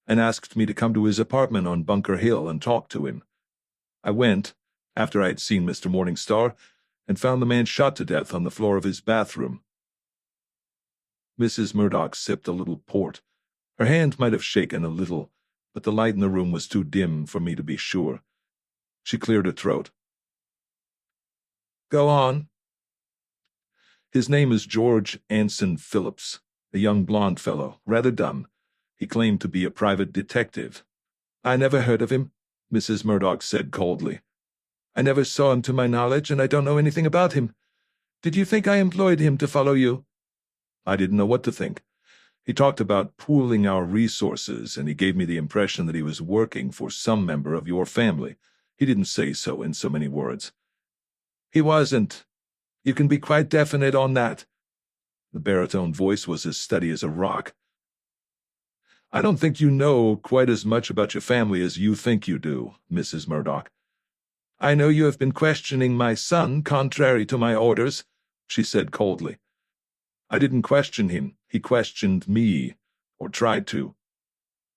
Speaker 1: and asked me to come to his apartment on Bunker Hill and talk to him. I went, after I had seen Mr. Morningstar, and found the man shot to death on the floor of his bathroom." Mrs. Murdoch sipped a little port. Her hand might have shaken a little, but the light in the room was too dim for me to be sure. She cleared her throat. "Go on." "His name is George Anson Phillips, a young blond fellow, rather dumb. He claimed to be a private detective." "I never heard of him," Mrs. Murdoch said coldly. "I never saw him to my knowledge, and I don't know anything about him. Did you think I employed him to follow you?" I didn't know what to think. He talked about pooling our resources, and he gave me the impression that he was working for some member of your family. He didn't say so in so many words. "He wasn't. You can be quite definite on that." The baritone voice was as steady as a rock. "I don't think you know quite as much about your family as you think you do, Mrs. Murdoch." "I know you have been questioning my son, contrary to my orders," she said coldly. "I didn't question him. He questioned me, or tried to."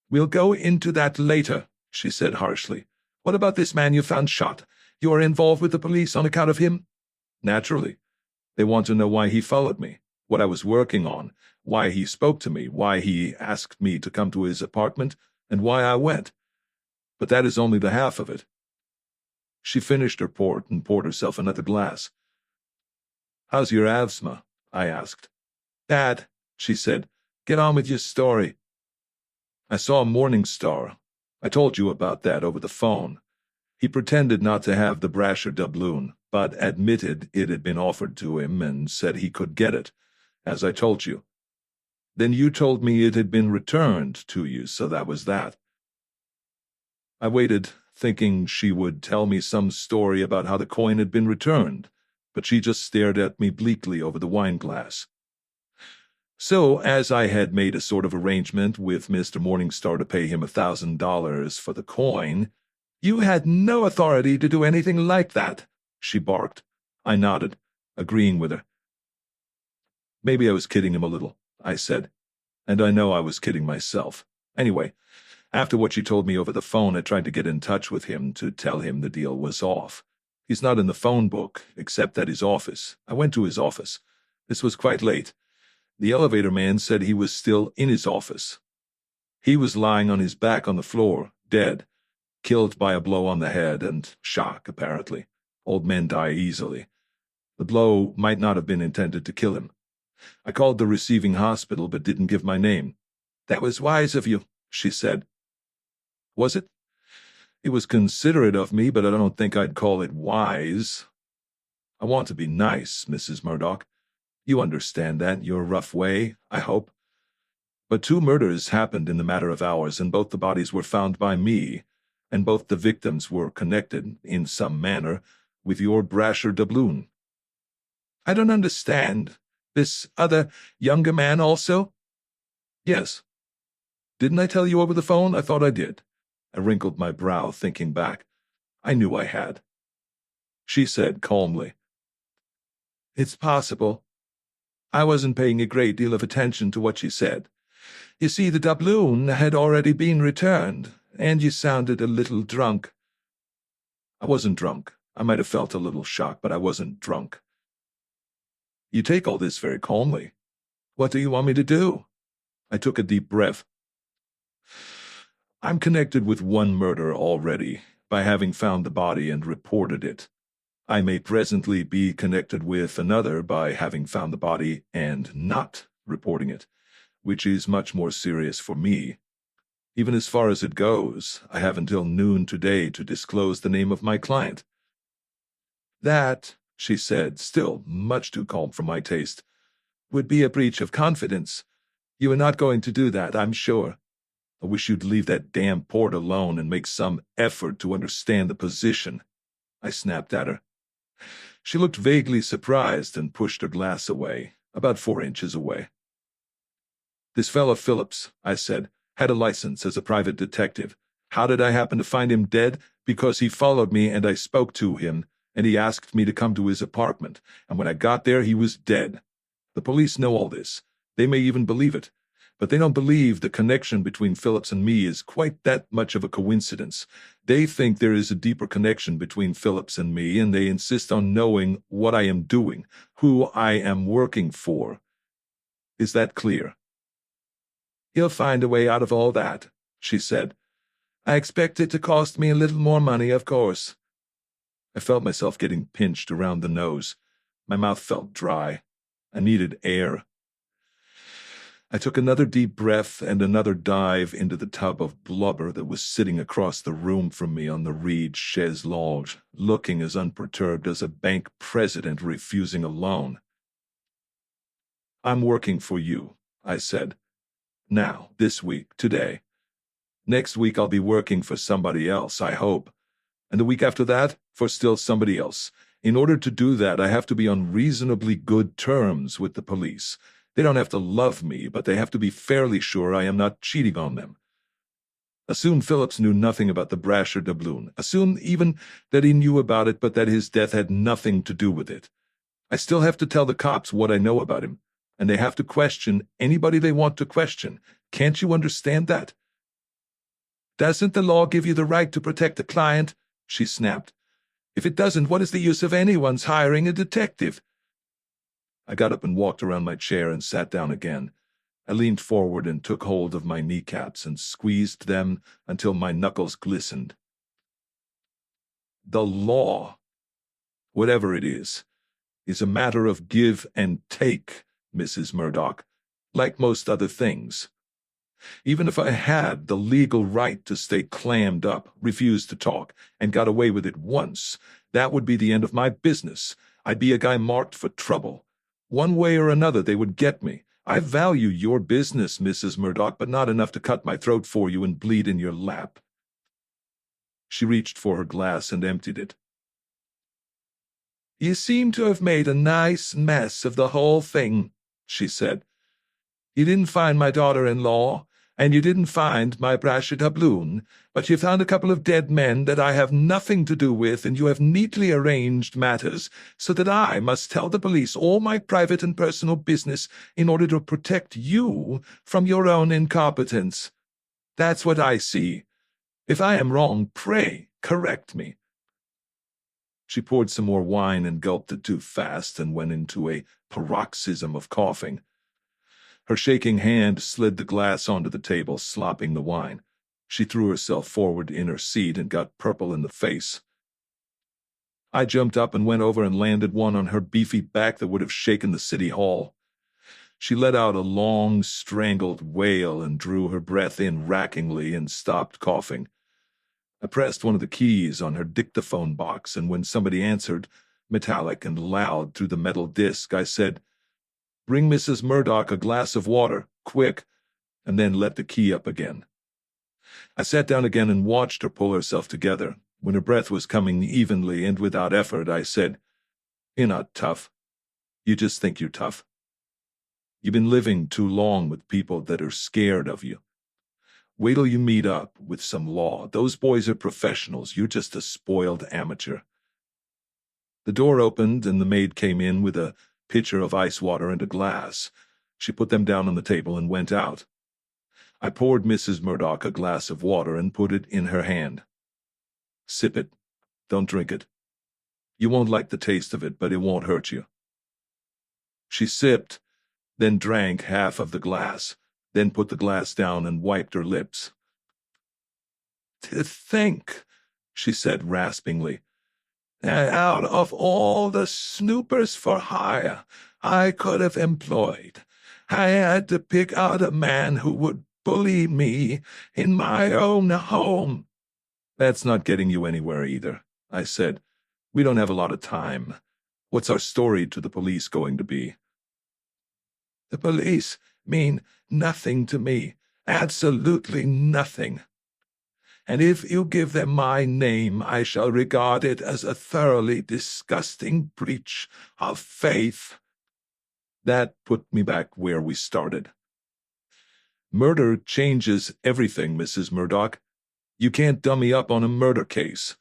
Speaker 1: "We'll go into that later," she said harshly. "What about this man you found shot? You are involved with the police on account of him?" "Naturally. They want to know why he followed me, what I was working on, why he spoke to me, why he asked me to come to his apartment, and why I went. But that is only the half of it." She finished her port and poured herself another glass. "How's your asthma?" I asked. "Bad," she said. "Get on with your story." "I saw Morningstar. I told you about that over the phone. He pretended not to have the Brasher doubloon, but admitted it had been offered to him and said he could get it, as I told you. Then you told me it had been returned to you, so that was that." I waited, thinking she would tell me some story about how the coin had been returned, but she just stared at me bleakly over the wine glass. So, as I had made a sort of arrangement with Mr. Morningstar to pay him $1,000 for the coin, "You had no authority to do anything like that," she barked. I nodded, agreeing with her. "Maybe I was kidding him a little," I said, and I know I was kidding myself. Anyway, after what she told me over the phone, I tried to get in touch with him to tell him the deal was off. He's not in the phone book, except at his office. I went to his office. This was quite late. The elevator man said he was still in his office. He was lying on his back on the floor, dead, killed by a blow on the head and shock, apparently. Old men die easily. The blow might not have been intended to kill him. I called the receiving hospital but didn't give my name. "That was wise of you," she said. Was it? It was considerate of me, but I don't think I'd call it wise. I want to be nice, Mrs. Murdoch. You understand that, your rough way, I hope. But 2 murders happened in the matter of hours, and both the bodies were found by me, and both the victims were connected, in some manner, with your brasher doubloon. I don't understand. This other, younger man also? Yes. Didn't I tell you over the phone? I thought I did. I wrinkled my brow, thinking back. I knew I had. She said calmly, "It's possible." I wasn't paying a great deal of attention to what she said. "You see, the doubloon had already been returned, and you sounded a little drunk." I wasn't drunk. I might have felt a little shocked, but I wasn't drunk. "You take all this very calmly. What do you want me to do?" I took a deep breath. "I'm connected with 1 murder already, by having found the body and reported it. I may presently be connected with another by having found the body and not reporting it, which is much more serious for me. Even as far as it goes, I have until noon today to disclose the name of my client." "That," she said, still much too calm for my taste, "would be a breach of confidence. You are not going to do that, I'm sure. I wish you'd leave that damn port alone and make some effort to understand the position," I snapped at her. She looked vaguely surprised and pushed her glass away, about 4 inches away. "This fellow Phillips," I said, "had a license as a private detective. How did I happen to find him dead? Because he followed me and I spoke to him, and he asked me to come to his apartment, and when I got there he was dead. The police know all this. They may even believe it. But they don't believe the connection between Phillips and me is quite that much of a coincidence. They think there is a deeper connection between Phillips and me, and they insist on knowing what I am doing, who I am working for. Is that clear?" "He'll find a way out of all that," she said. "I expect it to cost me a little more money, of course." I felt myself getting pinched around the nose. My mouth felt dry. I needed air. I took another deep breath and another dive into the tub of blubber that was sitting across the room from me on the reed chaise longue, looking as unperturbed as a bank president refusing a loan. "I'm working for you," I said. "Now, this week, today. Next week I'll be working for somebody else, I hope. And the week after that, for still somebody else. In order to do that, I have to be on reasonably good terms with the police. They don't have to love me, but they have to be fairly sure I am not cheating on them. Assume Phillips knew nothing about the brasher doubloon. Assume even that he knew about it, but that his death had nothing to do with it. I still have to tell the cops what I know about him, and they have to question anybody they want to question. Can't you understand that?" "Doesn't the law give you the right to protect the client?" she snapped. "If it doesn't, what is the use of anyone's hiring a detective?" I got up and walked around my chair and sat down again. I leaned forward and took hold of my kneecaps and squeezed them until my knuckles glistened. The law, whatever it is a matter of give and take, Mrs. Murdoch, like most other things. Even if I had the legal right to stay clammed up, refused to talk, and got away with it once, that would be the end of my business. I'd be a guy marked for trouble. One way or another, they would get me. I value your business, Mrs. Murdoch, but not enough to cut my throat for you and bleed in your lap. She reached for her glass and emptied it. "You seem to have made a nice mess of the whole thing," she said. "You didn't find my daughter-in-law, and you didn't find my brash doubloon, but you found a couple of dead men that I have nothing to do with, and you have neatly arranged matters so that I must tell the police all my private and personal business in order to protect you from your own incompetence. That's what I see. If I am wrong, pray correct me." She poured some more wine and gulped it too fast and went into a paroxysm of coughing. Her shaking hand slid the glass onto the table, slopping the wine. She threw herself forward in her seat and got purple in the face. I jumped up and went over and landed one on her beefy back that would have shaken the city hall. She let out a long, strangled wail and drew her breath in rackingly and stopped coughing. I pressed one of the keys on her dictaphone box, and when somebody answered, metallic and loud through the metal disc, I said, "Bring Mrs. Murdoch a glass of water, quick," and then let the key up again. I sat down again and watched her pull herself together. When her breath was coming evenly and without effort, I said, "You're not tough. You just think you're tough. You've been living too long with people that are scared of you. Wait till you meet up with some law. Those boys are professionals. You're just a spoiled amateur." The door opened, and the maid came in with a pitcher of ice water and a glass. She put them down on the table and went out. I poured Mrs. Murdoch a glass of water and put it in her hand. "Sip it. Don't drink it. You won't like the taste of it, but it won't hurt you." She sipped, then drank half of the glass, then put the glass down and wiped her lips. "To think," she said raspingly, "that out of all the snoopers for hire I could have employed, I had to pick out a man who would bully me in my own home." "That's not getting you anywhere either," I said. "We don't have a lot of time. What's our story to the police going to be?" "The police mean nothing to me, absolutely nothing. And if you give them my name, I shall regard it as a thoroughly disgusting breach of faith." That put me back where we started. "Murder changes everything, Mrs. Murdoch. You can't dummy up on a murder case.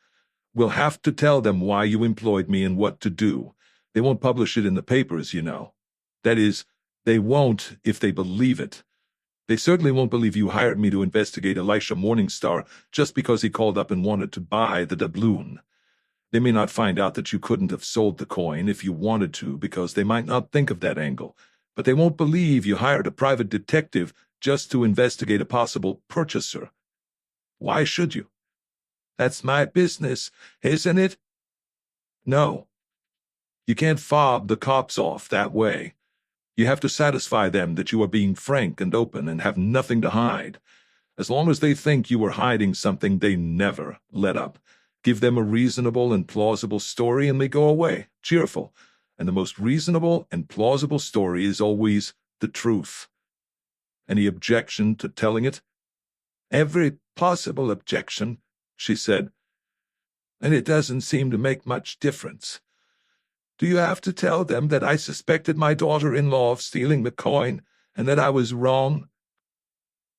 Speaker 1: We'll have to tell them why you employed me and what to do. They won't publish it in the papers, you know. That is, they won't if they believe it. They certainly won't believe you hired me to investigate Elisha Morningstar just because he called up and wanted to buy the doubloon. They may not find out that you couldn't have sold the coin if you wanted to because they might not think of that angle, but they won't believe you hired a private detective just to investigate a possible purchaser. Why should you? That's my business, isn't it? No. You can't fob the cops off that way. You have to satisfy them that you are being frank and open and have nothing to hide. As long as they think you were hiding something, they never let up. Give them a reasonable and plausible story and they go away, cheerful. And the most reasonable and plausible story is always the truth. Any objection to telling it?" "Every possible objection," she said. "And it doesn't seem to make much difference. Do you have to tell them that I suspected my daughter-in-law of stealing the coin and that I was wrong?"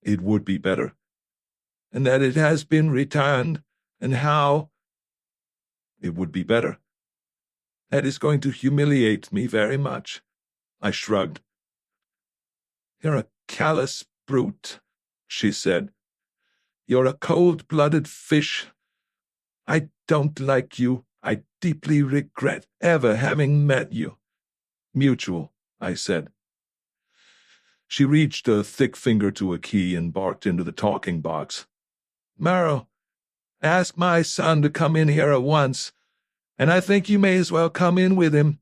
Speaker 1: "It would be better." "And that it has been returned, and how?" "It would be better." "That is going to humiliate me very much." I shrugged. "You're a callous brute," she said. "You're a cold-blooded fish. I don't like you. I deeply regret ever having met you." "Mutual," I said. She reached a thick finger to a key and barked into the talking box. "Merrill, ask my son to come in here at once, and I think you may as well come in with him."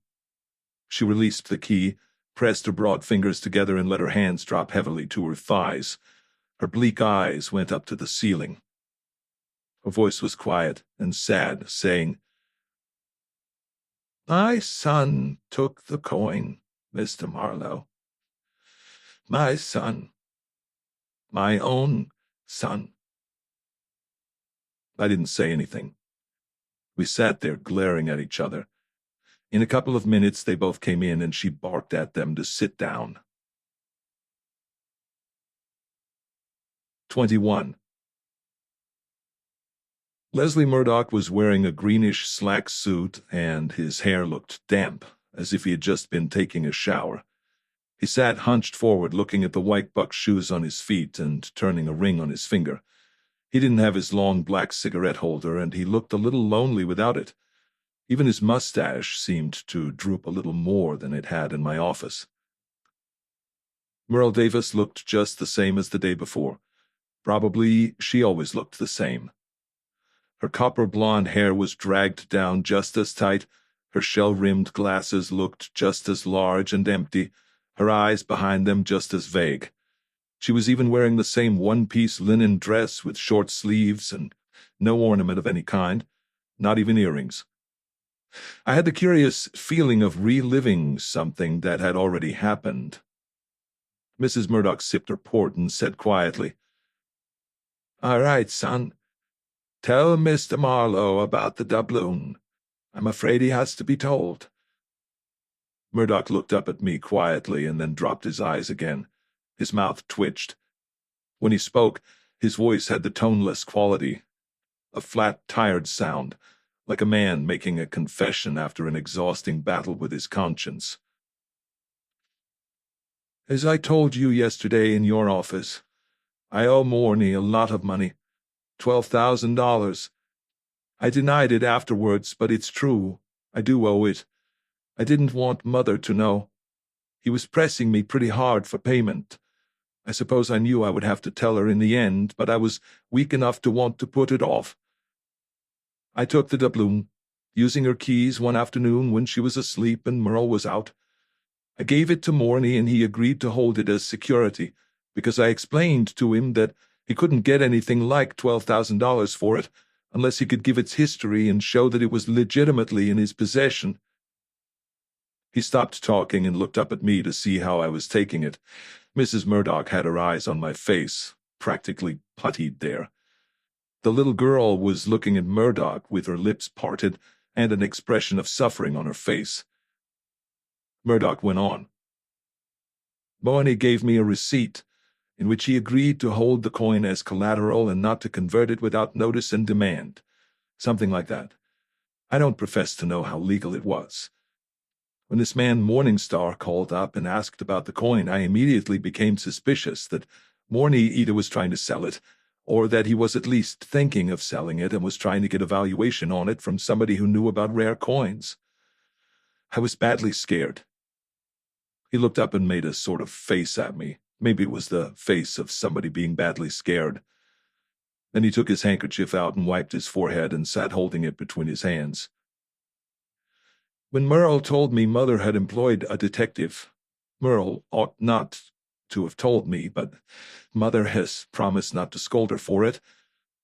Speaker 1: She released the key, pressed her broad fingers together, and let her hands drop heavily to her thighs. Her bleak eyes went up to the ceiling. Her voice was quiet and sad, saying, "My son took the coin, Mr. Marlowe. My son. My own son. I didn't say anything. We sat there glaring at each other. In a couple of minutes, they both came in and she barked at them to sit down. 21. Leslie Murdoch was wearing a greenish slack suit, and his hair looked damp, as if he had just been taking a shower. He sat hunched forward, looking at the white buck shoes on his feet and turning a ring on his finger. He didn't have his long black cigarette holder, and he looked a little lonely without it. Even his mustache seemed to droop a little more than it had in my office. Merle Davis looked just the same as the day before. Probably she always looked the same. Her copper blonde hair was dragged down just as tight, her shell-rimmed glasses looked just as large and empty, her eyes behind them just as vague. She was even wearing the same one-piece linen dress with short sleeves and no ornament of any kind, not even earrings. I had the curious feeling of reliving something that had already happened. Mrs. Murdoch sipped her port and said quietly, "All right, son. Tell Mr. Marlowe about the doubloon. I'm afraid he has to be told." Murdoch looked up at me quietly and then dropped his eyes again. His mouth twitched. When he spoke, his voice had the toneless quality, a flat, tired sound, like a man making a confession after an exhausting battle with his conscience. "As I told you yesterday in your office, I owe Morney a lot of money, $12,000. I denied it afterwards, but it's true. I do owe it. I didn't want Mother to know. He was pressing me pretty hard for payment. I suppose I knew I would have to tell her in the end, but I was weak enough to want to put it off. I took the doubloon, using her keys one afternoon when she was asleep and Merle was out. I gave it to Morney and he agreed to hold it as security, because I explained to him that he couldn't get anything like $12,000 for it unless he could give its history and show that it was legitimately in his possession." He stopped talking and looked up at me to see how I was taking it. Mrs. Murdoch had her eyes on my face, practically puttied there. The little girl was looking at Murdoch with her lips parted and an expression of suffering on her face. Murdoch went on. "Morney gave me a receipt in which he agreed to hold the coin as collateral and not to convert it without notice and demand. Something like that. I don't profess to know how legal it was. When this man Morningstar called up and asked about the coin, I immediately became suspicious that Morney either was trying to sell it, or that he was at least thinking of selling it and was trying to get a valuation on it from somebody who knew about rare coins. I was badly scared." He looked up and made a sort of face at me. Maybe it was the face of somebody being badly scared. Then he took his handkerchief out and wiped his forehead and sat holding it between his hands. "When Merle told me Mother had employed a detective, Merle ought not to have told me, but Mother has promised not to scold her for it."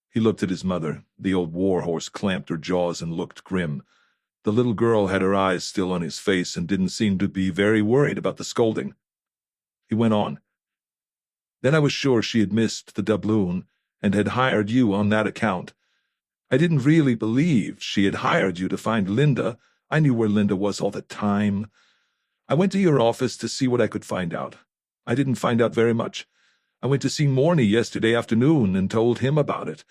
Speaker 1: He looked at his mother. The old warhorse clamped her jaws and looked grim. The little girl had her eyes still on his face and didn't seem to be very worried about the scolding. He went on. "Then I was sure she had missed the doubloon and had hired you on that account. I didn't really believe she had hired you to find Linda. I knew where Linda was all the time. I went to your office to see what I could find out. I didn't find out very much. I went to see Morney yesterday afternoon and told him about it.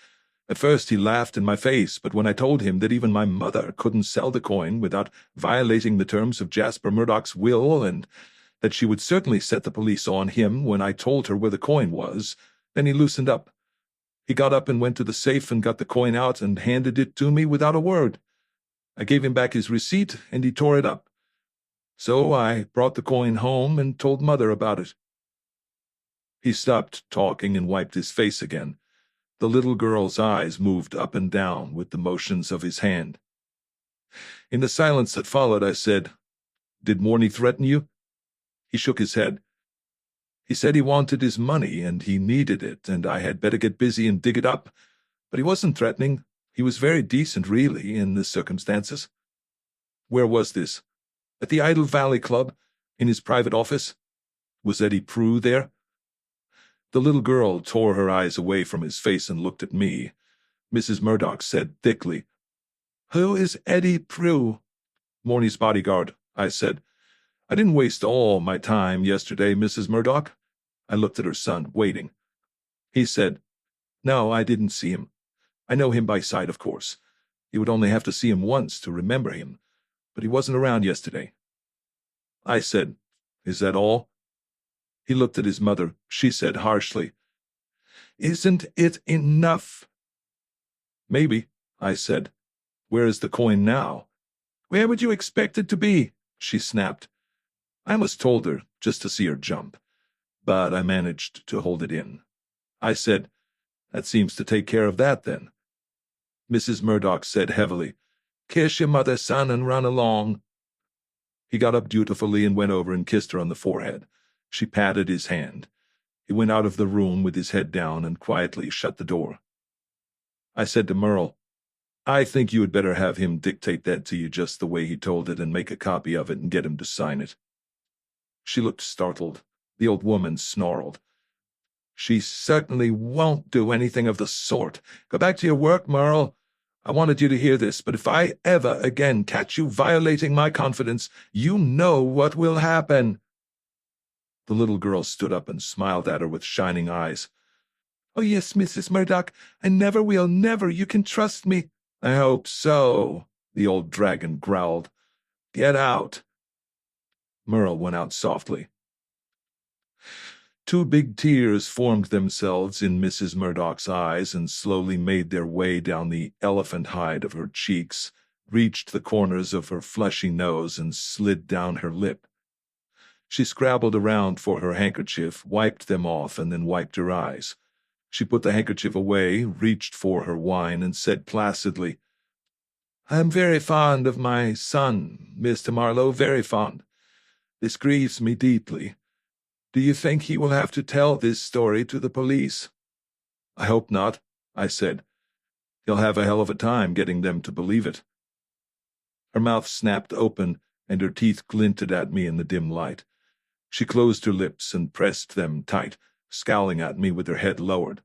Speaker 1: At first he laughed in my face, but when I told him that even my mother couldn't sell the coin without violating the terms of Jasper Murdoch's will, and that she would certainly set the police on him when I told her where the coin was, then he loosened up. He got up and went to the safe and got the coin out and handed it to me without a word. I gave him back his receipt, and he tore it up. So I brought the coin home and told Mother about it." He stopped talking and wiped his face again. The little girl's eyes moved up and down with the motions of his hand. In the silence that followed, I said, "Did Morney threaten you?" He shook his head. "He said he wanted his money and he needed it, and I had better get busy and dig it up. But he wasn't threatening. He was very decent, really, in the circumstances." "Where was this? At the Idle Valley Club? In his private office? Was Eddie Prue there?" The little girl tore her eyes away from his face and looked at me.
Speaker 2: Mrs. Murdoch said thickly. "Who is Eddie Prue?" "Morney's bodyguard," I said. "I didn't waste all my time yesterday, Mrs. Murdoch." I looked at her son, waiting. He said, "No, I didn't see him. I know him by sight, of course. You would only have to see him once to remember him, but he wasn't around yesterday." I said, "Is that all?" He looked at his mother. She said harshly, "Isn't it enough?" "Maybe," I said. "Where is the coin now?" "Where would you expect it to be?" she snapped. I almost told her, just to see her jump, but I managed to hold it in. I said, "That seems to take care of that, then." Mrs. Murdoch said heavily, "Kiss your mother, son, and run along." He got up dutifully and went over and kissed her on the forehead. She patted his hand. He went out of the room with his head down and quietly shut the door. I said to Merle, "I think you had better have him dictate that to you just the way he told it and make a copy of it and get him to sign it." She looked startled. The old woman snarled, "She certainly won't do anything of the sort. Go back to your work, Merle. I wanted you to hear this, but if I ever again catch you violating my confidence, you know what will happen." The little girl stood up and smiled at her with shining eyes. "Oh, yes, Mrs. Murdoch. I never will, never. You can trust me." "I hope so," the old dragon growled. "Get out." Merle went out softly. Two big tears formed themselves in Mrs. Murdoch's eyes and slowly made their way down the elephant hide of her cheeks, reached the corners of her fleshy nose, and slid down her lip. She scrabbled around for her handkerchief, wiped them off, and then wiped her eyes. She put the handkerchief away, reached for her wine, and said placidly, "I am very fond of my son, Mr. Marlowe, very fond. This grieves me deeply. Do you think he will have to tell this story to the police?" "I hope not," I said. "He'll have a hell of a time getting them to believe it." Her mouth snapped open, and her teeth glinted at me in the dim light. She closed her lips and pressed them tight, scowling at me with her head lowered.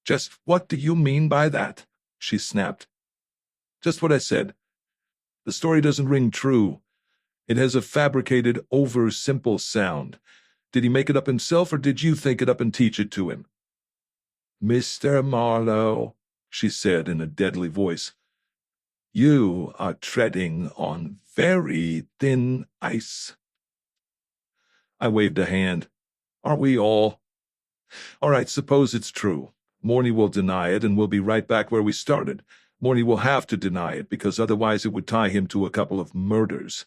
Speaker 2: "Just what do you mean by that?" she snapped. "Just what I said. The story doesn't ring true. It has a fabricated, over-simple sound. Did he make it up himself, or did you think it up and teach it to him?" "Mr. Marlowe," she said in a deadly voice, "you are treading on very thin ice." I waved a hand. "Aren't we all? All right, suppose it's true. Morny will deny it, and we'll be right back where we started. Morny will have to deny it, because otherwise it would tie him to a couple of murders."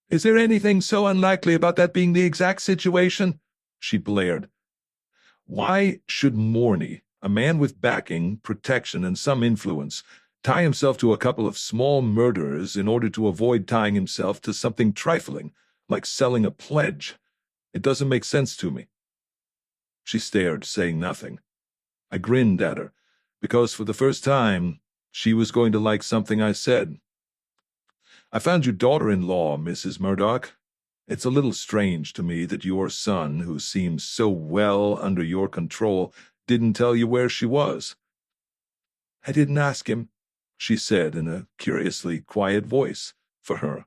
Speaker 2: "Is there anything so unlikely about that being the exact situation?" she blared. "Why should Morny, a man with backing, protection, and some influence, tie himself to a couple of small murderers in order to avoid tying himself to something trifling, like selling a pledge? It doesn't make sense to me." She stared, saying nothing. I grinned at her, because for the first time, she was going to like something I said. "I found your daughter-in-law, Mrs. Murdoch. It's a little strange to me that your son, who seems so well under your control, didn't tell you where she was." "I didn't ask him," she said in a curiously quiet voice for her.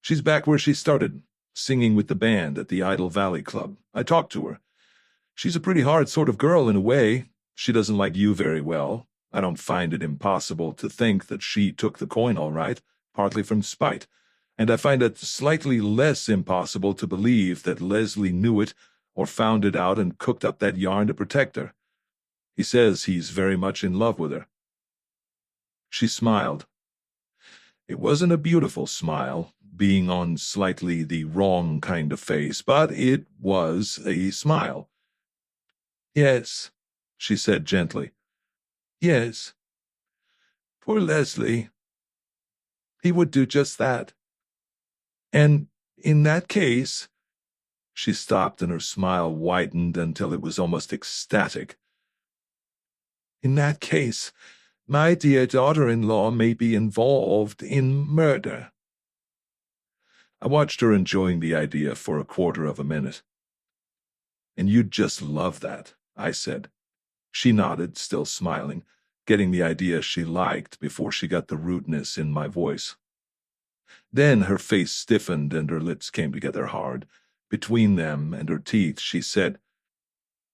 Speaker 2: "She's back where she started, singing with the band at the Idle Valley Club. I talked to her. She's a pretty hard sort of girl in a way. She doesn't like you very well. I don't find it impossible to think that she took the coin all right, partly from spite, and I find it slightly less impossible to believe that Leslie knew it or found it out and cooked up that yarn to protect her. He says he's very much in love with her." She smiled. It wasn't a beautiful smile, being on slightly the wrong kind of face, but it was a smile. "Yes," she said gently. "Yes. Poor Leslie. He would do just that. And in that case—" She stopped and her smile widened until it was almost ecstatic. "In that case, my dear daughter-in-law may be involved in murder." I watched her enjoying the idea for a quarter of a minute. "And you'd just love that," I said.
Speaker 1: She nodded, still smiling, getting the idea she liked before she got the rudeness in my voice. Then her face stiffened and her lips came together hard. Between them and her teeth, she said,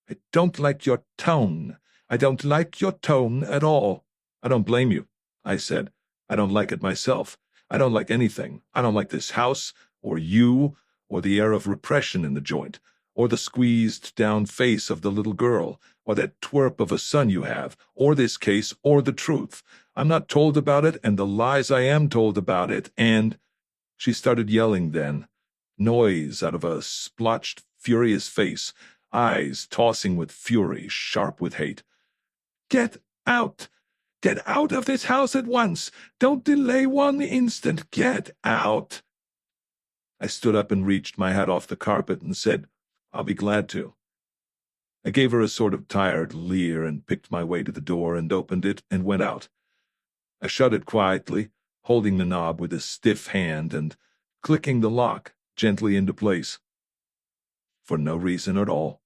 Speaker 1: "I don't like your tone. I don't like your tone at all." "I don't blame you," I said. "I don't like it myself. I don't like anything. I don't like this house, or you, or the air of repression in the joint, or the squeezed-down face of the little girl, or that twerp of a son you have, or this case, or the truth. I'm not told about it, and the lies I am told about it, and—" She started yelling then, noise out of a splotched, furious face, eyes tossing with fury, sharp with hate. "Get out! Get out of this house at once! Don't delay 1 instant! Get out!" I stood up and reached my hat off the carpet and said, "I'll be glad to." I gave her a sort of tired leer and picked my way to the door and opened it and went out. I shut it quietly, holding the knob with a stiff hand and clicking the lock gently into place. For no reason at all.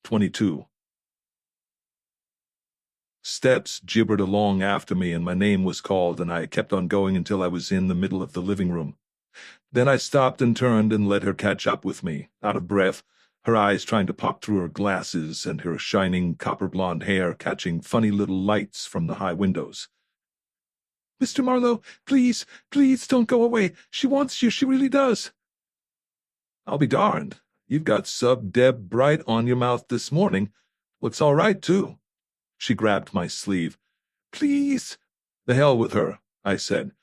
Speaker 1: 22. Steps gibbered along after me and my name was called, and I kept on going until I was in the middle of the living room. Then I stopped and turned and let her catch up with me, out of breath, her eyes trying to pop through her glasses and her shining copper-blonde hair catching funny little lights from the high windows. "Mr. Marlowe, please, please don't go away. She wants you, she really does." "I'll be darned. You've got Sub-Deb Bright on your mouth this morning. Looks all right, too." She grabbed my sleeve. "Please." "The hell with her," I said.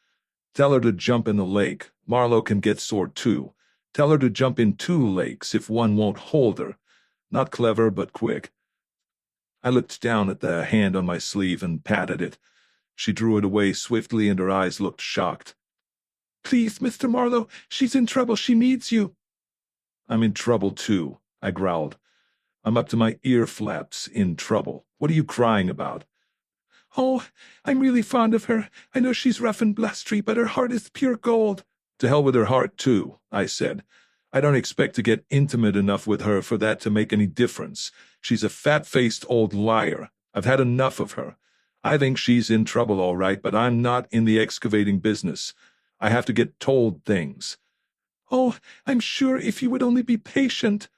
Speaker 1: "Tell her to jump in the lake. Marlowe can get sore, too. Tell her to jump in 2 lakes if one won't hold her. Not clever, but quick." I looked down at the hand on my sleeve and patted it. She drew it away swiftly and her eyes looked shocked. "Please, Mr. Marlowe, she's in trouble. She needs you." "I'm in trouble, too," I growled. "I'm up to my ear flaps in trouble. What are you crying about?" "Oh, I'm really fond of her. I know she's rough and blustery, but her heart is pure gold." "To hell with her heart, too," I said. "I don't expect to get intimate enough with her for that to make any difference. She's a fat-faced old liar. I've had enough of her. I think she's in trouble all right, but I'm not in the excavating business. I have to get told things." "Oh, I'm sure if you would only be patient."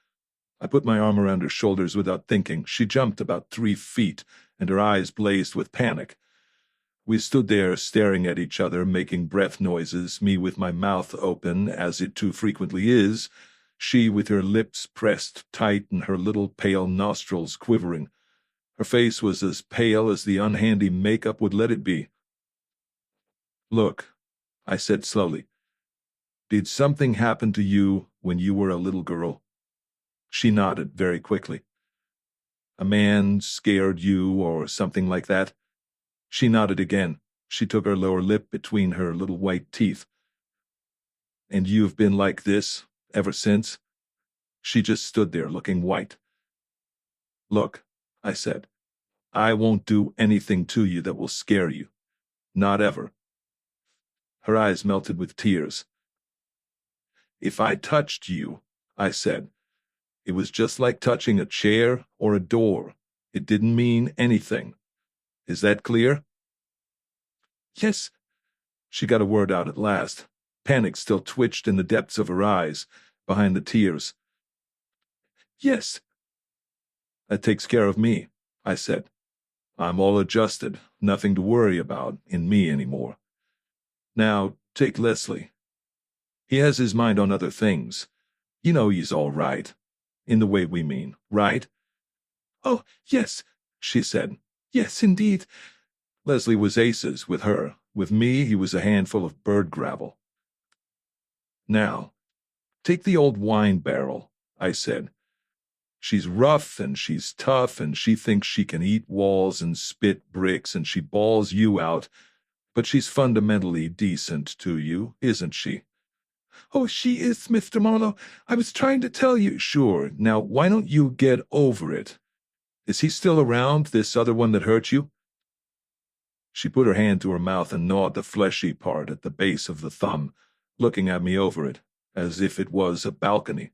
Speaker 1: I put my arm around her shoulders without thinking. She jumped about 3 feet, and her eyes blazed with panic. We stood there staring at each other, making breath noises, me with my mouth open, as it too frequently is, she with her lips pressed tight and her little pale nostrils quivering. Her face was as pale as the unhandy makeup would let it be. "Look," I said slowly, "did something happen to you when you were a little girl?" She nodded very quickly. "A man scared you or something like that?" She nodded again. She took her lower lip between her little white teeth. "And you've been like this ever since?" She just stood there looking white. "Look," I said, "I won't do anything to you that will scare you. Not ever." Her eyes melted with tears. "If I touched you," I said, "it was just like touching a chair or a door. It didn't mean anything. Is that clear?" "Yes." She got a word out at last. Panic still twitched in the depths of her eyes, behind the tears. "Yes." "That takes care of me," I said. "I'm all adjusted, nothing to worry about in me anymore. Now, take Leslie. He has his mind on other things. You know he's all right. In the way we mean, right?" "Oh, yes," she said. "Yes, indeed." Leslie was aces with her. With me, he was a handful of bird gravel. "Now, take the old wine barrel," I said. "She's rough and she's tough and she thinks she can eat walls and spit bricks and she bawls you out, but she's fundamentally decent to you, isn't she?" "Oh, she is, Mr. Marlowe. I was trying to tell you." "Sure. Now, why don't you get over it? Is he still around, this other one that hurt you?" She put her hand to her mouth and gnawed the fleshy part at the base of the thumb, looking at me over it, as if it was a balcony.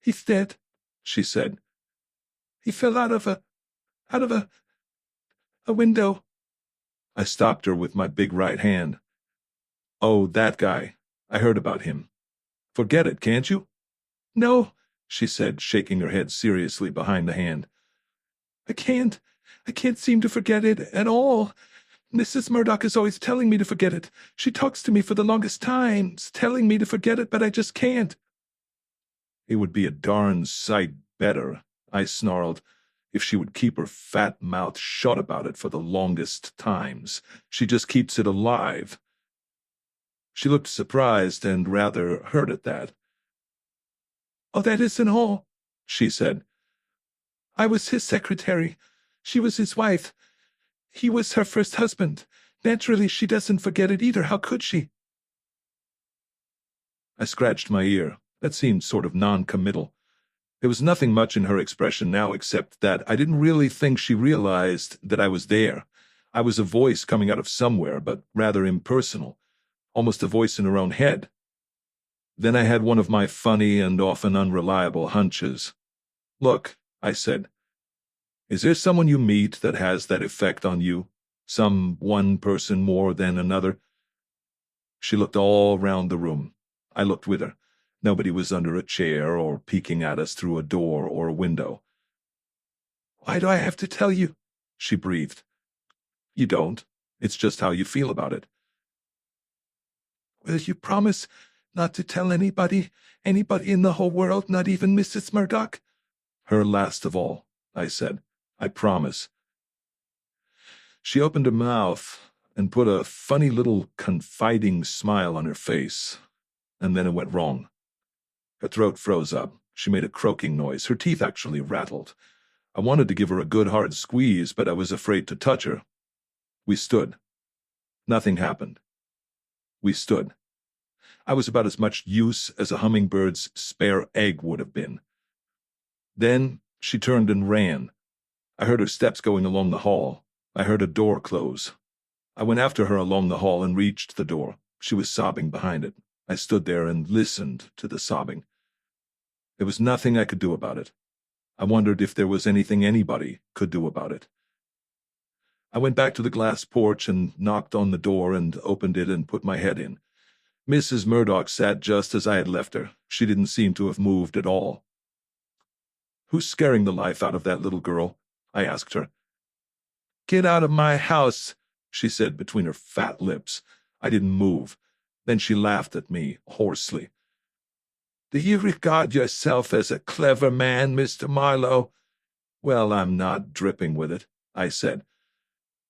Speaker 2: He's dead, she said. He fell out of a window.
Speaker 1: I stopped her with my big right hand. Oh, that guy. I heard about him. Forget it, can't you?
Speaker 2: No,
Speaker 1: she said, shaking her head seriously behind the hand.
Speaker 2: I can't seem to forget it at all. Mrs. Murdoch is always telling me to forget it. She talks to me for the longest times, telling me to forget it, but I just can't.
Speaker 1: It would be a darn sight better, I snarled, if she would keep her fat mouth shut about it for the longest times. She just keeps it alive. She looked surprised and rather hurt at that.
Speaker 2: Oh, that isn't all, she said. I was his secretary. She was his wife. He was her first husband. Naturally, she doesn't forget it either. How could she?
Speaker 1: I scratched my ear. That seemed sort of non-committal. There was nothing much in her expression now except that I didn't really think she realized that I was there. I was a voice coming out of somewhere, but rather impersonal, almost a voice in her own head. Then I had one of my funny and often unreliable hunches. Look, I said, is there someone you meet that has that effect on you? Some one person more than another? She looked all round the room. I looked with her. Nobody was under a chair or peeking at us through a door or a window.
Speaker 2: Why do I have to tell you? She breathed.
Speaker 1: You don't. It's just how you feel about it.
Speaker 2: Will you promise not to tell anybody in the whole world, not even Mrs. Murdoch?
Speaker 1: Her last of all, I said. I promise. She opened her mouth and put a funny little confiding smile on her face, and then it went wrong. Her throat froze up. She made a croaking noise. Her teeth actually rattled. I wanted to give her a good hard squeeze, but I was afraid to touch her. We stood. Nothing happened. We stood. I was about as much use as a hummingbird's spare egg would have been. Then she turned and ran. I heard her steps going along the hall. I heard a door close. I went after her along the hall and reached the door. She was sobbing behind it. I stood there and listened to the sobbing. There was nothing I could do about it. I wondered if there was anything anybody could do about it. I went back to the glass porch and knocked on the door and opened it and put my head in. Mrs. Murdoch sat just as I had left her. She didn't seem to have moved at all. "Who's scaring the life out of that little girl?" I asked her.
Speaker 2: "Get out of my house,"
Speaker 1: she said between her fat lips. I didn't move. Then she laughed at me hoarsely.
Speaker 2: "Do you regard yourself as a clever man, Mr. Marlowe?"
Speaker 1: "Well, I'm not dripping with it," I said.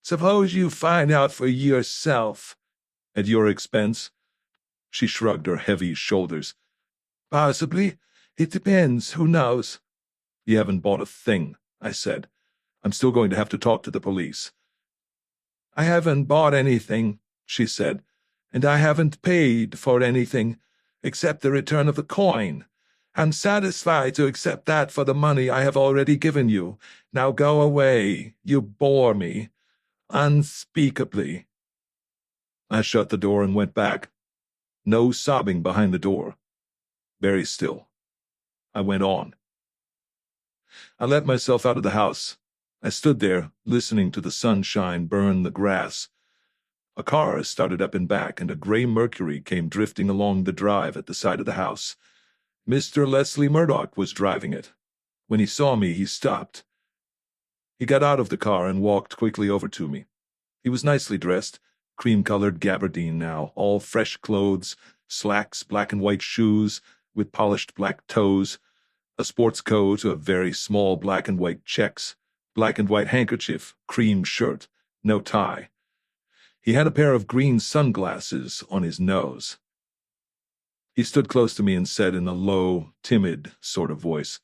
Speaker 2: "Suppose you find out for yourself."
Speaker 1: "At your expense?" She shrugged her heavy shoulders.
Speaker 2: "Possibly. It depends. Who knows?"
Speaker 1: "You haven't bought a thing," I said. "I'm still going to have to talk to the police."
Speaker 2: "I haven't bought anything," she said, "and I haven't paid for anything, except the return of the coin. I'm satisfied to accept that for the money I have already given you. Now go away. You bore me unspeakably."
Speaker 1: I shut the door and went back. No sobbing behind the door. Very still. I went on. I let myself out of the house. I stood there, listening to the sunshine burn the grass. A car started up in back, and a gray Mercury came drifting along the drive at the side of the house. Mr. Leslie Murdoch was driving it. When he saw me, he stopped. He got out of the car and walked quickly over to me. He was nicely dressed, cream-colored gabardine now, all fresh clothes, slacks, black and white shoes with polished black toes, a sports coat of very small black and white checks, black and white handkerchief, cream shirt, no tie. He had a pair of green sunglasses on his nose. He stood close to me and said in a low, timid sort of voice,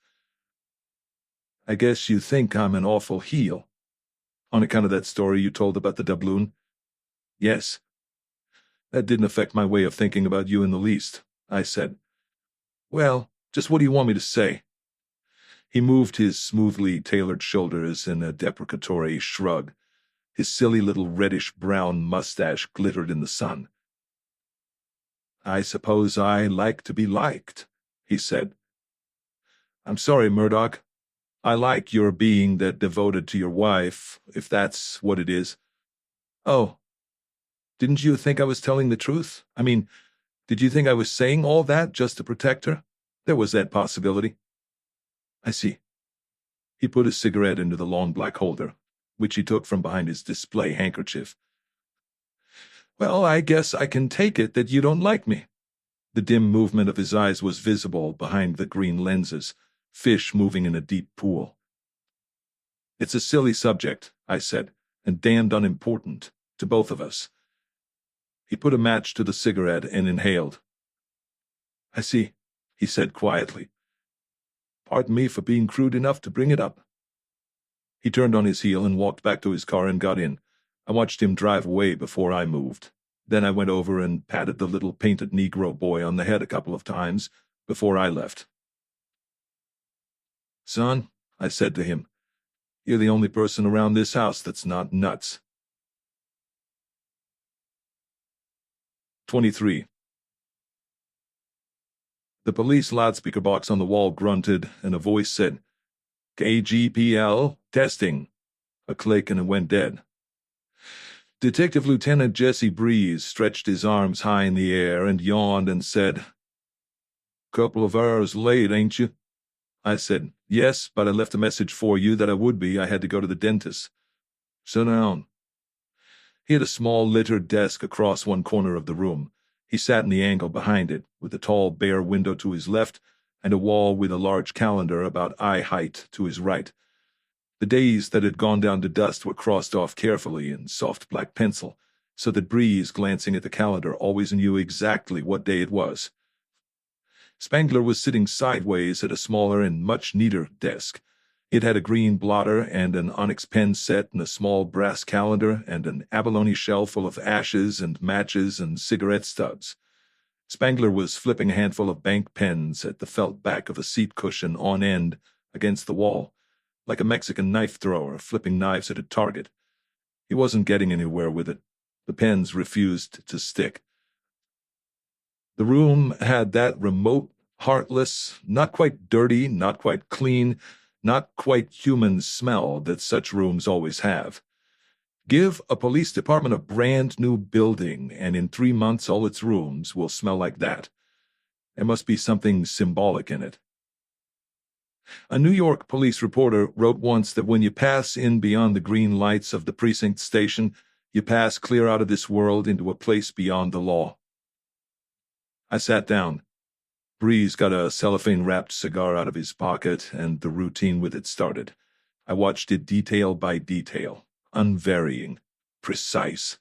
Speaker 1: "I guess you think I'm an awful heel. On account of that story you told about the doubloon?" "Yes." "That didn't affect my way of thinking about you in the least," I said. "Well, just what do you want me to say?" He moved his smoothly tailored shoulders in a deprecatory shrug. His silly little reddish-brown mustache glittered in the sun. "I suppose I like to be liked," he said.
Speaker 2: I'm sorry, Murdoch. I like your being that devoted to your wife, if that's what it is. Oh, didn't you think I was telling the truth? I mean, did you think I was saying all that just to protect her? There was that possibility. I see. He put his cigarette into the long black holder, which he took from behind his display handkerchief. Well, I guess I can take it that you don't like me. The dim movement of his eyes was visible behind the green lenses, fish moving in a deep pool. It's a silly subject, I said, and damned unimportant to both of us. He put a match to the cigarette and inhaled. I see, he said quietly. Pardon me for being crude enough to bring it up. He turned on his heel and walked back to his car and got in. I watched him drive away before I moved. Then I went over and patted the little painted Negro boy on the head a couple of times before I left. Son, I said to him, you're the only person around this house that's not nuts. 23. The police loudspeaker box on the wall grunted, and a voice said, KGPL, testing. A click and it went dead. Detective Lieutenant Jesse Breeze stretched his arms high in the air and yawned and said, Couple of hours late, ain't you? I said, yes, but I left a message for you that I would be. I had to go to the dentist. Sit down. He had a small littered desk across one corner of the room. He sat in the angle behind it, with a tall bare window to his left and a wall with a large calendar about eye height to his right. The days that had gone down to dust were crossed off carefully in soft black pencil, so that Breeze, glancing at the calendar, always knew exactly what day it was. Spangler was sitting sideways at a smaller and much neater desk. It had a green blotter and an onyx pen set and a small brass calendar and an abalone shell full of ashes and matches and cigarette stubs. Spangler was flipping a handful of bank pens at the felt back of a seat cushion on end against the wall, like a Mexican knife thrower flipping knives at a target. He wasn't getting anywhere with it. The pens refused to stick. The room had that remote, heartless, not quite dirty, not quite clean, not quite human smell that such rooms always have. Give a police department a brand new building, and in 3 months all its rooms will smell like that. There must be something symbolic in it. A New York police reporter wrote once that when you pass in beyond the green lights of the precinct station, you pass clear out of this world into a place beyond the law. I sat down. Breeze got a cellophane-wrapped cigar out of his pocket, and the routine with it started. I watched it detail by detail, unvarying, precise.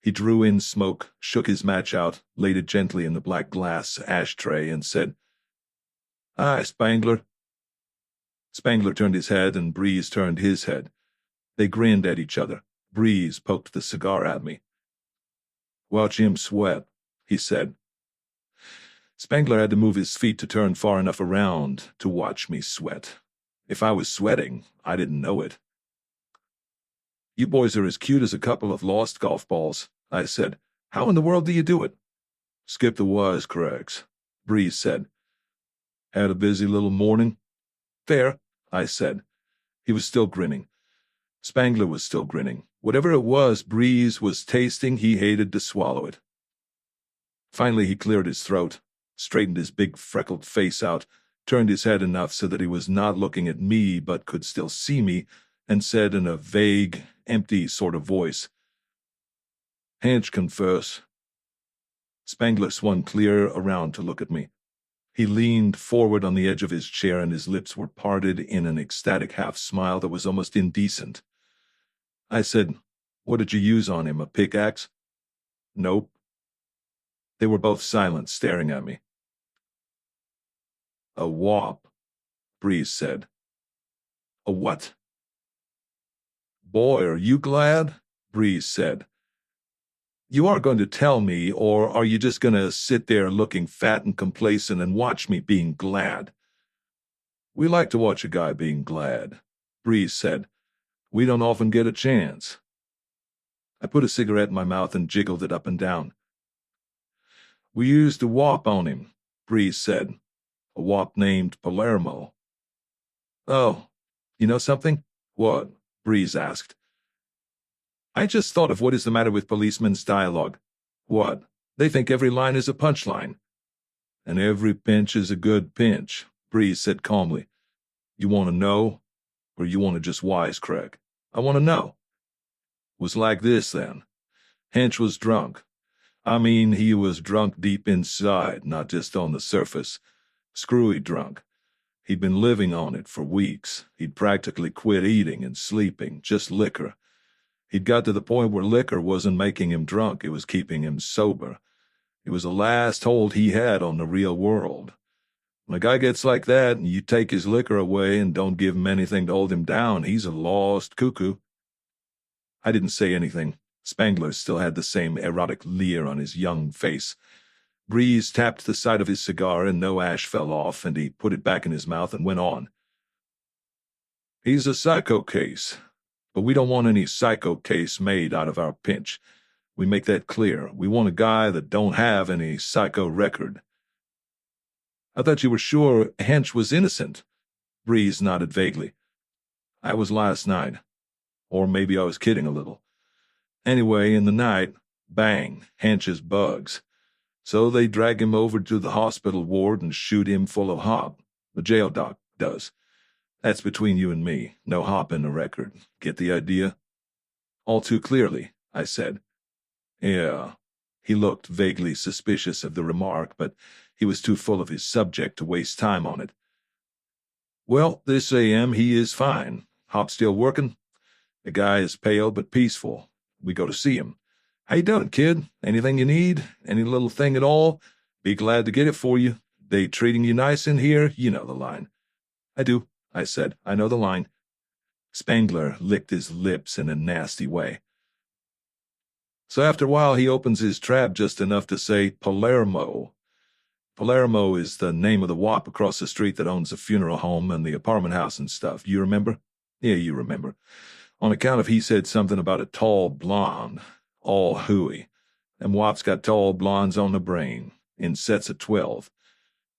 Speaker 2: He drew in smoke, shook his match out, laid it gently in the black glass ashtray, and said, Hi, Spangler. Spangler turned his head, and Breeze turned his head. They grinned at each other. Breeze poked the cigar at me. Watch him sweat, he said. Spangler had to move his feet to turn far enough around to watch me sweat. If I was sweating, I didn't know it. You boys are as cute as a couple of lost golf balls, I said. How in the world do you do it? Skip the wisecracks, Breeze said. Had a busy little morning? Fair, I said. He was still grinning. Spangler was still grinning. Whatever it was Breeze was tasting, he hated to swallow it. Finally he cleared his throat, straightened his big freckled face out, turned his head enough so that he was not looking at me but could still see me, and said in a vague, empty sort of voice, Hanch confess. Spangler swung clear around to look at me. He leaned forward on the edge of his chair, and his lips were parted in an ecstatic half-smile that was almost indecent. I said, What did you use on him, a pickaxe? Nope. They were both silent, staring at me. A wop, Breeze said. A what? Boy, are you glad? Breeze said. You are going to tell me, or are you just going to sit there looking fat and complacent and watch me being glad? We like to watch a guy being glad, Breeze said. We don't often get a chance. I put a cigarette in my mouth and jiggled it up and down. We used a wop on him, Breeze said. A wop named Palermo. Oh, you know something?
Speaker 1: What? Breeze asked.
Speaker 2: I just thought of what is the matter with policemen's dialogue.
Speaker 1: What?
Speaker 2: They think every line is a punchline.
Speaker 1: And every pinch is a good pinch, Breeze said calmly. You want to know? Or you want to just wisecrack?
Speaker 2: I want to know.
Speaker 1: It was like this then. Hench was drunk. I mean, he was drunk deep inside, not just on the surface. Screwy drunk. He'd been living on it for weeks. He'd practically quit eating and sleeping, just liquor. He'd got to the point where liquor wasn't making him drunk, it was keeping him sober. It was the last hold he had on the real world. When a guy gets like that and you take his liquor away and don't give him anything to hold him down, he's a lost cuckoo. I didn't say anything. Spangler still had the same erotic leer on his young face. Breeze tapped the side of his cigar and no ash fell off, and he put it back in his mouth and went on. He's a psycho case, but we don't want any psycho case made out of our pinch. We make that clear. We want a guy that don't have any psycho record.
Speaker 2: I thought you were sure Hench was innocent.
Speaker 1: Breeze nodded vaguely. I was last night. Or maybe I was kidding a little. Anyway, in the night, bang, Hench's bugs. So they drag him over to the hospital ward and shoot him full of hop. The jail doc does. That's between you and me. No hop in the record. Get the idea?
Speaker 2: All too clearly, I said.
Speaker 1: Yeah. He looked vaguely suspicious of the remark, but he was too full of his subject to waste time on it. Well, this AM he is fine. Hop still working? The guy is pale but peaceful. We go to see him.
Speaker 2: How you doing, kid? Anything you need? Any little thing at all? Be glad to get it for you. They treating you nice in here? You know the line.
Speaker 1: I do, I said. I know the line. Spangler licked his lips in a nasty way.
Speaker 2: So after a while he opens his trap just enough to say Palermo.
Speaker 1: Palermo is the name of the wop across the street that owns the funeral home and the apartment house and stuff. You remember?
Speaker 2: Yeah, you remember.
Speaker 1: On account of he said something about a tall blonde. All hooey. Them wops got tall blondes on the brain, in sets of 12.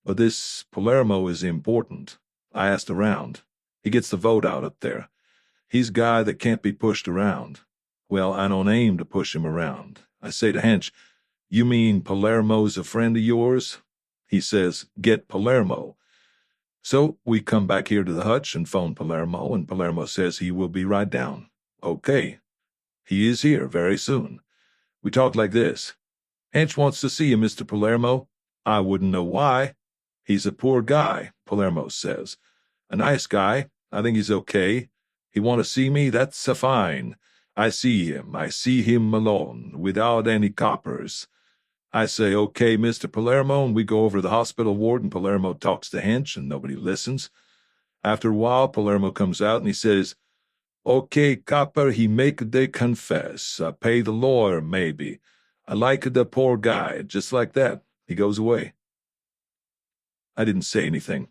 Speaker 1: But this Palermo is important. I asked around. He gets the vote out up there. He's a guy that can't be pushed around. Well, I don't aim to push him around. I say to Hench, you mean Palermo's a friend of yours? He says, get Palermo. So we come back here to the hutch and phone Palermo, and Palermo says he will be right down. Okay. He is here very soon. We talk like this.
Speaker 2: Hench wants to see you, Mr. Palermo.
Speaker 1: I wouldn't know why. He's a poor guy, Palermo says. A nice guy. I think he's okay. He want to see me? That's a fine. I see him alone, without any coppers. I say, okay, Mr. Palermo, and we go over to the hospital ward, and Palermo talks to Hench, and nobody listens. After a while, Palermo comes out, and he says, okay, copper, he make they confess. Pay the lawyer, maybe. I like the poor guy, just like that. He goes away. I didn't say anything.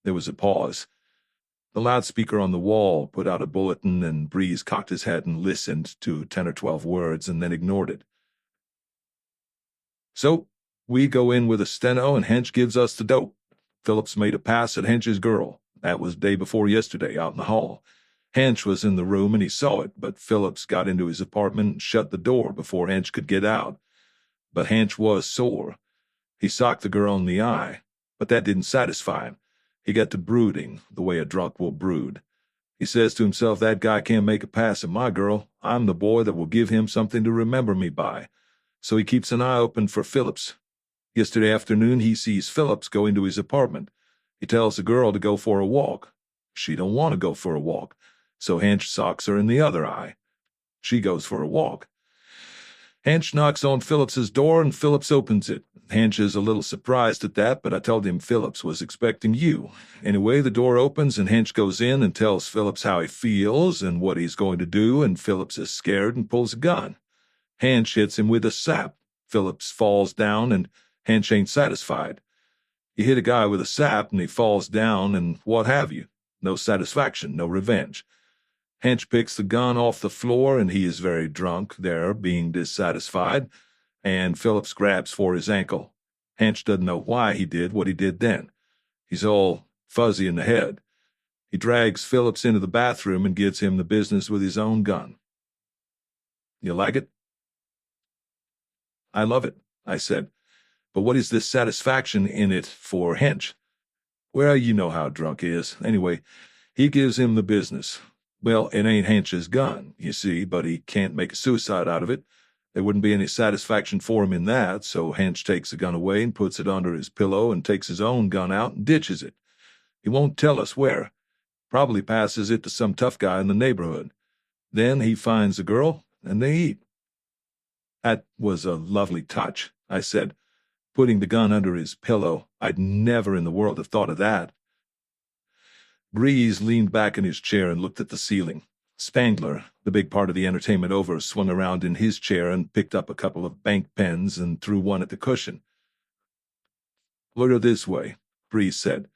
Speaker 1: There was a pause. The loudspeaker on the wall put out a bulletin, and Breeze cocked his head and listened to 10 or 12 words and then ignored it. So, we go in with a steno, and Hench gives us the dope. Phillips made a pass at Hench's girl. That was day before yesterday, out in the hall. Hench was in the room, and he saw it, but Phillips got into his apartment and shut the door before Hench could get out. But Hench was sore. He socked the girl in the eye, but that didn't satisfy him. He got to brooding, the way a drunk will brood. He says to himself, that guy can't make a pass at my girl. I'm the boy that will give him something to remember me by. So he keeps an eye open for Phillips. Yesterday afternoon, he sees Phillips go into his apartment. He tells the girl to go for a walk. She don't want to go for a walk, so Hench socks her in the other eye. She goes for a walk. Hench knocks on Phillips's door, and Phillips opens it. Hench is a little surprised at that, but I told him Phillips was expecting you. Anyway, the door opens, and Hench goes in and tells Phillips how he feels and what he's going to do, and Phillips is scared and pulls a gun. Hench hits him with a sap. Phillips falls down, and Hench ain't satisfied. You hit a guy with a sap, and he falls down, and what have you. No satisfaction, no revenge. Hench picks the gun off the floor, and he is very drunk there, being dissatisfied, and Phillips grabs for his ankle. Hench doesn't know why he did what he did then. He's all fuzzy in the head. He drags Phillips into the bathroom and gives him the business with his own gun. You like it? I love it, I said. But what is this satisfaction in it for Hench? Well, you know how drunk he is. Anyway, he gives him the business. Well, it ain't Hench's gun, you see, but he can't make a suicide out of it. There wouldn't be any satisfaction for him in that, so Hench takes the gun away and puts it under his pillow and takes his own gun out and ditches it. He won't tell us where. Probably passes it to some tough guy in the neighborhood. Then he finds the girl, and they eat. That was a lovely touch, I said, putting the gun under his pillow. I'd never in the world have thought of that. Breeze leaned back in his chair and looked at the ceiling. Spangler, the big part of the entertainment over, swung around in his chair and picked up a couple of bank pens and threw one at the cushion. Look at it this way, Breeze said.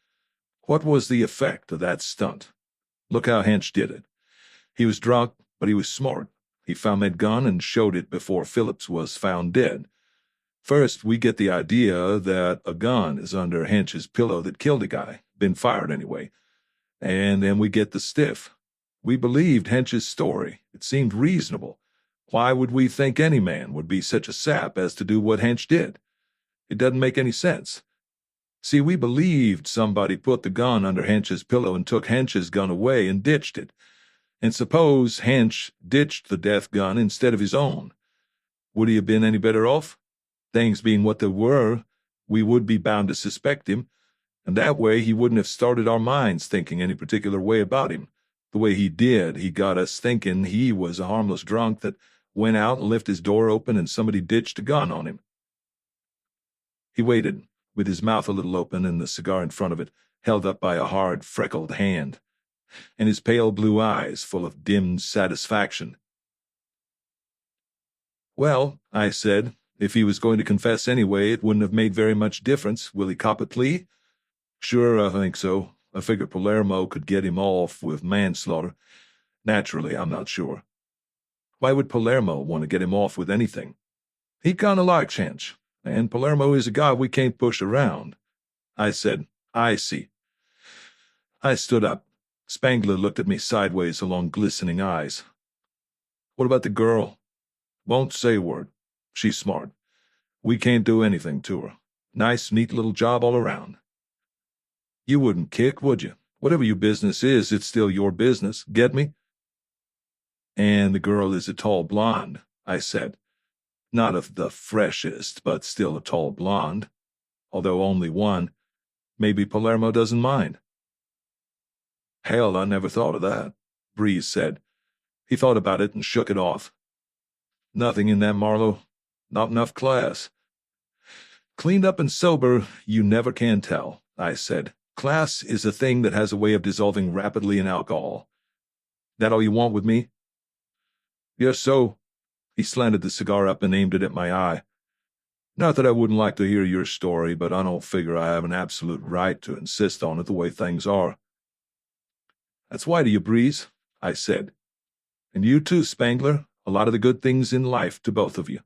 Speaker 1: What was the effect of that stunt? Look how Hench did it. He was drunk, but he was smart. He found that gun and showed it before Phillips was found dead. First, we get the idea that a gun is under Hench's pillow that killed a guy, been fired anyway. And then we get the stiff. We believed Hench's story. It seemed reasonable. Why would we think any man would be such a sap as to do what Hench did? It doesn't make any sense. See, we believed somebody put the gun under Hench's pillow and took Hench's gun away and ditched it. And suppose Hench ditched the death gun instead of his own. Would he have been any better off? Things being what they were, we would be bound to suspect him, and that way he wouldn't have started our minds thinking any particular way about him. The way he did, he got us thinking he was a harmless drunk that went out and left his door open and somebody ditched a gun on him. He waited, with his mouth a little open and the cigar in front of it, held up by a hard, freckled hand, and his pale blue eyes full of dimmed satisfaction. Well, I said, if he was going to confess anyway, it wouldn't have made very much difference. Will he cop a plea? Sure, I think so. I figure Palermo could get him off with manslaughter. Naturally, I'm not sure. Why would Palermo want to get him off with anything? He kind of likes Hench, and Palermo is a guy we can't push around. I said, I see. I stood up. Spangler looked at me sideways along glistening eyes. What about the girl? Won't say a word. She's smart. We can't do anything to her. Nice, neat little job all around. You wouldn't kick, would you? Whatever your business is, it's still your business. Get me? And the girl is a tall blonde, I said. Not of the freshest, but still a tall blonde. Although only one. Maybe Palermo doesn't mind. Hell, I never thought of that, Breeze said. He thought about it and shook it off. Nothing in that, Marlowe. Not enough class. Cleaned up and sober, you never can tell, I said. Class is a thing that has a way of dissolving rapidly in alcohol. That all you want with me? Yes, so. He slanted the cigar up and aimed it at my eye. Not that I wouldn't like to hear your story, but I don't figure I have an absolute right to insist on it the way things are. That's why to you, Breeze, I said. And you too, Spangler. A lot of the good things in life to both of you.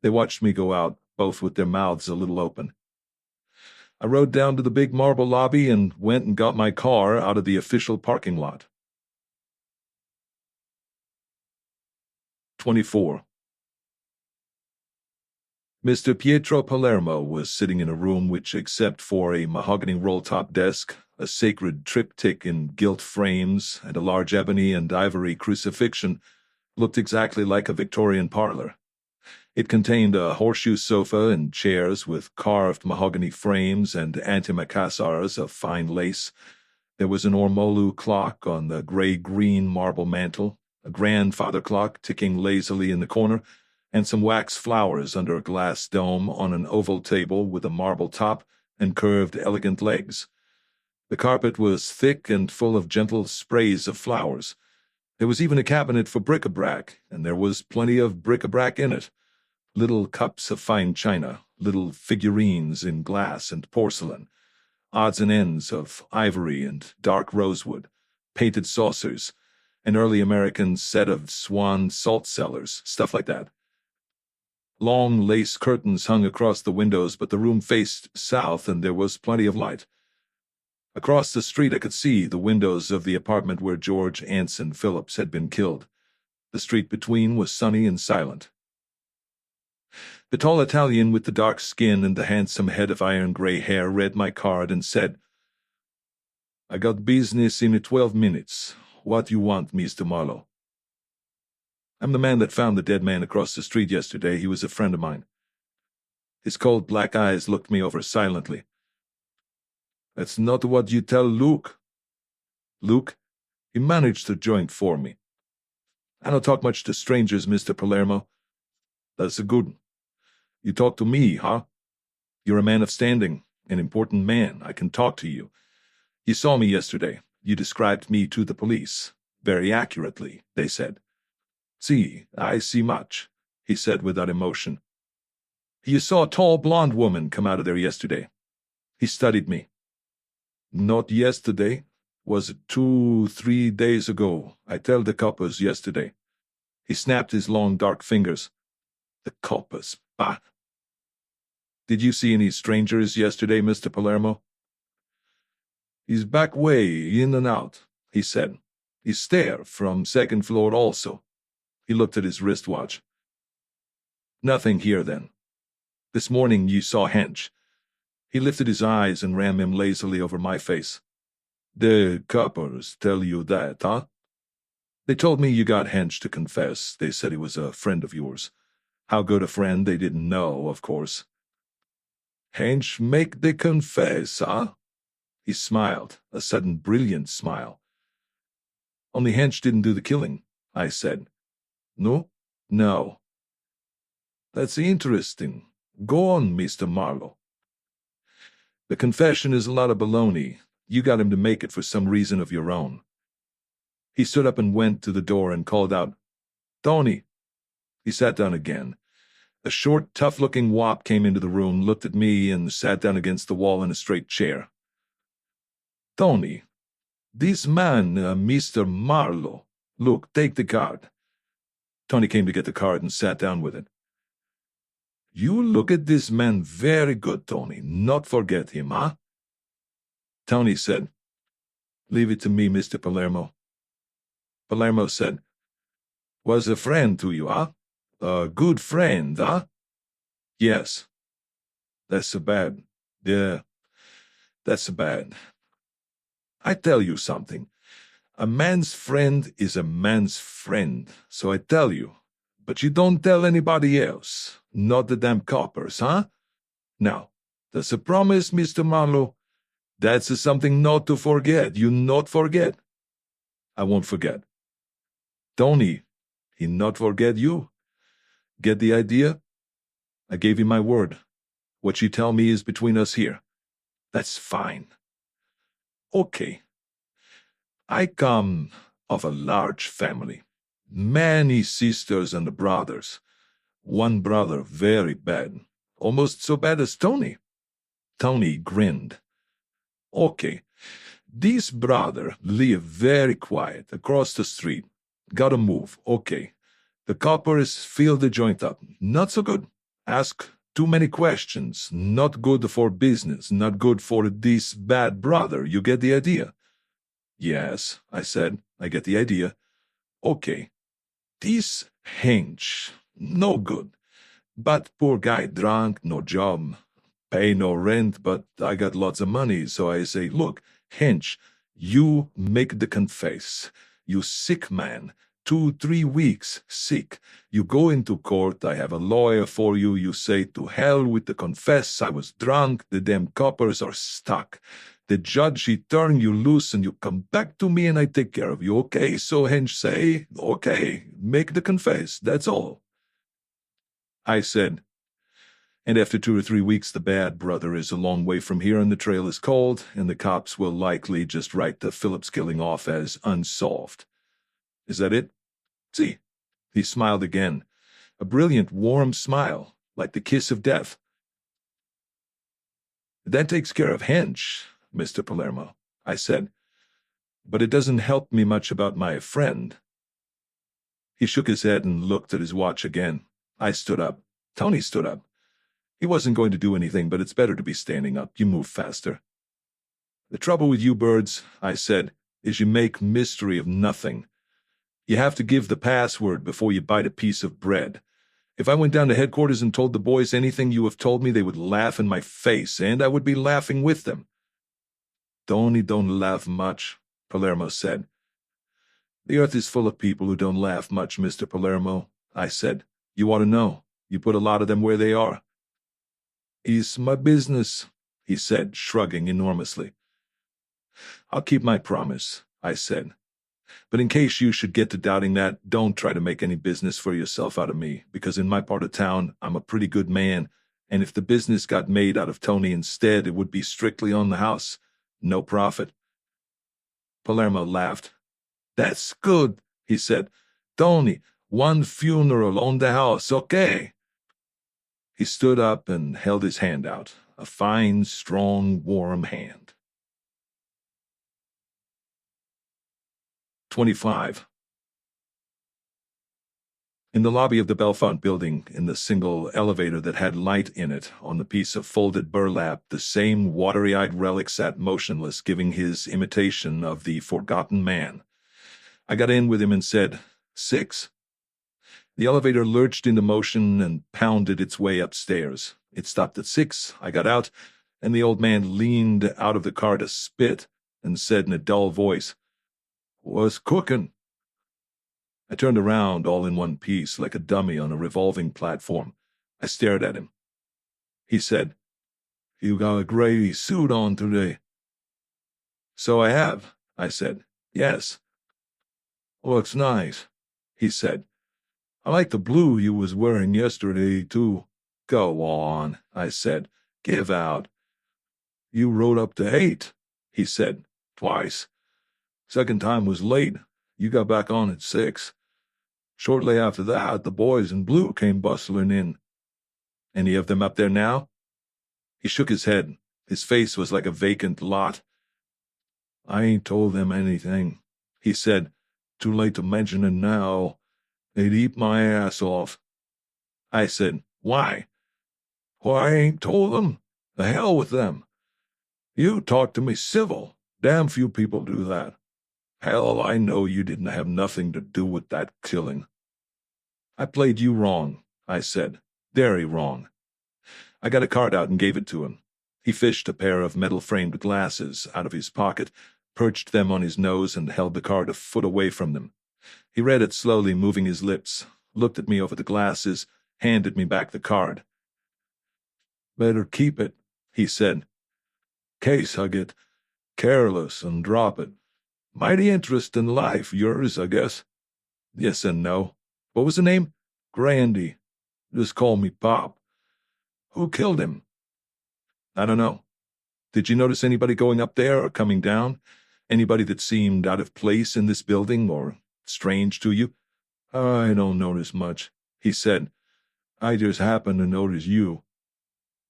Speaker 1: They watched me go out, both with their mouths a little open. I rode down to the big marble lobby and went and got my car out of the official parking lot. 24. Mr. Pietro Palermo was sitting in a room which, except for a mahogany roll-top desk, a sacred triptych in gilt frames, and a large ebony and ivory crucifixion, looked exactly like a Victorian parlor. It contained a horseshoe sofa and chairs with carved mahogany frames and antimacassars of fine lace. There was an ormolu clock on the gray-green marble mantel, a grandfather clock ticking lazily in the corner, and some wax flowers under a glass dome on an oval table with a marble top and curved, elegant legs. The carpet was thick and full of gentle sprays of flowers. There was even a cabinet for bric-a-brac, and there was plenty of bric-a-brac in it. Little cups of fine china, little figurines in glass and porcelain, odds and ends of ivory and dark rosewood, painted saucers, an early American set of swan salt cellars, stuff like that. Long lace curtains hung across the windows, but the room faced south and there was plenty of light. Across the street I could see the windows of the apartment where George Anson Phillips had been killed. The street between was sunny and silent. The tall Italian with the dark skin and the handsome head of iron-gray hair read my card and said, "I got business in 12 minutes. What you want, Mr. Marlowe?" "I'm the man that found the dead man across the street yesterday. He was a friend of mine." His cold black eyes looked me over silently. "That's not what you tell Luke." "Luke? He managed the joint for me." "I don't talk much to strangers, Mr. Palermo." "That's a good one. You talk to me, huh? You're a man of standing, an important man. I can talk to you. You saw me yesterday. You described me to the police. Very accurately, they said." "See, I see much," he said without emotion. "You saw a tall blonde woman come out of there yesterday." He studied me. "Not yesterday. Was it 2-3 days ago? I tell the coppers yesterday." He snapped his long dark fingers. "The coppers, bah." "Did you see any strangers yesterday, Mr. Palermo?" "He's back way, in and out," he said. "He's stair from second floor also." He looked at his wristwatch. "Nothing here, then. This morning you saw Hench." He lifted his eyes and ran them lazily over my face. "The coppers tell you that, huh?" "They told me you got Hench to confess. They said he was a friend of yours. How good a friend they didn't know, of course." "Hench make the confess, huh?" He smiled, a sudden brilliant smile. "Only Hench didn't do the killing," I said. "No?" "No." "That's interesting. Go on, Mr. Marlowe." "The confession is a lot of baloney. You got him to make it for some reason of your own." He stood up and went to the door and called out, "Tony." He sat down again. A short, tough-looking wop came into the room, looked at me, and sat down against the wall in a straight chair. "Tony, this man, Mr. Marlowe. Look, take the card." Tony came to get the card and sat down with it. "You look at this man very good, Tony. Not forget him, huh?" Tony said, "Leave it to me, Mr. Palermo." Palermo said, "Was a friend to you, huh? A good friend, huh?" "Yes." "That's so bad." "Yeah, that's so bad. I tell you something. A man's friend is a man's friend, so I tell you. But you don't tell anybody else. Not the damn coppers, huh? Now, that's a promise, Mr. Marlowe. That's something not to forget. You not forget." "I won't forget." "Tony, he not forget you. Get the idea? I gave him my word. What you tell me is between us here." "That's fine." "Okay. I come of a large family. Many sisters and brothers. One brother very bad. Almost so bad as Tony." Tony grinned. "Okay. This brother live very quiet across the street. Gotta move. Okay. The coppers fill the joint up. Not so good. Ask too many questions. Not good for business. Not good for this bad brother. You get the idea?" "Yes," I said. "I get the idea." "Okay. This Hench. No good. But poor guy drunk, no job. Pay no rent, but I got lots of money, so I say, look, Hench, you make the confess. You sick man, 2-3 weeks sick. You go into court, I have a lawyer for you. You say, to hell with the confess, I was drunk, the damn coppers are stuck. The judge, he turn you loose and you come back to me and I take care of you. Okay, so Hench say, okay, make the confess, that's all." I said, "And after 2 or 3 weeks, the bad brother is a long way from here and the trail is cold, and the cops will likely just write the Phillips killing off as unsolved. Is that it?" "See." He smiled again, a brilliant, warm smile, like the kiss of death. "That takes care of Hench, Mr. Palermo," I said, "but it doesn't help me much about my friend." He shook his head and looked at his watch again. I stood up. Tony stood up. He wasn't going to do anything, but it's better to be standing up. You move faster. The trouble with you birds, I said, is you make mystery of nothing. You have to give the password before you bite a piece of bread. If I went down to headquarters and told the boys anything you have told me, they would laugh in my face, and I would be laughing with them. Tony don't laugh much, Palermo said. The earth is full of people who don't laugh much, Mr. Palermo, I said. You ought to know. You put a lot of them where they are. It's my business, he said, shrugging enormously. I'll keep my promise, I said. But in case you should get to doubting that, don't try to make any business for yourself out of me, because in my part of town, I'm a pretty good man, and if the business got made out of Tony instead, it would be strictly on the house. No profit. Palermo laughed. That's good, he said. Tony, one funeral on the house, okay? He stood up and held his hand out, a fine, strong, warm hand. 25. In the lobby of the Belfont building, in the single elevator that had light in it, on the piece of folded burlap, the same watery-eyed relic sat motionless, giving his imitation of the forgotten man. I got in with him and said, 6. The elevator lurched into motion and pounded its way upstairs. It stopped at 6. I got out, and the old man leaned out of the car to spit and said in a dull voice, "What's cooking?" I turned around all in one piece, like a dummy on a revolving platform. I stared at him. He said, "You got a gray suit on today." "So I have," I said. "Yes." "Looks nice," he said. "I like the blue you was wearing yesterday, too." "Go on," I said. "Give out." "You rode up to 8, he said. "Twice. Second time was late. You got back on at 6. Shortly after that, the boys in blue came bustling in." "Any of them up there now?" He shook his head. His face was like a vacant lot. "I ain't told them anything," he said. "Too late to mention it now. They'd eat my ass off." I said, "Why?" "Well, I ain't told them. The hell with them. You talk to me civil. Damn few people do that. Hell, I know you didn't have nothing to do with that killing." "I played you wrong," I said. "Very wrong." I got a card out and gave it to him. He fished a pair of metal-framed glasses out of his pocket, perched them on his nose, and held the card a foot away from them. He read it slowly, moving his lips, looked at me over the glasses, handed me back the card. "Better keep it," he said. "Case I get careless and drop it. Mighty interesting life, yours, I guess." "Yes and no. What was the name?" "Grandy. Just call me Pop." "Who killed him?" "I don't know. Did you notice anybody going up there or coming down? Anybody that seemed out of place in this building or strange to you?" "I don't notice much," he said. "I just happen to notice you.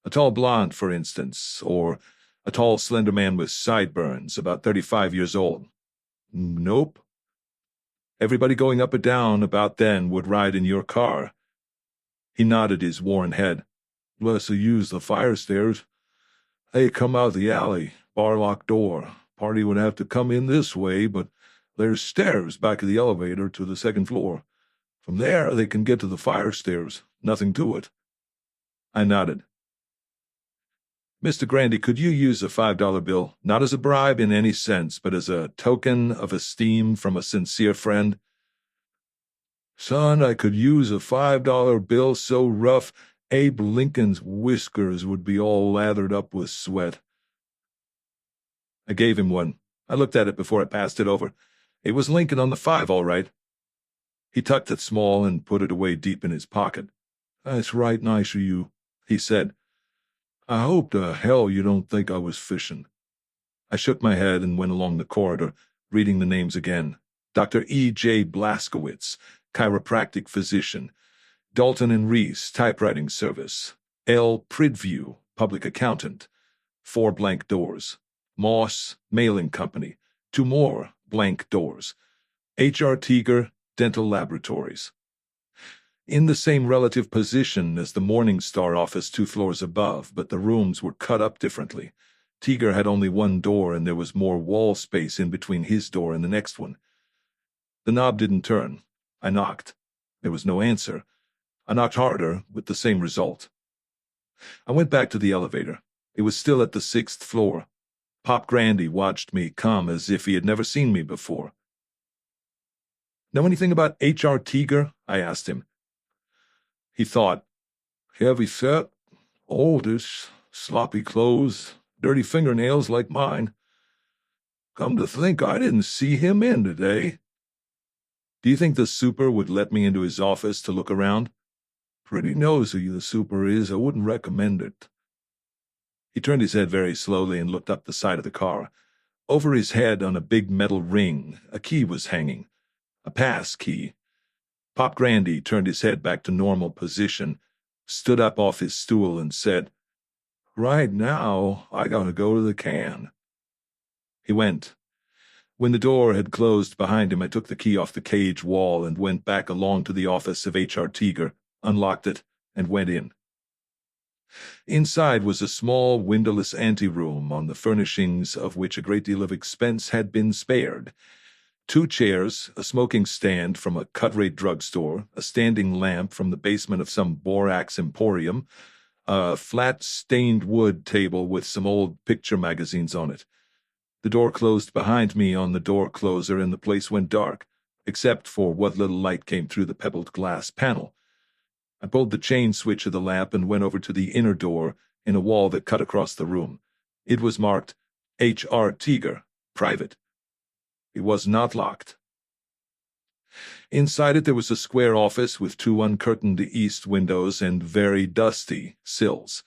Speaker 1: A tall blonde, for instance, or a tall, slender man with sideburns, about 35 years old." "Nope." "Everybody going up or down about then would ride in your car." He nodded his worn head. "Unless they use the fire stairs. They come out the alley, bar locked door. Party would have to come in this way, but there's stairs back of the elevator to the second floor. From there they can get to the fire stairs. Nothing to it." I nodded. "Mr. Grandy, could you use a $5 bill, not as a bribe in any sense, but as a token of esteem from a sincere friend?" "Son, I could use a $5 bill so rough Abe Lincoln's whiskers would be all lathered up with sweat." I gave him one. I looked at it before I passed it over. It was Lincoln on the 5, all right. He tucked it small and put it away deep in his pocket. "That's right nice of you," he said. "I hope to hell you don't think I was fishing." I shook my head and went along the corridor, reading the names again. Dr. E.J. Blaskowitz, chiropractic physician. Dalton and Reese, typewriting service. L. Pridview, public accountant. 4 blank doors. Moss, mailing company. 2 more blank doors. H.R. Teeger, dental laboratories. In the same relative position as the Morning Star office 2 floors above, but the rooms were cut up differently. Tiger had only one door, and there was more wall space in between his door and the next one. The knob didn't turn. I knocked. There was no answer. I knocked harder, with the same result. I went back to the elevator. It was still at the 6th floor. Pop Grandy watched me come as if he had never seen me before. "Know anything about H.R. Tiger?" I asked him. He thought. "Heavy set, oldish, sloppy clothes, dirty fingernails like mine. Come to think, I didn't see him in today." "Do you think the super would let me into his office to look around?" "Pretty nosy, the super is. I wouldn't recommend it." He turned his head very slowly and looked up the side of the car. Over his head, on a big metal ring, a key was hanging. A pass key. Pop Grandy turned his head back to normal position, stood up off his stool, and said, "Right now, I gotta go to the can." He went. When the door had closed behind him, I took the key off the cage wall and went back along to the office of H.R. Tiger, unlocked it, and went in. Inside was a small, windowless anteroom, on the furnishings of which a great deal of expense had been spared. 2 chairs, a smoking stand from a cut-rate drugstore, a standing lamp from the basement of some borax emporium, a flat stained wood table with some old picture magazines on it. The door closed behind me on the door closer, and the place went dark, except for what little light came through the pebbled glass panel. I pulled the chain switch of the lamp and went over to the inner door in a wall that cut across the room. It was marked H.R. Tiger, private. It was not locked. Inside it there was a square office with 2 uncurtained east windows and very dusty sills.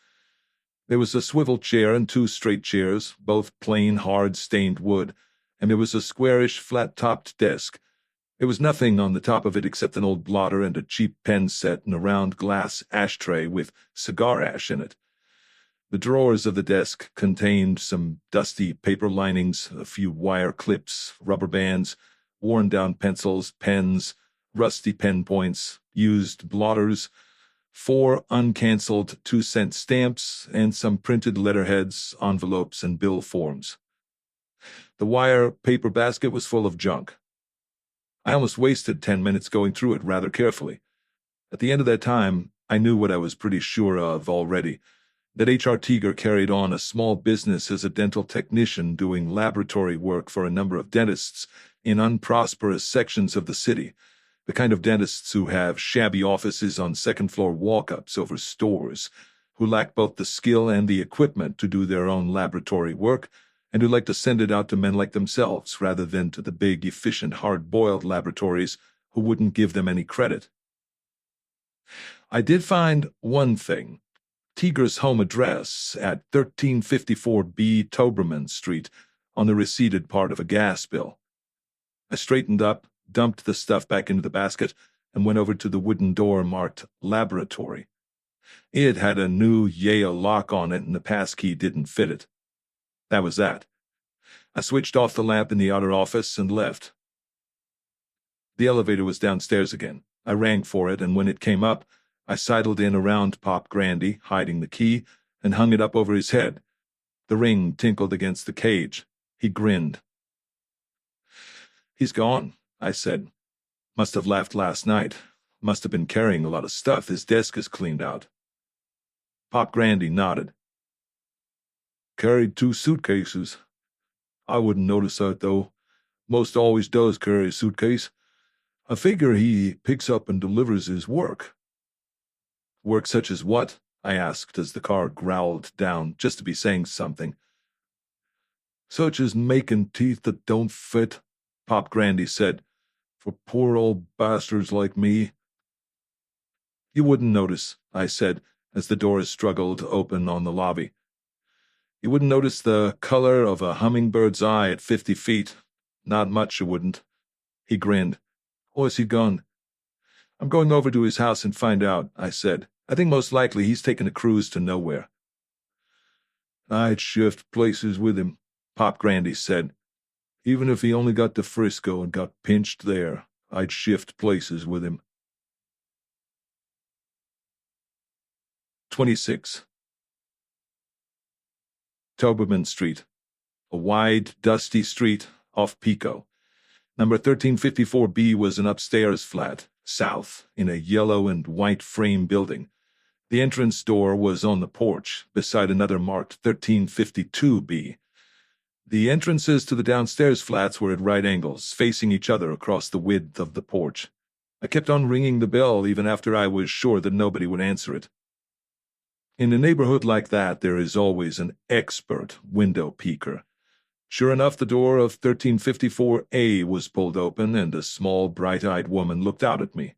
Speaker 1: There was a swivel chair and 2 straight chairs, both plain, hard, stained wood, and there was a squarish, flat-topped desk. There was nothing on the top of it except an old blotter and a cheap pen set and a round glass ashtray with cigar ash in it. The drawers of the desk contained some dusty paper linings, a few wire clips, rubber bands, worn-down pencils, pens, rusty pen points, used blotters, 4 uncancelled 2-cent stamps, and some printed letterheads, envelopes, and bill forms. The wire paper basket was full of junk. I almost wasted 10 minutes going through it rather carefully. At the end of that time, I knew what I was pretty sure of already, that H.R. Tiger carried on a small business as a dental technician doing laboratory work for a number of dentists in unprosperous sections of the city, the kind of dentists who have shabby offices on second-floor walk-ups over stores, who lack both the skill and the equipment to do their own laboratory work, and who like to send it out to men like themselves rather than to the big, efficient, hard-boiled laboratories who wouldn't give them any credit. I did find one thing: Tiger's home address at 1354B Toberman Street on the receipted part of a gas bill. I straightened up, dumped the stuff back into the basket, and went over to the wooden door marked Laboratory. It had a new Yale lock on it, and the passkey didn't fit it. That was that. I switched off the lamp in the outer office and left. The elevator was downstairs again. I rang for it, and when it came up, I sidled in around Pop Grandy, hiding the key, and hung it up over his head. The ring tinkled against the cage. He grinned. "He's gone," I said. "Must have left last night. Must have been carrying a lot of stuff. His desk is cleaned out." Pop Grandy nodded. "Carried 2 suitcases. I wouldn't notice that, though. Most always does carry a suitcase. I figure he picks up and delivers his work." "Work such as what?" I asked as the car growled down, just to be saying something. "Such as making teeth that don't fit," Pop Grandy said, "for poor old bastards like me." "You wouldn't notice," I said, as the doors struggled open on the lobby. "You wouldn't notice the color of a hummingbird's eye at 50 feet. Not much you wouldn't." He grinned. "Where's he gone?" "I'm going over to his house and find out," I said. "I think most likely he's taken a cruise to nowhere." "I'd shift places with him," Pop Grandy said. "Even if he only got to Frisco and got pinched there, I'd shift places with him." 26. Toberman Street, a wide, dusty street off Pico. Number 1354B was an upstairs flat, south, in a yellow and white frame building. The entrance door was on the porch, beside another marked 1352B. The entrances to the downstairs flats were at right angles, facing each other across the width of the porch. I kept on ringing the bell even after I was sure that nobody would answer it. In a neighborhood like that, there is always an expert window peeker. Sure enough, the door of 1354A was pulled open, and a small, bright-eyed woman looked out at me.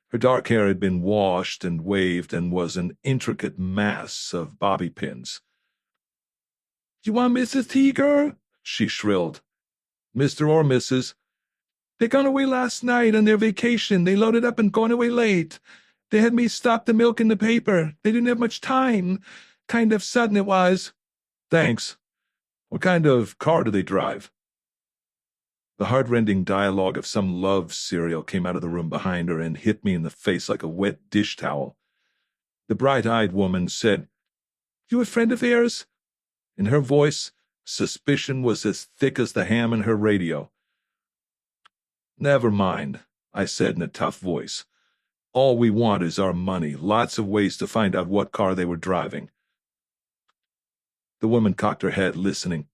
Speaker 1: Her dark hair had been washed and waved and was an intricate mass of bobby pins. "You want Mrs. Teager?" she shrilled. "Mr. or Mrs. They gone away last night on their vacation. They loaded up and gone away late. They had me stop the milk in the paper. They didn't have much time. Kind of sudden it was." "Thanks. What kind of car do they drive?" The heart-rending dialogue of some love serial came out of the room behind her and hit me in the face like a wet dish towel. The bright-eyed woman said, "You a friend of theirs?" In her voice, suspicion was as thick as the ham in her radio. "Never mind," I said in a tough voice. "All we want is our money. Lots of ways to find out what car they were driving." The woman cocked her head, listening.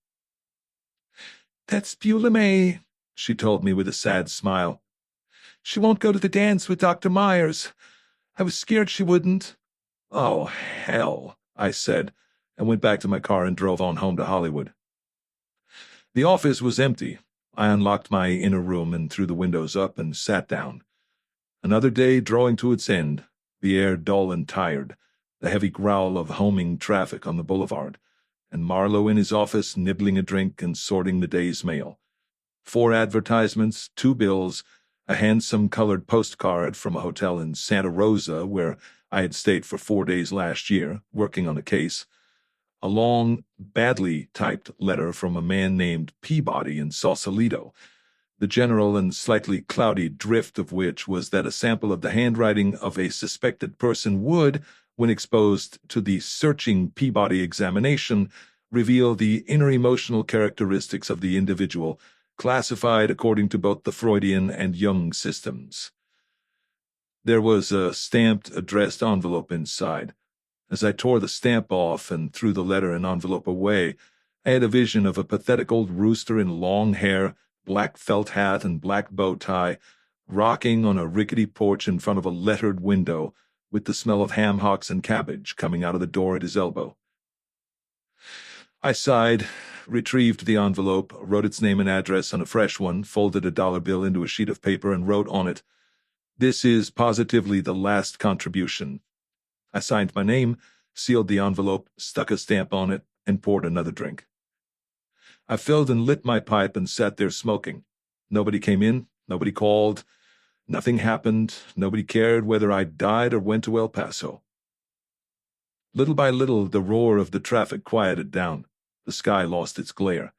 Speaker 1: "That's Beulah May," she told me with a sad smile. "She won't go to the dance with Dr. Myers. I was scared she wouldn't." "Oh, hell," I said, and went back to my car and drove on home to Hollywood. The office was empty. I unlocked my inner room and threw the windows up and sat down. Another day drawing to its end, the air dull and tired, the heavy growl of homing traffic on the boulevard, and Marlowe in his office nibbling a drink and sorting the day's mail. 4 advertisements, 2 bills, a handsome colored postcard from a hotel in Santa Rosa where I had stayed for 4 days last year, working on a case, a long, badly typed letter from a man named Peabody in Sausalito, the general and slightly cloudy drift of which was that a sample of the handwriting of a suspected person would, when exposed to the searching Peabody examination, reveal the inner emotional characteristics of the individual, classified according to both the Freudian and Jung systems. There was a stamped, addressed envelope inside. As I tore the stamp off and threw the letter and envelope away, I had a vision of a pathetic old rooster in long hair, black felt hat, and black bow tie, rocking on a rickety porch in front of a lettered window, with the smell of ham hocks and cabbage coming out of the door at his elbow. I sighed, retrieved the envelope, wrote its name and address on a fresh one, folded a dollar bill into a sheet of paper, and wrote on it, "This is positively the last contribution." I signed my name, sealed the envelope, stuck a stamp on it, and poured another drink. I filled and lit my pipe and sat there smoking. Nobody came in, nobody called, nothing happened, nobody cared whether I died or went to El Paso. Little by little, the roar of the traffic quieted down. The sky lost its glare.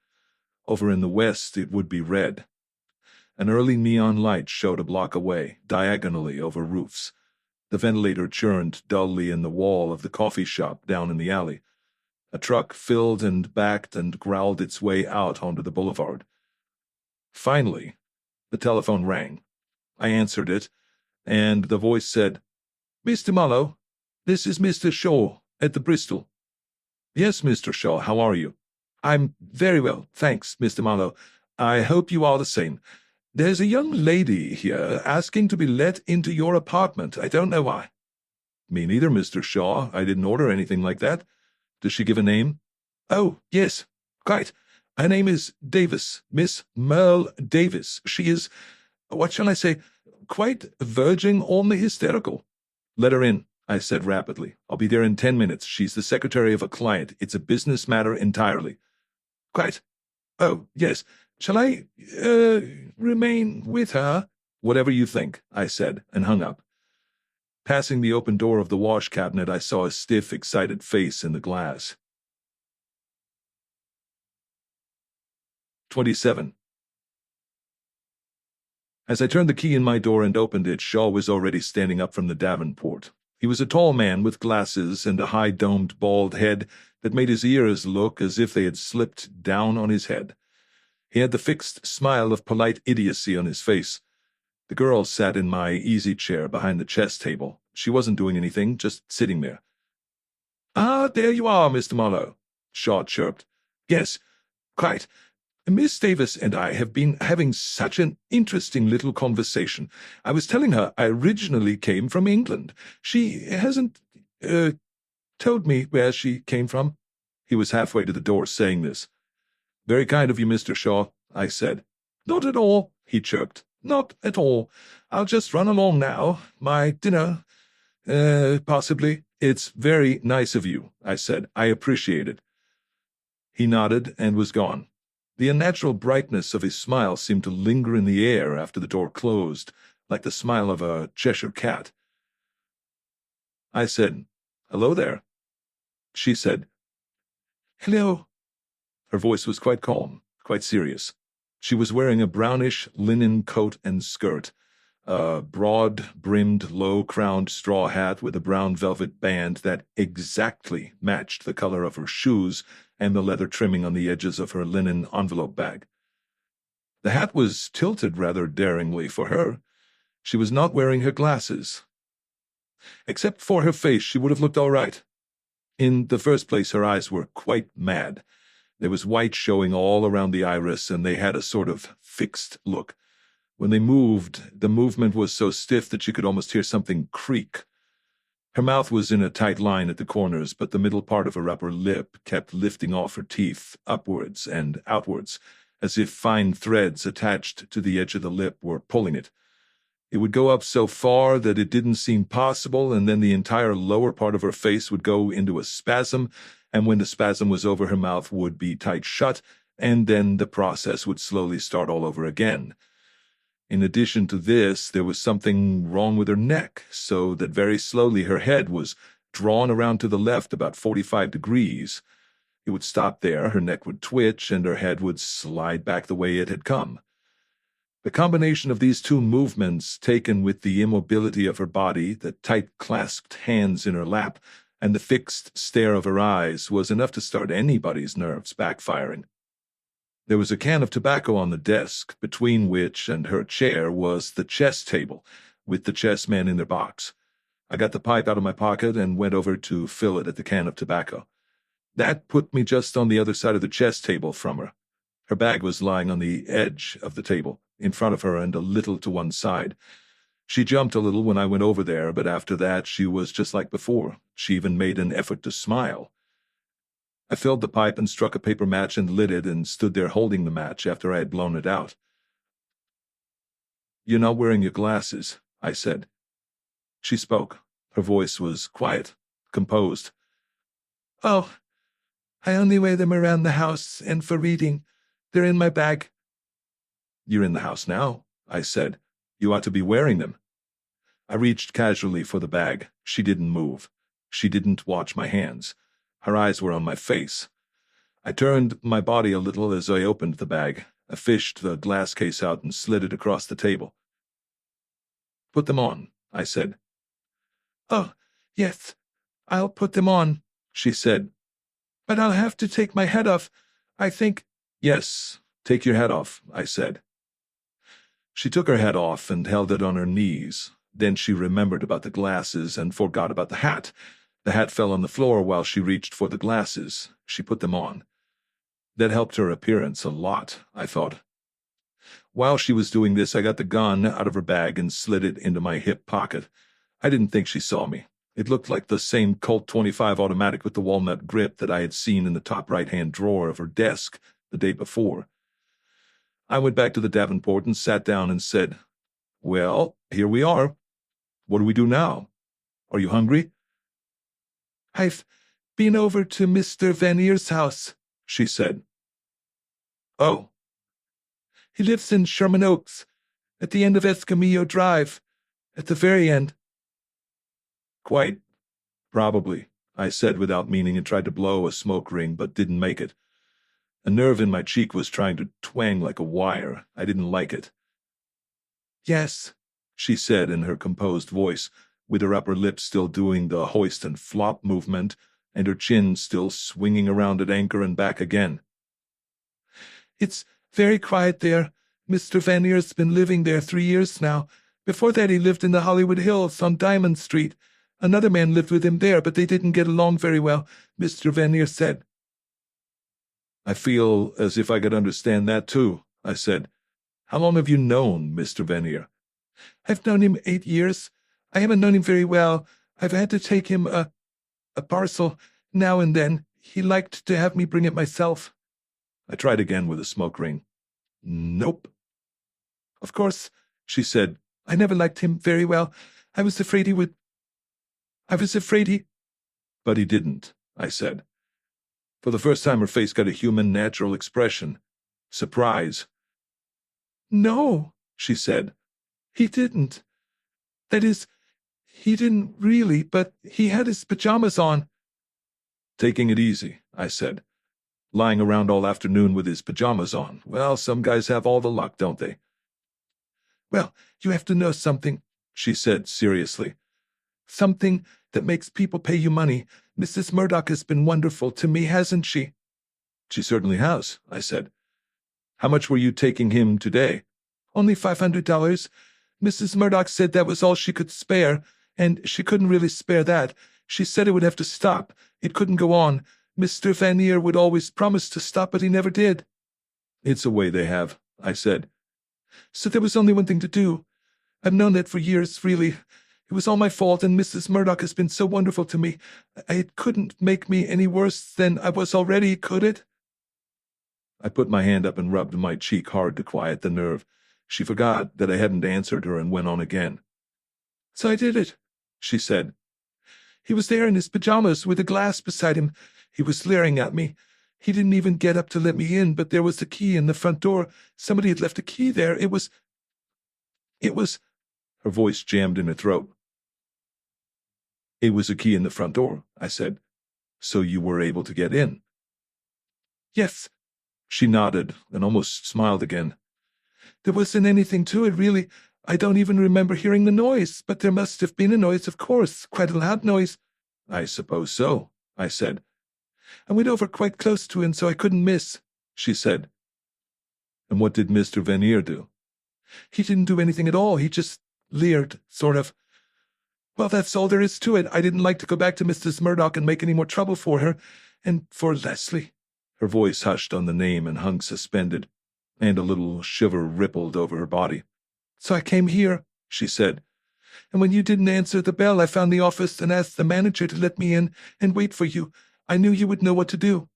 Speaker 1: Over in the west, it would be red. An early neon light showed a block away, diagonally over roofs. The ventilator churned dully in the wall of the coffee shop down in the alley. A truck filled and backed and growled its way out onto the boulevard. Finally, the telephone rang. I answered it, and the voice said, "Mr. Marlowe, this is Mr. Shaw at the Bristol." "Yes, Mr. Shaw, how are you?" "I'm very well, thanks, Mr. Marlowe. I hope you are the same. There's a young lady here asking to be let into your apartment. I don't know why." "Me neither, Mr. Shaw. I didn't order anything like that. Does she give a name?" "Oh, yes, quite. Her name is Davis, Miss Merle Davis. She is, what shall I say, quite verging on the hysterical." "Let her in," I said rapidly. "I'll be there in 10 minutes. She's the secretary of a client. It's a business matter entirely." "Quite. Oh, yes. Shall I, remain with her?" "Whatever you think," I said, and hung up. Passing the open door of the wash cabinet, I saw a stiff, excited face in the glass. 27. As I turned the key in my door and opened it, Shaw was already standing up from the Davenport. He was a tall man with glasses and a high-domed bald head that made his ears look as if they had slipped down on his head. He had the fixed smile of polite idiocy on his face. The girl sat in my easy chair behind the chess table. She wasn't doing anything, just sitting there. "Ah, there you are, Mr. Marlowe," Shaw chirped. "Yes, quite. Miss Davis and I have been having such an interesting little conversation. I was telling her I originally came from England. She hasn't, told me where she came from." He was halfway to the door saying this. "Very kind of you, Mr. Shaw," I said. "Not at all," he chirped. "Not at all. I'll just run along now. My dinner, possibly." "It's very nice of you," I said. "I appreciate it." He nodded and was gone. The unnatural brightness of his smile seemed to linger in the air after the door closed, like the smile of a Cheshire cat. I said, "Hello there." She said, "Hello." Her voice was quite calm, quite serious. She was wearing a brownish linen coat and skirt, a broad-brimmed, low-crowned straw hat with a brown velvet band that exactly matched the color of her shoes and the leather trimming on the edges of her linen envelope bag. The hat was tilted rather daringly for her. She was not wearing her glasses. Except for her face, she would have looked all right. In the first place, her eyes were quite mad. There was white showing all around the iris, and they had a sort of fixed look. When they moved, the movement was so stiff that you could almost hear something creak. Her mouth was in a tight line at the corners, but the middle part of her upper lip kept lifting off her teeth, upwards and outwards, as if fine threads attached to the edge of the lip were pulling it. It would go up so far that it didn't seem possible, and then the entire lower part of her face would go into a spasm, and when the spasm was over, her mouth would be tight shut, and then the process would slowly start all over again. In addition to this, there was something wrong with her neck, so that very slowly her head was drawn around to the left about 45 degrees. It would stop there, her neck would twitch, and her head would slide back the way it had come. The combination of these two movements, taken with the immobility of her body, the tight-clasped hands in her lap, and the fixed stare of her eyes, was enough to start anybody's nerves backfiring. There was a can of tobacco on the desk, between which and her chair was the chess table, with the chessmen in their box. I got the pipe out of my pocket and went over to fill it at the can of tobacco. That put me just on the other side of the chess table from her. Her bag was lying on the edge of the table, in front of her and a little to one side. She jumped a little when I went over there, but after that she was just like before. She even made an effort to smile. I filled the pipe and struck a paper match and lit it and stood there holding the match after I had blown it out. "You're not wearing your glasses," I said. She spoke. Her voice was quiet, composed. "Oh, I only wear them around the house and for reading. They're in my bag." "You're in the house now," I said. "You ought to be wearing them." I reached casually for the bag. She didn't move. She didn't watch my hands. Her eyes were on my face. I turned my body a little as I opened the bag. I fished the glass case out and slid it across the table. "Put them on," I said. "Oh, yes, I'll put them on," she said. "But I'll have to take my hat off, I think." "Yes, take your hat off," I said. She took her hat off and held it on her knees. Then she remembered about the glasses and forgot about the hat. The hat fell on the floor while she reached for the glasses. She put them on. That helped her appearance a lot, I thought. While she was doing this, I got the gun out of her bag and slid it into my hip pocket. I didn't think she saw me. It looked like the same Colt .25 automatic with the walnut grip that I had seen in the top right-hand drawer of her desk the day before. I went back to the Davenport and sat down and said, "Well, here we are. What do we do now? Are you hungry?" "I've been over to Mr. Van Eer's house," she said. "Oh." "He lives in Sherman Oaks, at the end of Escamillo Drive, at the very end." "Quite probably," I said without meaning, and tried to blow a smoke ring but didn't make it. A nerve in my cheek was trying to twang like a wire. I didn't like it. "Yes," she said in her composed voice. with her upper lip still doing the hoist and flop movement, and her chin still swinging around at anchor and back again.
Speaker 2: It's very quiet there. Mr. Vanier's been living there 3 years now. Before that, he lived in the Hollywood Hills on Diamond Street. Another man lived with him there, but they didn't get along very well, Mr. Vanier said.
Speaker 1: I feel as if I could understand that too, I said. How long have you known Mr. Vanier?
Speaker 2: I've known him 8 years. I haven't known him very well. I've had to take him a parcel now and then. He liked to have me bring it myself.
Speaker 1: I tried again with a smoke ring. Nope.
Speaker 2: Of course, she said, I never liked him very well. I was afraid he...
Speaker 1: But he didn't, I said. For the first time, her face got a human, natural expression. Surprise.
Speaker 2: No, she said. He didn't. That is, he didn't really, but he had his pajamas on.
Speaker 1: Taking it easy, I said. Lying around all afternoon with his pajamas on. Well, some guys have all the luck, don't they?
Speaker 2: Well, you have to know something, she said seriously. Something that makes people pay you money. Mrs. Murdoch has been wonderful to me, hasn't she?
Speaker 1: She certainly has, I said. How much were you taking him today?
Speaker 2: Only $500. Mrs. Murdoch said that was all she could spare, and she couldn't really spare that. She said it would have to stop. It couldn't go on. Mr. Vanier would always promise to stop, but he never did.
Speaker 1: It's a way they have, I said.
Speaker 2: So there was only one thing to do. I've known that for years, really. It was all my fault, and Mrs. Murdoch has been so wonderful to me. It couldn't make me any worse than I was already, could it?
Speaker 1: I put my hand up and rubbed my cheek hard to quiet the nerve. She forgot that I hadn't answered her and went on again.
Speaker 2: So I did it, she said. He was there in his pajamas with a glass beside him. He was leering at me. He didn't even get up to let me in, but there was a key in the front door. Somebody had left a key there. It was...
Speaker 1: Her voice jammed in her throat. It was a key in the front door, I said. So you were able to get in?
Speaker 2: Yes.
Speaker 1: She nodded and almost smiled again.
Speaker 2: There wasn't anything to it, really. I don't even remember hearing the noise, but there must have been a noise, of course, quite a loud noise.
Speaker 1: I suppose so, I said.
Speaker 2: I went over quite close to him so I couldn't miss, she said.
Speaker 1: And what did Mr. Vanier do?
Speaker 2: He didn't do anything at all. He just leered, sort of. Well, that's all there is to it. I didn't like to go back to Mrs. Murdoch and make any more trouble for her, and for Leslie.
Speaker 1: Her voice hushed on the name and hung suspended, and a little shiver rippled over her body.
Speaker 2: So I came here, she said. And when you didn't answer the bell, I found the office and asked the manager to let me in and wait for you. I knew you would know what to do.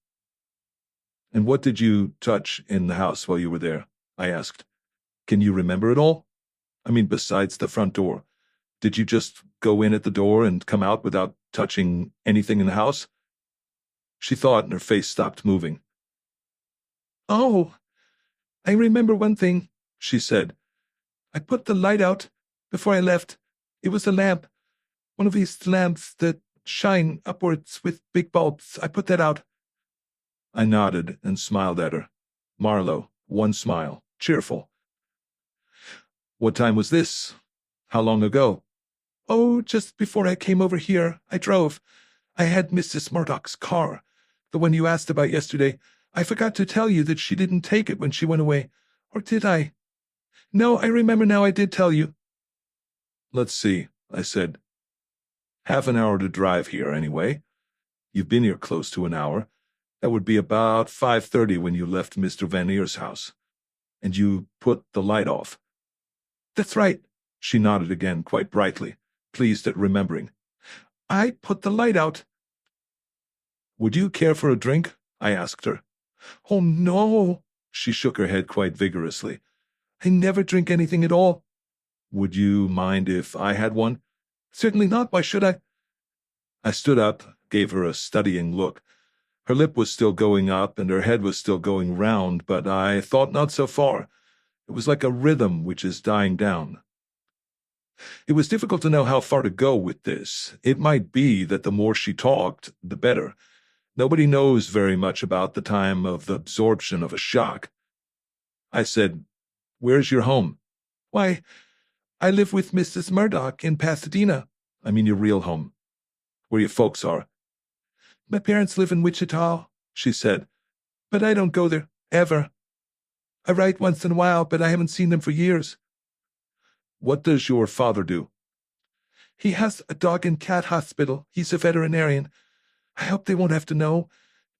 Speaker 1: And what did you touch in the house while you were there? I asked. Can you remember it all? I mean, besides the front door. Did you just go in at the door and come out without touching anything in the house? She thought, and her face stopped moving.
Speaker 2: Oh, I remember one thing, she said. I put the light out before I left. It was a lamp, one of these lamps that shine upwards with big bulbs. I put that out.
Speaker 1: I nodded and smiled at her. Marlowe, one smile, cheerful. What time was this? How long ago?
Speaker 2: Oh, just before I came over here. I drove. I had Mrs. Murdoch's car, the one you asked about yesterday. I forgot to tell you that she didn't take it when she went away. Or did I? No, I remember now I did tell you.
Speaker 1: Let's see, I said. Half an hour to drive here, anyway. You've been here close to an hour. That would be about 5:30 when you left Mr. Vanier's house. And you put the light off.
Speaker 2: That's right.
Speaker 1: She nodded again, quite brightly, pleased at remembering.
Speaker 2: I put the light out.
Speaker 1: Would you care for a drink? I asked her.
Speaker 2: Oh, no.
Speaker 1: She shook her head quite vigorously.
Speaker 2: I never drink anything at all.
Speaker 1: Would you mind if I had one?
Speaker 2: Certainly not. Why should I?
Speaker 1: I stood up, gave her a studying look. Her lip was still going up and her head was still going round, but I thought not so far. It was like a rhythm which is dying down. It was difficult to know how far to go with this. It might be that the more she talked, the better. Nobody knows very much about the time of the absorption of a shock. I said, "Where's your home?"
Speaker 2: Why, I live with Mrs. Murdoch in Pasadena. I mean your real home, where your folks are.
Speaker 3: My parents live in Wichita, she said, but I don't go there, ever. I write once in a while, but I haven't seen them for years.
Speaker 2: What does your father do?
Speaker 3: He has a dog and cat hospital. He's a veterinarian. I hope they won't have to know.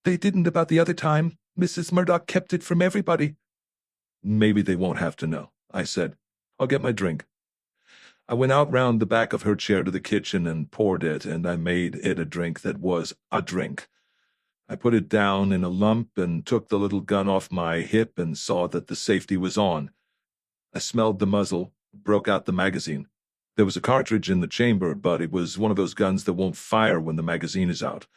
Speaker 3: They didn't about the other time. Mrs. Murdoch kept it from everybody.
Speaker 2: Maybe they won't have to know, I said. I'll get my drink. I went out round the back of her chair to the kitchen and poured it, and I made it a drink that was a drink. I put it down in a lump and took the little gun off my hip and saw that the safety was on. I smelled the muzzle, broke out the magazine. There was a cartridge in the chamber, but it was one of those guns that won't fire when the magazine is out.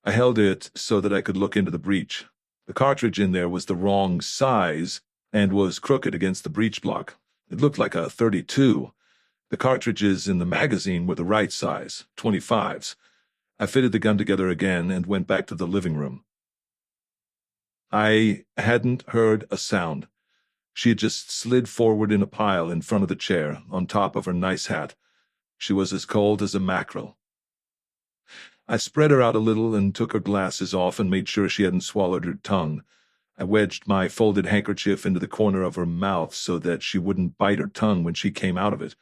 Speaker 2: I held it so that I could look into the breech. The cartridge in there was the wrong size and was crooked against the breech block. It looked like a .32. The cartridges in the magazine were the right size, 25s. I fitted the gun together again and went back to the living room. I hadn't heard a sound. She had just slid forward in a pile in front of the chair, on top of her nice hat. She was as cold as a mackerel. I spread her out a little and took her glasses off and made sure she hadn't swallowed her tongue. I wedged my folded handkerchief into the corner of her mouth so that she wouldn't bite her tongue when she came out of it.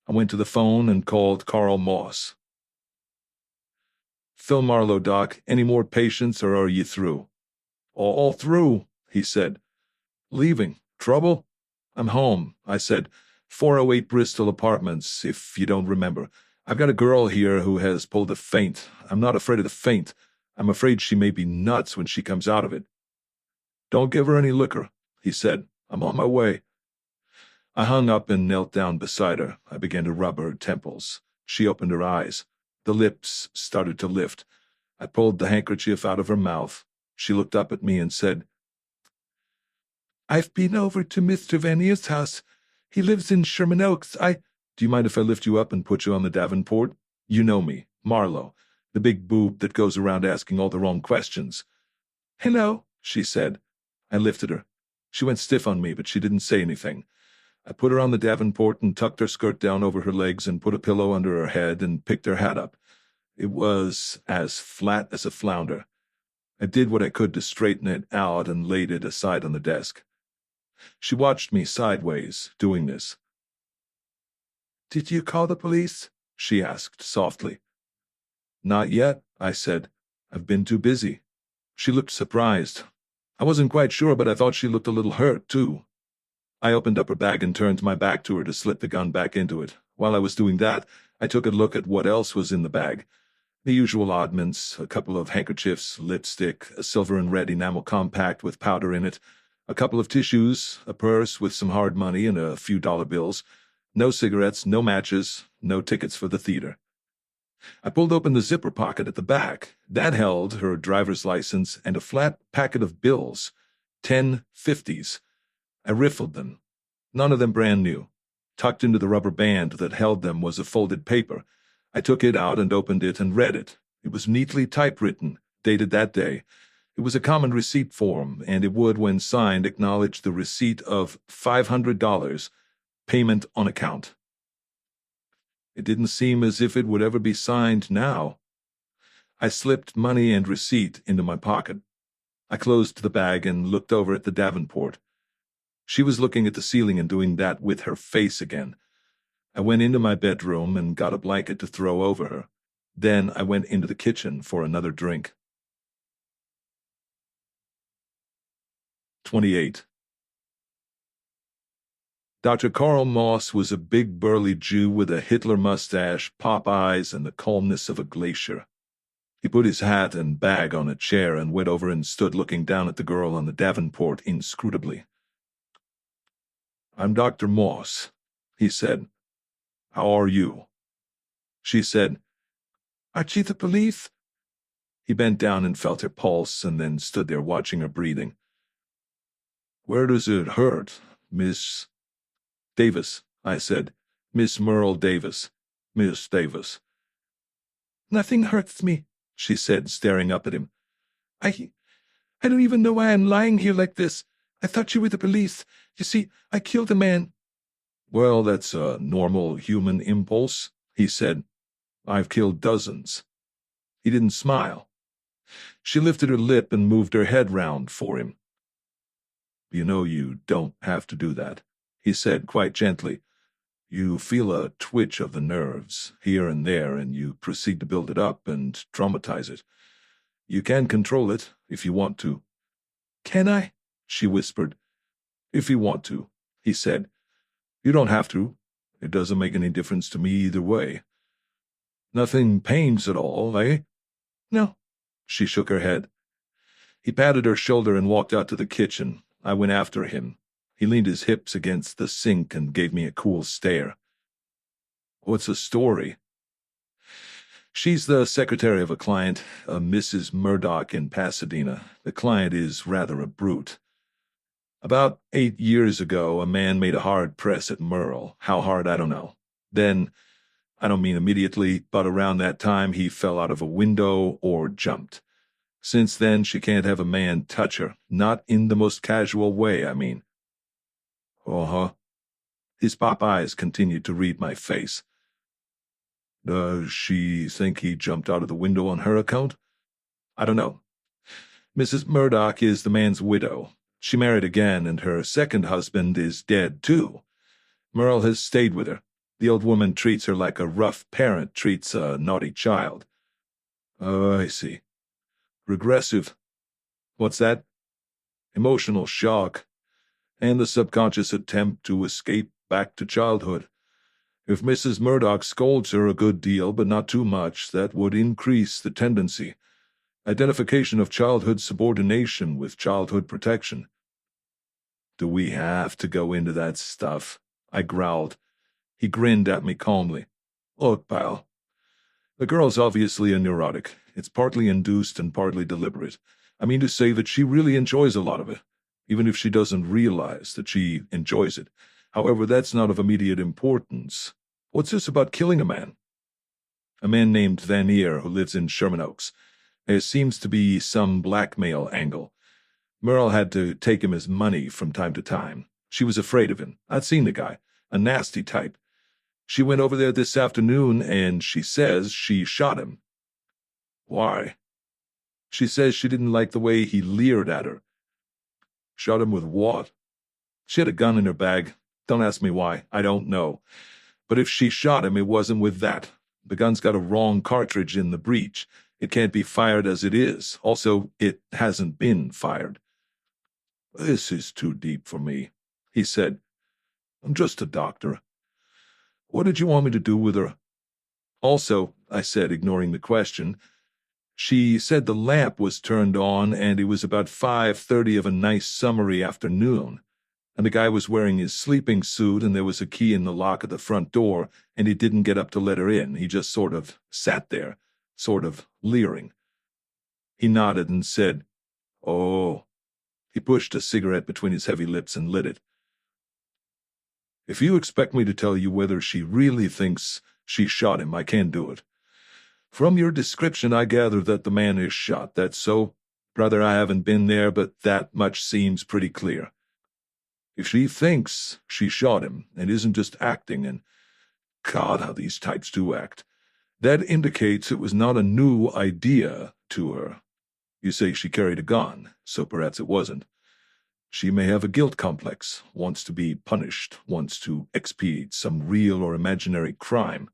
Speaker 2: I went to the phone and called Carl Moss. "Phil Marlowe, Doc. Any more patients, or are you through?" "All through," he said. "Leaving. Trouble?" "I'm home," I said. 408 Bristol Apartments, if you don't remember. I've got a girl here who has pulled a feint. I'm not afraid of the feint. I'm afraid she may be nuts when she comes out of it." "Don't give her any liquor," he said. "I'm on my way." I hung up and knelt down beside her. I began to rub her temples. She opened her eyes. The lips started to lift. I pulled the handkerchief out of her mouth. She looked up at me and said,
Speaker 3: "I've been over to Mr. Vanier's house. He lives in Sherman Oaks.
Speaker 2: "Do you mind if I lift you up and put you on the Davenport? You know me, Marlowe, the big boob that goes around asking all the wrong questions."
Speaker 3: "Hello,"
Speaker 2: she said. I lifted her. She went stiff on me, but she didn't say anything. I put her on the Davenport and tucked her skirt down over her legs and put a pillow under her head and picked her hat up. It was as flat as a flounder. I did what I could to straighten it out and laid it aside on the desk. She watched me sideways, doing this.
Speaker 3: "Did you call the police?"
Speaker 2: she asked softly. "Not yet," I said. "I've been too busy." She looked surprised. I wasn't quite sure, but I thought she looked a little hurt, too. I opened up her bag and turned my back to her to slip the gun back into it. While I was doing that, I took a look at what else was in the bag. The usual oddments, a couple of handkerchiefs, lipstick, a silver and red enamel compact with powder in it, a couple of tissues, a purse with some hard money and a few dollar bills. No cigarettes, no matches, no tickets for the theater. I pulled open the zipper pocket at the back. That held her driver's license and a flat packet of bills, 10 50s. I riffled them. None of them brand new. Tucked into the rubber band that held them was a folded paper. I took it out and opened it and read it. It was neatly typewritten, dated that day. It was a common receipt form, and it would, when signed, acknowledge the receipt of $500, payment on account. It didn't seem as if it would ever be signed now. I slipped money and receipt into my pocket. I closed the bag and looked over at the Davenport. She was looking at the ceiling and doing that with her face again. I went into my bedroom and got a blanket to throw over her. Then I went into the kitchen for another drink. 28. Dr. Carl Moss was a big burly Jew with a Hitler mustache, pop eyes, and the calmness of a glacier. He put his hat and bag on a chair and went over and stood looking down at the girl on the Davenport inscrutably. "I'm Dr. Moss," he said. "How are you?" She said,
Speaker 3: "Aren't you the police?"
Speaker 2: He bent down and felt her pulse and then stood there watching her breathing. "Where does it hurt, Miss—" "Davis," I said. "Miss Merle Davis. Miss Davis."
Speaker 3: "Nothing hurts me,"
Speaker 2: she said, staring up at him.
Speaker 3: I don't even know why I'm lying here like this. I thought you were the police. You see, I killed a man."
Speaker 2: "Well, that's a normal human impulse," he said.
Speaker 1: I've killed dozens. He didn't smile. She lifted her lip and moved her head round for him. You know you don't have to do that, he said quite gently. You feel a twitch of the nerves here and there, and you proceed to build it up and traumatize it. You can control it if you want to.
Speaker 3: Can I?
Speaker 1: She whispered. If you want to, he said. You don't have to. It doesn't make any difference to me either way. Nothing pains at all, eh?
Speaker 3: No.
Speaker 1: She shook her head. He patted her shoulder and walked out to the kitchen. I went after him. He leaned his hips against the sink and gave me a cool stare. What's the story? She's the secretary of a client, a Mrs. Murdoch in Pasadena. The client is rather a brute. About 8 years ago, a man made a hard press at Merle. How hard, I don't know. Then, I don't mean immediately, but around that time he fell out of a window or jumped. Since then, she can't have a man touch her. Not in the most casual way, I mean. Uh-huh. His pop eyes continued to read my face. Does she think he jumped out of the window on her account? I don't know. Mrs. Murdoch is the man's widow. She married again, and her second husband is dead, too. Merle has stayed with her. The old woman treats her like a rough parent treats a naughty child. Oh, I see. Regressive. What's that? Emotional shock, and the subconscious attempt to escape back to childhood. If Mrs. Murdoch scolds her a good deal, but not too much, that would increase the tendency. Identification of childhood subordination with childhood protection. Do we have to go into that stuff? I growled. He grinned at me calmly. Look, pal. The girl's obviously a neurotic. It's partly induced and partly deliberate. I mean to say that she really enjoys a lot of it, even if she doesn't realize that she enjoys it. However, that's not of immediate importance. What's this about killing a man? A man named Vanier who lives in Sherman Oaks. There seems to be some blackmail angle. Merle had to take him as money from time to time. She was afraid of him. I'd seen the guy. A nasty type. She went over there this afternoon, and she says she shot him. Why? She says she didn't like the way he leered at her. Shot him with what? She had a gun in her bag. Don't ask me why. I don't know. But if she shot him, it wasn't with that. The gun's got a wrong cartridge in the breech. It can't be fired as it is. Also, it hasn't been fired. This is too deep for me, he said. I'm just a doctor. What did you want me to do with her? Also, I said, ignoring the question, she said the lamp was turned on and it was about 5:30 of a nice summery afternoon, and the guy was wearing his sleeping suit and there was a key in the lock of the front door, and he didn't get up to let her in. He just sort of sat there, sort of leering. He nodded and said, Oh. He pushed a cigarette between his heavy lips and lit it. If you expect me to tell you whether she really thinks she shot him, I can't do it. From your description, I gather that the man is shot. That's so? Brother, I haven't been there, but that much seems pretty clear. If she thinks she shot him and isn't just acting, and God, how these types do act, that indicates it was not a new idea to her. You say she carried a gun, so perhaps it wasn't. She may have a guilt complex, wants to be punished, wants to expiate some real or imaginary crime.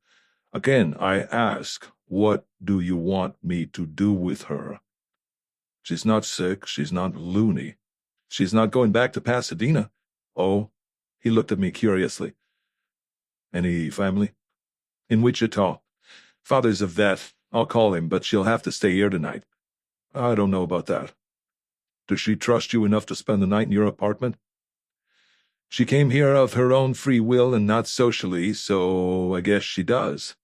Speaker 1: Again, I ask, what do you want me to do with her? She's not sick, she's not loony. She's not going back to Pasadena. Oh, he looked at me curiously. Any family? In Wichita. Father's a vet. I'll call him, but she'll have to stay here tonight. I don't know about that. Does she trust you enough to spend the night in your apartment? She came here of her own free will and not socially, so I guess she does.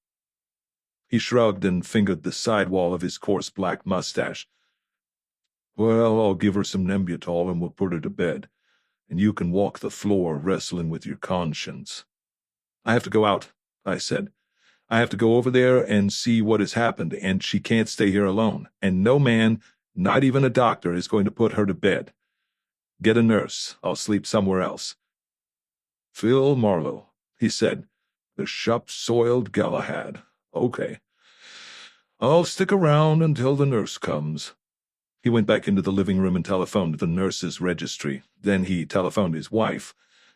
Speaker 1: He shrugged and fingered the sidewall of his coarse black mustache. Well, I'll give her some Nembutal and we'll put her to bed, and you can walk the floor wrestling with your conscience. I have to go out, I said. I have to go over there and see what has happened, and she can't stay here alone, and no man, not even a doctor, is going to put her to bed. Get a nurse. I'll sleep somewhere else. Phil Marlowe, he said. The shop-soiled Galahad. Okay. I'll stick around until the nurse comes. He went back into the living room and telephoned the nurse's registry. Then he telephoned his wife.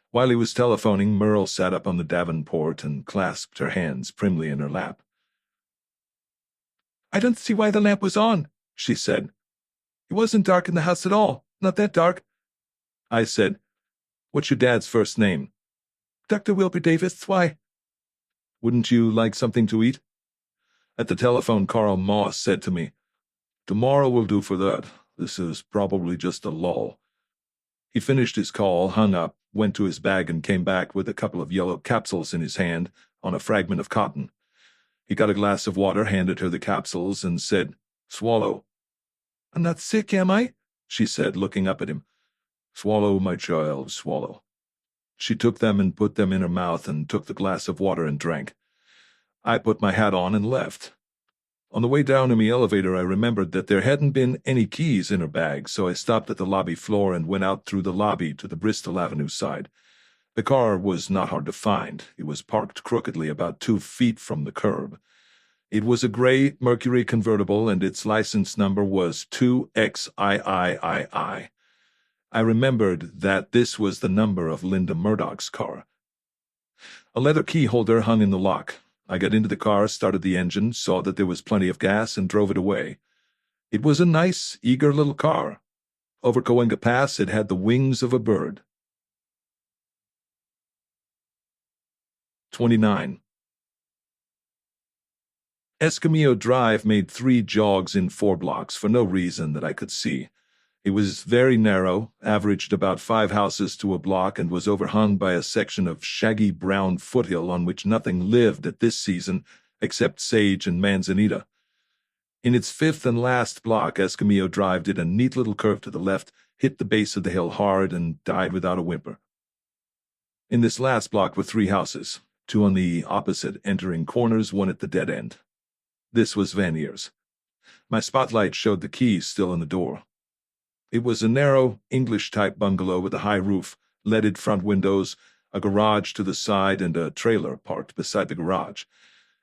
Speaker 1: While he was telephoning, Merle sat up on the davenport and clasped her hands primly in her lap.
Speaker 3: I don't see why the lamp was on, she said. It wasn't dark in the house at all. Not that dark.
Speaker 1: I said, What's your dad's first name?
Speaker 3: Dr. Wilbur Davis. Why?
Speaker 1: Wouldn't you like something to eat? At the telephone, Carl Moss said to me, Tomorrow will do for that. This is probably just a lull. He finished his call, hung up, went to his bag and came back with a couple of yellow capsules in his hand on a fragment of cotton. He got a glass of water, handed her the capsules, and said, Swallow.
Speaker 3: I'm not sick, am I?
Speaker 1: She said, looking up at him. Swallow, my child, swallow. She took them and put them in her mouth and took the glass of water and drank. I put my hat on and left. On the way down in the elevator, I remembered that there hadn't been any keys in her bag, so I stopped at the lobby floor and went out through the lobby to the Bristol Avenue side. The car was not hard to find. It was parked crookedly about 2 feet from the curb. It was a gray Mercury convertible, and its license number was 2XIIII. I remembered that this was the number of Linda Murdoch's car. A leather key holder hung in the lock. I got into the car, started the engine, saw that there was plenty of gas, and drove it away. It was a nice, eager little car. Over Coenga Pass, it had the wings of a bird. 29. Escamillo Drive made 3 jogs in 4 blocks for no reason that I could see. It was very narrow, averaged about 5 houses to a block, and was overhung by a section of shaggy brown foothill on which nothing lived at this season except sage and manzanita. In its 5th and last block, Escamillo Drive did a neat little curve to the left, hit the base of the hill hard, and died without a whimper. In this last block were 3 houses, 2 on the opposite entering corners, 1 at the dead end. This was Van Ear's. My spotlight showed the keys still in the door. It was a narrow, English-type bungalow with a high roof, leaded front windows, a garage to the side, and a trailer parked beside the garage.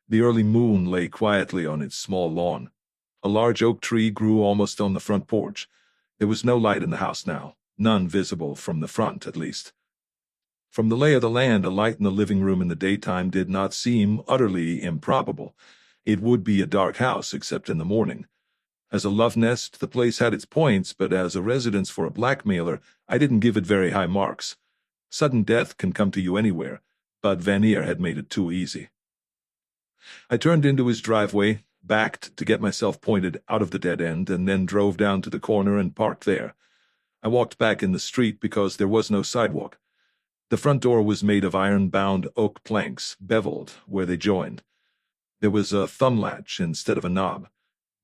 Speaker 1: The early moon lay quietly on its small lawn. A large oak tree grew almost on the front porch. There was no light in the house now, none visible from the front, at least. From the lay of the land, a light in the living room in the daytime did not seem utterly improbable. It would be a dark house, except in the morning. As a love nest, the place had its points, but as a residence for a blackmailer, I didn't give it very high marks. Sudden death can come to you anywhere, but Van Ear had made it too easy. I turned into his driveway, backed to get myself pointed out of the dead end, and then drove down to the corner and parked there. I walked back in the street because there was no sidewalk. The front door was made of iron-bound oak planks, beveled where they joined. There was a thumb latch instead of a knob.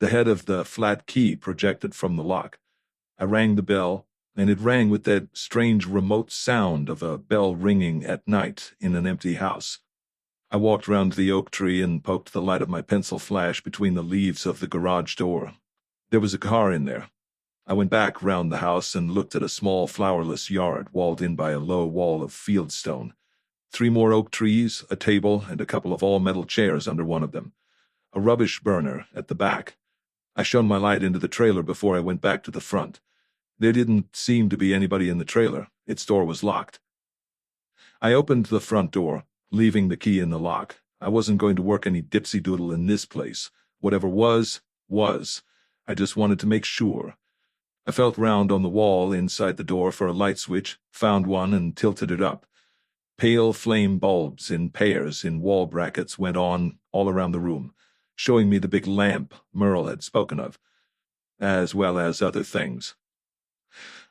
Speaker 1: The head of the flat key projected from the lock. I rang the bell, and it rang with that strange remote sound of a bell ringing at night in an empty house. I walked round the oak tree and poked the light of my pencil flash between the leaves of the garage door. There was a car in there. I went back round the house and looked at a small flowerless yard walled in by a low wall of fieldstone. 3 more oak trees, a table, and a couple of all-metal chairs under one of them. A rubbish burner at the back. I shone my light into the trailer before I went back to the front. There didn't seem to be anybody in the trailer. Its door was locked. I opened the front door, leaving the key in the lock. I wasn't going to work any dipsy-doodle in this place. Whatever was, was. I just wanted to make sure. I felt round on the wall inside the door for a light switch, found one, and tilted it up. Pale flame bulbs in pairs in wall brackets went on all around the room, showing me the big lamp Merle had spoken of, as well as other things.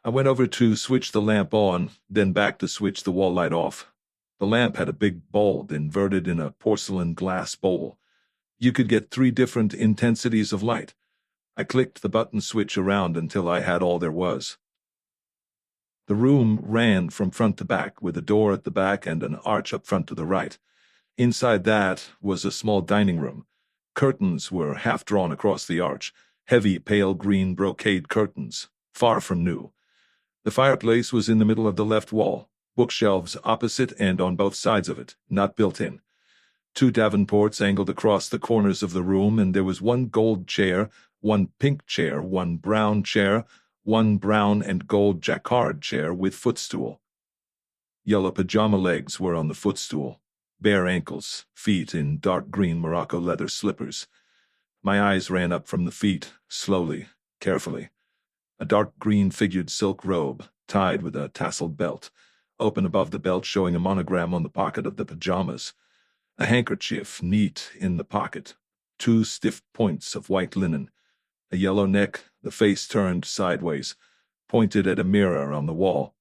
Speaker 1: I went over to switch the lamp on, then back to switch the wall light off. The lamp had a big bulb inverted in a porcelain glass bowl. You could get 3 different intensities of light. I clicked the button switch around until I had all there was. The room ran from front to back, with a door at the back and an arch up front to the right. Inside that was a small dining room. Curtains were half drawn across the arch, heavy pale green brocade curtains, far from new. The fireplace was in the middle of the left wall, bookshelves opposite and on both sides of it, not built in. 2 Davenports angled across the corners of the room, and there was 1 gold chair, 1 pink chair, 1 brown chair, 1 brown and gold jacquard chair with footstool. Yellow pajama legs were on the footstool, bare ankles, feet in dark green Morocco leather slippers. My eyes ran up from the feet, slowly, carefully. A dark green figured silk robe, tied with a tasseled belt, open above the belt showing a monogram on the pocket of the pajamas. A handkerchief neat in the pocket, 2 stiff points of white linen, a yellow neck, the face turned sideways, pointed at a mirror on the wall.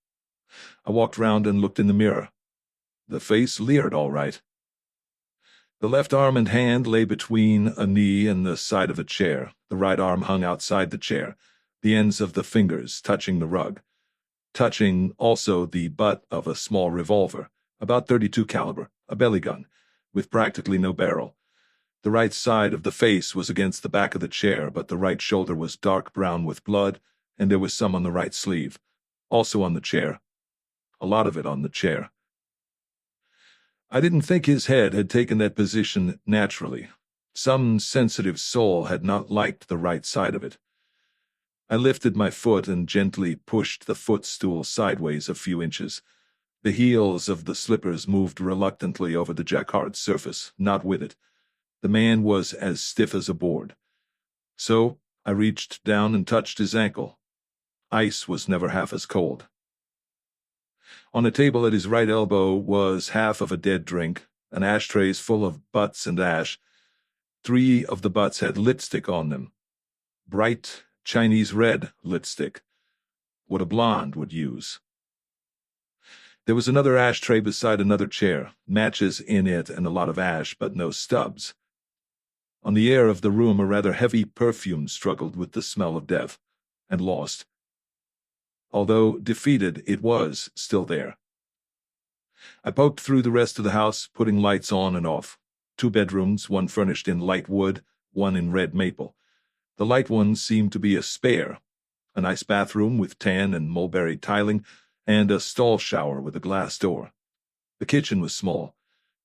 Speaker 1: I walked round and looked in the mirror. The face leered all right. The left arm and hand lay between a knee and the side of a chair. The right arm hung outside the chair, the ends of the fingers touching the rug, touching also the butt of a small revolver, about .32 caliber, a belly gun, with practically no barrel. The right side of the face was against the back of the chair, but the right shoulder was dark brown with blood, and there was some on the right sleeve, also on the chair. A lot of it on the chair. I didn't think his head had taken that position naturally. Some sensitive soul had not liked the right side of it. I lifted my foot and gently pushed the footstool sideways a few inches. The heels of the slippers moved reluctantly over the jacquard surface, not with it. The man was as stiff as a board. So I reached down and touched his ankle. Ice was never half as cold. On a table at his right elbow was half of a dead drink, an ashtrays full of butts and ash. 3 of the butts had lipstick on them. Bright Chinese red lipstick. What a blonde would use. There was another ashtray beside another chair, matches in it and a lot of ash, but no stubs. On the air of the room, a rather heavy perfume struggled with the smell of death, and lost. Although defeated, it was still there. I poked through the rest of the house, putting lights on and off. 2 bedrooms, 1 furnished in light wood, 1 in red maple. The light one seemed to be a spare. A nice bathroom with tan and mulberry tiling, and a stall shower with a glass door. The kitchen was small.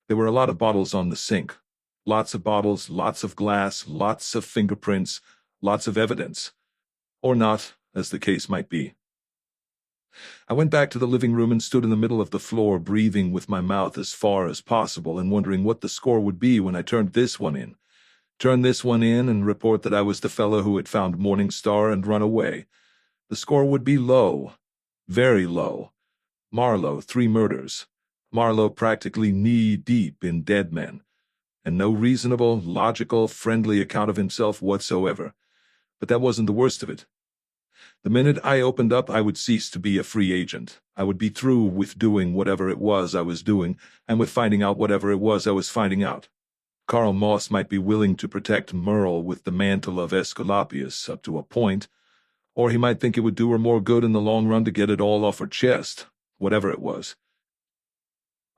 Speaker 1: There were a lot of bottles on the sink. Lots of bottles, lots of glass, lots of fingerprints, lots of evidence. Or not, as the case might be. I went back to the living room and stood in the middle of the floor, breathing with my mouth as far as possible and wondering what the score would be when I turned this one in. Turn this one in and report that I was the fellow who had found Morning Star and run away. The score would be low. Very low. Marlowe, 3 murders. Marlowe practically knee-deep in dead men. And no reasonable, logical, friendly account of himself whatsoever. But that wasn't the worst of it. The minute I opened up, I would cease to be a free agent. I would be through with doing whatever it was I was doing, and with finding out whatever it was I was finding out. Karl Moss might be willing to protect Merle with the mantle of Aesculapius up to a point, or he might think it would do her more good in the long run to get it all off her chest, whatever it was.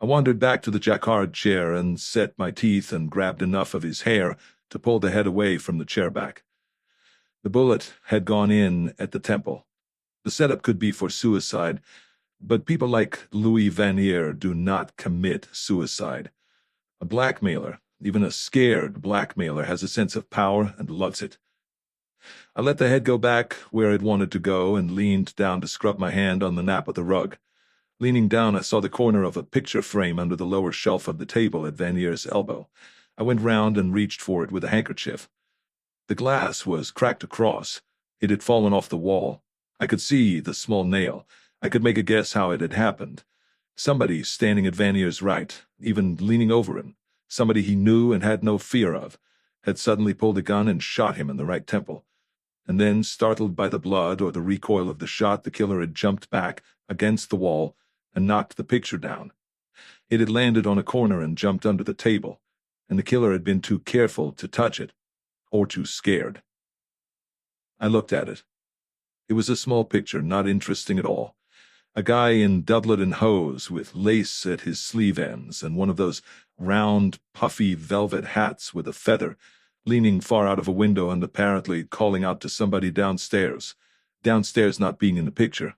Speaker 1: I wandered back to the jacquard chair and set my teeth and grabbed enough of his hair to pull the head away from the chair back. The bullet had gone in at the temple. The setup could be for suicide, but people like Louis Vanier do not commit suicide. A blackmailer, even a scared blackmailer, has a sense of power and loves it. I let the head go back where it wanted to go and leaned down to scrub my hand on the nap of the rug. Leaning down, I saw the corner of a picture frame under the lower shelf of the table at Vanier's elbow. I went round and reached for it with a handkerchief. The glass was cracked across. It had fallen off the wall. I could see the small nail. I could make a guess how it had happened. Somebody standing at Vanier's right, even leaning over him, somebody he knew and had no fear of, had suddenly pulled a gun and shot him in the right temple. And then, startled by the blood or the recoil of the shot, the killer had jumped back against the wall and knocked the picture down. It had landed on a corner and jumped under the table, and the killer had been too careful to touch it, or too scared. I looked at it. It was a small picture, not interesting at all. A guy in doublet and hose with lace at his sleeve ends and one of those round, puffy velvet hats with a feather, leaning far out of a window and apparently calling out to somebody downstairs, downstairs not being in the picture.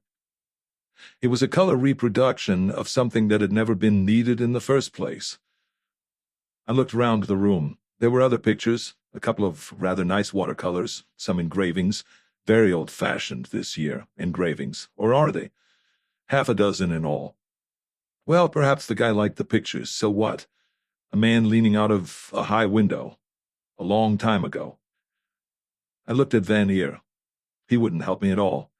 Speaker 1: It was a color reproduction of something that had never been needed in the first place. I looked round the room. There were other pictures, a couple of rather nice watercolors, some engravings, very old-fashioned this year, engravings. Or are they? Half a dozen in all. Well, perhaps the guy liked the pictures, so what? A man leaning out of a high window. A long time ago. I looked at Van Eer. He wouldn't help me at all.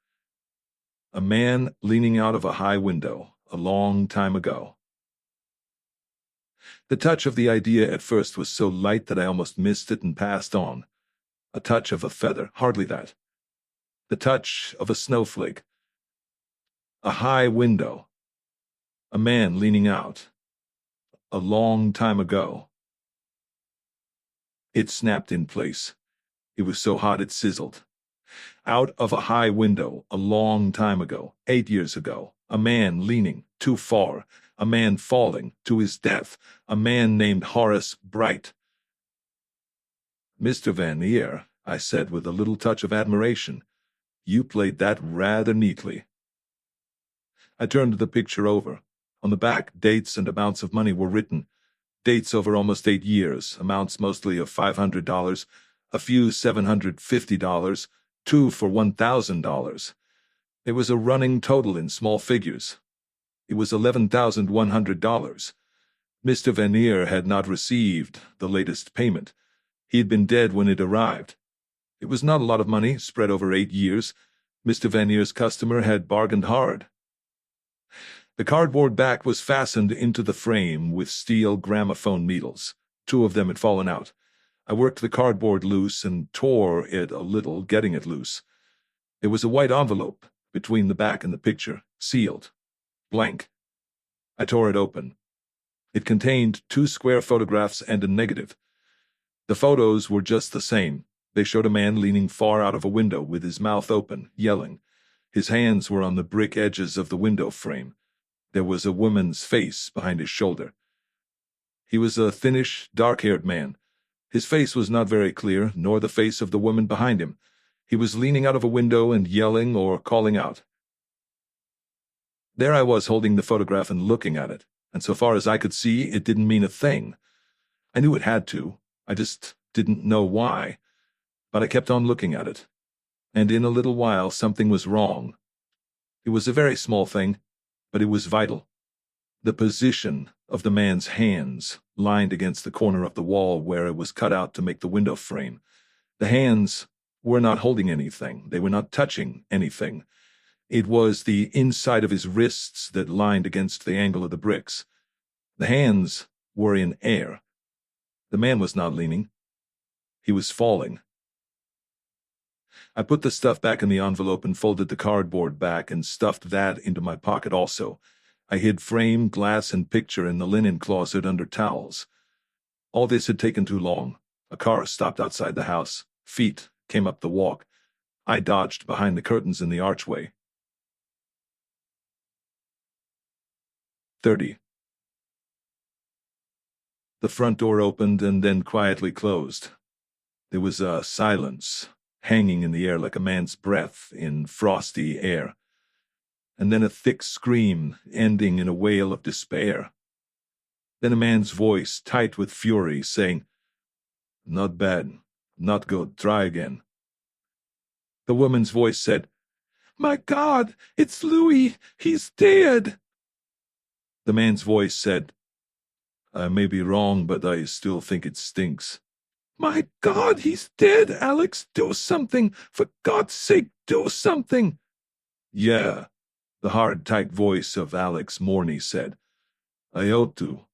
Speaker 1: A man leaning out of a high window. A long time ago. The touch of the idea at first was so light that I almost missed it and passed on. A touch of a feather, hardly that. The touch of a snowflake. A high window. A man leaning out. A long time ago. It snapped in place. It was so hot it sizzled. Out of a high window, a long time ago, 8 years ago, a man leaning too far, a man falling to his death, a man named Horace Bright. Mr. Van Eer, I said with a little touch of admiration, you played that rather neatly. I turned the picture over. On the back, dates and amounts of money were written. Dates over almost 8 years, amounts mostly of $500, a few $750, 2 for $1,000. It was a running total in small figures. It was $11,100. Mr. Van Eer had not received the latest payment. He had been dead when it arrived. It was not a lot of money, spread over 8 years. Mr. Van Eer's customer had bargained hard. The cardboard back was fastened into the frame with steel gramophone needles. 2 of them had fallen out. I worked the cardboard loose and tore it a little, getting it loose. There was a white envelope between the back and the picture, sealed, blank. I tore it open. It contained 2 square photographs and a negative. The photos were just the same. They showed a man leaning far out of a window with his mouth open, yelling. His hands were on the brick edges of the window frame. There was a woman's face behind his shoulder. He was a thinnish, dark-haired man. His face was not very clear, nor the face of the woman behind him. He was leaning out of a window and yelling or calling out. There I was holding the photograph and looking at it, and so far as I could see, it didn't mean a thing. I knew it had to. I just didn't know why. But I kept on looking at it. And in a little while, something was wrong. It was a very small thing, but it was vital. The position of the man's hands, lined against the corner of the wall where it was cut out to make the window frame. The hands were not holding anything. They were not touching anything. It was the inside of his wrists that lined against the angle of the bricks. The hands were in air. The man was not leaning. He was falling. I put the stuff back in the envelope and folded the cardboard back and stuffed that into my pocket also. I hid frame, glass, and picture in the linen closet under towels. All this had taken too long. A car stopped outside the house. Feet came up the walk. I dodged behind the curtains in the archway. 30. The front door opened and then quietly closed. There was a silence, hanging in the air like a man's breath in frosty air. And then a thick scream, ending in a wail of despair. Then a man's voice, tight with fury, saying, "Not bad, not good, try again." The woman's voice said, "My God, it's Louis, he's dead." The man's voice said, "I may be wrong, but I still think it stinks." "My God, he's dead, Alex, do something, for God's sake, do something." "Yeah," the hard, tight voice of Alex Morney said. I ought to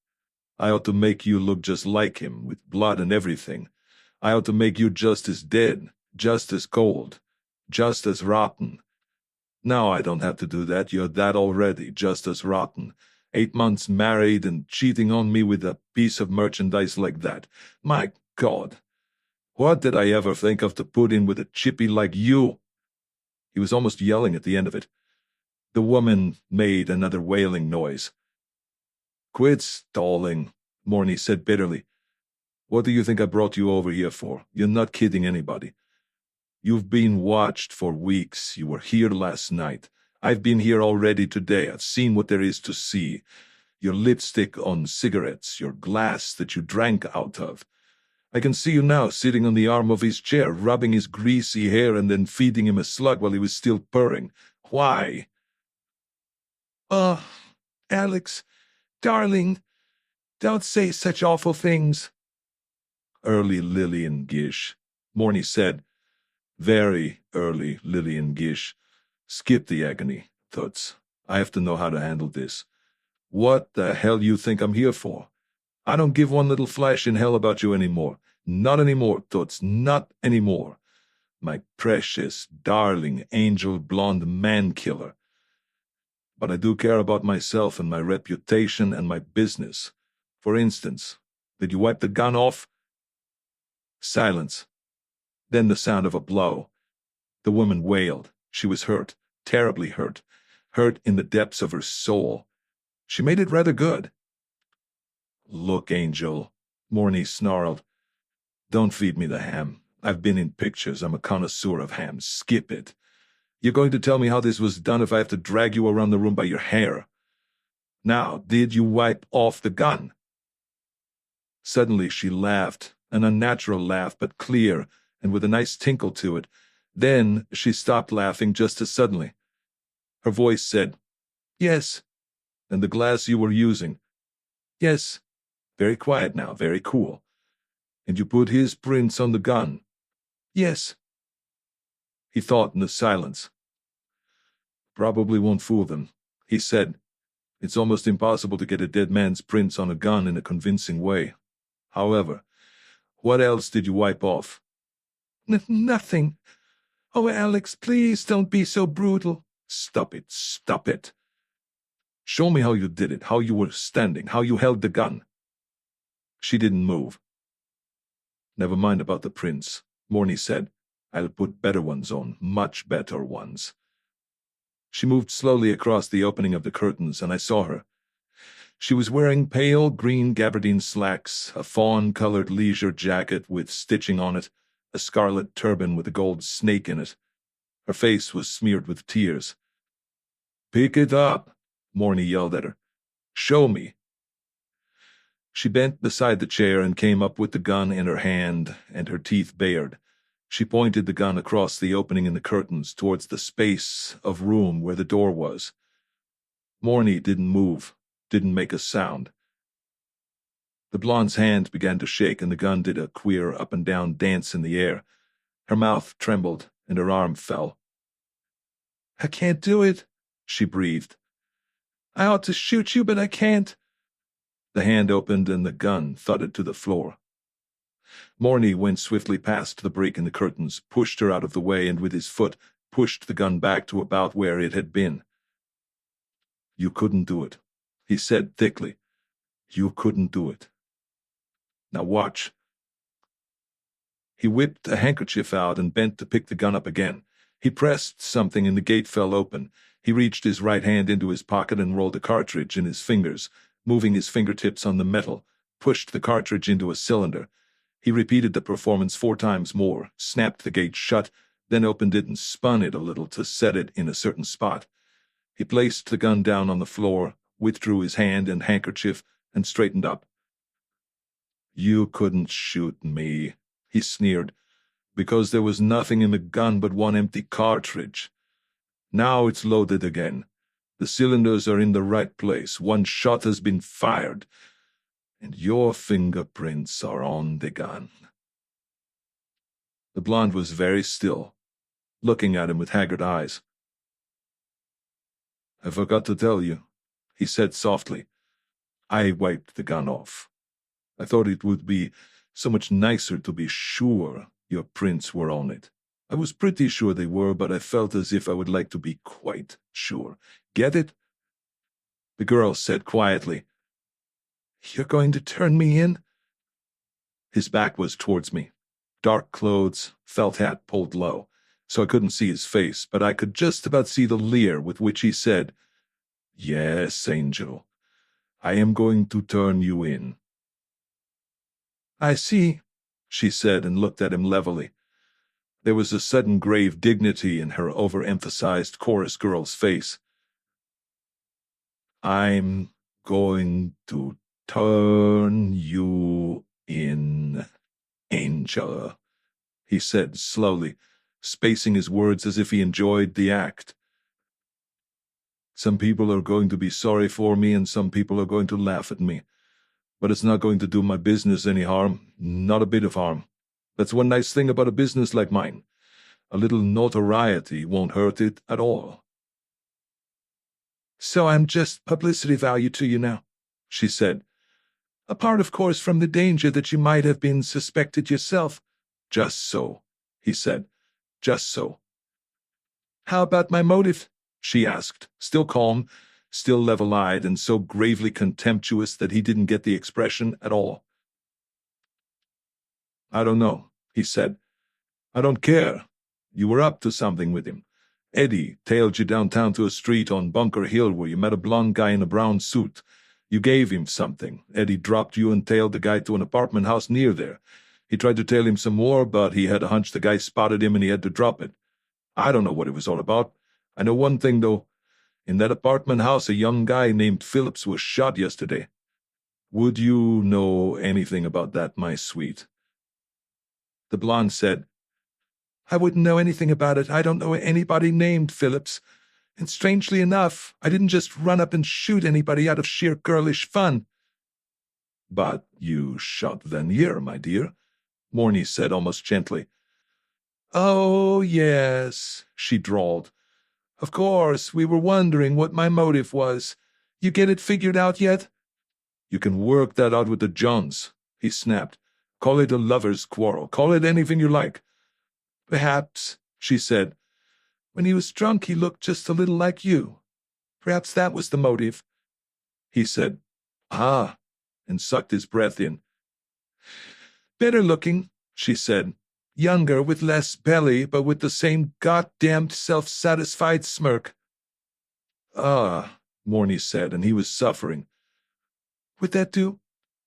Speaker 1: make you look just like him, with blood and everything. I ought to make you just as dead, just as cold, just as rotten. Now I don't have to do that, you're that already, just as rotten. 8 months married and cheating on me with a piece of merchandise like that. My God, what did I ever think of to put in with a chippy like you?" He was almost yelling at the end of it. The woman made another wailing noise. "Quit stalling," Morney said bitterly. "What do you think I brought you over here for? You're not kidding anybody. You've been watched for weeks. You were here last night. I've been here already today. I've seen what there is to see. your lipstick on cigarettes, your glass that you drank out of. I can see you now sitting on the arm of his chair, rubbing his greasy hair and then feeding him a slug while he was still purring. Why?
Speaker 3: Oh, Alex, darling, don't say such awful things.
Speaker 1: Early Lillian Gish, Morny said. Very early Lillian Gish. Skip the agony, Toots. I have to know how to handle this. What the hell you think I'm here for? I don't give one little flash in hell about you anymore. Not anymore, Toots, not anymore. My precious, darling, angel blonde man-killer. But I do care about myself and my reputation and my business. For instance, did you wipe the gun off? Silence. Then the sound of a blow. The woman wailed. She was hurt, terribly hurt, hurt in the depths of her soul. She made it rather good. Look, Angel, Morny snarled. Don't feed me the ham. I've been in pictures. I'm a connoisseur of ham. Skip it. You're going to tell me how this was done if I have to drag you around the room by your hair. Now, did you wipe off the gun? Suddenly she laughed, an unnatural laugh, but clear, and with a nice tinkle to it. Then she stopped laughing just as suddenly. Her voice said, Yes. And the glass you were using? Yes. Very quiet now, very cool. And you put his prints on the gun?
Speaker 3: Yes.
Speaker 1: He thought in the silence. Probably won't fool them, he said. It's almost impossible to get a dead man's prints on a gun in a convincing way. However, what else did you wipe off?
Speaker 3: Nothing. Oh, Alex, please don't be so brutal.
Speaker 1: Stop it, stop it. Show me how you did it, how you were standing, how you held the gun. She didn't move. Never mind about the prints, Morny said. I'll put better ones on, much better ones. She moved slowly across the opening of the curtains, and I saw her. She was wearing pale green gabardine slacks, a fawn-colored leisure jacket with stitching on it, a scarlet turban with a gold snake in it. Her face was smeared with tears. Pick it up, Morny yelled at her. Show me. She bent beside the chair and came up with the gun in her hand and her teeth bared. She pointed the gun across the opening in the curtains towards the space of room where the door was. Morny didn't move, didn't make a sound. The blonde's hand began to shake and the gun did a queer up-and-down dance in the air. Her mouth trembled and her arm fell.
Speaker 3: I can't do it, she breathed. I ought to shoot you, but I can't.
Speaker 1: The hand opened and the gun thudded to the floor. Morny went swiftly past the break in the curtains, pushed her out of the way, and with his foot pushed the gun back to about where it had been. You couldn't do it, he said thickly. You couldn't do it. Now watch. He whipped a handkerchief out and bent to pick the gun up again. He pressed something and the gate fell open. He reached his right hand into his pocket and rolled a cartridge in his fingers, moving his fingertips on the metal, pushed the cartridge into a cylinder. He repeated the performance 4 times more, snapped the gate shut, then opened it and spun it a little to set it in a certain spot. He placed the gun down on the floor, withdrew his hand and handkerchief, and straightened up. You couldn't shoot me, he sneered, because there was nothing in the gun but one empty cartridge. Now it's loaded again. The cylinders are in the right place. One shot has been fired. And your fingerprints are on the gun. The blonde was very still, looking at him with haggard eyes. I forgot to tell you, he said softly. I wiped the gun off. I thought it would be so much nicer to be sure your prints were on it. I was pretty sure they were, but I felt as if I would like to be quite sure. Get it? The girl said quietly, You're going to turn me in? His back was towards me. Dark clothes, felt hat pulled low, so I couldn't see his face, but I could just about see the leer with which he said, Yes, Angel, I am going to turn you in.
Speaker 3: I see,
Speaker 1: she said and looked at him levelly. There was a sudden grave dignity in her overemphasized chorus girl's face. I'm
Speaker 2: going to turn you in, Angel," he said slowly, spacing his words as if he enjoyed the act. "Some people are going to be sorry for me and some people are going to laugh at me. But it's not going to do my business any harm, not a bit of harm. That's one nice thing about a business like mine. A little notoriety won't hurt it at all."
Speaker 3: "So I'm just publicity value to you now," she said. "Apart, of course, from the danger that you might have been suspected yourself."
Speaker 2: "Just so," he said. "Just so."
Speaker 3: "How about my motive?"
Speaker 2: she asked, still calm, still level-eyed, and so gravely contemptuous that he didn't get the expression at all. "I don't know," he said. "I don't care. You were up to something with him. Eddie tailed you downtown to a street on Bunker Hill where you met a blonde guy in a brown suit. You gave him something. Eddie dropped you and tailed the guy to an apartment house near there. He tried to tail him some more, but he had a hunch the guy spotted him and he had to drop it. I don't know what it was all about. I know one thing, though. In that apartment house, a young guy named Phillips was shot yesterday. Would you know anything about that, my sweet?"
Speaker 3: The blonde said, "I wouldn't know anything about it. I don't know anybody named Phillips. And strangely enough, I didn't just run up and shoot anybody out of sheer girlish fun."
Speaker 2: "But you shot Vanier, my dear," Morny said almost gently.
Speaker 3: "Oh, yes," she drawled. "Of course, we were wondering what my motive was. You get it figured out yet?"
Speaker 2: "You can work that out with the Johns," he snapped. "Call it a lover's quarrel. Call it anything you like."
Speaker 3: "Perhaps," she said. "When he was drunk, he looked just a little like you. Perhaps that was the motive."
Speaker 2: He said, "Ah," and sucked his breath in.
Speaker 3: "Better looking," she said. "Younger, with less belly, but with the same goddamned self-satisfied smirk."
Speaker 2: "Ah," Morny said, and he was suffering.
Speaker 3: "Would that do?"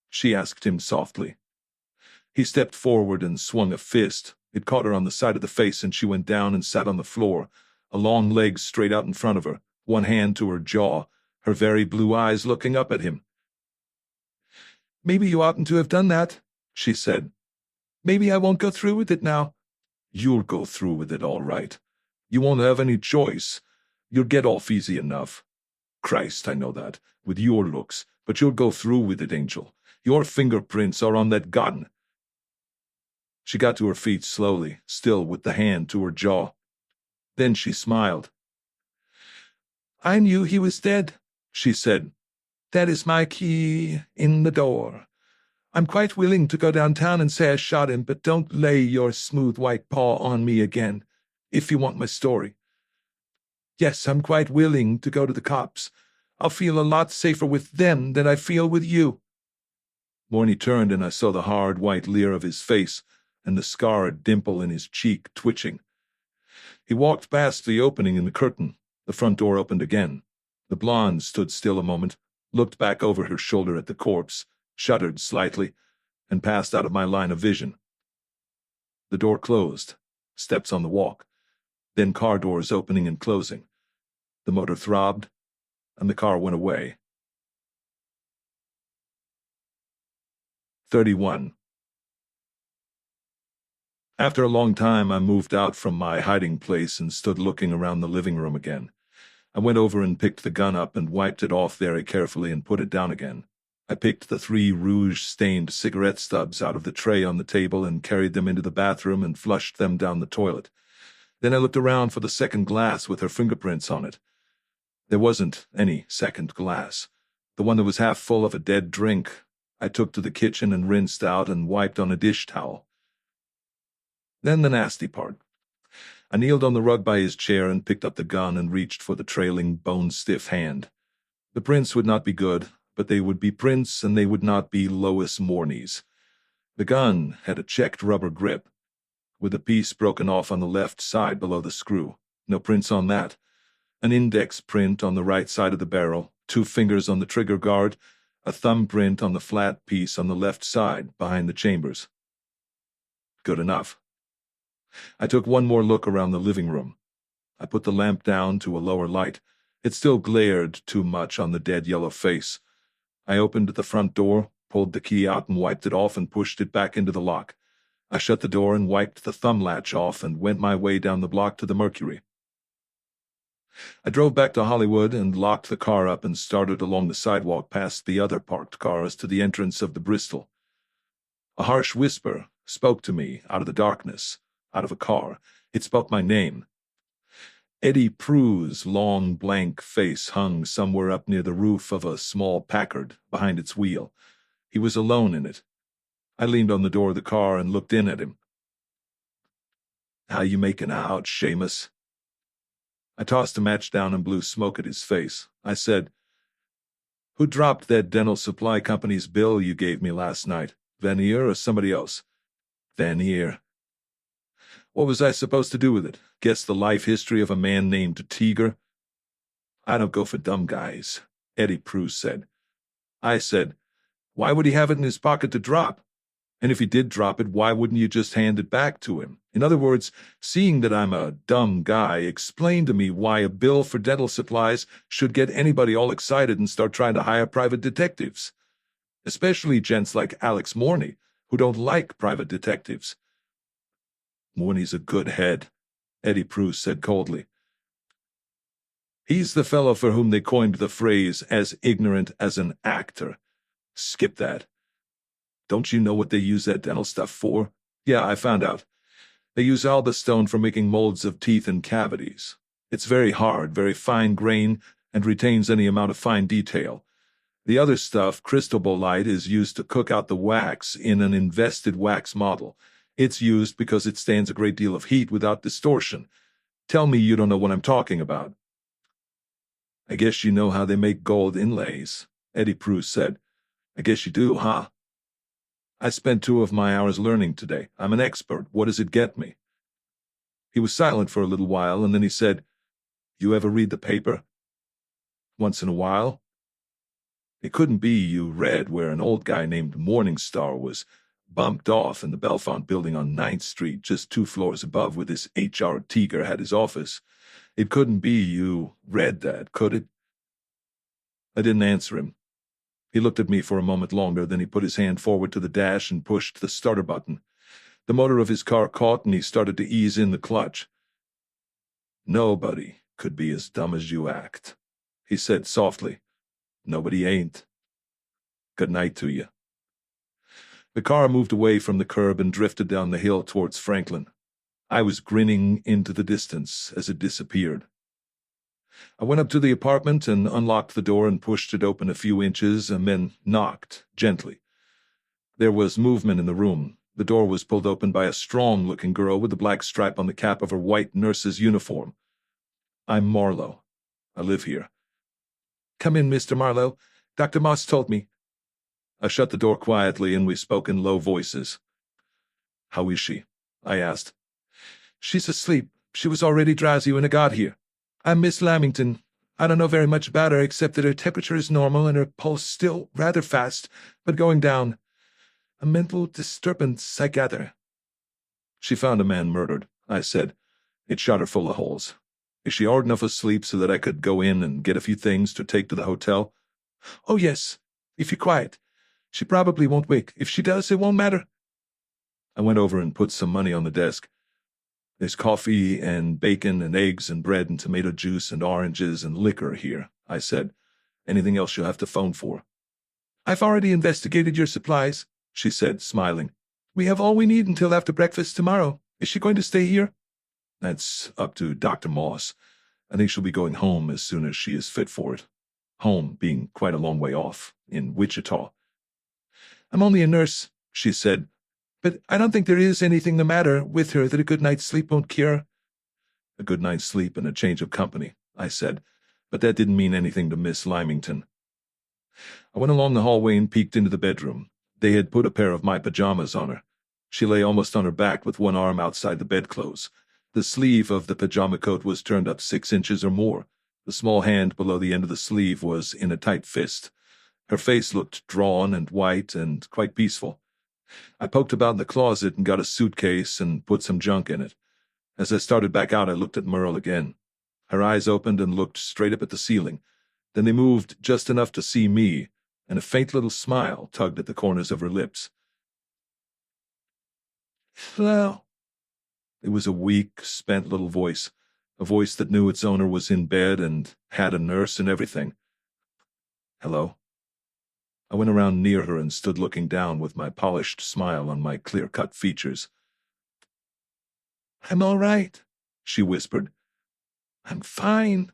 Speaker 3: she asked him softly.
Speaker 2: He stepped forward and swung a fist. It caught her on the side of the face, and she went down and sat on the floor, a long leg straight out in front of her, one hand to her jaw, her very blue eyes looking up at him.
Speaker 3: "Maybe you oughtn't to have done that," she said. "Maybe I won't go through with it now."
Speaker 2: "You'll go through with it all right. You won't have any choice. You'll get off easy enough. Christ, I know that, with your looks, but you'll go through with it, Angel. Your fingerprints are on that gun." She got to her feet slowly, still with the hand to her jaw. Then she smiled.
Speaker 3: "I knew he was dead," she said. "That is my key in the door. I'm quite willing to go downtown and say I shot him, but don't lay your smooth white paw on me again, if you want my story. Yes, I'm quite willing to go to the cops. I'll feel a lot safer with them than I feel with you."
Speaker 2: Morny turned, and I saw the hard white leer of his face and the scarred dimple in his cheek twitching. He walked past the opening in the curtain. The front door opened again. The blonde stood still a moment, looked back over her shoulder at the corpse, shuddered slightly, and passed out of my line of vision. The door closed, steps on the walk, then car doors opening and closing. The motor throbbed, and the car went away. 31. After a long time, I moved out from my hiding place and stood looking around the living room again. I went over and picked the gun up and wiped it off very carefully and put it down again. I picked the 3 rouge-stained cigarette stubs out of the tray on the table and carried them into the bathroom and flushed them down the toilet. Then I looked around for the second glass with her fingerprints on it. There wasn't any second glass. The one that was half full of a dead drink, I took to the kitchen and rinsed out and wiped on a dish towel. Then the nasty part. I kneeled on the rug by his chair and picked up the gun and reached for the trailing, bone-stiff hand. The prints would not be good, but they would be prints and they would not be Lois Morney's. The gun had a checked rubber grip, with a piece broken off on the left side below the screw. No prints on that. An index print on the right side of the barrel, 2 fingers on the trigger guard, a thumbprint on the flat piece on the left side behind the chambers. Good enough. I took one more look around the living room. I put the lamp down to a lower light. It still glared too much on the dead yellow face.
Speaker 1: I opened the front door, pulled the key out and wiped it off and pushed it back into the lock. I shut the door and wiped the thumb latch off and went my way down the block to the Mercury. I drove back to Hollywood and locked the car up and started along the sidewalk past the other parked cars to the entrance of the Bristol. A harsh whisper spoke to me out of the darkness, out of a car. It spoke my name. Eddie Prue's long, blank face hung somewhere up near the roof of a small Packard behind its wheel. He was alone in it. I leaned on the door of the car and looked in at him. "How you making out, Seamus?" I tossed a match down and blew smoke at his face. I said, "Who dropped that dental supply company's bill you gave me last night? Vanier or somebody else?" "Vanier." "What was I supposed to do with it? Guess the life history of a man named Teager?" "I don't go for dumb guys," Eddie Prue said. I said, "Why would he have it in his pocket to drop? And if he did drop it, why wouldn't you just hand it back to him? In other words, seeing that I'm a dumb guy, explain to me why a bill for dental supplies should get anybody all excited and start trying to hire private detectives. Especially gents like Alex Morney, who don't like private detectives." "Morney's a good head," Eddie Prue said coldly. "He's the fellow for whom they coined the phrase as ignorant as an actor. Skip that. Don't you know what they use that dental stuff for?" "Yeah, I found out. They use alba stone for making molds of teeth and cavities. It's very hard, very fine grain, and retains any amount of fine detail. The other stuff, crystal bolite, is used to cook out the wax in an invested wax model. It's used because it stands a great deal of heat without distortion. Tell me you don't know what I'm talking about." "I guess you know how they make gold inlays," Eddie Prue said. "I guess you do, huh?" "I spent 2 of my hours learning today. I'm an expert. What does it get me?" He was silent for a little while, and then he said, "You ever read the paper?" "Once in a while." "It couldn't be you read where an old guy named Morningstar was bumped off in the Belfont building on 9th Street, just 2 floors above where this H.R. Teager had his office. It couldn't be you read that, could it?" I didn't answer him. He looked at me for a moment longer, then he put his hand forward to the dash and pushed the starter button. The motor of his car caught, and he started to ease in the clutch. "Nobody could be as dumb as you act," he said softly. "Nobody ain't. Good night to you." The car moved away from the curb and drifted down the hill towards Franklin. I was grinning into the distance as it disappeared. I went up to the apartment and unlocked the door and pushed it open a few inches and then knocked gently. There was movement in the room. The door was pulled open by a strong-looking girl with a black stripe on the cap of her white nurse's uniform. "I'm Marlowe. I live here." "Come in, Mr. Marlowe. Dr. Moss told me." I shut the door quietly, and we spoke in low voices. "How is she?" I asked. "She's asleep. She was already drowsy when I got here. I'm Miss Lamington. I don't know very much about her except that her temperature is normal and her pulse still rather fast, but going down. A mental disturbance, I gather." "She found a man murdered," I said. "It shot her full of holes. Is she hard enough asleep so that I could go in and get a few things to take to the hotel?" "Oh, yes, if you're quiet. She probably won't wake. If she does, it won't matter." I went over and put some money on the desk. "There's coffee and bacon and eggs and bread and tomato juice and oranges and liquor here," I said. "Anything else you'll have to phone for?" "I've already investigated your supplies," she said, smiling. "We have all we need until after breakfast tomorrow. Is she going to stay here?" "That's up to Dr. Moss. I think she'll be going home as soon as she is fit for it. Home being quite a long way off, in Wichita." "I'm only a nurse," she said. "But I don't think there is anything the matter with her that a good night's sleep won't cure." "A good night's sleep and a change of company," I said, but that didn't mean anything to Miss Lamington. I went along the hallway and peeked into the bedroom. They had put a pair of my pajamas on her. She lay almost on her back with one arm outside the bedclothes. The sleeve of the pajama coat was turned up 6 inches or more. The small hand below the end of the sleeve was in a tight fist. Her face looked drawn and white and quite peaceful. I poked about in the closet and got a suitcase and put some junk in it. As I started back out, I looked at Merle again. Her eyes opened and looked straight up at the ceiling. Then they moved just enough to see me, and a faint little smile tugged at the corners of her lips.
Speaker 3: Hello.
Speaker 1: It was a weak, spent little voice, a voice that knew its owner was in bed and had a nurse and everything. Hello? I went around near her and stood looking down with my polished smile on my clear-cut features.
Speaker 3: I'm all right, she whispered. I'm fine,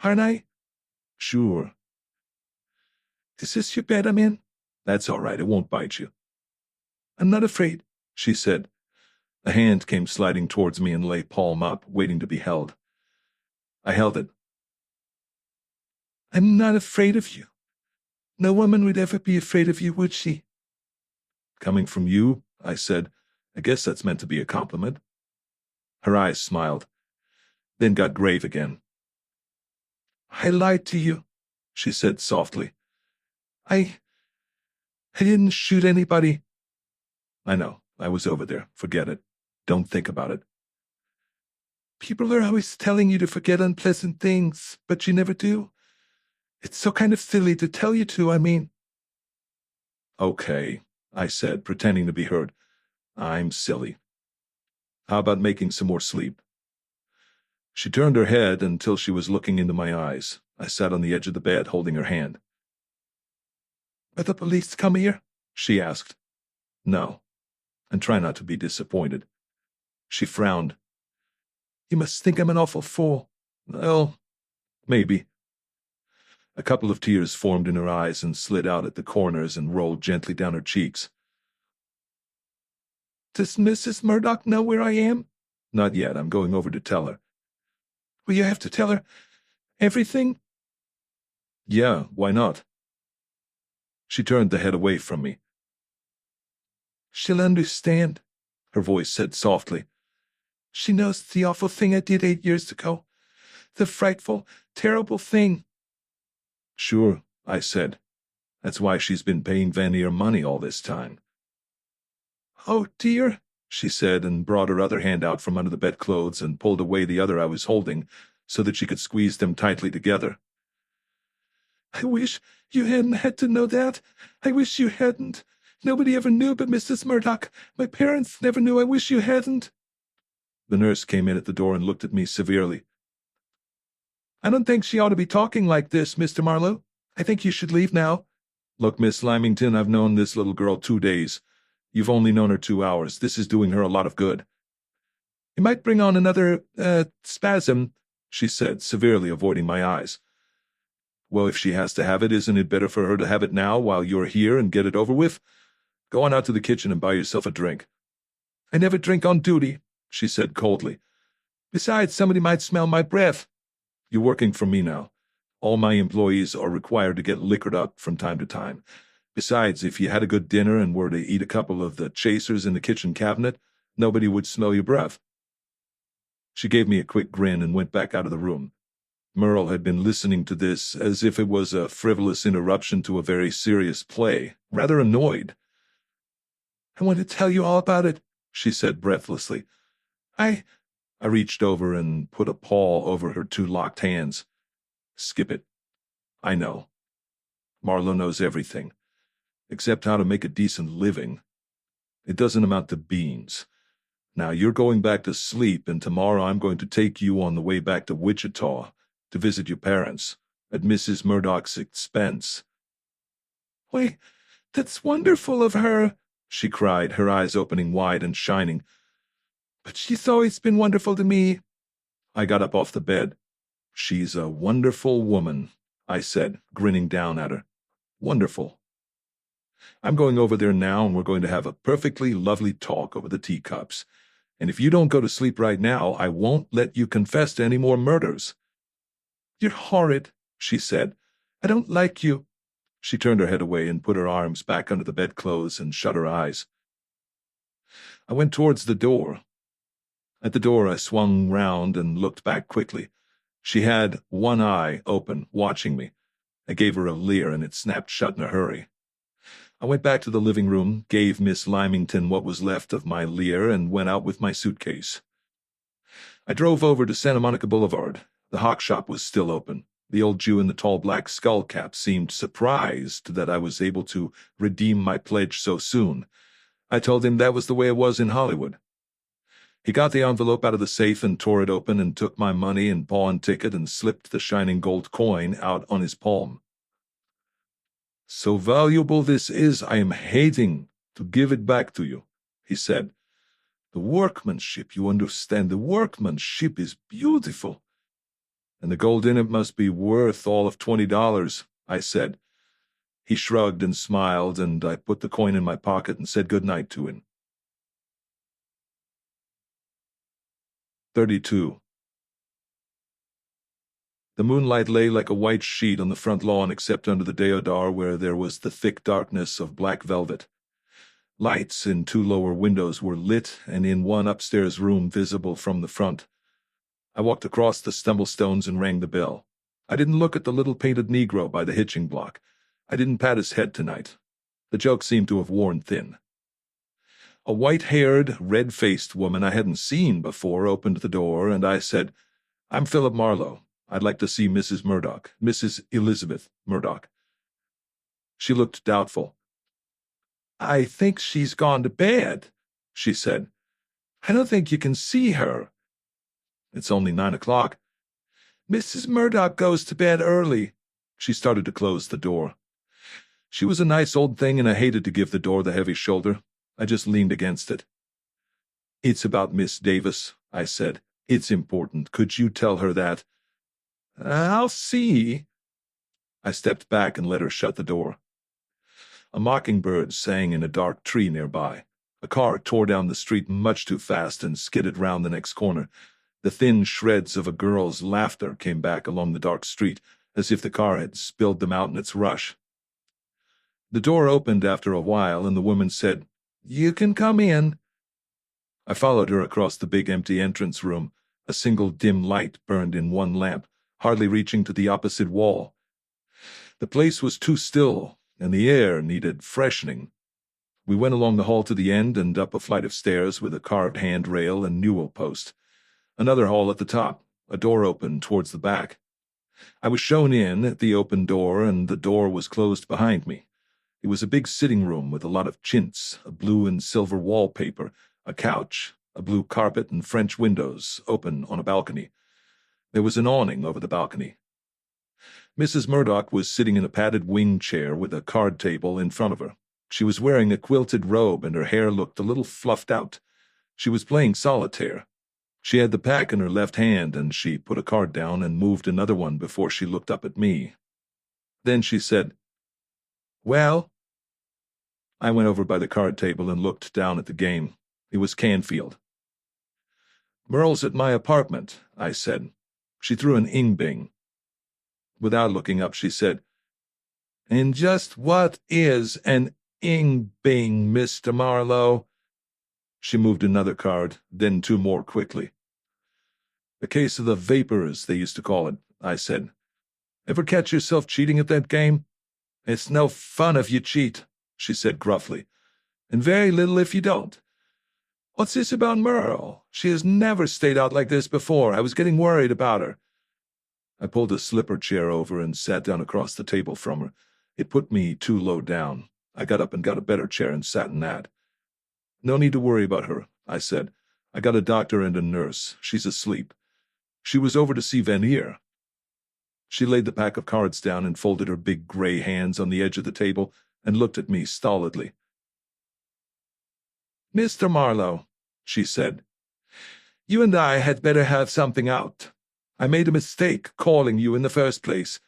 Speaker 3: aren't I?
Speaker 1: Sure.
Speaker 3: Is this your bed I'm in?
Speaker 1: That's all right, it won't bite you.
Speaker 3: I'm not afraid,
Speaker 1: she said. A hand came sliding towards me and lay palm up, waiting to be held. I held it.
Speaker 3: I'm not afraid of you. No woman would ever be afraid of you, would she?
Speaker 1: Coming from you, I said. I guess that's meant to be a compliment. Her eyes smiled, then got grave again.
Speaker 3: I lied to you, she said softly. I didn't shoot anybody.
Speaker 1: I know. I was over there. Forget it. Don't think about it.
Speaker 3: People are always telling you to forget unpleasant things, but you never do. It's so kind of silly to tell you to, I mean.
Speaker 1: Okay, I said, pretending to be hurt. I'm silly. How about making some more sleep? She turned her head until she was looking into my eyes. I sat on the edge of the bed, holding her hand.
Speaker 3: Will the police come here?
Speaker 1: She asked. No, and try not to be disappointed. She frowned.
Speaker 3: You must think I'm an awful fool.
Speaker 1: Well, maybe. A couple of tears formed in her eyes and slid out at the corners and rolled gently down her cheeks.
Speaker 3: Does Mrs. Murdoch know where I am?
Speaker 1: Not yet. I'm going over to tell her.
Speaker 3: Will you have to tell her everything?
Speaker 1: Yeah, why not? She turned the head away from me.
Speaker 3: She'll understand,
Speaker 1: her voice said softly.
Speaker 3: She knows the awful thing I did 8 years ago. The frightful, terrible thing.
Speaker 1: Sure, I said. That's why she's been paying Vanier money all this time.
Speaker 3: Oh, dear,
Speaker 1: she said, and brought her other hand out from under the bedclothes and pulled away the other I was holding so that she could squeeze them tightly together.
Speaker 3: I wish you hadn't had to know that. I wish you hadn't. Nobody ever knew but Mrs. Murdoch. My parents never knew. I wish you hadn't.
Speaker 1: The nurse came in at the door and looked at me severely.
Speaker 3: I don't think she ought to be talking like this, Mr. Marlowe. I think you should leave now.
Speaker 1: Look, Miss Lymington, I've known this little girl 2 days. You've only known her 2 hours. This is doing her a lot of good.
Speaker 3: It might bring on another, spasm,
Speaker 1: she said, severely avoiding my eyes. Well, if she has to have it, isn't it better for her to have it now while you're here and get it over with? Go on out to the kitchen and buy yourself a drink.
Speaker 3: I never drink on duty,
Speaker 1: she said coldly.
Speaker 3: Besides, somebody might smell my breath.
Speaker 1: You're working for me now. All my employees are required to get liquored up from time to time. Besides, if you had a good dinner and were to eat a couple of the chasers in the kitchen cabinet, nobody would smell your breath. She gave me a quick grin and went back out of the room. Merle had been listening to this as if it was a frivolous interruption to a very serious play, rather annoyed.
Speaker 3: I want to tell you all about it,
Speaker 1: she said breathlessly.
Speaker 3: I
Speaker 1: reached over and put a paw over her 2 locked hands. Skip it. I know. Marlowe knows everything, except how to make a decent living. It doesn't amount to beans. Now you're going back to sleep, and tomorrow I'm going to take you on the way back to Wichita to visit your parents, at Mrs. Murdoch's expense.
Speaker 3: Why, that's wonderful of her,
Speaker 1: she cried, her eyes opening wide and shining.
Speaker 3: But she's always been wonderful to me.
Speaker 1: I got up off the bed. She's a wonderful woman, I said, grinning down at her. Wonderful. I'm going over there now, and we're going to have a perfectly lovely talk over the teacups. And if you don't go to sleep right now, I won't let you confess to any more murders.
Speaker 3: You're horrid, she said. I don't like you.
Speaker 1: She turned her head away and put her arms back under the bedclothes and shut her eyes. I went towards the door. At the door, I swung round and looked back quickly. She had one eye open, watching me. I gave her a leer, and it snapped shut in a hurry. I went back to the living room, gave Miss Lymington what was left of my leer, and went out with my suitcase. I drove over to Santa Monica Boulevard. The hock shop was still open. The old Jew in the tall black skull cap seemed surprised that I was able to redeem my pledge so soon. I told him that was the way it was in Hollywood. He got the envelope out of the safe and tore it open and took my money and pawn ticket and slipped the shining gold coin out on his palm. "So valuable this is, I am hating to give it back to you," he said. "The workmanship, you understand, the workmanship is beautiful. And the gold in it must be worth all of $20, I said. He shrugged and smiled, and I put the coin in my pocket and said good night to him. 32. The moonlight lay like a white sheet on the front lawn except under the deodar where there was the thick darkness of black velvet. Lights in 2 lower windows were lit, and in one upstairs room visible from the front. I walked across the stumblestones and rang the bell. I didn't look at the little painted Negro by the hitching block. I didn't pat his head tonight. The joke seemed to have worn thin. A white-haired, red-faced woman I hadn't seen before opened the door, and I said, "I'm Philip Marlowe. I'd like to see Mrs. Murdoch, Mrs. Elizabeth Murdoch." She looked doubtful. "I think she's gone to bed," she said. "I don't think you can see her." "It's only 9 o'clock. "Mrs. Murdoch goes to bed early." She started to close the door. She was a nice old thing, and I hated to give the door the heavy shoulder. I just leaned against it. "It's about Miss Davis," I said. "It's important. Could you tell her that?" "I'll see." I stepped back and let her shut the door. A mockingbird sang in a dark tree nearby. A car tore down the street much too fast and skidded round the next corner. The thin shreds of a girl's laughter came back along the dark street, as if the car had spilled them out in its rush. The door opened after a while, and the woman said, "You can come in." I followed her across the big empty entrance room. A single dim light burned in one lamp, hardly reaching to the opposite wall. The place was too still, and the air needed freshening. We went along the hall to the end and up a flight of stairs with a carved handrail and newel post. Another hall at the top. A door opened towards the back. I was shown in at the open door, and the door was closed behind me. It was a big sitting room with a lot of chintz, a blue and silver wallpaper, a couch, a blue carpet, and French windows open on a balcony. There was an awning over the balcony. Mrs. Murdoch was sitting in a padded wing chair with a card table in front of her. She was wearing a quilted robe, and her hair looked a little fluffed out. She was playing solitaire. She had the pack in her left hand, and she put a card down and moved another one before she looked up at me. Then she said, "Well?" I went over by the card table and looked down at the game. It was Canfield. "Merle's at my apartment," I said. She threw an ing-bing. Without looking up, she said, "And just what is an ing-bing, Mr. Marlowe?" She moved another card, then 2 more quickly. "A case of the vapors, they used to call it," I said. "Ever catch yourself cheating at that game?" "It's no fun if you cheat," she said gruffly, "and very little if you don't. What's this about Merle? She has never stayed out like this before. I was getting worried about her." I pulled a slipper chair over and sat down across the table from her. It put me too low down. I got up and got a better chair and sat in that. "No need to worry about her," I said. "I got a doctor and a nurse. She's asleep. She was over to see Vanier." She laid the pack of cards down and folded her big gray hands on the edge of the table and looked at me stolidly. "Mr. Marlowe," she said, "you and I had better have something out. I made a mistake calling you in the first place.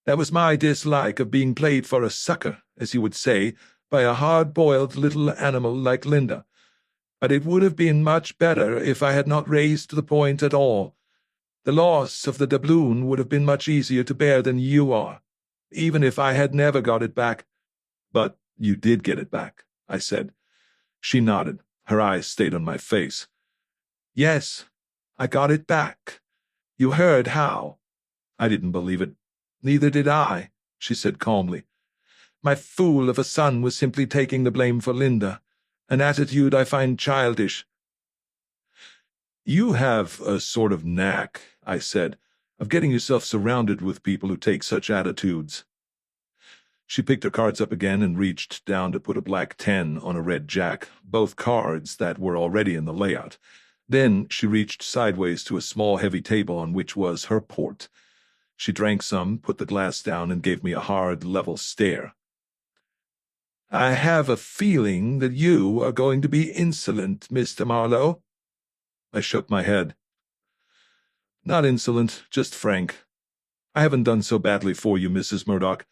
Speaker 1: That was my dislike of being played for a sucker, as you would say, by a hard-boiled little animal like Linda. But it would have been much better if I had not raised the point at all. The loss of the doubloon would have been much easier to bear than you are, even if I had never got it back." "But you did get it back," I said. She nodded. Her eyes stayed on my face. "Yes, I got it back. You heard how." I didn't believe it. "Neither did I," she said calmly. "My fool of a son was simply taking the blame for Linda, an attitude I find childish." "You have a sort of knack," I said, of getting yourself surrounded with people who take such attitudes. She picked her cards up again and reached down to put a black 10 on a red jack, both cards that were already in the layout. Then she reached sideways to a small heavy table on which was her port. She drank some, put the glass down, and gave me a hard, level stare. "I have a feeling that you are going to be insolent, Mr. Marlowe." I shook my head. "Not insolent, just frank. I haven't done so badly for you, Mrs. Murdoch.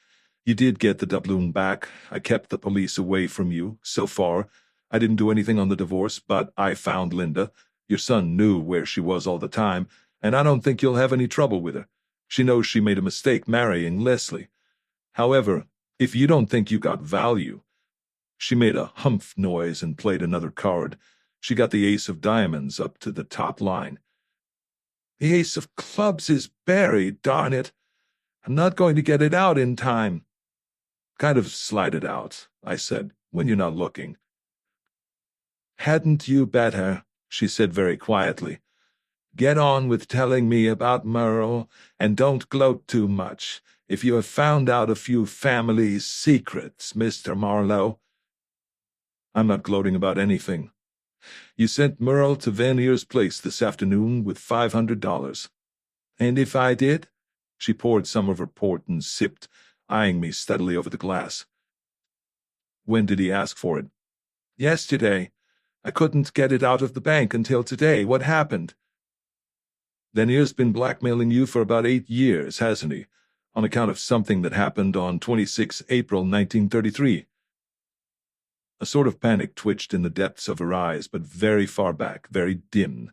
Speaker 1: You did get the doubloon back. I kept the police away from you, so far. I didn't do anything on the divorce, but I found Linda. Your son knew where she was all the time, and I don't think you'll have any trouble with her. She knows she made a mistake marrying Leslie. However, if you don't think you got value—" She made a humph noise and played another card. She got the ace of diamonds up to the top line. "The ace of clubs is buried, darn it. I'm not going to get it out in time." "Kind of slide it out," I said, "when you're not looking." "Hadn't you better?" she said very quietly. "Get on with telling me about Merle, and don't gloat too much. If you have found out a few family secrets, Mr. Marlowe—" "I'm not gloating about anything. You sent Merle to Vanier's place this afternoon with $500. "And if I did?" She poured some of her port and sipped, eyeing me steadily over the glass. "When did he ask for it?" "Yesterday. I couldn't get it out of the bank until today. What happened?" "Vanier's been blackmailing you for about 8 years, hasn't he? On account of something that happened on 26 April 1933. A sort of panic twitched in the depths of her eyes, but very far back, very dim,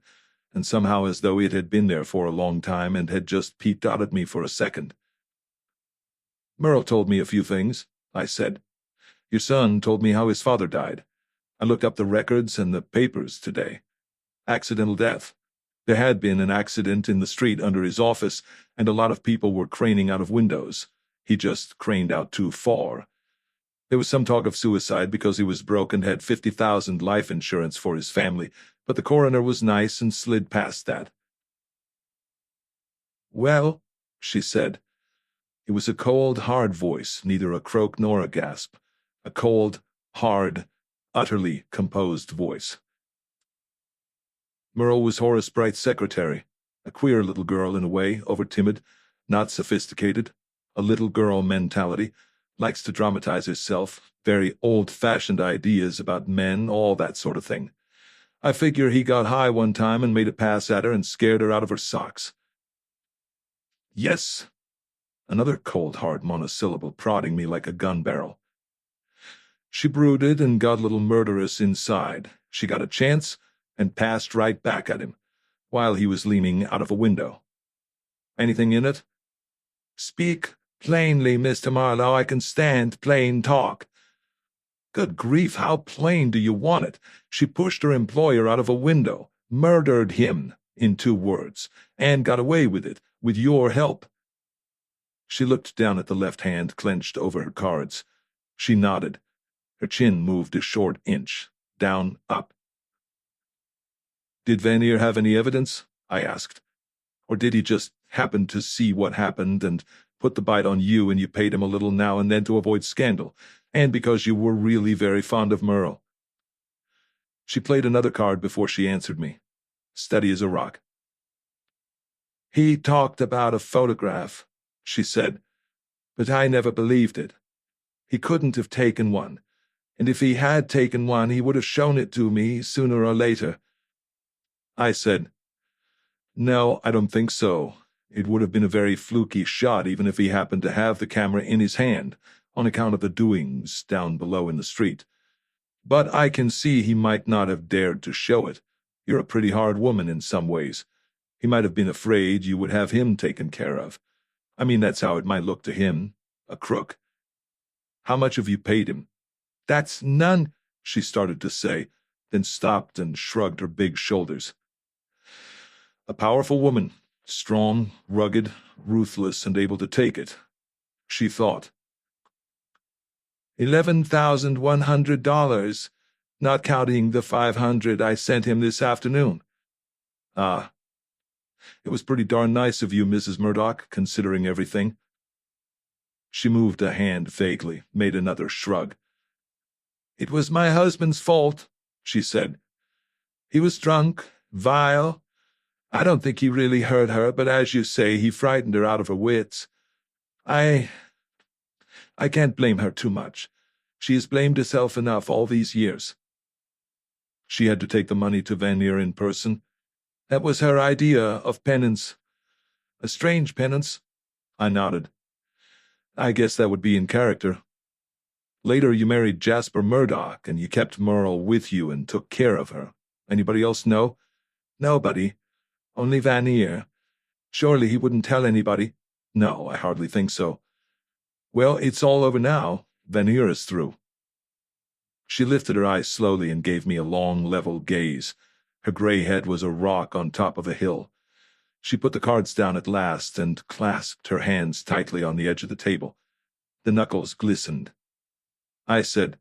Speaker 1: and somehow as though it had been there for a long time and had just peeped out at me for a second. "Merle told me a few things," I said. "Your son told me how his father died. I looked up the records and the papers today. Accidental death. There had been an accident in the street under his office, and a lot of people were craning out of windows. He just craned out too far. There was some talk of suicide because he was broke and had $50,000 life insurance for his family, but the coroner was nice and slid past that." "Well," she said. It was a cold, hard voice, neither a croak nor a gasp. A cold, hard, utterly composed voice. "Merle was Horace Bright's secretary. A queer little girl in a way, over-timid, not sophisticated, a little girl mentality, likes to dramatize herself, very old-fashioned ideas about men, all that sort of thing. I figure he got high one time and made a pass at her and scared her out of her socks." "Yes." Another cold, hard monosyllable prodding me like a gun barrel. "She brooded and got a little murderous inside. She got a chance and passed right back at him, while he was leaning out of a window. Anything in it?" "Speak plainly, Mr. Marlowe. I can stand plain talk." "Good grief, how plain do you want it? She pushed her employer out of a window, murdered him, in 2 words, and got away with it, with your help." She looked down at the left hand clenched over her cards. She nodded. Her chin moved a short inch, down, up. "Did Vanier have any evidence?" I asked. "Or did he just happen to see what happened and put the bite on you and you paid him a little now and then to avoid scandal, and because you were really very fond of Merle?" She played another card before she answered me, steady as a rock. "He talked about a photograph," she said, "but I never believed it. He couldn't have taken one, and if he had taken one he would have shown it to me sooner or later." I said, "No, I don't think so. It would have been a very fluky shot even if he happened to have the camera in his hand, on account of the doings down below in the street. But I can see he might not have dared to show it. You're a pretty hard woman in some ways. He might have been afraid you would have him taken care of. I mean, that's how it might look to him, a crook. How much have you paid him?" "That's none," she started to say, then stopped and shrugged her big shoulders. A powerful woman, strong, rugged, ruthless, and able to take it, she thought. $11,100, not counting the $500 I sent him this afternoon." "Ah." It was pretty darn nice of you, Mrs. Murdoch, considering everything. She moved a hand vaguely, made another shrug.
Speaker 3: It was my husband's fault, she said. He was drunk, vile. I don't think he really hurt her, but as you say, he frightened her out of her wits. I can't blame her too much. She has blamed herself enough all these years.
Speaker 1: She had to take the money to Vanier in person.
Speaker 3: That was her idea of penance. A strange penance.
Speaker 1: I nodded. I guess that would be in character. Later you married Jasper Murdoch, and you kept Merle with you and took care of her. Anybody else know?
Speaker 3: Nobody. Only Vanier. Surely he wouldn't tell anybody.
Speaker 1: No, I hardly think so.
Speaker 3: Well, it's all over now.
Speaker 1: Vanier is through. She lifted her eyes slowly and gave me a long, level gaze. Her gray head was a rock on top of a hill. She put the cards down at last and clasped her hands tightly on the edge of the table. The knuckles glistened. I said,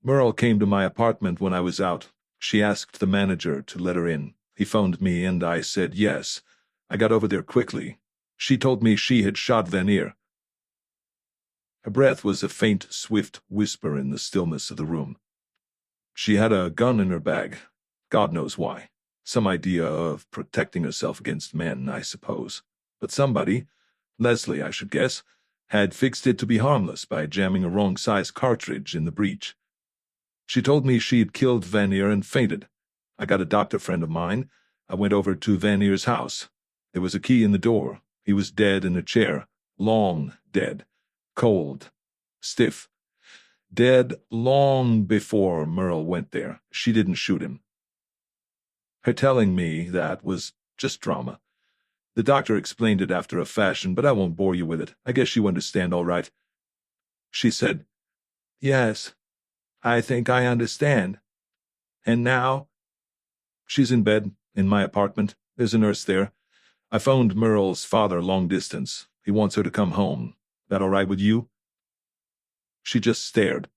Speaker 1: Merle came to my apartment when I was out. She asked the manager to let her in. He phoned me and I said yes. I got over there quickly. She told me she had shot Vanier. Her breath was a faint, swift whisper in the stillness of the room. She had a gun in her bag. God knows why. Some idea of protecting herself against men, I suppose. But somebody, Leslie I should guess, had fixed it to be harmless by jamming a wrong-size cartridge in the breech. She told me she'd killed Vanier and fainted. I got a doctor friend of mine. I went over to Vanier's house. There was a key in the door. He was dead in a chair. Long dead. Cold. Stiff. Dead long before Merle went there. She didn't shoot him. Her telling me that was just drama. The doctor explained it after a fashion, but I won't bore you with it. I guess you understand all right. She said,
Speaker 3: Yes, I think I understand. And now?
Speaker 1: She's in bed, in my apartment. There's a nurse there. I phoned Merle's father long distance. He wants her to come home. That all right with you? She just stared.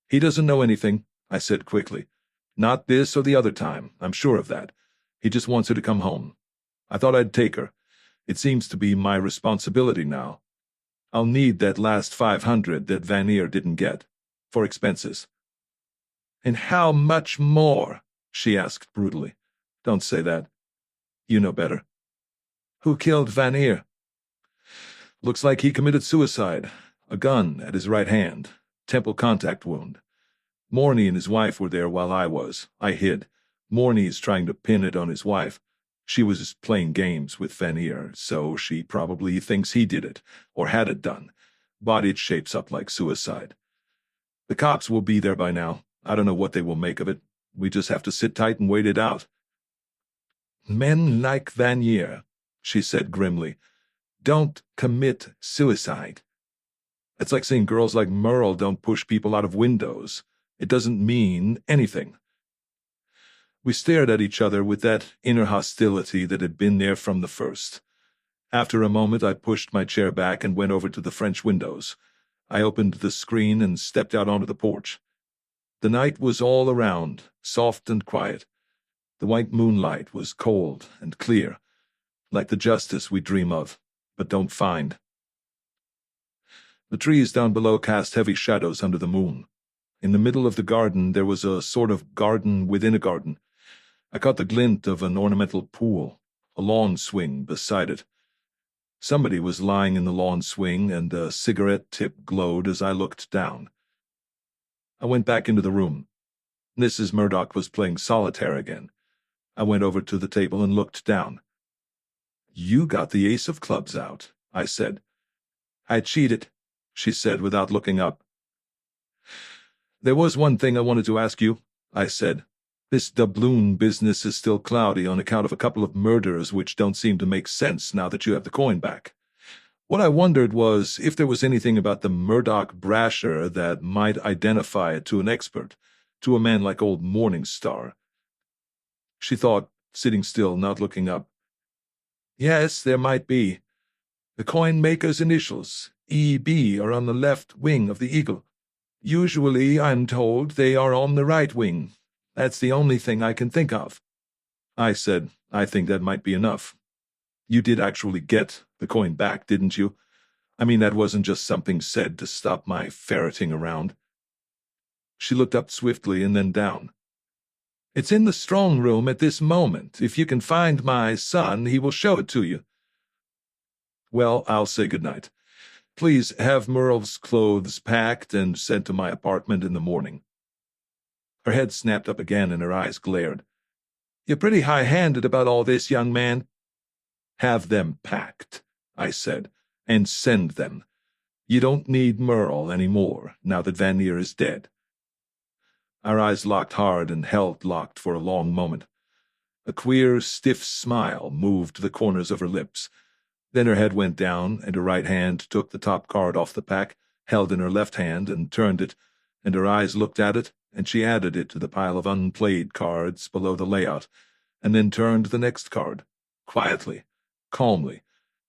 Speaker 1: He doesn't know anything, I said quickly. Not this or the other time, I'm sure of that. He just wants her to come home. I thought I'd take her. It seems to be my responsibility now. I'll need that last $500 that Vanier didn't get, for expenses.
Speaker 3: And how much more?
Speaker 1: She asked brutally. Don't say that. You know better.
Speaker 3: Who killed Vanier?
Speaker 1: Looks like he committed suicide. A gun at his right hand. Temple contact wound. Morney and his wife were there while I was. I hid. Morney's trying to pin it on his wife. She was just playing games with Vanier, so she probably thinks he did it, or had it done. But it shapes up like suicide. The cops will be there by now. I don't know what they will make of it. We just have to sit tight and wait it out.
Speaker 3: Men like Vanier, she said grimly, don't commit suicide.
Speaker 1: It's like saying girls like Merle don't push people out of windows. It doesn't mean anything. We stared at each other with that inner hostility that had been there from the first. After a moment, I pushed my chair back and went over to the French windows. I opened the screen and stepped out onto the porch. The night was all around, soft and quiet. The white moonlight was cold and clear, like the justice we dream of, but don't find. The trees down below cast heavy shadows under the moon. In the middle of the garden there was a sort of garden within a garden. I caught the glint of an ornamental pool, a lawn swing beside it. Somebody was lying in the lawn swing, and a cigarette tip glowed as I looked down. I went back into the room. Mrs. Murdoch was playing solitaire again. I went over to the table and looked down. You got the ace of clubs out, I said.
Speaker 3: I cheated,
Speaker 1: she said without looking up. There was one thing I wanted to ask you, I said. This doubloon business is still cloudy on account of a couple of murders which don't seem to make sense now that you have the coin back. What I wondered was if there was anything about the Murdoch brasher that might identify it to an expert, to a man like old Morningstar. She thought, sitting still, not looking up.
Speaker 3: Yes, there might be. The coin maker's initials, E.B., are on the left wing of the eagle. Usually, I'm told, they are on the right wing. That's the only thing I can think of.
Speaker 1: I said, I think that might be enough. You did actually get the coin back, didn't you? I mean, that wasn't just something said to stop my ferreting around. She looked up swiftly and then down. It's in the strong room at this moment. If you can find my son, he will show it to you. Well, I'll say good night. Please have Merle's clothes packed and sent to my apartment in the morning. Her head snapped up again and her eyes glared. You're pretty high-handed about all this, young man. Have them packed, I said, and send them. You don't need Merle any more, now that Vanier is dead. Our eyes locked hard and held locked for a long moment. A queer, stiff smile moved the corners of her lips. Then her head went down, and her right hand took the top card off the pack, held in her left hand, and turned it, and her eyes looked at it, and she added it to the pile of unplayed cards below the layout, and then turned the next card, quietly, calmly,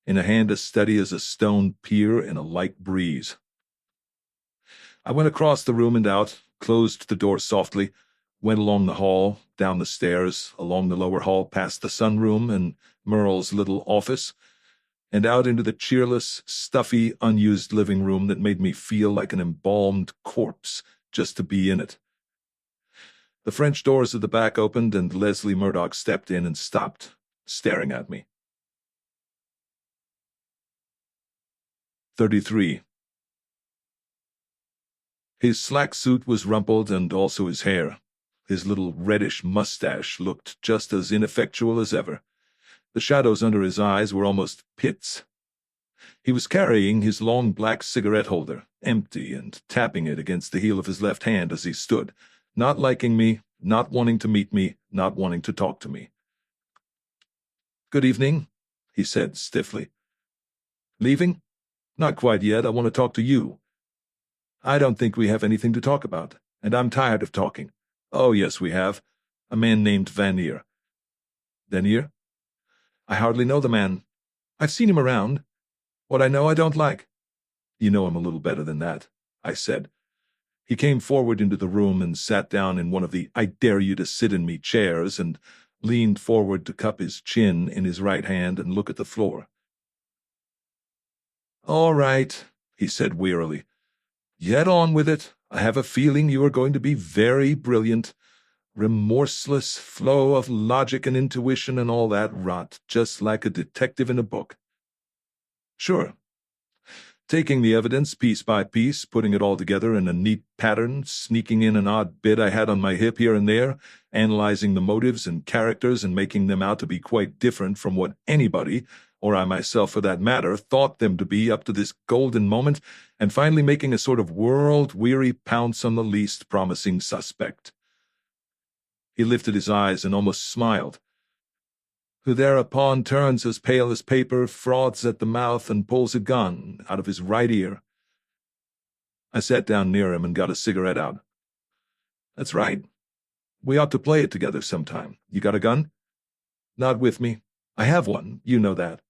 Speaker 1: in a hand as steady as a stone pier in a light breeze. I went across the room and out, closed the door softly, went along the hall, down the stairs, along the lower hall past the sunroom and Merle's little office, and out into the cheerless, stuffy, unused living room that made me feel like an embalmed corpse just to be in it. The French doors at the back opened, and Leslie Murdoch stepped in and stopped, staring at me. 33. His slack suit was rumpled, and also his hair. His little reddish mustache looked just as ineffectual as ever. The shadows under his eyes were almost pits. He was carrying his long black cigarette holder, empty, and tapping it against the heel of his left hand as he stood, not liking me, not wanting to meet me, not wanting to talk to me. Good evening, he said stiffly. Leaving? Not quite yet. I want to talk to you. I don't think we have anything to talk about, and I'm tired of talking. Oh, yes, we have. A man named Vanier. Vanier? I hardly know the man. I've seen him around. What I know I don't like. You know him a little better than that, I said. He came forward into the room and sat down in one of the I dare you to sit in me chairs and leaned forward to cup his chin in his right hand and look at the floor. All right, he said wearily. Get on with it. I have a feeling you are going to be very brilliant. Remorseless flow of logic and intuition and all that rot, just like a detective in a book. Sure. Taking the evidence piece by piece, putting it all together in a neat pattern, sneaking in an odd bit I had on my hip here and there, analyzing the motives and characters and making them out to be quite different from what anybody, or I myself for that matter, thought them to be up to this golden moment, and finally making a sort of world-weary pounce on the least promising suspect. He lifted his eyes and almost smiled, who thereupon turns as pale as paper, froths at the mouth, and pulls a gun out of his right ear. I sat down near him and got a cigarette out. That's right. We ought to play it together sometime. You got a gun? Not with me. I have one, you know that.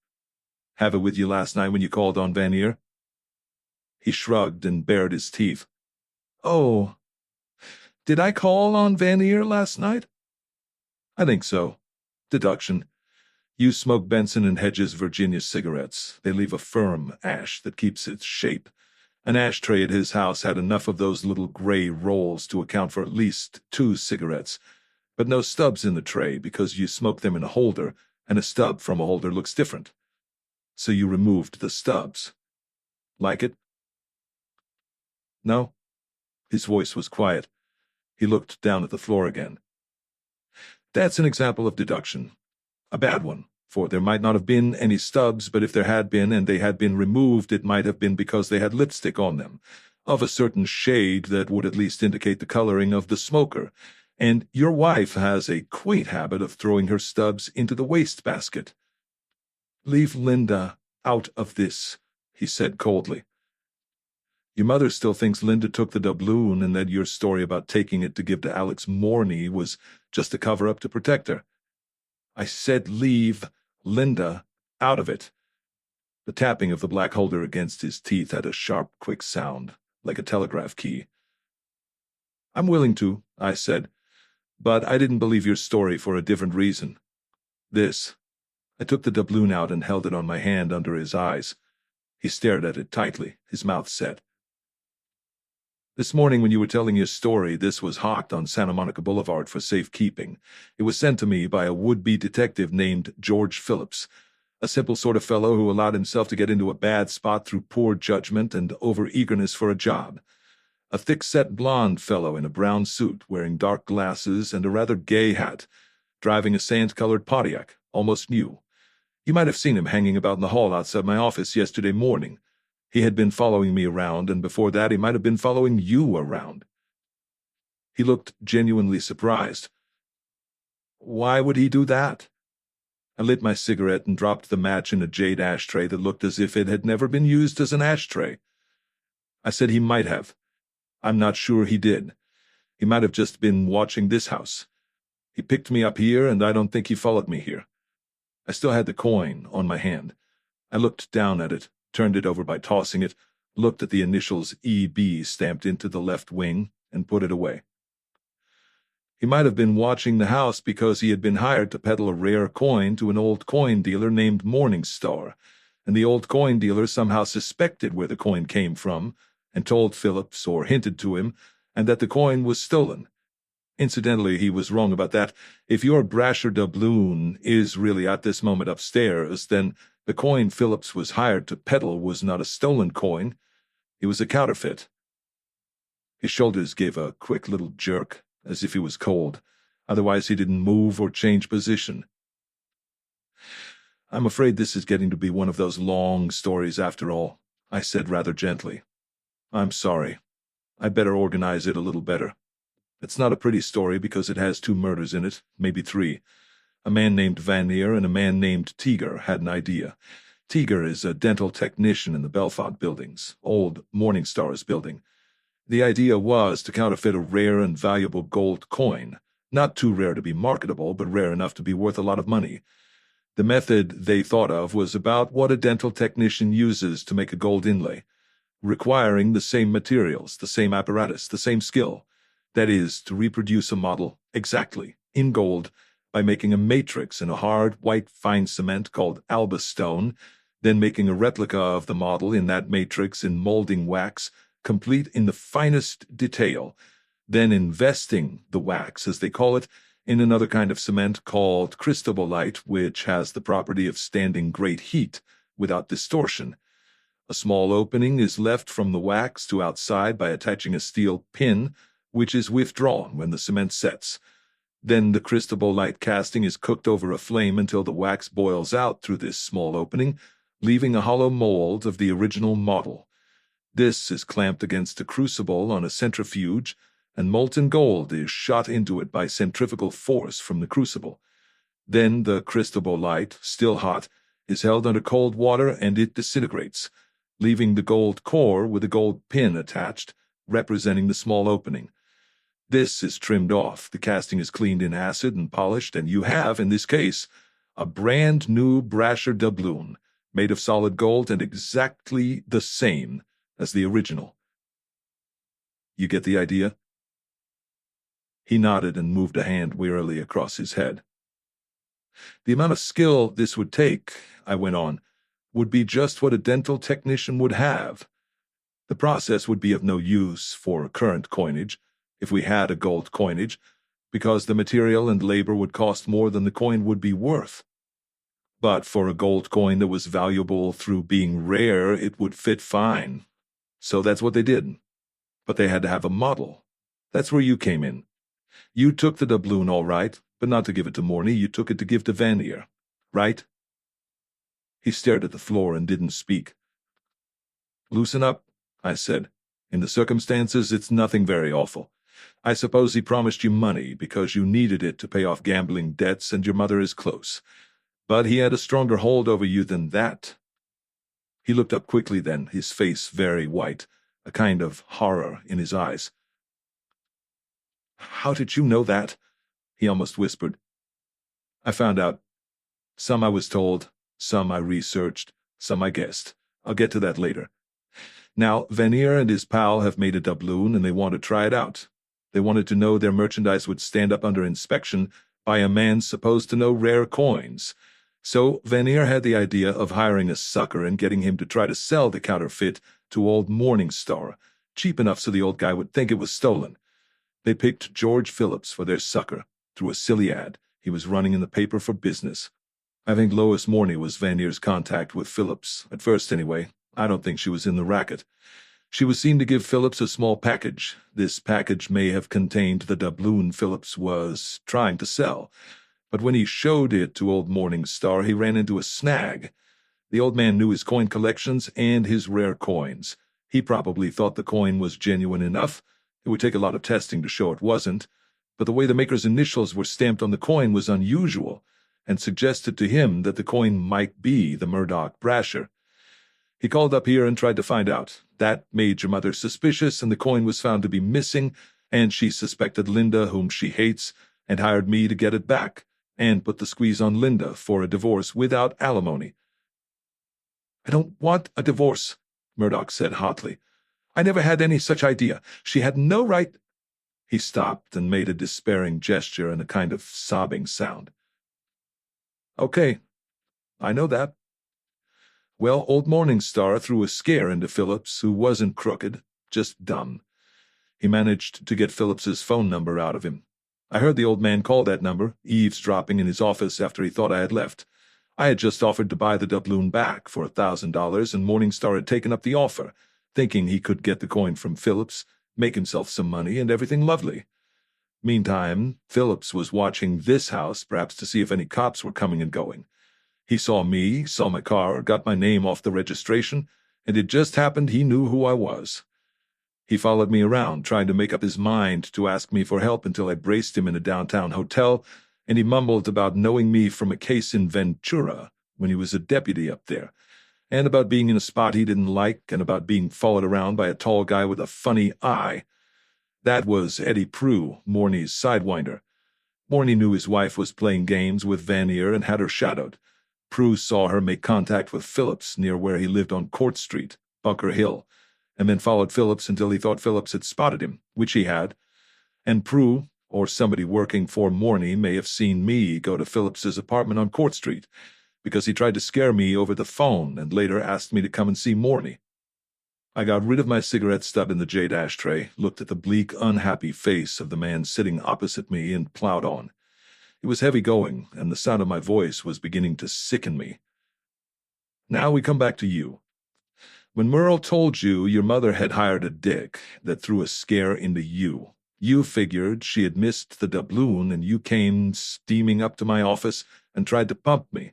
Speaker 1: Have it with you last night when you called on Vanier? He shrugged and bared his teeth. Oh, did I call on Vanier last night? I think so. Deduction. You smoke Benson and Hedges Virginia cigarettes. They leave a firm ash that keeps its shape. An ashtray at his house had enough of those little gray rolls to account for at least 2 cigarettes, but no stubs in the tray because you smoke them in a holder, and a stub from a holder looks different. So you removed the stubs. Like it? No? His voice was quiet. He looked down at the floor again. That's an example of deduction. A bad one, for there might not have been any stubs, but if there had been and they had been removed, it might have been because they had lipstick on them, of a certain shade that would at least indicate the coloring of the smoker, and your wife has a quaint habit of throwing her stubs into the wastebasket. Leave Linda out of this, he said coldly. Your mother still thinks Linda took the doubloon and that your story about taking it to give to Alex Morney was just a cover-up to protect her. I said leave Linda out of it. The tapping of the black holder against his teeth had a sharp, quick sound, like a telegraph key. I'm willing to, I said, but I didn't believe your story for a different reason. This. I took the doubloon out and held it on my hand under his eyes. He stared at it tightly, his mouth set. This morning when you were telling your story, this was hawked on Santa Monica Boulevard for safekeeping. It was sent to me by a would-be detective named George Phillips, a simple sort of fellow who allowed himself to get into a bad spot through poor judgment and over-eagerness for a job. A thick-set blond fellow in a brown suit, wearing dark glasses and a rather gay hat, driving a sand-colored Pontiac, almost new. You might have seen him hanging about in the hall outside my office yesterday morning. He had been following me around, and before that he might have been following you around. He looked genuinely surprised. Why would he do that? I lit my cigarette and dropped the match in a jade ashtray that looked as if it had never been used as an ashtray. I said he might have. I'm not sure he did. He might have just been watching this house. He picked me up here, and I don't think he followed me here. I still had the coin on my hand. I looked down at it, turned it over by tossing it, looked at the initials EB stamped into the left wing, and put it away. He might have been watching the house because he had been hired to peddle a rare coin to an old coin dealer named Morningstar, and the old coin dealer somehow suspected where the coin came from, and told Phillips, or hinted to him, and that the coin was stolen. Incidentally, he was wrong about that. If your brasher doubloon is really at this moment upstairs, then the coin Phillips was hired to peddle was not a stolen coin. It was a counterfeit. His shoulders gave a quick little jerk, as if he was cold. Otherwise he didn't move or change position. I'm afraid this is getting to be one of those long stories after all, I said rather gently. I'm sorry. I'd better organize it a little better. It's not a pretty story because it has 2 murders in it, maybe 3. A man named Vanier and a man named Teager had an idea. Teager is a dental technician in the Belfont buildings, old Morningstar's building. The idea was to counterfeit a rare and valuable gold coin, not too rare to be marketable, but rare enough to be worth a lot of money. The method they thought of was about what a dental technician uses to make a gold inlay, requiring the same materials, the same apparatus, the same skill. That is, to reproduce a model exactly, in gold, by making a matrix in a hard, white, fine cement called Alba stone, then making a replica of the model in that matrix in molding wax, complete in the finest detail, then investing the wax, as they call it, in another kind of cement called cristobolite, which has the property of standing great heat without distortion. A small opening is left from the wax to outside by attaching a steel pin, which is withdrawn when the cement sets. Then the cristobolite casting is cooked over a flame until the wax boils out through this small opening, leaving a hollow mold of the original model. This is clamped against a crucible on a centrifuge, and molten gold is shot into it by centrifugal force from the crucible. Then the cristobolite, still hot, is held under cold water and it disintegrates, leaving the gold core with a gold pin attached, representing the small opening. This is trimmed off, the casting is cleaned in acid and polished, and you have, in this case, a brand new brasher doubloon, made of solid gold and exactly the same as the original. You get the idea? He nodded and moved a hand wearily across his head. The amount of skill this would take, I went on, would be just what a dental technician would have. The process would be of no use for current coinage, if we had a gold coinage, because the material and labor would cost more than the coin would be worth. But for a gold coin that was valuable through being rare, it would fit fine. So that's what they did. But they had to have a model. That's where you came in. You took the doubloon all right, but not to give it to Morny, you took it to give to Vanier, right? He stared at the floor and didn't speak. Loosen up, I said. In the circumstances, it's nothing very awful. I suppose he promised you money because you needed it to pay off gambling debts and your mother is close. But he had a stronger hold over you than that. He looked up quickly then, his face very white, a kind of horror in his eyes. How did you know that? He almost whispered. I found out. Some I was told, some I researched, some I guessed. I'll get to that later. Now, Vanier and his pal have made a doubloon and they want to try it out. They wanted to know their merchandise would stand up under inspection by a man supposed to know rare coins. So Vanier had the idea of hiring a sucker and getting him to try to sell the counterfeit to old Morningstar, cheap enough so the old guy would think it was stolen. They picked George Phillips for their sucker through a silly ad he was running in the paper for business. I think Lois Morney was Vanier's contact with Phillips, at first anyway. I don't think she was in the racket. She was seen to give Phillips a small package. This package may have contained the doubloon Phillips was trying to sell, but when he showed it to old Morningstar, he ran into a snag. The old man knew his coin collections and his rare coins. He probably thought the coin was genuine enough. It would take a lot of testing to show it wasn't, but the way the maker's initials were stamped on the coin was unusual, and suggested to him that the coin might be the Murdoch Brasher. He called up here and tried to find out. That made your mother suspicious, and the coin was found to be missing, and she suspected Linda, whom she hates, and hired me to get it back, and put the squeeze on Linda for a divorce without alimony.
Speaker 3: I don't want a divorce, Murdoch said hotly. I never had any such idea. She had no right.
Speaker 1: He stopped and made a despairing gesture and a kind of sobbing sound. Okay, I know that. Well, old Morningstar threw a scare into Phillips, who wasn't crooked, just dumb. He managed to get Phillips's phone number out of him. I heard the old man call that number, eavesdropping in his office after he thought I had left. I had just offered to buy the doubloon back for $1,000, and Morningstar had taken up the offer, thinking he could get the coin from Phillips, make himself some money, and everything lovely. Meantime, Phillips was watching this house, perhaps to see if any cops were coming and going. He saw me, saw my car, got my name off the registration, and it just happened he knew who I was. He followed me around, trying to make up his mind to ask me for help until I braced him in a downtown hotel, and he mumbled about knowing me from a case in Ventura when he was a deputy up there, and about being in a spot he didn't like, and about being followed around by a tall guy with a funny eye. That was Eddie Prue, Morney's sidewinder. Morney knew his wife was playing games with Vanier and had her shadowed. Prue saw her make contact with Phillips near where he lived on Court Street, Bunker Hill, and then followed Phillips until he thought Phillips had spotted him, which he had. And Prue, or somebody working for Morney, may have seen me go to Phillips's apartment on Court Street, because he tried to scare me over the phone and later asked me to come and see Morney. I got rid of my cigarette stub in the jade ashtray, looked at the bleak, unhappy face of the man sitting opposite me, and plowed on. It was heavy going, and the sound of my voice was beginning to sicken me. Now we come back to you. When Merle told you your mother had hired a dick that threw a scare into you, you figured she had missed the doubloon, and you came steaming up to my office and tried to pump me.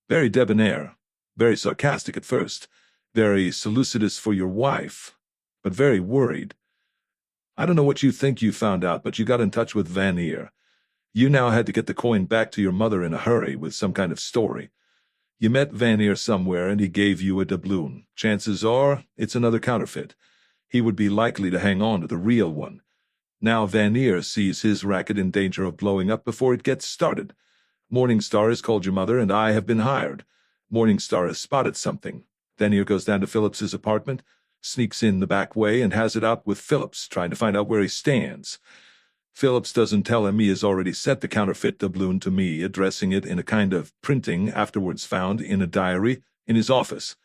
Speaker 1: Very debonair, very sarcastic at first, very solicitous for your wife, but very worried. I don't know what you think you found out, but you got in touch with Vanier. You now had to get the coin back to your mother in a hurry with some kind of story. You met Vanier somewhere, and he gave you a doubloon. Chances are it's another counterfeit. He would be likely to hang on to the real one. Now Vanier sees his racket in danger of blowing up before it gets started. Morningstar has called your mother, and I have been hired. Morningstar has spotted something. Vanier goes down to Phillips's apartment, sneaks in the back way, and has it out with Phillips, trying to find out where he stands. Phillips doesn't tell him he has already sent the counterfeit doubloon to me, addressing it in a kind of printing afterwards found in a diary in his office.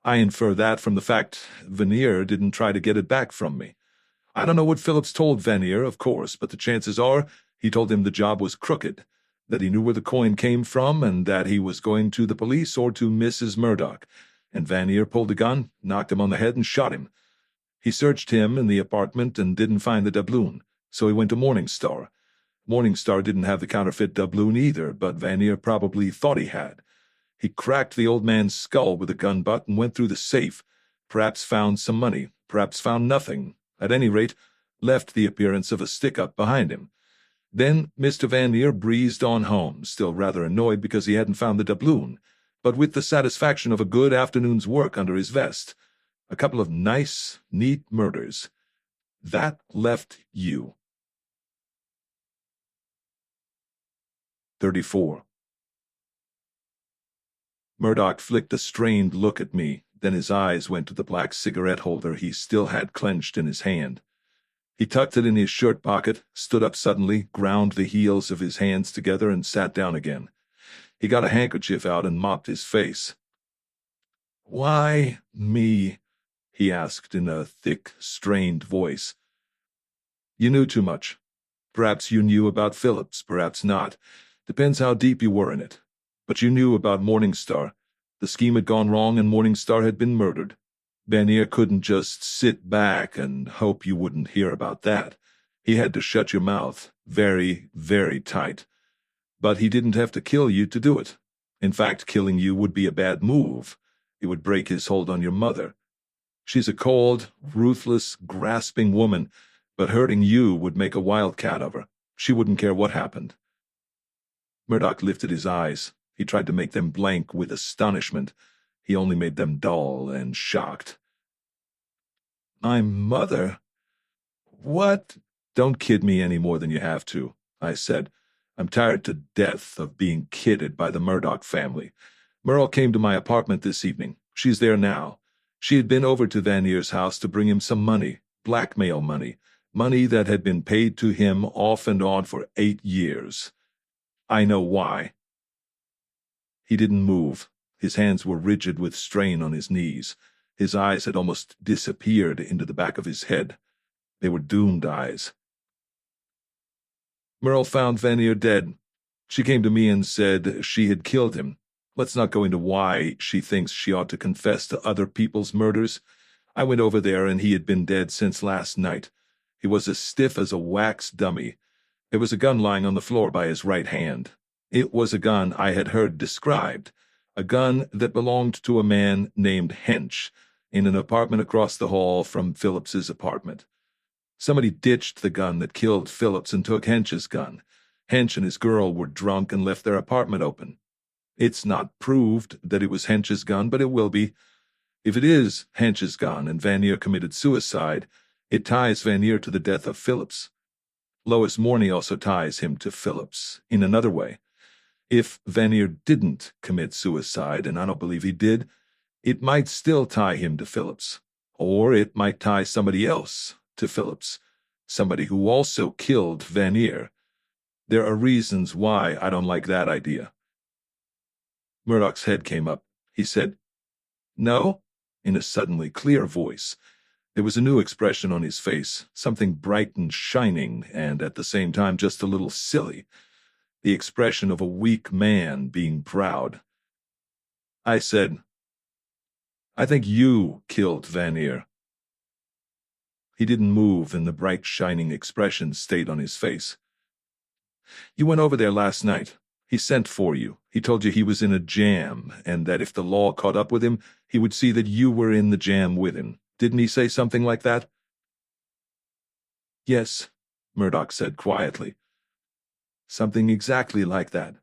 Speaker 1: I infer that from the fact Vanier didn't try to get it back from me. I don't know what Phillips told Vanier, of course, but the chances are he told him the job was crooked, that he knew where the coin came from, and that he was going to the police or to Mrs. Murdoch. And Vanier pulled a gun, knocked him on the head, and shot him. He searched him in the apartment and didn't find the doubloon, so he went to Morningstar. Morningstar didn't have the counterfeit doubloon either, but Vanier probably thought he had. He cracked the old man's skull with a gun butt and went through the safe, perhaps found some money, perhaps found nothing, at any rate, left the appearance of a stick-up behind him. Then Mr. Vanier breezed on home, still rather annoyed because he hadn't found the doubloon, but with the satisfaction of a good afternoon's work under his vest. A couple of nice, neat murders. That left you. 34. Murdoch flicked a strained look at me, then his eyes went to the black cigarette holder he still had clenched in his hand. He tucked it in his shirt pocket, stood up suddenly, ground the heels of his hands together, and sat down again. He got a handkerchief out and mopped his face.
Speaker 2: "Why me?" he asked in a thick, strained voice.
Speaker 1: "You knew too much. Perhaps you knew about Phillips, perhaps not. Depends how deep you were in it. But you knew about Morningstar. The scheme had gone wrong and Morningstar had been murdered. Vanier couldn't just sit back and hope you wouldn't hear about that. He had to shut your mouth very, very tight. But he didn't have to kill you to do it. In fact, killing you would be a bad move. It would break his hold on your mother. She's a cold, ruthless, grasping woman, but hurting you would make a wildcat of her. She wouldn't care what happened." Murdoch lifted his eyes. He tried to make them blank with astonishment. He only made them dull and shocked.
Speaker 2: "My mother? What?"
Speaker 1: "Don't kid me any more than you have to," I said. "I'm tired to death of being kidded by the Murdoch family. Merle came to my apartment this evening. She's there now. She had been over to Vanier's house to bring him some money, blackmail money, money that had been paid to him off and on for 8 years. I know why." He didn't move. His hands were rigid with strain on his knees. His eyes had almost disappeared into the back of his head. They were doomed eyes. "Merle found Vanier dead. She came to me and said she had killed him. Let's not go into why she thinks she ought to confess to other people's murders. I went over there and he had been dead since last night. He was as stiff as a wax dummy. There was a gun lying on the floor by his right hand. It was a gun I had heard described, a gun that belonged to a man named Hench in an apartment across the hall from Phillips's apartment. Somebody ditched the gun that killed Phillips and took Hench's gun. Hench and his girl were drunk and left their apartment open. It's not proved that it was Hench's gun, but it will be. If it is Hench's gun and Vanier committed suicide, it ties Vanier to the death of Phillips. Lois Morney also ties him to Phillips in another way. If Vanier didn't commit suicide, and I don't believe he did, it might still tie him to Phillips. Or it might tie somebody else to Phillips, somebody who also killed Vanier. There are reasons why I don't like that idea." Murdoch's head came up. He said, "No?" in a suddenly clear voice. There was a new expression on his face, something bright and shining, and at the same time just a little silly. The expression of a weak man being proud. I said, "I think you killed Vanier." He didn't move, and the bright, shining expression stayed on his face. "You went over there last night. He sent for you. He told you he was in a jam, and that if the law caught up with him, he would see that you were in the jam with him. Didn't he say something like that?"
Speaker 2: "Yes," Murdoch said quietly.
Speaker 1: "Something exactly like that.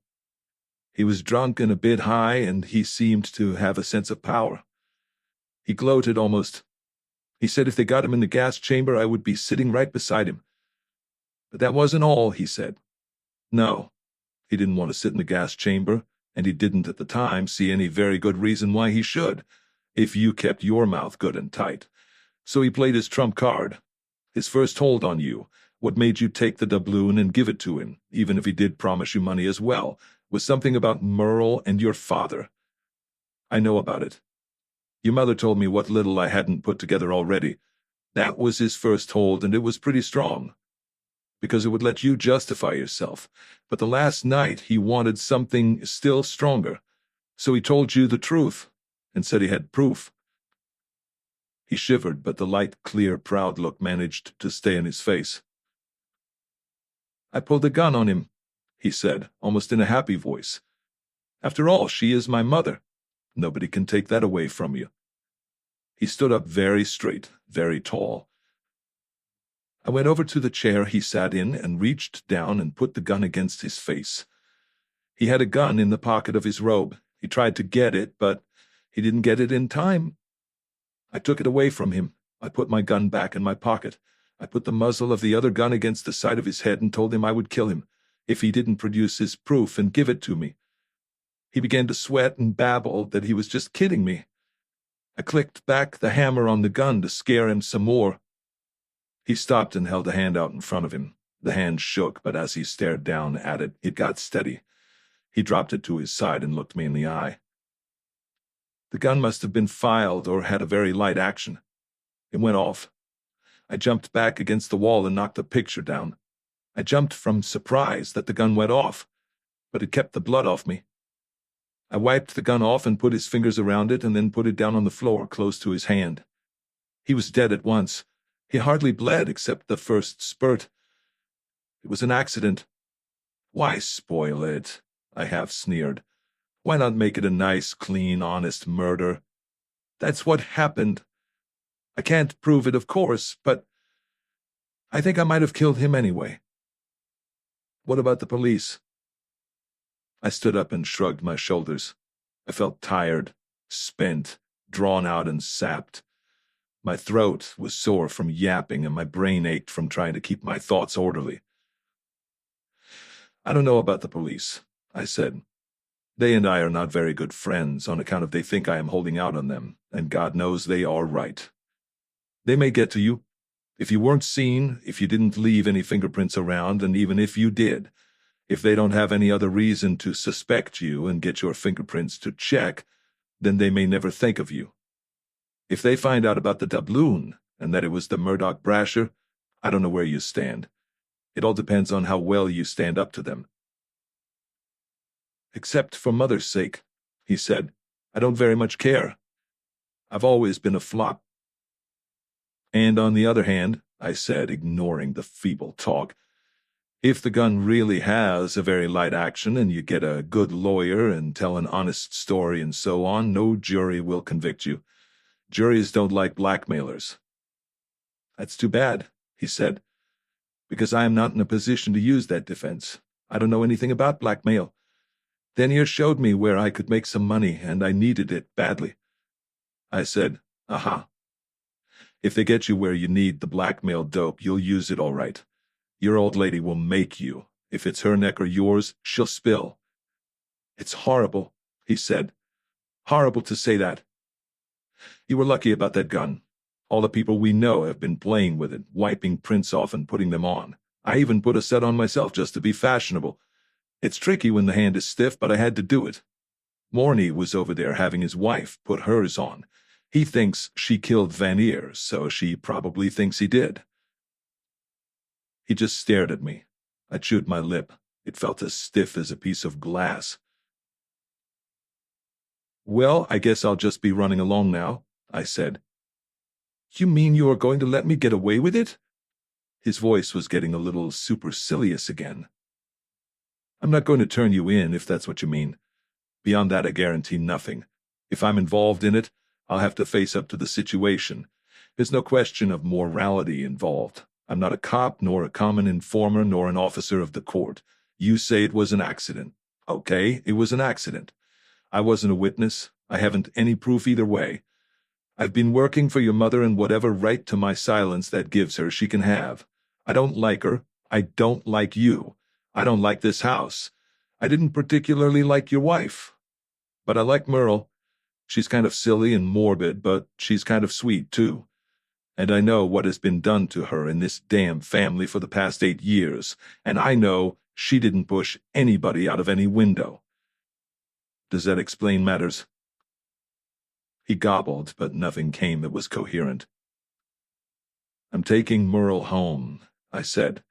Speaker 1: He was drunk and a bit high, and he seemed to have a sense of power. He gloated almost. He said if they got him in the gas chamber, I would be sitting right beside him. But that wasn't all, he said. No, he didn't want to sit in the gas chamber, and he didn't at the time see any very good reason why he should, if you kept your mouth good and tight. So he played his trump card, his first hold on you. What made you take the doubloon and give it to him, even if he did promise you money as well, was something about Merle and your father. I know about it. Your mother told me what little I hadn't put together already. That was his first hold, and it was pretty strong, because it would let you justify yourself. But the last night he wanted something still stronger, so he told you the truth, and said he had proof. He shivered, but the light, clear, proud look managed to stay on his face. I pulled a gun on him, he said, almost in a happy voice. After all, she is my mother. Nobody can take that away from you. He stood up very straight, very tall. I went over to the chair he sat in and reached down and put the gun against his face. He had a gun in the pocket of his robe. He tried to get it, but he didn't get it in time. I took it away from him. I put my gun back in my pocket. I put the muzzle of the other gun against the side of his head and told him I would kill him if he didn't produce his proof and give it to me. He began to sweat and babble that he was just kidding me. I clicked back the hammer on the gun to scare him some more. He stopped and held a hand out in front of him. The hand shook, but as he stared down at it, it got steady. He dropped it to his side and looked me in the eye. The gun must have been filed or had a very light action. It went off. I jumped back against the wall and knocked the picture down. I jumped from surprise that the gun went off, but it kept the blood off me. I wiped the gun off and put his fingers around it and then put it down on the floor close to his hand. He was dead at once. He hardly bled except the first spurt. It was an accident. Why spoil it? I half sneered. Why not make it a nice, clean, honest murder? That's what happened. I can't prove it, of course, but I think I might have killed him anyway. What about the police? I stood up and shrugged my shoulders. I felt tired, spent, drawn out and sapped. My throat was sore from yapping and my brain ached from trying to keep my thoughts orderly. I don't know about the police, I said. They and I are not very good friends on account of they think I am holding out on them, and God knows they are right. They may get to you. If you weren't seen, if you didn't leave any fingerprints around, and even if you did, if they don't have any other reason to suspect you and get your fingerprints to check, then they may never think of you. If they find out about the doubloon and that it was the Murdoch Brasher, I don't know where you stand. It all depends on how well you stand up to them. Except for Mother's sake, he said. I don't very much care. I've always been a flop. And on the other hand, I said, ignoring the feeble talk, if the gun really has a very light action and you get a good lawyer and tell an honest story and so on, no jury will convict you. Juries don't like blackmailers. That's too bad, he said, because I am not in a position to use that defense. I don't know anything about blackmail. Denier showed me where I could make some money, and I needed it badly. I said, aha. If they get you where you need the blackmail dope, you'll use it all right. Your old lady will make you. If it's her neck or yours, she'll spill. It's horrible, he said. Horrible to say that. You were lucky about that gun. All the people we know have been playing with it, wiping prints off and putting them on. I even put a set on myself just to be fashionable. It's tricky when the hand is stiff, but I had to do it. Morney was over there having his wife put hers on. He thinks she killed Vanier, so she probably thinks he did. He just stared at me. I chewed my lip. It felt as stiff as a piece of glass. Well, I guess I'll just be running along now, I said. You mean you are going to let me get away with it? His voice was getting a little supercilious again. I'm not going to turn you in, if that's what you mean. Beyond that, I guarantee nothing. If I'm involved in it, I'll have to face up to the situation. There's no question of morality involved. I'm not a cop, nor a common informer, nor an officer of the court. You say it was an accident. Okay, it was an accident. I wasn't a witness. I haven't any proof either way. I've been working for your mother, and whatever right to my silence that gives her, she can have. I don't like her. I don't like you. I don't like this house. I didn't particularly like your wife. But I like Merle. She's kind of silly and morbid, but she's kind of sweet, too. And I know what has been done to her in this damn family for the past 8 years, and I know she didn't push anybody out of any window. Does that explain matters? He gobbled, but nothing came that was coherent. I'm taking Merle home, I said.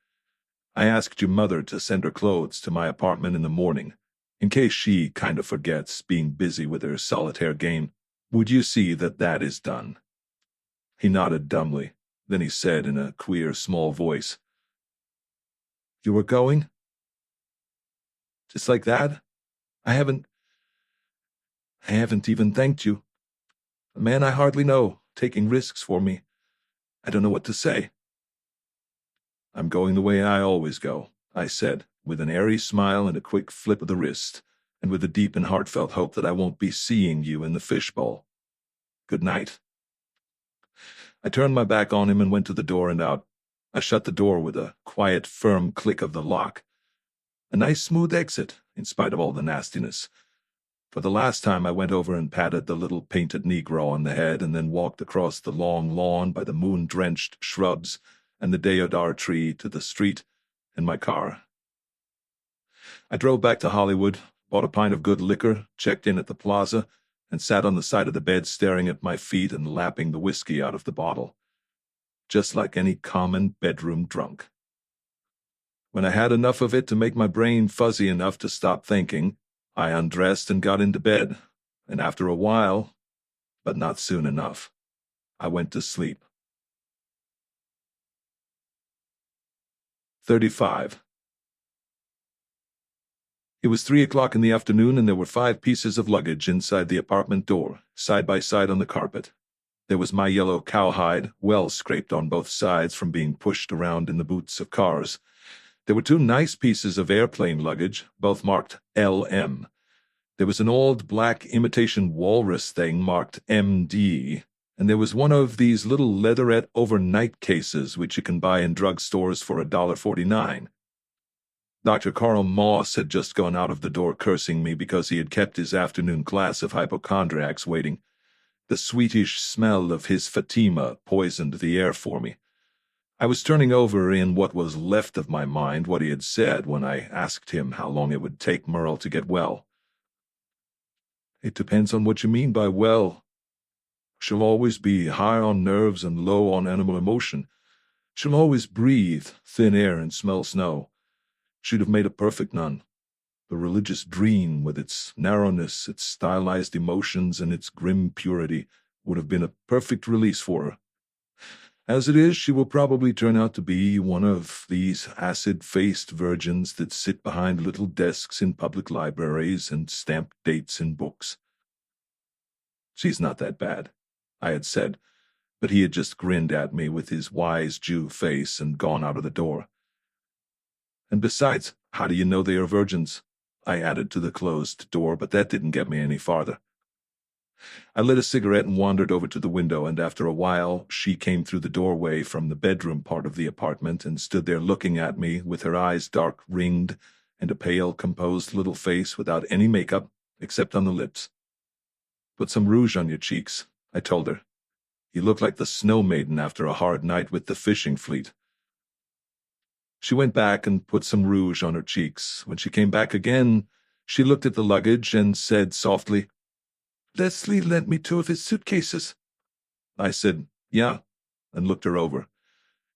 Speaker 1: I asked your mother to send her clothes to my apartment in the morning, in case she kind of forgets being busy with her solitaire game. Would you see that that is done? He nodded dumbly. Then he said in a queer, small voice, You were going? Just like that? I haven't even thanked you. A man I hardly know, taking risks for me. I don't know what to say. I'm going the way I always go, I said, with an airy smile and a quick flip of the wrist, and with a deep and heartfelt hope that I won't be seeing you in the fishbowl. Good night. I turned my back on him and went to the door and out. I shut the door with a quiet, firm click of the lock. A nice, smooth exit, in spite of all the nastiness. For the last time, I went over and patted the little painted Negro on the head and then walked across the long lawn by the moon-drenched shrubs and the deodar tree to the street and my car. I drove back to Hollywood, bought a pint of good liquor, checked in at the plaza, and sat on the side of the bed staring at my feet and lapping the whiskey out of the bottle, just like any common bedroom drunk. When I had enough of it to make my brain fuzzy enough to stop thinking, I undressed and got into bed, and after a while, but not soon enough, I went to sleep. 35. It was 3 o'clock in the afternoon, and there were 5 pieces of luggage inside the apartment door, side by side on the carpet. There was my yellow cowhide, well scraped on both sides from being pushed around in the boots of cars. There were 2 nice pieces of airplane luggage, both marked LM. There was an old black imitation walrus thing marked MD, and there was one of these little leatherette overnight cases which you can buy in drugstores for $1.49. Dr. Carl Moss had just gone out of the door cursing me because he had kept his afternoon class of hypochondriacs waiting. The sweetish smell of his Fatima poisoned the air for me. I was turning over in what was left of my mind what he had said when I asked him how long it would take Merle to get well. It depends on what you mean by well. She'll always be high on nerves and low on animal emotion. She'll always breathe thin air and smell snow. She'd have made a perfect nun. The religious dream, with its narrowness, its stylized emotions, and its grim purity, would have been a perfect release for her. As it is, she will probably turn out to be one of these acid-faced virgins that sit behind little desks in public libraries and stamp dates in books. She's not that bad, I had said, but he had just grinned at me with his wise Jew face and gone out of the door. And besides, how do you know they are virgins? I added to the closed door, but that didn't get me any farther. I lit a cigarette and wandered over to the window, and after a while she came through the doorway from the bedroom part of the apartment and stood there looking at me with her eyes dark-ringed and a pale, composed little face without any makeup except on the lips. "Put some rouge on your cheeks," I told her. "You look like the snow maiden after a hard night with the fishing fleet." She went back and put some rouge on her cheeks. When she came back again, she looked at the luggage and said softly, "Leslie lent me 2 of his suitcases." I said, "Yeah," and looked her over.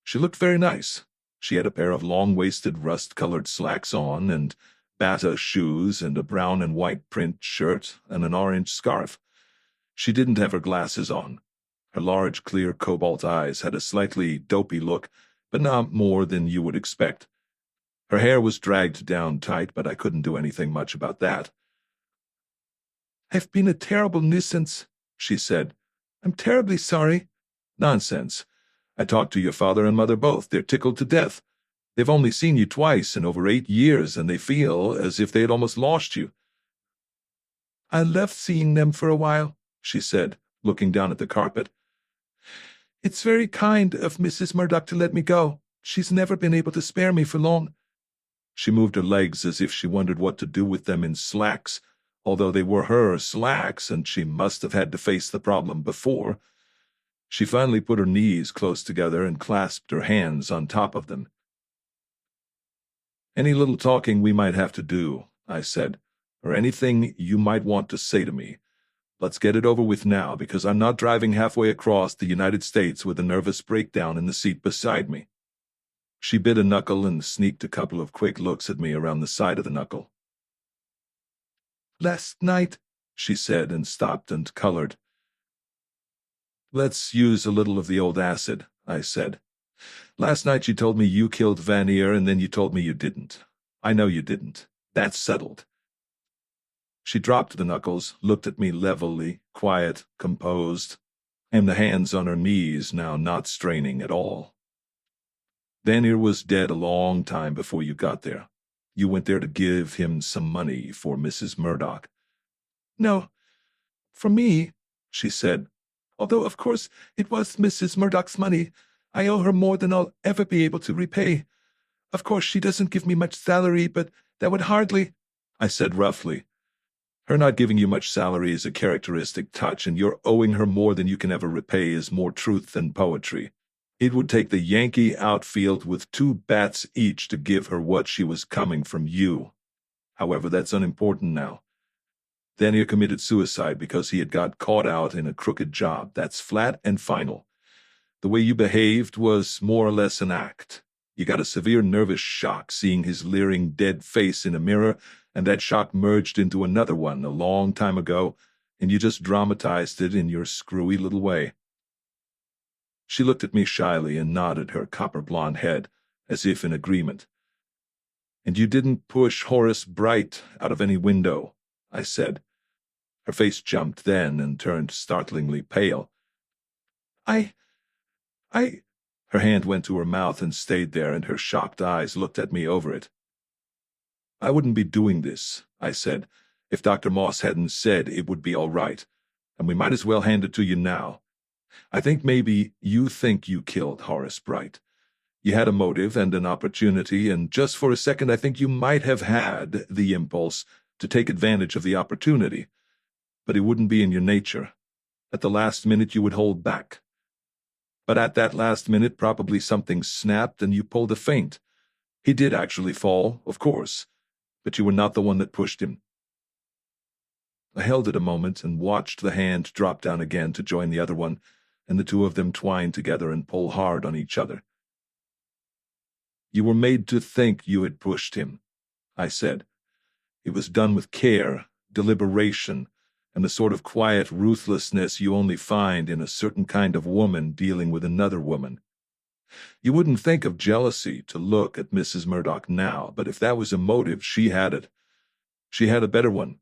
Speaker 1: She looked very nice. She had a pair of long-waisted rust-colored slacks on, and bata shoes, and a brown and white print shirt, and an orange scarf. She didn't have her glasses on. Her large, clear cobalt eyes had a slightly dopey look, but not more than you would expect. Her hair was dragged down tight, but I couldn't do anything much about that. "I've been a terrible nuisance," she said. "I'm terribly sorry." "Nonsense. I talked to your father and mother both. They're tickled to death. They've only seen you twice in over 8 years, and they feel as if they had almost lost you." "I left seeing them for a while," she said, looking down at the carpet. "It's very kind of Mrs. Murdoch to let me go. She's never been able to spare me for long." She moved her legs as if she wondered what to do with them in slacks, although they were her slacks and she must have had to face the problem before. She finally put her knees close together and clasped her hands on top of them. "Any little talking we might have to do," I said, "or anything you might want to say to me. Let's get it over with now, because I'm not driving halfway across the United States with a nervous breakdown in the seat beside me." She bit a knuckle and sneaked a couple of quick looks at me around the side of the knuckle. "Last night," she said, and stopped and colored. "Let's use a little of the old acid," I said. "Last night you told me you killed Vanier, and then you told me you didn't. I know you didn't. That's settled." She dropped the knuckles, looked at me levelly, quiet, composed, and the hands on her knees now not straining at all. "Vanier was dead a long time before you got there. You went there to give him some money for Mrs. Murdoch." "No, for me," she said. "Although, of course, it was Mrs. Murdoch's money. I owe her more than I'll ever be able to repay. Of course, she doesn't give me much salary, but that would hardly—" I said roughly. "Her not giving you much salary is a characteristic touch, and your owing her more than you can ever repay is more truth than poetry. It would take the Yankee outfield with 2 bats each to give her what she was coming from you. However, that's unimportant now. Vanier committed suicide because he had got caught out in a crooked job. That's flat and final. The way you behaved was more or less an act. You got a severe nervous shock seeing his leering dead face in a mirror, and that shock merged into another one a long time ago, and you just dramatized it in your screwy little way. She looked at me shyly and nodded her copper-blonde head, as if in agreement. And you didn't push Horace Bright out of any window, I said. Her face jumped then and turned startlingly pale. I... Her hand went to her mouth and stayed there, and her shocked eyes looked at me over it. I wouldn't be doing this, I said, if Dr. Moss hadn't said it would be all right, and we might as well hand it to you now. I think maybe you think you killed Horace Bright. You had a motive and an opportunity, and just for a second I think you might have had the impulse to take advantage of the opportunity. But it wouldn't be in your nature. At the last minute you would hold back. But at that last minute probably something snapped and you pulled a feint. He did actually fall, of course, but you were not the one that pushed him. I held it a moment and watched the hand drop down again to join the other one, and the two of them twine together and pull hard on each other. You were made to think you had pushed him, I said. It was done with care, deliberation, and the sort of quiet ruthlessness you only find in a certain kind of woman dealing with another woman. You wouldn't think of jealousy to look at Mrs. Murdoch now, but if that was a motive, she had it. She had a better one,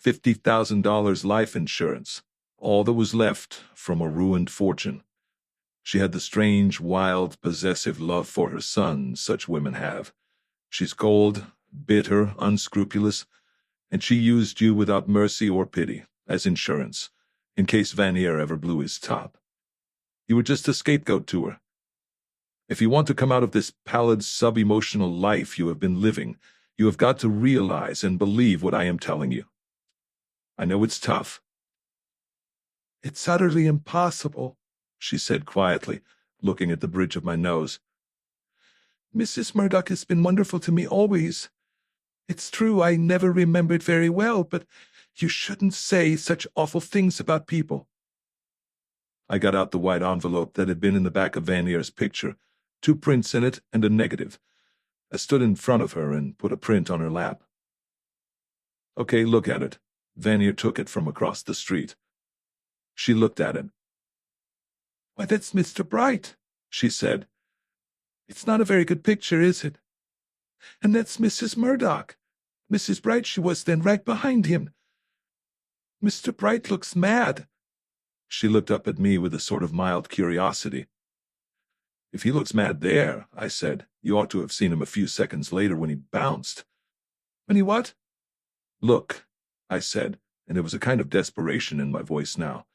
Speaker 1: $50,000 life insurance, all that was left from a ruined fortune. She had the strange, wild, possessive love for her son such women have. She's cold, bitter, unscrupulous, and she used you without mercy or pity, as insurance, in case Vanier ever blew his top. You were just a scapegoat to her. If you want to come out of this pallid, sub-emotional life you have been living, you have got to realize and believe what I am telling you. I know it's tough.
Speaker 3: It's utterly impossible,
Speaker 1: she said quietly, looking at the bridge of my nose.
Speaker 3: Mrs. Murdoch has been wonderful to me always. It's true I never remembered very well, but you shouldn't say such awful things about people.
Speaker 1: I got out the white envelope that had been in the back of Vanier's picture, 2 prints in it and a negative. I stood in front of her and put a print on her lap. Okay, look at it. Vanier took it from across the street. She looked at it.
Speaker 3: Why, that's Mr. Bright, she said. It's not a very good picture, is it? And that's Mrs. Murdoch. Mrs. Bright she was then right behind him. Mr. Bright looks mad.
Speaker 1: She looked up at me with a sort of mild curiosity. If he looks mad there, I said, you ought to have seen him a few seconds later when he bounced.
Speaker 3: When he what?
Speaker 1: Look, I said, and there was a kind of desperation in my voice now.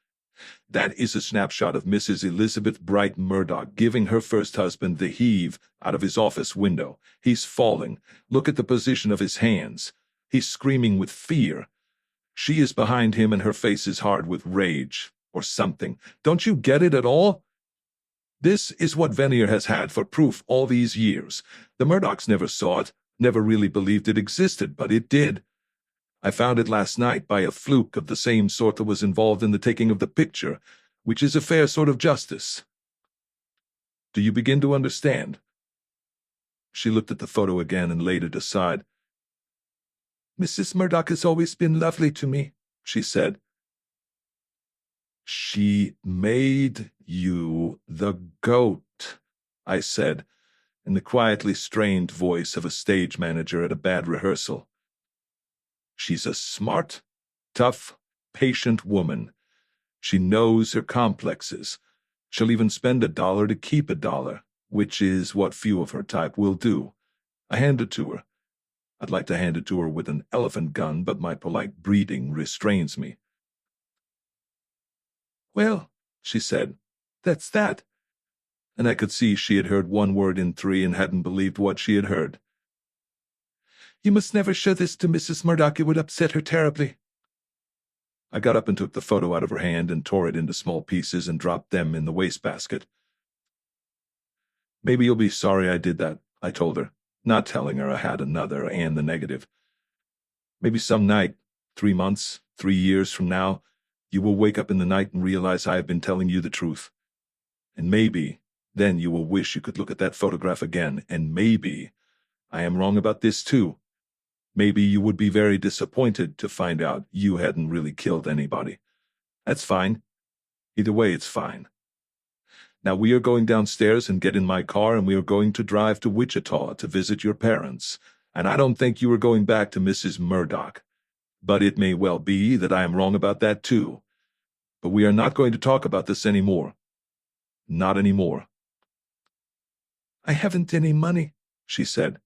Speaker 1: That is a snapshot of Mrs. Elizabeth Bright Murdoch giving her first husband the heave out of his office window. He's falling. Look at the position of his hands. He's screaming with fear. She is behind him and her face is hard with rage, or something. Don't you get it at all? This is what Vanier has had for proof all these years. The Murdochs never saw it, never really believed it existed, but it did. I found it last night by a fluke of the same sort that was involved in the taking of the picture, which is a fair sort of justice. Do you begin to understand? She looked at the photo again and laid it aside.
Speaker 3: Mrs. Murdoch has always been lovely to me, she said.
Speaker 1: She made you the goat, I said, in the quietly strained voice of a stage manager at a bad rehearsal. She's a smart, tough, patient woman. She knows her complexes. She'll even spend $1 to keep $1, which is what few of her type will do. I hand it to her. I'd like to hand it to her with an elephant gun, but my polite breeding restrains me.
Speaker 3: Well, she said, that's that.
Speaker 1: And I could see she had heard 1 word in 3 and hadn't believed what she had heard.
Speaker 3: You must never show this to Mrs. Murdoch. It would upset her terribly.
Speaker 1: I got up and took the photo out of her hand and tore it into small pieces and dropped them in the wastebasket. Maybe you'll be sorry I did that, I told her, not telling her I had another and the negative. Maybe some night, 3 months, 3 years from now, you will wake up in the night and realize I have been telling you the truth. And maybe then you will wish you could look at that photograph again, and maybe I am wrong about this too. Maybe you would be very disappointed to find out you hadn't really killed anybody. That's fine. Either way, it's fine. Now we are going downstairs and get in my car, and we are going to drive to Wichita to visit your parents. And I don't think you are going back to Mrs. Murdoch. But it may well be that I am wrong about that too. But we are not going to talk about this anymore. Not anymore.
Speaker 3: I haven't any money, she said.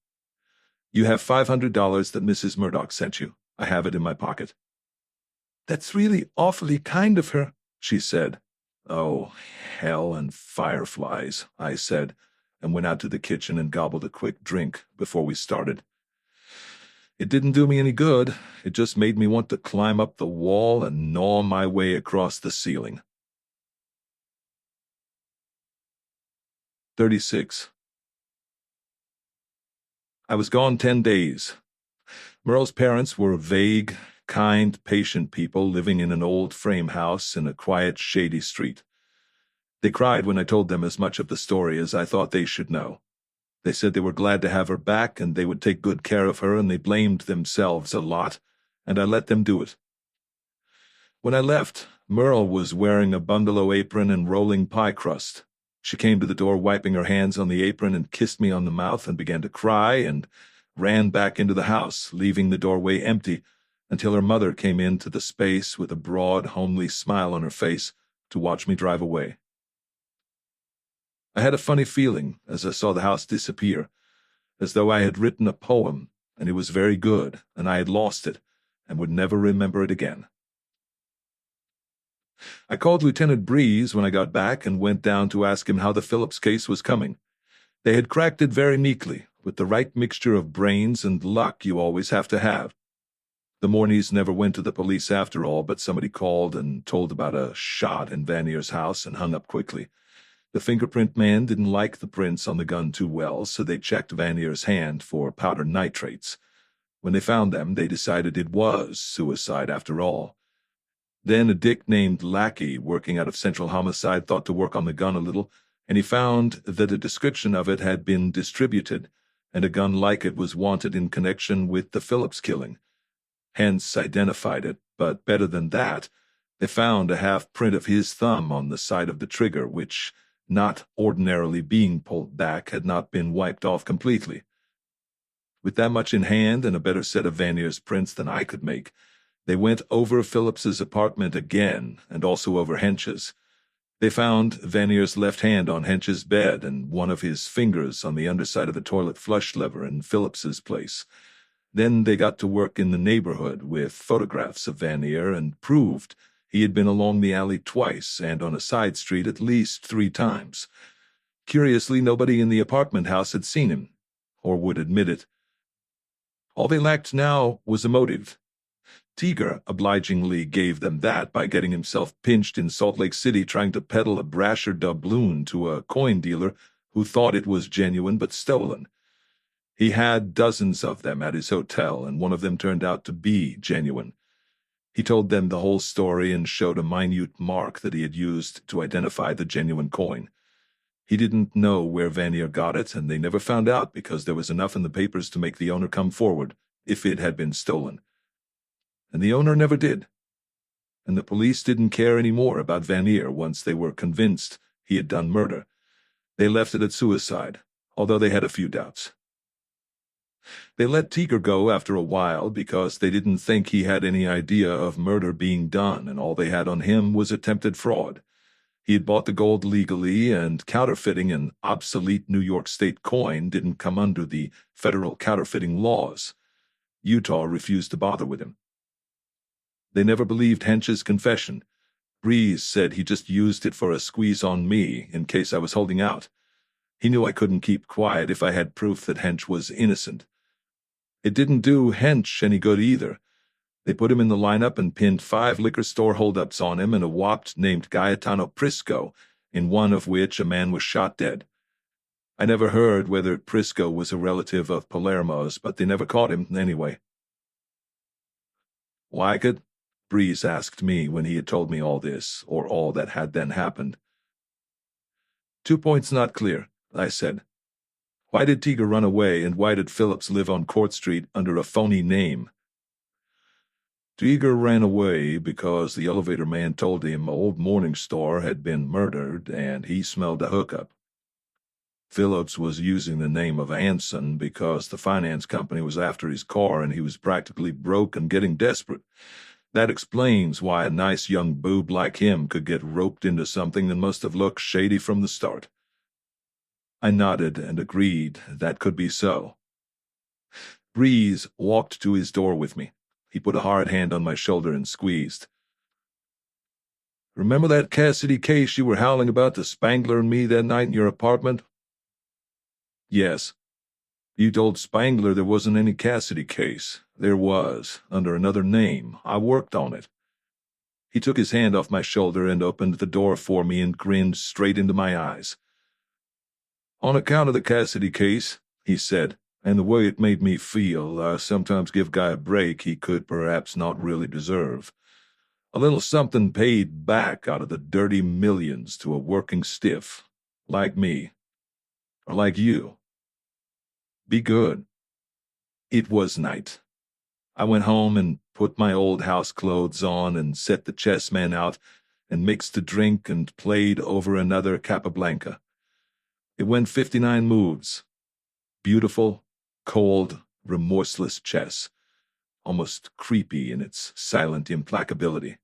Speaker 1: You have $500 that Mrs. Murdoch sent you. I have it in my pocket.
Speaker 3: That's really awfully kind of her, she said.
Speaker 1: Oh, hell and fireflies, I said, and went out to the kitchen and gobbled a quick drink before we started. It didn't do me any good. It just made me want to climb up the wall and gnaw my way across the ceiling. 36. I was gone 10 days. Merle's parents were vague, kind, patient people living in an old frame house in a quiet, shady street. They cried when I told them as much of the story as I thought they should know. They said they were glad to have her back and they would take good care of her, and they blamed themselves a lot, and I let them do it. When I left, Merle was wearing a bungalow apron and rolling pie crust. She came to the door wiping her hands on the apron and kissed me on the mouth and began to cry and ran back into the house, leaving the doorway empty until her mother came into the space with a broad, homely smile on her face to watch me drive away. I had a funny feeling as I saw the house disappear, as though I had written a poem and it was very good and I had lost it and would never remember it again. I called Lieutenant Breeze when I got back and went down to ask him how the Phillips case was coming. They had cracked it very meekly, with the right mixture of brains and luck you always have to have. The Morneys never went to the police after all, but somebody called and told about a shot in Vanier's house and hung up quickly. The fingerprint man didn't like the prints on the gun too well, so they checked Vanier's hand for powder nitrates. When they found them, they decided it was suicide after all. Then a dick named Lackey, working out of Central Homicide, thought to work on the gun a little, and he found that a description of it had been distributed, and a gun like it was wanted in connection with the Phillips killing. Hence identified it, but better than that, they found a half print of his thumb on the side of the trigger, which, not ordinarily being pulled back, had not been wiped off completely. With that much in hand and a better set of Vanier's prints than I could make, they went over Phillips's apartment again, and also over Hench's. They found Vanier's left hand on Hench's bed and one of his fingers on the underside of the toilet flush lever in Phillips's place. Then they got to work in the neighborhood with photographs of Vanier and proved he had been along the alley twice and on a side street at least 3 times. Curiously, nobody in the apartment house had seen him, or would admit it. All they lacked now was a motive. Teager obligingly gave them that by getting himself pinched in Salt Lake City trying to peddle a Brasher doubloon to a coin dealer who thought it was genuine but stolen. He had dozens of them at his hotel, and one of them turned out to be genuine. He told them the whole story and showed a minute mark that he had used to identify the genuine coin. He didn't know where Vanier got it, and they never found out because there was enough in the papers to make the owner come forward if it had been stolen. And the owner never did. And the police didn't care any more about Vanier once they were convinced he had done murder. They left it at suicide, although they had a few doubts. They let Teager go after a while because they didn't think he had any idea of murder being done, and all they had on him was attempted fraud. He had bought the gold legally, and counterfeiting an obsolete New York State coin didn't come under the federal counterfeiting laws. Utah refused to bother with him. They never believed Hench's confession. Breeze said he just used it for a squeeze on me in case I was holding out. He knew I couldn't keep quiet if I had proof that Hench was innocent. It didn't do Hench any good either. They put him in the lineup and pinned 5 liquor store holdups on him and a wop named Gaetano Prisco, in one of which a man was shot dead. I never heard whether Prisco was a relative of Palermo's, but they never caught him anyway. Like it? Breeze asked me when he had told me all this, or all that had then happened. 2 points not clear, I said. Why did Teager run away, and why did Phillips live on Court Street under a phony name? Teager ran away because the elevator man told him old Morningstar had been murdered, and he smelled a hookup. Phillips was using the name of Anson because the finance company was after his car, and he was practically broke and getting desperate. That explains why a nice young boob like him could get roped into something that must have looked shady from the start. I nodded and agreed that could be so. Breeze walked to his door with me. He put a hard hand on my shoulder and squeezed. Remember that Cassidy case you were howling about to Spangler and me that night in your apartment? Yes. You told Spangler there wasn't any Cassidy case. There was, under another name. I worked on it. He took his hand off my shoulder and opened the door for me and grinned straight into my eyes. On account of the Cassidy case, he said, and the way it made me feel, I sometimes give Guy a break he could perhaps not really deserve. A little something paid back out of the dirty millions to a working stiff, like me, or like you. Be good. It was night. I went home and put my old house clothes on and set the chessmen out and mixed a drink and played over another Capablanca. It went 59 moves. Beautiful, cold, remorseless chess, almost creepy in its silent implacability.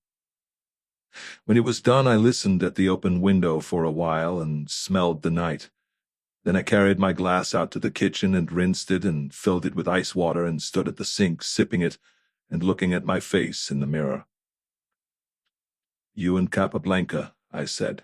Speaker 1: When it was done, I listened at the open window for a while and smelled the night. Then I carried my glass out to the kitchen and rinsed it and filled it with ice water and stood at the sink sipping it and looking at my face in the mirror. You and Capablanca, I said.